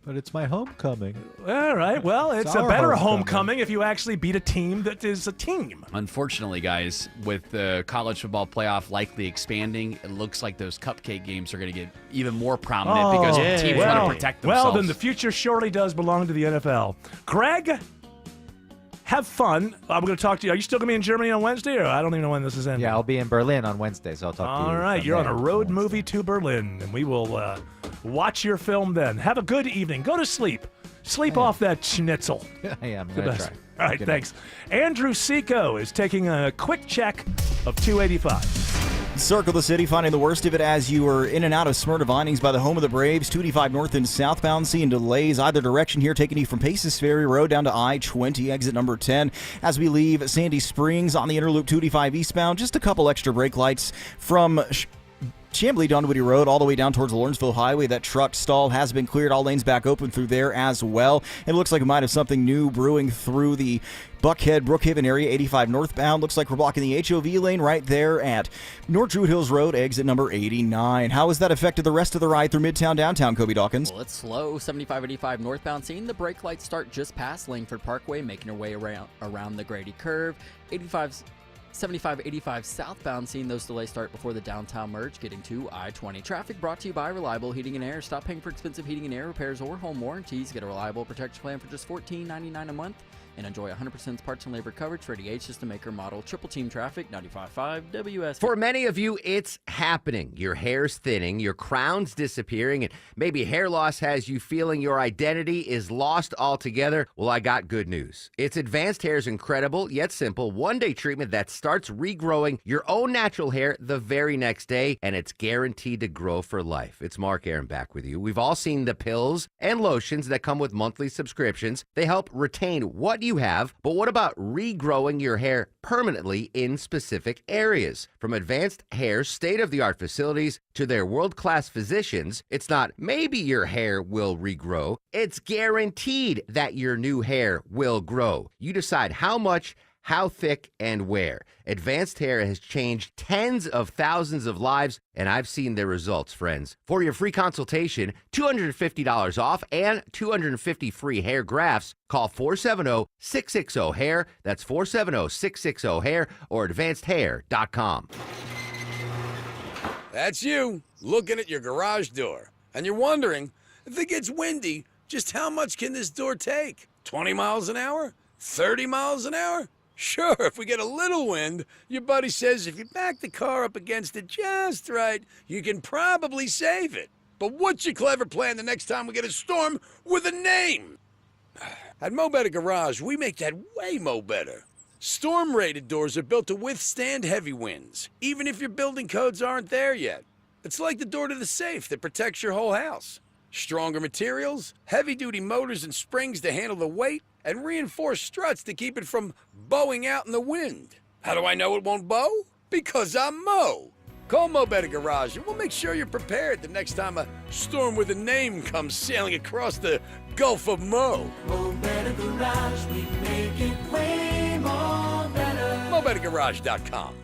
But it's my homecoming. All right. Well, it's a our better homecoming. homecoming if you actually beat a team that is a team. Unfortunately, guys, with the college football playoff likely expanding, it looks like those cupcake games are going to get even more prominent because teams want to protect themselves. Well, then the future surely does belong to the NFL. Greg, have fun. I'm going to talk to you. Are you still going to be in Germany on Wednesday, or I don't even know when this is ending? Yeah, I'll be in Berlin on Wednesday, so I'll talk to you. All right, from you're on there a road movie to Berlin, and we will watch your film then. Have a good evening. Go to sleep. Sleep off that schnitzel. I am. The I'm going to best. try. All right, Good thanks. Andrew Seco is taking a quick check of 285. Circle the city, finding the worst of it as you are in and out of Smyrna Vinings by the home of the Braves. 285 north and southbound, seeing delays either direction here, taking you from Paces Ferry Road down to I-20, exit number 10. As we leave Sandy Springs on the Interloop 285 eastbound, just a couple extra brake lights from Chamblee, Dunwoody Road, all the way down towards Lawrenceville Highway. That truck stall has been cleared. All lanes back open through there as well. It looks like it might have something new brewing through the Buckhead, Brookhaven area, 85 northbound. Looks like we're blocking the HOV lane right there at North Druid Hills Road, exit number 89. How has that affected the rest of the ride through Midtown, downtown, Kobe Dawkins? Well, it's slow. 75-85 northbound, seeing the brake lights start just past Langford Parkway, making their way around the Grady Curve. 75-85 southbound, seeing those delays start before the downtown merge, getting to I-20. Traffic brought to you by Reliable Heating and Air. Stop paying for expensive heating and air repairs or home warranties. Get a reliable protection plan for just $14.99 a month. And enjoy 100% parts and labor coverage for the System Maker model. Triple Team Traffic, 95.5 WS. For many of you, it's happening. Your hair's thinning, your crown's disappearing, and maybe hair loss has you feeling your identity is lost altogether. Well, I got good news. It's Advanced Hair's incredible yet simple one-day treatment that starts regrowing your own natural hair the very next day, and it's guaranteed to grow for life. It's Mark Aaron back with you. We've all seen the pills and lotions that come with monthly subscriptions. They help retain what you have, but what about regrowing your hair permanently in specific areas? From Advanced Hair's state-of-the-art facilities to their world-class physicians, it's not maybe your hair will regrow, it's guaranteed that your new hair will grow. You decide how much, how thick, and where. Advanced Hair has changed tens of thousands of lives, and I've seen their results, friends. For your free consultation, $250 off, and $250 free hair grafts, call 470-660-HAIR. That's 470-660-HAIR or advancedhair.com. That's you, looking at your garage door. And you're wondering, if it gets windy, just how much can this door take? 20 miles an hour? 30 miles an hour? Sure, if we get a little wind, your buddy says if you back the car up against it just right, you can probably save it. But what's your clever plan the next time we get a storm with a name? At Mo Better Garage, we make that way mo better. Storm-rated doors are built to withstand heavy winds, even if your building codes aren't there yet. It's like the door to the safe that protects your whole house. Stronger materials, heavy-duty motors and springs to handle the weight, and reinforced struts to keep it from bowing out in the wind. How do I know it won't bow? Because I'm Mo. Call Mo Better Garage and we'll make sure you're prepared the next time a storm with a name comes sailing across the Gulf of Mo. Mo Better Garage, we make it way more better. MoBetterGarage.com.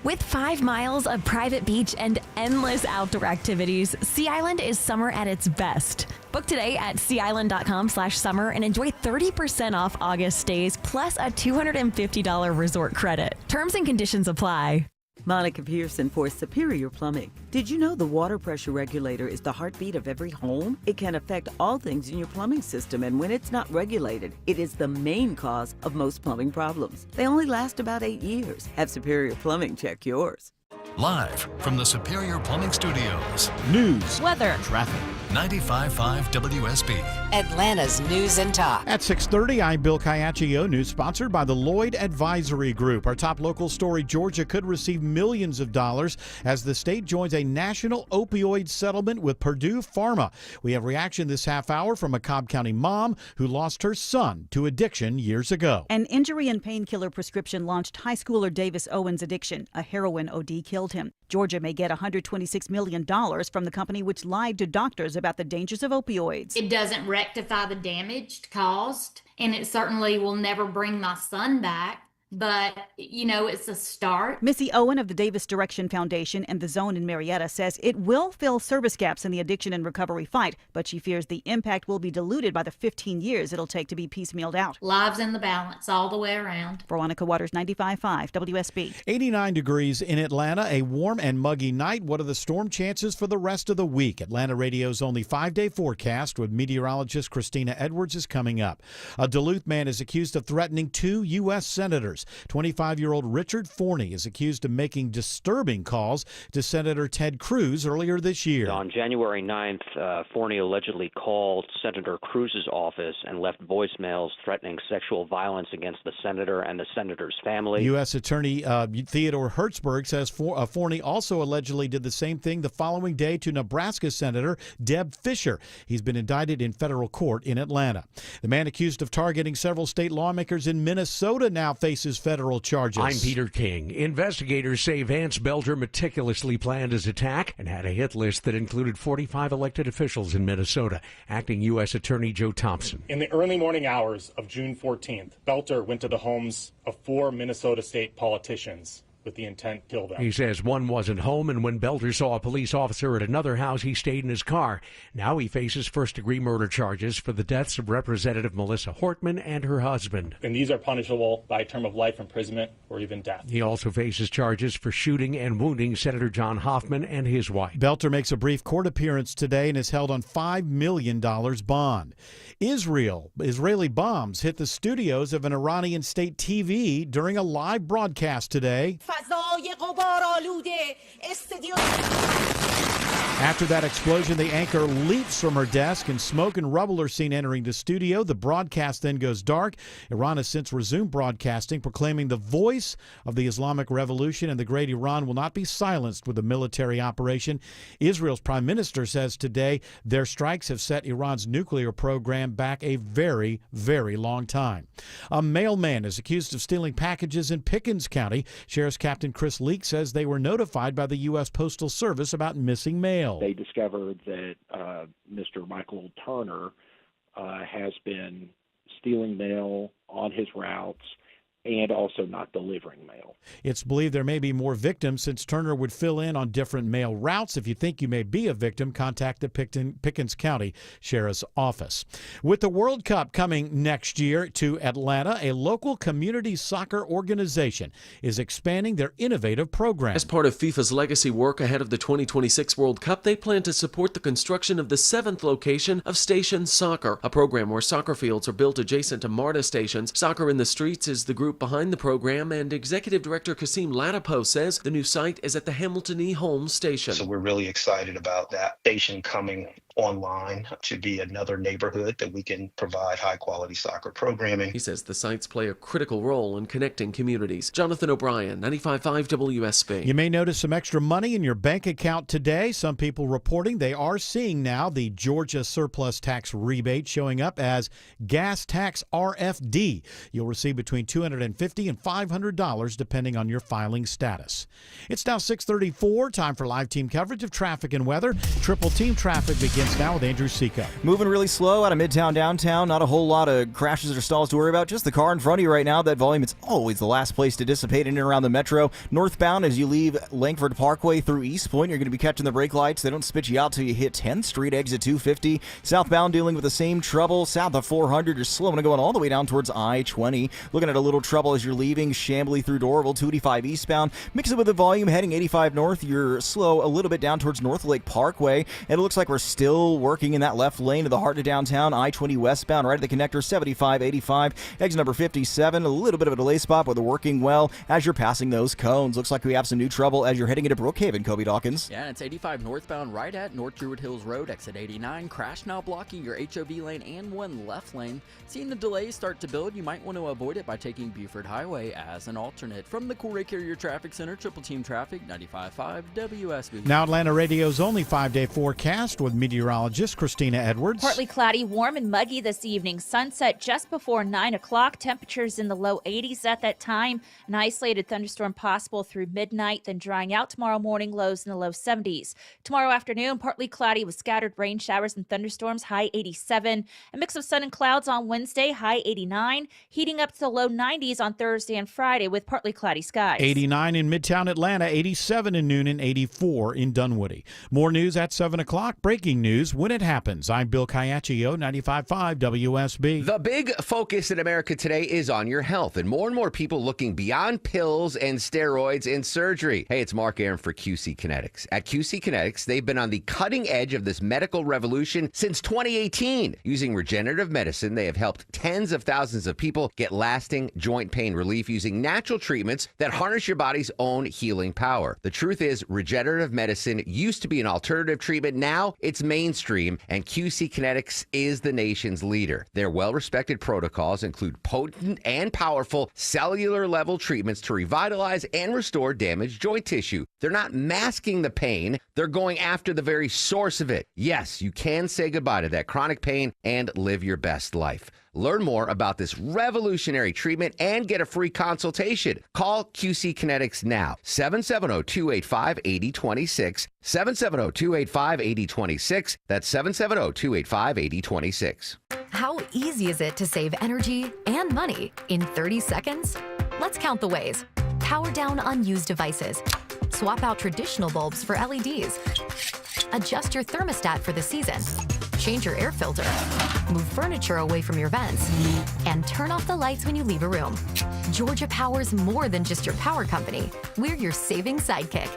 With 5 miles of private beach and endless outdoor activities, Sea Island is summer at its best. Book today at SeaIsland.com/summer and enjoy 30% off August stays plus a $250 resort credit. Terms and conditions apply. Monica Pearson for Superior Plumbing. Did you know the water pressure regulator is the heartbeat of every home? It can affect all things in your plumbing system, and when it's not regulated, it is the main cause of most plumbing problems. They only last about 8 years. Have Superior Plumbing check yours. Live from the Superior Plumbing Studios. News, weather, traffic. 95.5 WSB. Atlanta's news and talk. At 6:30, I'm Bill Caiaccio. News sponsored by the Lloyd Advisory Group. Our top local story, Georgia could receive millions of dollars as the state joins a national opioid settlement with Purdue Pharma. We have reaction this half hour from a Cobb County mom who lost her son to addiction years ago. An injury and painkiller prescription launched high schooler Davis Owens' addiction. A heroin OD killed him. Georgia may get $126 million from the company which lied to doctors about the dangers of opioids. It doesn't rectify the damage caused, and it certainly will never bring my son back. But, you know, it's a start. Missy Owen of the Davis Direction Foundation and the Zone in Marietta says it will fill service gaps in the addiction and recovery fight, but she fears the impact will be diluted by the 15 years it'll take to be piecemealed out. Lives in the balance all the way around. Veronica Waters, 95.5 WSB. 89 degrees in Atlanta, a warm and muggy night. What are the storm chances for the rest of the week? Atlanta Radio's only 5-day forecast with meteorologist Christina Edwards is coming up. A Duluth man is accused of threatening 2 U.S. senators. 25-year-old Richard Forney is accused of making disturbing calls to Senator Ted Cruz earlier this year. On January 9th, Forney allegedly called Senator Cruz's office and left voicemails threatening sexual violence against the senator and the senator's family. U.S. Attorney Theodore Hertzberg says Forney also allegedly did the same thing the following day to Nebraska Senator Deb Fischer. He's been indicted in federal court in Atlanta. The man accused of targeting several state lawmakers in Minnesota now faces faces federal charges. I'm Peter King. Investigators say Vance Belter meticulously planned his attack and had a hit list that included 45 elected officials in Minnesota. Acting U.S. Attorney Joe Thompson. In the early morning hours of June 14th, Belter went to the homes of 4 Minnesota state politicians with the intent to kill them. He says one wasn't home, and when Belter saw a police officer at another house, he stayed in his car. Now he faces first-degree murder charges for the deaths of Representative Melissa Hortman and her husband. And these are punishable by a term of life imprisonment or even death. He also faces charges for shooting and wounding Senator John Hoffman and his wife. Belter makes a brief court appearance today and is held on $5 million bond. Israeli bombs hit the studios of an Iranian state TV during a live broadcast today. After that explosion, the anchor leaps from her desk and smoke and rubble are seen entering the studio. The broadcast then goes dark. Iran has since resumed broadcasting, proclaiming the voice of the Islamic Revolution and the Great Iran will not be silenced with a military operation. Israel's prime minister says today their strikes have set Iran's nuclear program back a very, very long time. A mailman is accused of stealing packages in Pickens County. Sheriff's Captain Chris Leake says they were notified by the U.S. Postal Service about missing mail. They discovered that Mr. Michael Turner has been stealing mail on his routes and also not delivering mail. It's believed there may be more victims since Turner would fill in on different mail routes. If you think you may be a victim, contact the Pickens County Sheriff's Office. With the World Cup coming next year to Atlanta, a local community soccer organization is expanding their innovative program. As part of FIFA's legacy work ahead of the 2026 World Cup, they plan to support the construction of the 7th location of Station Soccer, a program where soccer fields are built adjacent to MARTA stations. Soccer in the Streets is the group behind the program, and Executive Director Kasim Latipo says the new site is at the Hamilton E. Holmes station. So we're really excited about that station coming online to be another neighborhood that we can provide high quality soccer programming. He says the sites play a critical role in connecting communities. Jonathan O'Brien, 95.5 WSB. You may notice some extra money in your bank account today. Some people reporting they are seeing now the Georgia surplus tax rebate showing up as gas tax RFD. You'll receive between $250 and $500 depending on your filing status. It's now 6:34. Time for live team coverage of traffic and weather. Triple team traffic begins now with Andrew Seco. Moving really slow out of Midtown downtown. Not a whole lot of crashes or stalls to worry about. Just the car in front of you right now. That volume, it's always the last place to dissipate in and around the metro. Northbound, as you leave Langford Parkway through East Point, you're going to be catching the brake lights. They don't spit you out till you hit 10th Street, exit 250. Southbound, dealing with the same trouble. South of 400, you're slowing and going all the way down towards I-20. Looking at a little trouble as you're leaving Chamblee through Dorville, 285 eastbound. Mix it with the volume heading 85 north. You're slow a little bit down towards North Lake Parkway. And it looks like we're still working in that left lane of the heart of downtown, I-20 westbound, right at the connector, 75-85. Exit number 57, a little bit of a delay spot, but they're working well as you're passing those cones. Looks like we have some new trouble as you're heading into Brookhaven, Kobe Dawkins. Yeah, and it's 85 northbound right at North Druid Hills Road, exit 89. Crash now blocking your HOV lane and one left lane. Seeing the delays start to build, you might want to avoid it by taking Buford Highway as an alternate. From the Cool Ray Carrier Traffic Center, Triple Team Traffic, 95.5 WSB. Now Atlanta Radio's only 5-day forecast with meteorologist Christina Edwards. Partly cloudy, warm and muggy this evening. Sunset just before 9 o'clock. Temperatures in the low 80s at that time. An isolated thunderstorm possible through midnight, then drying out tomorrow morning, lows in the low 70s. Tomorrow afternoon, partly cloudy with scattered rain showers and thunderstorms, high 87. A mix of sun and clouds on Wednesday, high 89. Heating up to the low 90s on Thursday and Friday with partly cloudy skies. 89 in Midtown Atlanta, 87 in Noonan, 84 in Dunwoody. More news at 7 o'clock. Breaking news when it happens. I'm Bill Caiaccio, 95.5 WSB. The big focus in America today is on your health, and more people looking beyond pills and steroids and surgery. Hey, it's Mark Aaron for QC Kinetics. At QC Kinetics, they've been on the cutting edge of this medical revolution since 2018. Using regenerative medicine, they have helped tens of thousands of people get lasting joint pain relief using natural treatments that harness your body's own healing power. The truth is, regenerative medicine used to be an alternative treatment. Now it's mainstream, and QC Kinetics is the nation's leader. Their well-respected protocols include potent and powerful cellular-level treatments to revitalize and restore damaged joint tissue. They're not masking the pain. They're going after the very source of it. Yes, you can say goodbye to that chronic pain and live your best life. Learn more about this revolutionary treatment and get a free consultation. Call QC Kinetics now. 770-285-8026. 770-285-8026. That's 770-285-8026. How easy is it to save energy and money in 30 seconds? Let's count the ways. Power down unused devices. Swap out traditional bulbs for LEDs. Adjust your thermostat for the season. Change your air filter. Move furniture away from your vents. And turn off the lights when you leave a room. Georgia Power's more than just your power company. We're your saving sidekick.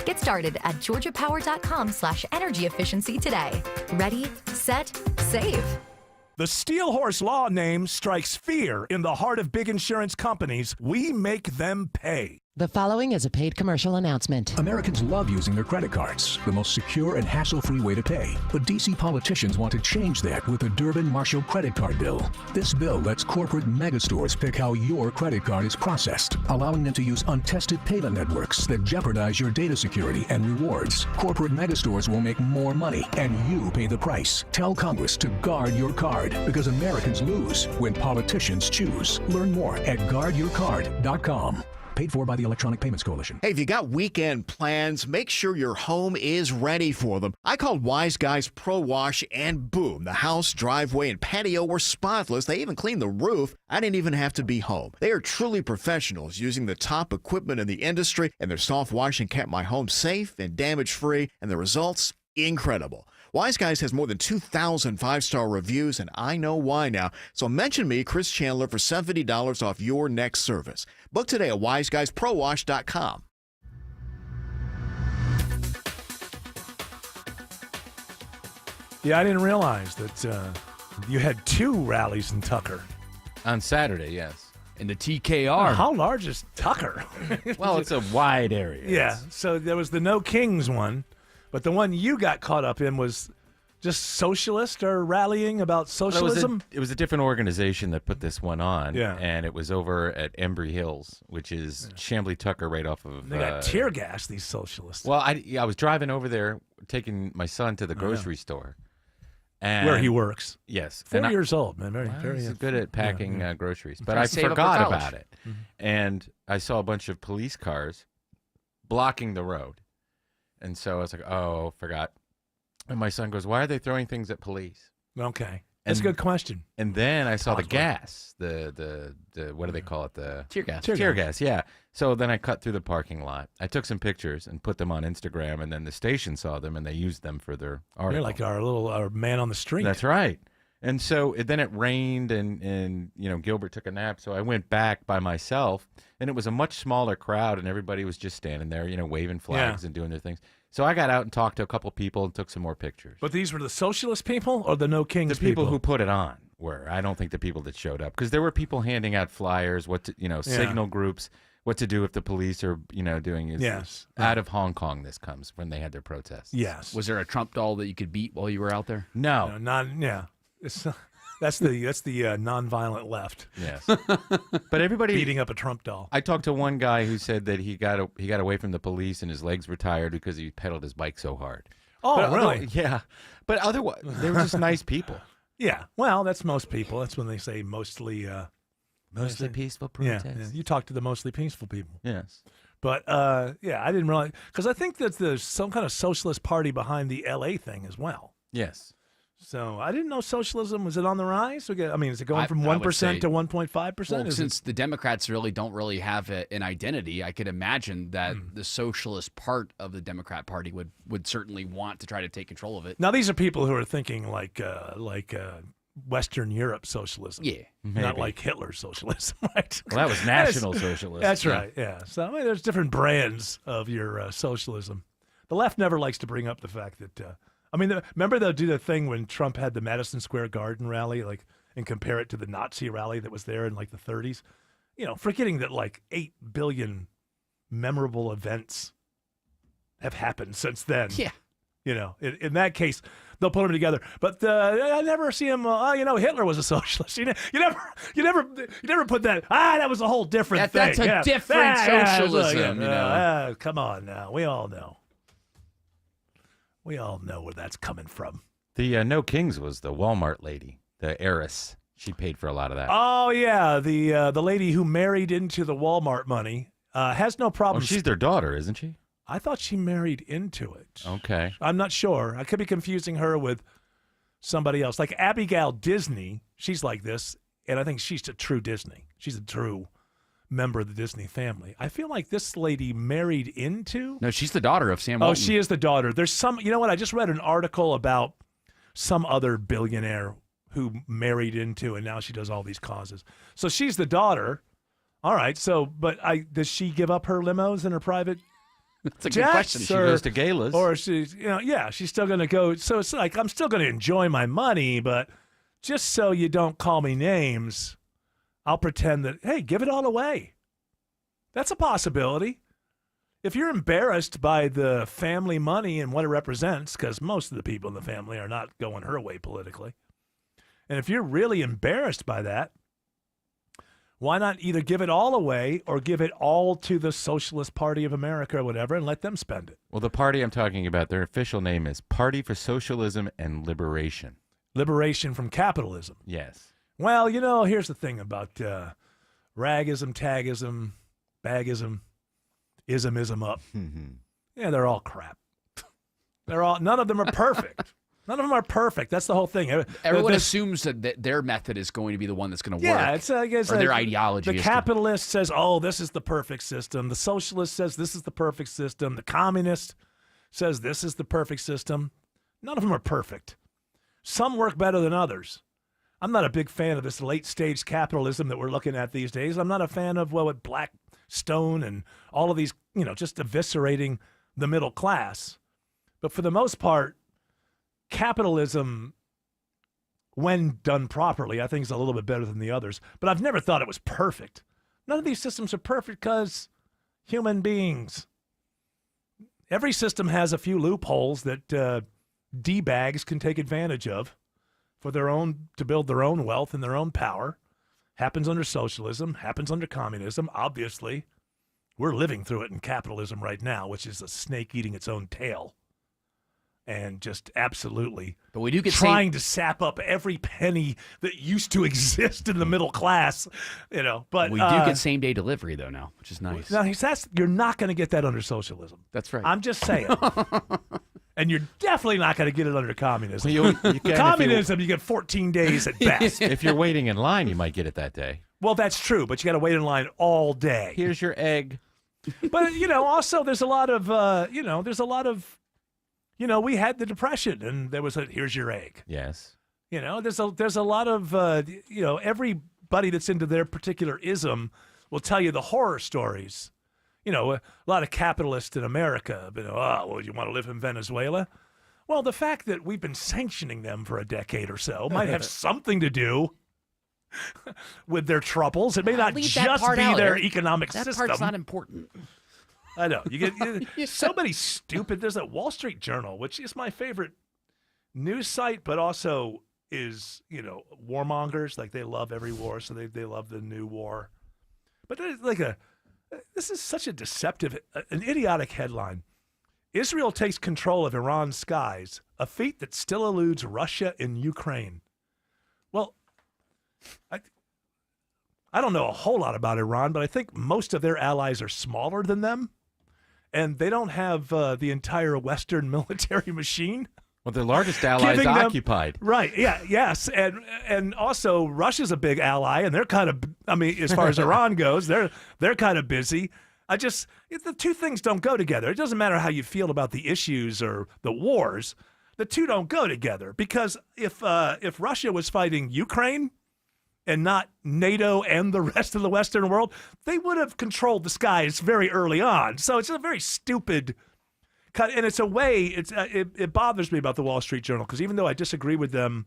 Get started at georgiapower.com/energy efficiency today. Ready, set, save. The Steel Horse Law name strikes fear in the heart of big insurance companies. We make them pay. The following is a paid commercial announcement. Americans love using their credit cards, the most secure and hassle-free way to pay. But D.C. politicians want to change that with the Durbin-Marshall credit card bill. This bill lets corporate megastores pick how your credit card is processed, allowing them to use untested payment networks that jeopardize your data security and rewards. Corporate megastores will make more money, and you pay the price. Tell Congress to guard your card, because Americans lose when politicians choose. Learn more at guardyourcard.com. Paid for by the Electronic Payments Coalition. Hey, if you got weekend plans, make sure your home is ready for them. I called Wise Guys Pro Wash, and boom, the house, driveway, and patio were spotless. They even cleaned the roof. I didn't even have to be home. They are truly professionals using the top equipment in the industry, and their soft washing kept my home safe and damage-free, and the results, incredible. Wise Guys has more than 2,000 five-star reviews, and I know why now. So mention me, Chris Chandler, for $70 off your next service. Book today at wiseguysprowash.com. Yeah, I didn't realize that you had 2 rallies in Tucker. On Saturday, yes. In the TKR. How large is Tucker? Well, it's a wide area. Yeah, so there was the No Kings one. But the one you got caught up in was just socialist or rallying about socialism? It was a different organization that put this one on. Yeah. And it was over at Embry Hills, which is Chamblee Tucker right off of... They got tear gas, these socialists. Well, I was driving over there, taking my son to the grocery store. And where he works. Yes. 4 years old, man. Very he's good at packing groceries. But trying I to save up for forgot college. about it. And I saw a bunch of police cars blocking the road. And so I was like, oh, forgot. And my son goes, why are they throwing things at police? Okay. That's a good question. And then I saw the gas, the what do they call it? The tear gas. Tear gas, yeah. So then I cut through the parking lot. I took some pictures and put them on Instagram, and then the station saw them, and they used them for their article. You're like our man on the street. That's right. And so then it rained, and Gilbert took a nap, so I went back by myself, and it was a much smaller crowd, and everybody was just standing there, waving flags and doing their things. So I got out and talked to a couple people and took some more pictures. But these were the socialist people or the No Kings The people who put it on were. I don't think the people that showed up, because there were people handing out flyers, signal groups, what to do if the police are, doing is Yes. out of Hong Kong. This comes when they had their protests. Yes. Was there a Trump doll that you could beat while you were out there? No. That's the nonviolent left. Yes. But everybody beating up a Trump doll. I talked to one guy who said that he got away from the police and his legs were tired because he pedaled his bike so hard. Oh, But really? Yeah. But otherwise, they were just nice people. Yeah. Well, that's most people. That's when they say mostly peaceful Yeah, protests. yeah. You talk to the mostly peaceful people. Yes. But I didn't realize, because I think that there's some kind of socialist party behind the LA thing as well. Yes. So I didn't know socialism was it on the rise? Is it going from I would 1% say- to 1.5%? Well, since the Democrats don't really have an identity, I could imagine that the socialist part of the Democrat Party would certainly want to try to take control of it. Now these are people who are thinking like Western Europe socialism. Yeah. Not Maybe. like Hitler's socialism, right? Well, that was National Socialism. That's Yeah. right, yeah. So there's different brands of your socialism. The left never likes to bring up the fact that, remember they'll do the thing when Trump had the Madison Square Garden rally, and compare it to the Nazi rally that was there in the 30s? Forgetting that 8 billion memorable events have happened since then. Yeah. In that case, they'll put them together. But I never see him. Hitler was a socialist. You never put that. That was a whole different thing. That's a different socialism. Come on now, we all know. We all know where that's coming from. The No Kings was the Walmart lady, the heiress. She paid for a lot of that. Oh yeah, the lady who married into the Walmart money has no problem. Oh, she's their daughter, isn't she? I thought she married into it. Okay. I'm not sure. I could be confusing her with somebody else. Like Abigail Disney, she's like this, and I think she's a true Disney. She's a true member of the Disney family. I feel like this lady married into. No, she's the daughter of Sam Oh, Walton. she is the daughter. There's some. You know what? I just read an article about some other billionaire who married into, and now she does all these causes. So she's the daughter. All right. So, but does she give up her limos and her private? That's a good question. She goes to galas. Or she's, yeah, she's still going to go. So it's like, I'm still going to enjoy my money, but just so you don't call me names, I'll pretend that, hey, give it all away. That's a possibility. If you're embarrassed by the family money and what it represents, because most of the people in the family are not going her way politically, and if you're really embarrassed by that, why not either give it all away or give it all to the Socialist Party of America or whatever and let them spend it? Well, the party I'm talking about, their official name is Party for Socialism and Liberation. Liberation from capitalism. Yes. Well, here's the thing about ragism, tagism, bagism, ism up. Yeah, they're all crap. None of them are perfect. None of them are perfect. That's the whole thing. Everyone assumes that their method is going to be the one that's going to work. Yeah, it's I guess or their ideology. The capitalist says, "Oh, this is the perfect system." The socialist says, "This is the perfect system." The communist says, "This is the perfect system." None of them are perfect. Some work better than others. I'm not a big fan of this late-stage capitalism that we're looking at these days. I'm not a fan of what Blackstone and all of these, just eviscerating the middle class. But for the most part, capitalism, when done properly, I think is a little bit better than the others. But I've never thought it was perfect. None of these systems are perfect because human beings. Every system has a few loopholes that D-bags can take advantage of to build their own wealth and their own power. Happens under socialism, happens under communism. Obviously, we're living through it in capitalism right now, which is a snake eating its own tail. And just absolutely but we do get trying to sap up every penny that used to exist in the middle class, But we do get same-day delivery, though, now, which is nice. Now, you're not going to get that under socialism. That's right. I'm just saying. And you're definitely not going to get it under communism. Well, you can Communism, you get 14 days at best. If you're waiting in line, you might get it that day. Well, that's true, but you got to wait in line all day. Here's your egg. But, also there's a lot of, we had the Depression, and there was here's your egg. Yes. There's a lot of, everybody that's into their particular ism will tell you the horror stories. A lot of capitalists in America, you want to live in Venezuela? Well, the fact that we've been sanctioning them for a decade or so might have something to do with their troubles. It may not just be their economic system. That part's not important. I know. You get so many stupid. There's a Wall Street Journal, which is my favorite news site, but also is, warmongers. Like, they love every war, so they love the new war. But there's this is such a deceptive, an idiotic headline. Israel takes control of Iran's skies, a feat that still eludes Russia and Ukraine. Well, I don't know a whole lot about Iran, but I think most of their allies are smaller than them, and they don't have the entire Western military machine. Well, their largest ally is occupied. Right, yeah, yes. And also Russia's a big ally, and they're kind of, as far as Iran goes, they're kind of busy. The two things don't go together. It doesn't matter how you feel about the issues or the wars. The two don't go together, because if Russia was fighting Ukraine and not NATO and the rest of the Western world, they would have controlled the skies very early on. So it's a very stupid cut, and it's a way. It bothers me about the Wall Street Journal, because even though I disagree with them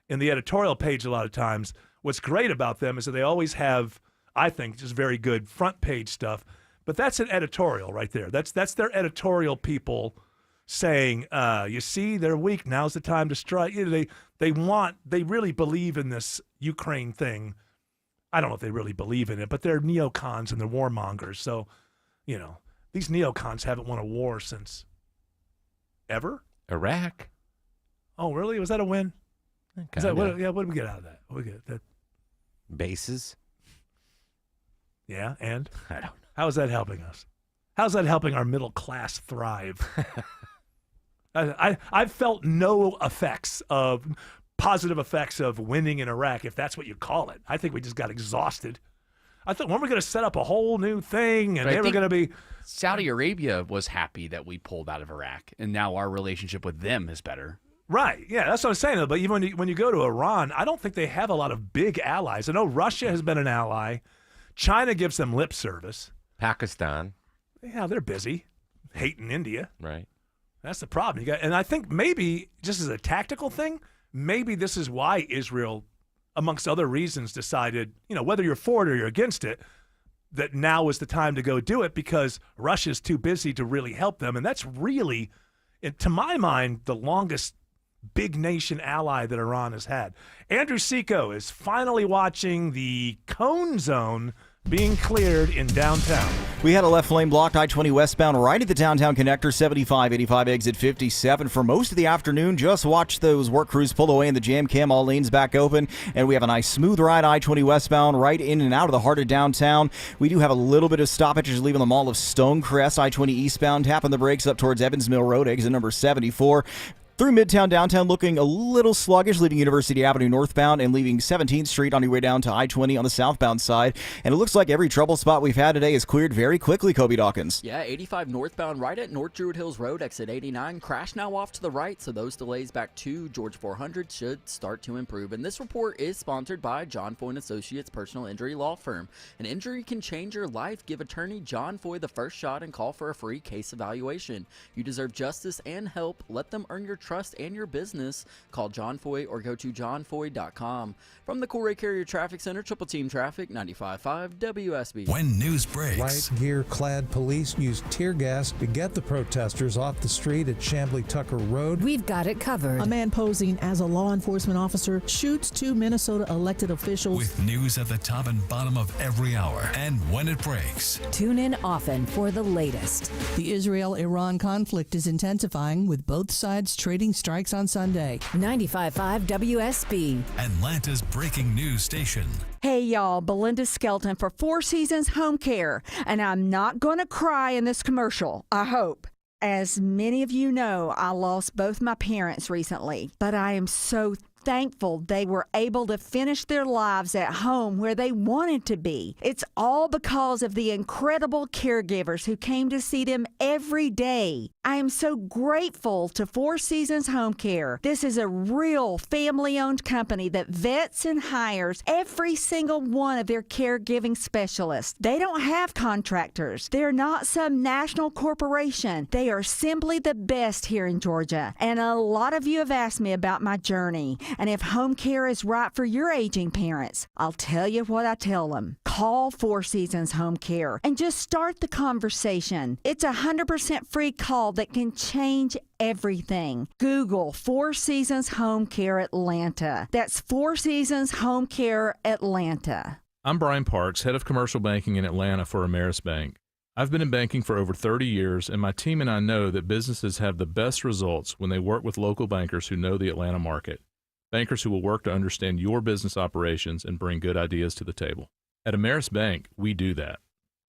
in the editorial page a lot of times, what's great about them is that they always have, I think, just very good front page stuff. But that's an editorial right there. That's their editorial people saying, you see, they're weak. Now's the time to strike. They really believe in this Ukraine thing. I don't know if they really believe in it, but they're neocons and they're warmongers. So, these neocons haven't won a war since ever? Iraq. Oh, really? Was that a win? Is that, what do we get out of that? What do we get? That bases. Yeah, and I don't know. How is that helping us? How's that helping our middle class thrive? I've felt no positive effects of winning in Iraq, if that's what you call it. I think we just got exhausted. I thought, when we're going to set up a whole new thing, and they were going to be. Saudi Arabia was happy that we pulled out of Iraq, and now our relationship with them is better. Right. Yeah, that's what I'm saying. But even when you go to Iran, I don't think they have a lot of big allies. I know Russia has been an ally. China gives them lip service. Pakistan. Yeah, they're busy hating India. Right. That's the problem. And I think maybe just as a tactical thing, maybe this is why Israel, amongst other reasons, decided, whether you're for it or you're against it, that now is the time to go do it because Russia's too busy to really help them. And that's really, to my mind, the longest big nation ally that Iran has had. Andrew Seco is finally watching the cone zone being cleared in downtown. We had a left lane blocked, I-20 westbound right at the downtown connector, 75-85 exit 57. For most of the afternoon, just watch those work crews pull away in the jam cam, all lanes back open, and we have a nice smooth ride, I-20 westbound right in and out of the heart of downtown. We do have a little bit of stoppages leaving the Mall of Stonecrest, I-20 eastbound, tapping the brakes up towards Evans Mill Road, exit number 74. Through Midtown downtown, looking a little sluggish, leaving University Avenue northbound and leaving 17th Street on your way down to I-20 on the southbound side. And it looks like every trouble spot we've had today is cleared very quickly, Kobe Dawkins. Yeah, 85 northbound right at North Druid Hills Road, exit 89. Crash now off to the right, so those delays back to George 400 should start to improve. And this report is sponsored by John Foy & Associates Personal Injury Law Firm. An injury can change your life. Give attorney John Foy the first shot and call for a free case evaluation. You deserve justice and help. Let them earn your trust and your business. Call John Foy or go to johnfoy.com. From the Coolray Carrier Traffic Center, Triple Team Traffic, 95.5 WSB. When news breaks. White gear-clad police used tear gas to get the protesters off the street at Chamblee Tucker Road. We've got it covered. A man posing as a law enforcement officer shoots two Minnesota elected officials. With news at the top and bottom of every hour and when it breaks. Tune in often for the latest. The Israel-Iran conflict is intensifying with both sides trading strikes on Sunday. 95.5 WSB. Atlanta's breaking news station. Hey y'all, Belinda Skelton for Four Seasons Home Care, and I'm not going to cry in this commercial, I hope. As many of you know, I lost both my parents recently, but I am so thankful they were able to finish their lives at home where they wanted to be. It's all because of the incredible caregivers who came to see them every day. I am so grateful to Four Seasons Home Care. This is a real family-owned company that vets and hires every single one of their caregiving specialists. They don't have contractors. They're not some national corporation. They are simply the best here in Georgia. And a lot of you have asked me about my journey and if home care is right for your aging parents. I'll tell you what I tell them. Call Four Seasons Home Care and just start the conversation. It's a 100% free call that can change everything. Google Four Seasons Home Care Atlanta. That's Four Seasons Home Care Atlanta. I'm Brian Parks, head of commercial banking in Atlanta for Ameris Bank. I've been in banking for over 30 years, and my team and I know that businesses have the best results when they work with local bankers who know the Atlanta market. Bankers who will work to understand your business operations and bring good ideas to the table. At Ameris Bank, we do that.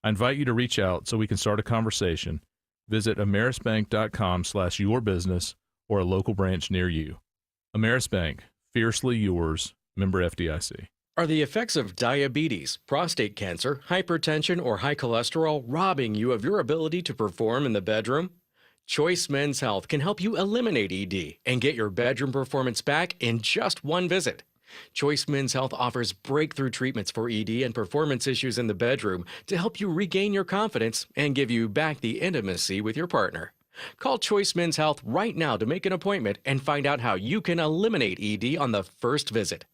I invite you to reach out so we can start a conversation. Visit amerisbank.com/yourbusiness or a local branch near you. Ameris Bank, fiercely yours, member FDIC. Are the effects of diabetes, prostate cancer, hypertension, or high cholesterol robbing you of your ability to perform in the bedroom? Choice Men's Health can help you eliminate ED and get your bedroom performance back in just one visit. Choice Men's Health offers breakthrough treatments for ED and performance issues in the bedroom to help you regain your confidence and give you back the intimacy with your partner. Call Choice Men's Health right now to make an appointment and find out how you can eliminate ED on the first visit.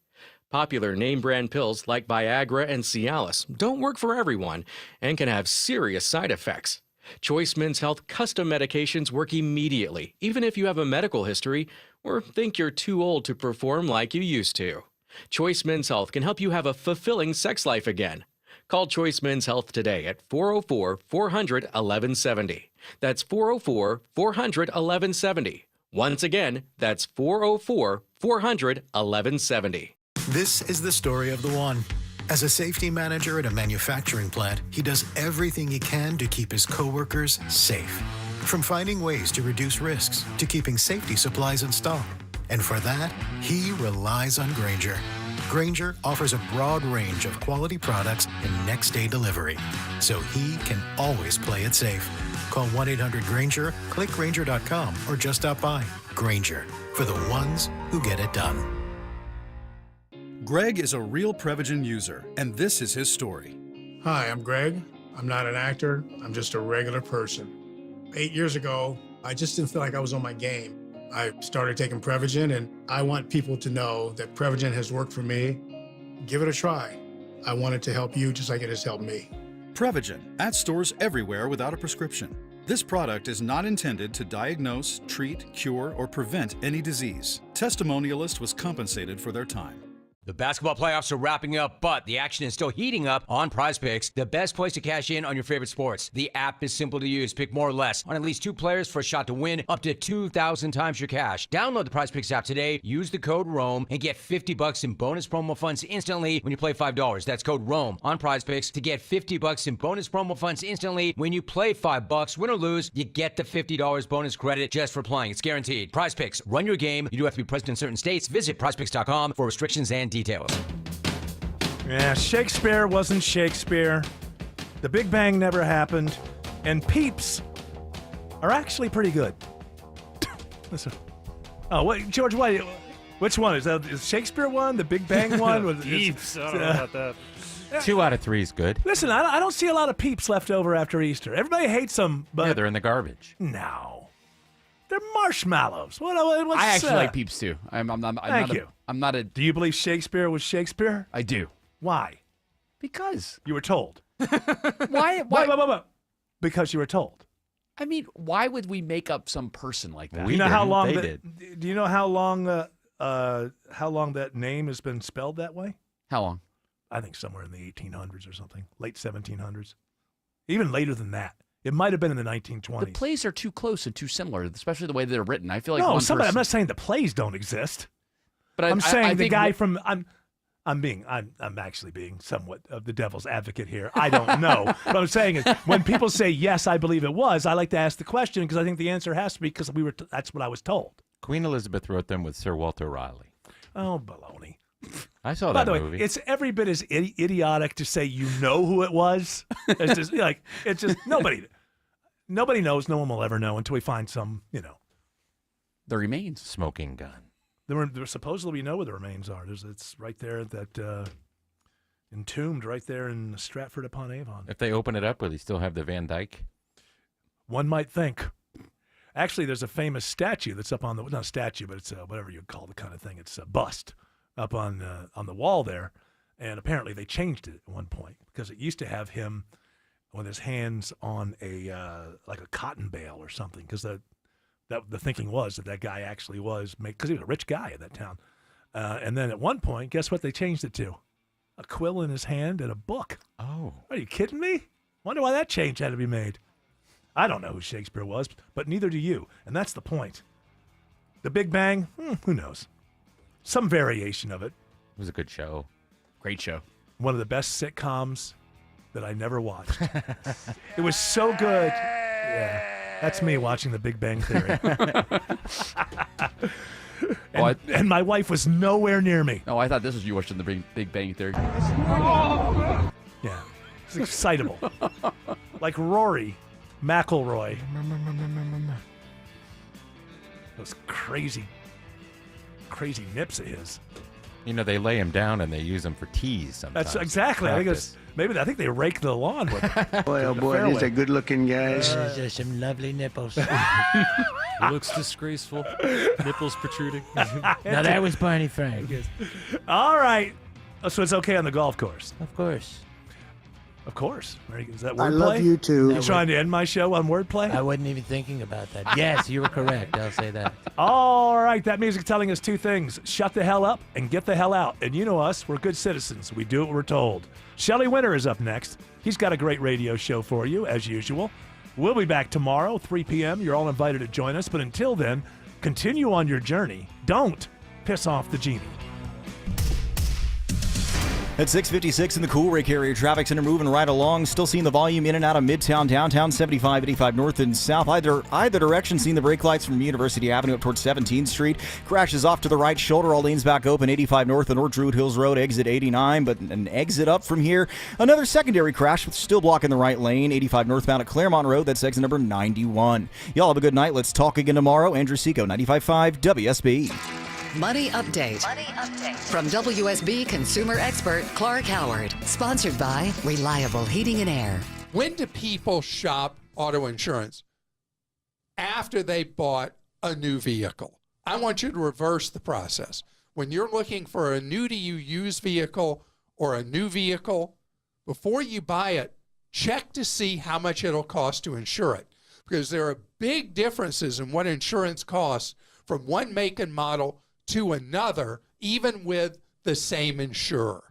Popular name brand pills like Viagra and Cialis don't work for everyone and can have serious side effects. Choice Men's Health custom medications work immediately, even if you have a medical history or think you're too old to perform like you used to. Choice Men's Health can help you have a fulfilling sex life again. Call Choice Men's Health today at 404-400-1170. That's 404-400-1170. Once again, that's 404-400-1170. This is the story of the one. As a safety manager at a manufacturing plant, he does everything he can to keep his coworkers safe. From finding ways to reduce risks to keeping safety supplies in stock. And for that, he relies on Grainger. Grainger offers a broad range of quality products and next-day delivery, so he can always play it safe. Call 1-800-GRAINGER, click Grainger.com, or just stop by. Grainger, for the ones who get it done. Greg is a real Prevagen user, and this is his story. Hi, I'm Greg. I'm not an actor. I'm just a regular person. 8 years ago, I just didn't feel like I was on my game. I started taking Prevagen, and I want people to know that Prevagen has worked for me. Give it a try. I want it to help you just like it has helped me. Prevagen, at stores everywhere without a prescription. This product is not intended to diagnose, treat, cure, or prevent any disease. Testimonialist was compensated for their time. The basketball playoffs are wrapping up, but the action is still heating up on PrizePicks, the best place to cash in on your favorite sports. The app is simple to use. Pick more or less on at least 2 players for a shot to win up to 2,000 times your cash. Download the PrizePicks app today, use the code ROAM, and get $50 in bonus promo funds instantly when you play $5. That's code ROAM on PrizePicks to get $50 in bonus promo funds instantly when you play $5. Win or lose, you get the $50 bonus credit just for playing. It's guaranteed. PrizePicks, run your game. You do have to be present in certain states. Visit PrizePicks.com for restrictions and details. Yeah, Shakespeare wasn't Shakespeare. The Big Bang never happened. And Peeps are actually pretty good. Listen. Oh, wait, George, which one? Is Shakespeare one? The Big Bang one? Peeps. I don't know about that. 2 out of 3 is good. Listen, I don't see a lot of Peeps left over after Easter. Everybody hates them, but... Yeah, they're in the garbage. No. They're marshmallows. What's, I actually like Peeps too. Thank you. I'm not a. Do you believe Shakespeare was Shakespeare? I do. Why? Because you were told. Why? Because you were told. I mean, why would we make up some person like that? Do you know how long Do you know how long that name has been spelled that way? How long? I think somewhere in the 1800s or something, late 1700s, even later than that. It might have been in the 1920s. The plays are too close and too similar, especially the way they're written. I feel like I'm not saying the plays don't exist, but I'm saying the guy from I'm actually being somewhat of the devil's advocate here. I don't know. What I'm saying is, when people say yes, I believe it was, I like to ask the question because I think the answer has to be because that's what I was told. Queen Elizabeth wrote them with Sir Walter Raleigh. Oh, baloney. I saw By that the movie. way, it's every bit as idiotic to say you know who it was. It's just nobody knows. No one will ever know until we find some, the remains. Smoking gun. There supposedly we know where the remains are. It's right there that entombed right there in Stratford upon Avon. If they open it up, will he still have the Van Dyke? One might think. Actually, there's a famous statue that's up on the not statue, but it's whatever you call the kind of thing. It's a bust up on the wall there, and apparently they changed it at one point because it used to have him with his hands on a like a cotton bale or something because the thinking was that guy actually was because he was a rich guy in that town, and then at one point, guess what they changed it to? A quill in his hand and a book. Oh, are you kidding me? Wonder why that change had to be made. I don't know who Shakespeare was, but neither do you, and that's the point. The Big Bang, who knows? Some variation of it. It was a good show. Great show. One of the best sitcoms that I never watched. It was so good. Yeah, that's me watching The Big Bang Theory. And my wife was nowhere near me. Oh, I thought this was you watching The Big Bang Theory. Yeah, it's excitable. Like Rory McIlroy. Those crazy nips of his. They lay him down and they use him for teas sometimes. That's exactly. I think they rake the lawn with him. Boy, oh boy, these are good-looking guys. Those are some lovely nipples. It looks disgraceful. Nipples protruding. Now that was Barney Frank. All right. So it's okay on the golf course. Of course. Of course. Is that wordplay? I love you too. You're trying to end my show on wordplay? I wasn't even thinking about that. Yes, you were correct. I'll say that. All right. That music telling us two things. Shut the hell up and get the hell out. And you know us. We're good citizens. We do what we're told. Shelley Winter is up next. He's got a great radio show for you, as usual. We'll be back tomorrow, 3 p.m. You're all invited to join us. But until then, Continue on your journey. Don't piss off the genie. At 6:56 in the Cool Ray Carrier Traffic Center, moving right along. Still seeing the volume in and out of Midtown, downtown, 75, 85 north and south. Either direction, seeing the brake lights from University Avenue up towards 17th Street. Crashes off to the right shoulder, all lanes back open. 85 north and North Druid Hills Road, exit 89, but an exit up from here. Another secondary crash, still blocking the right lane. 85 northbound at Claremont Road, that's exit number 91. Y'all have a good night. Let's talk again tomorrow. Andrew Seco, 95.5 WSB. Money Update. From WSB consumer expert Clark Howard. Sponsored by Reliable Heating and Air. When do people shop auto insurance? After they bought a new vehicle. I want you to reverse the process. When you're looking for a new to you used vehicle or a new vehicle, before you buy it, check to see how much it'll cost to insure it. Because there are big differences in what insurance costs from one make and model to another, even with the same insurer.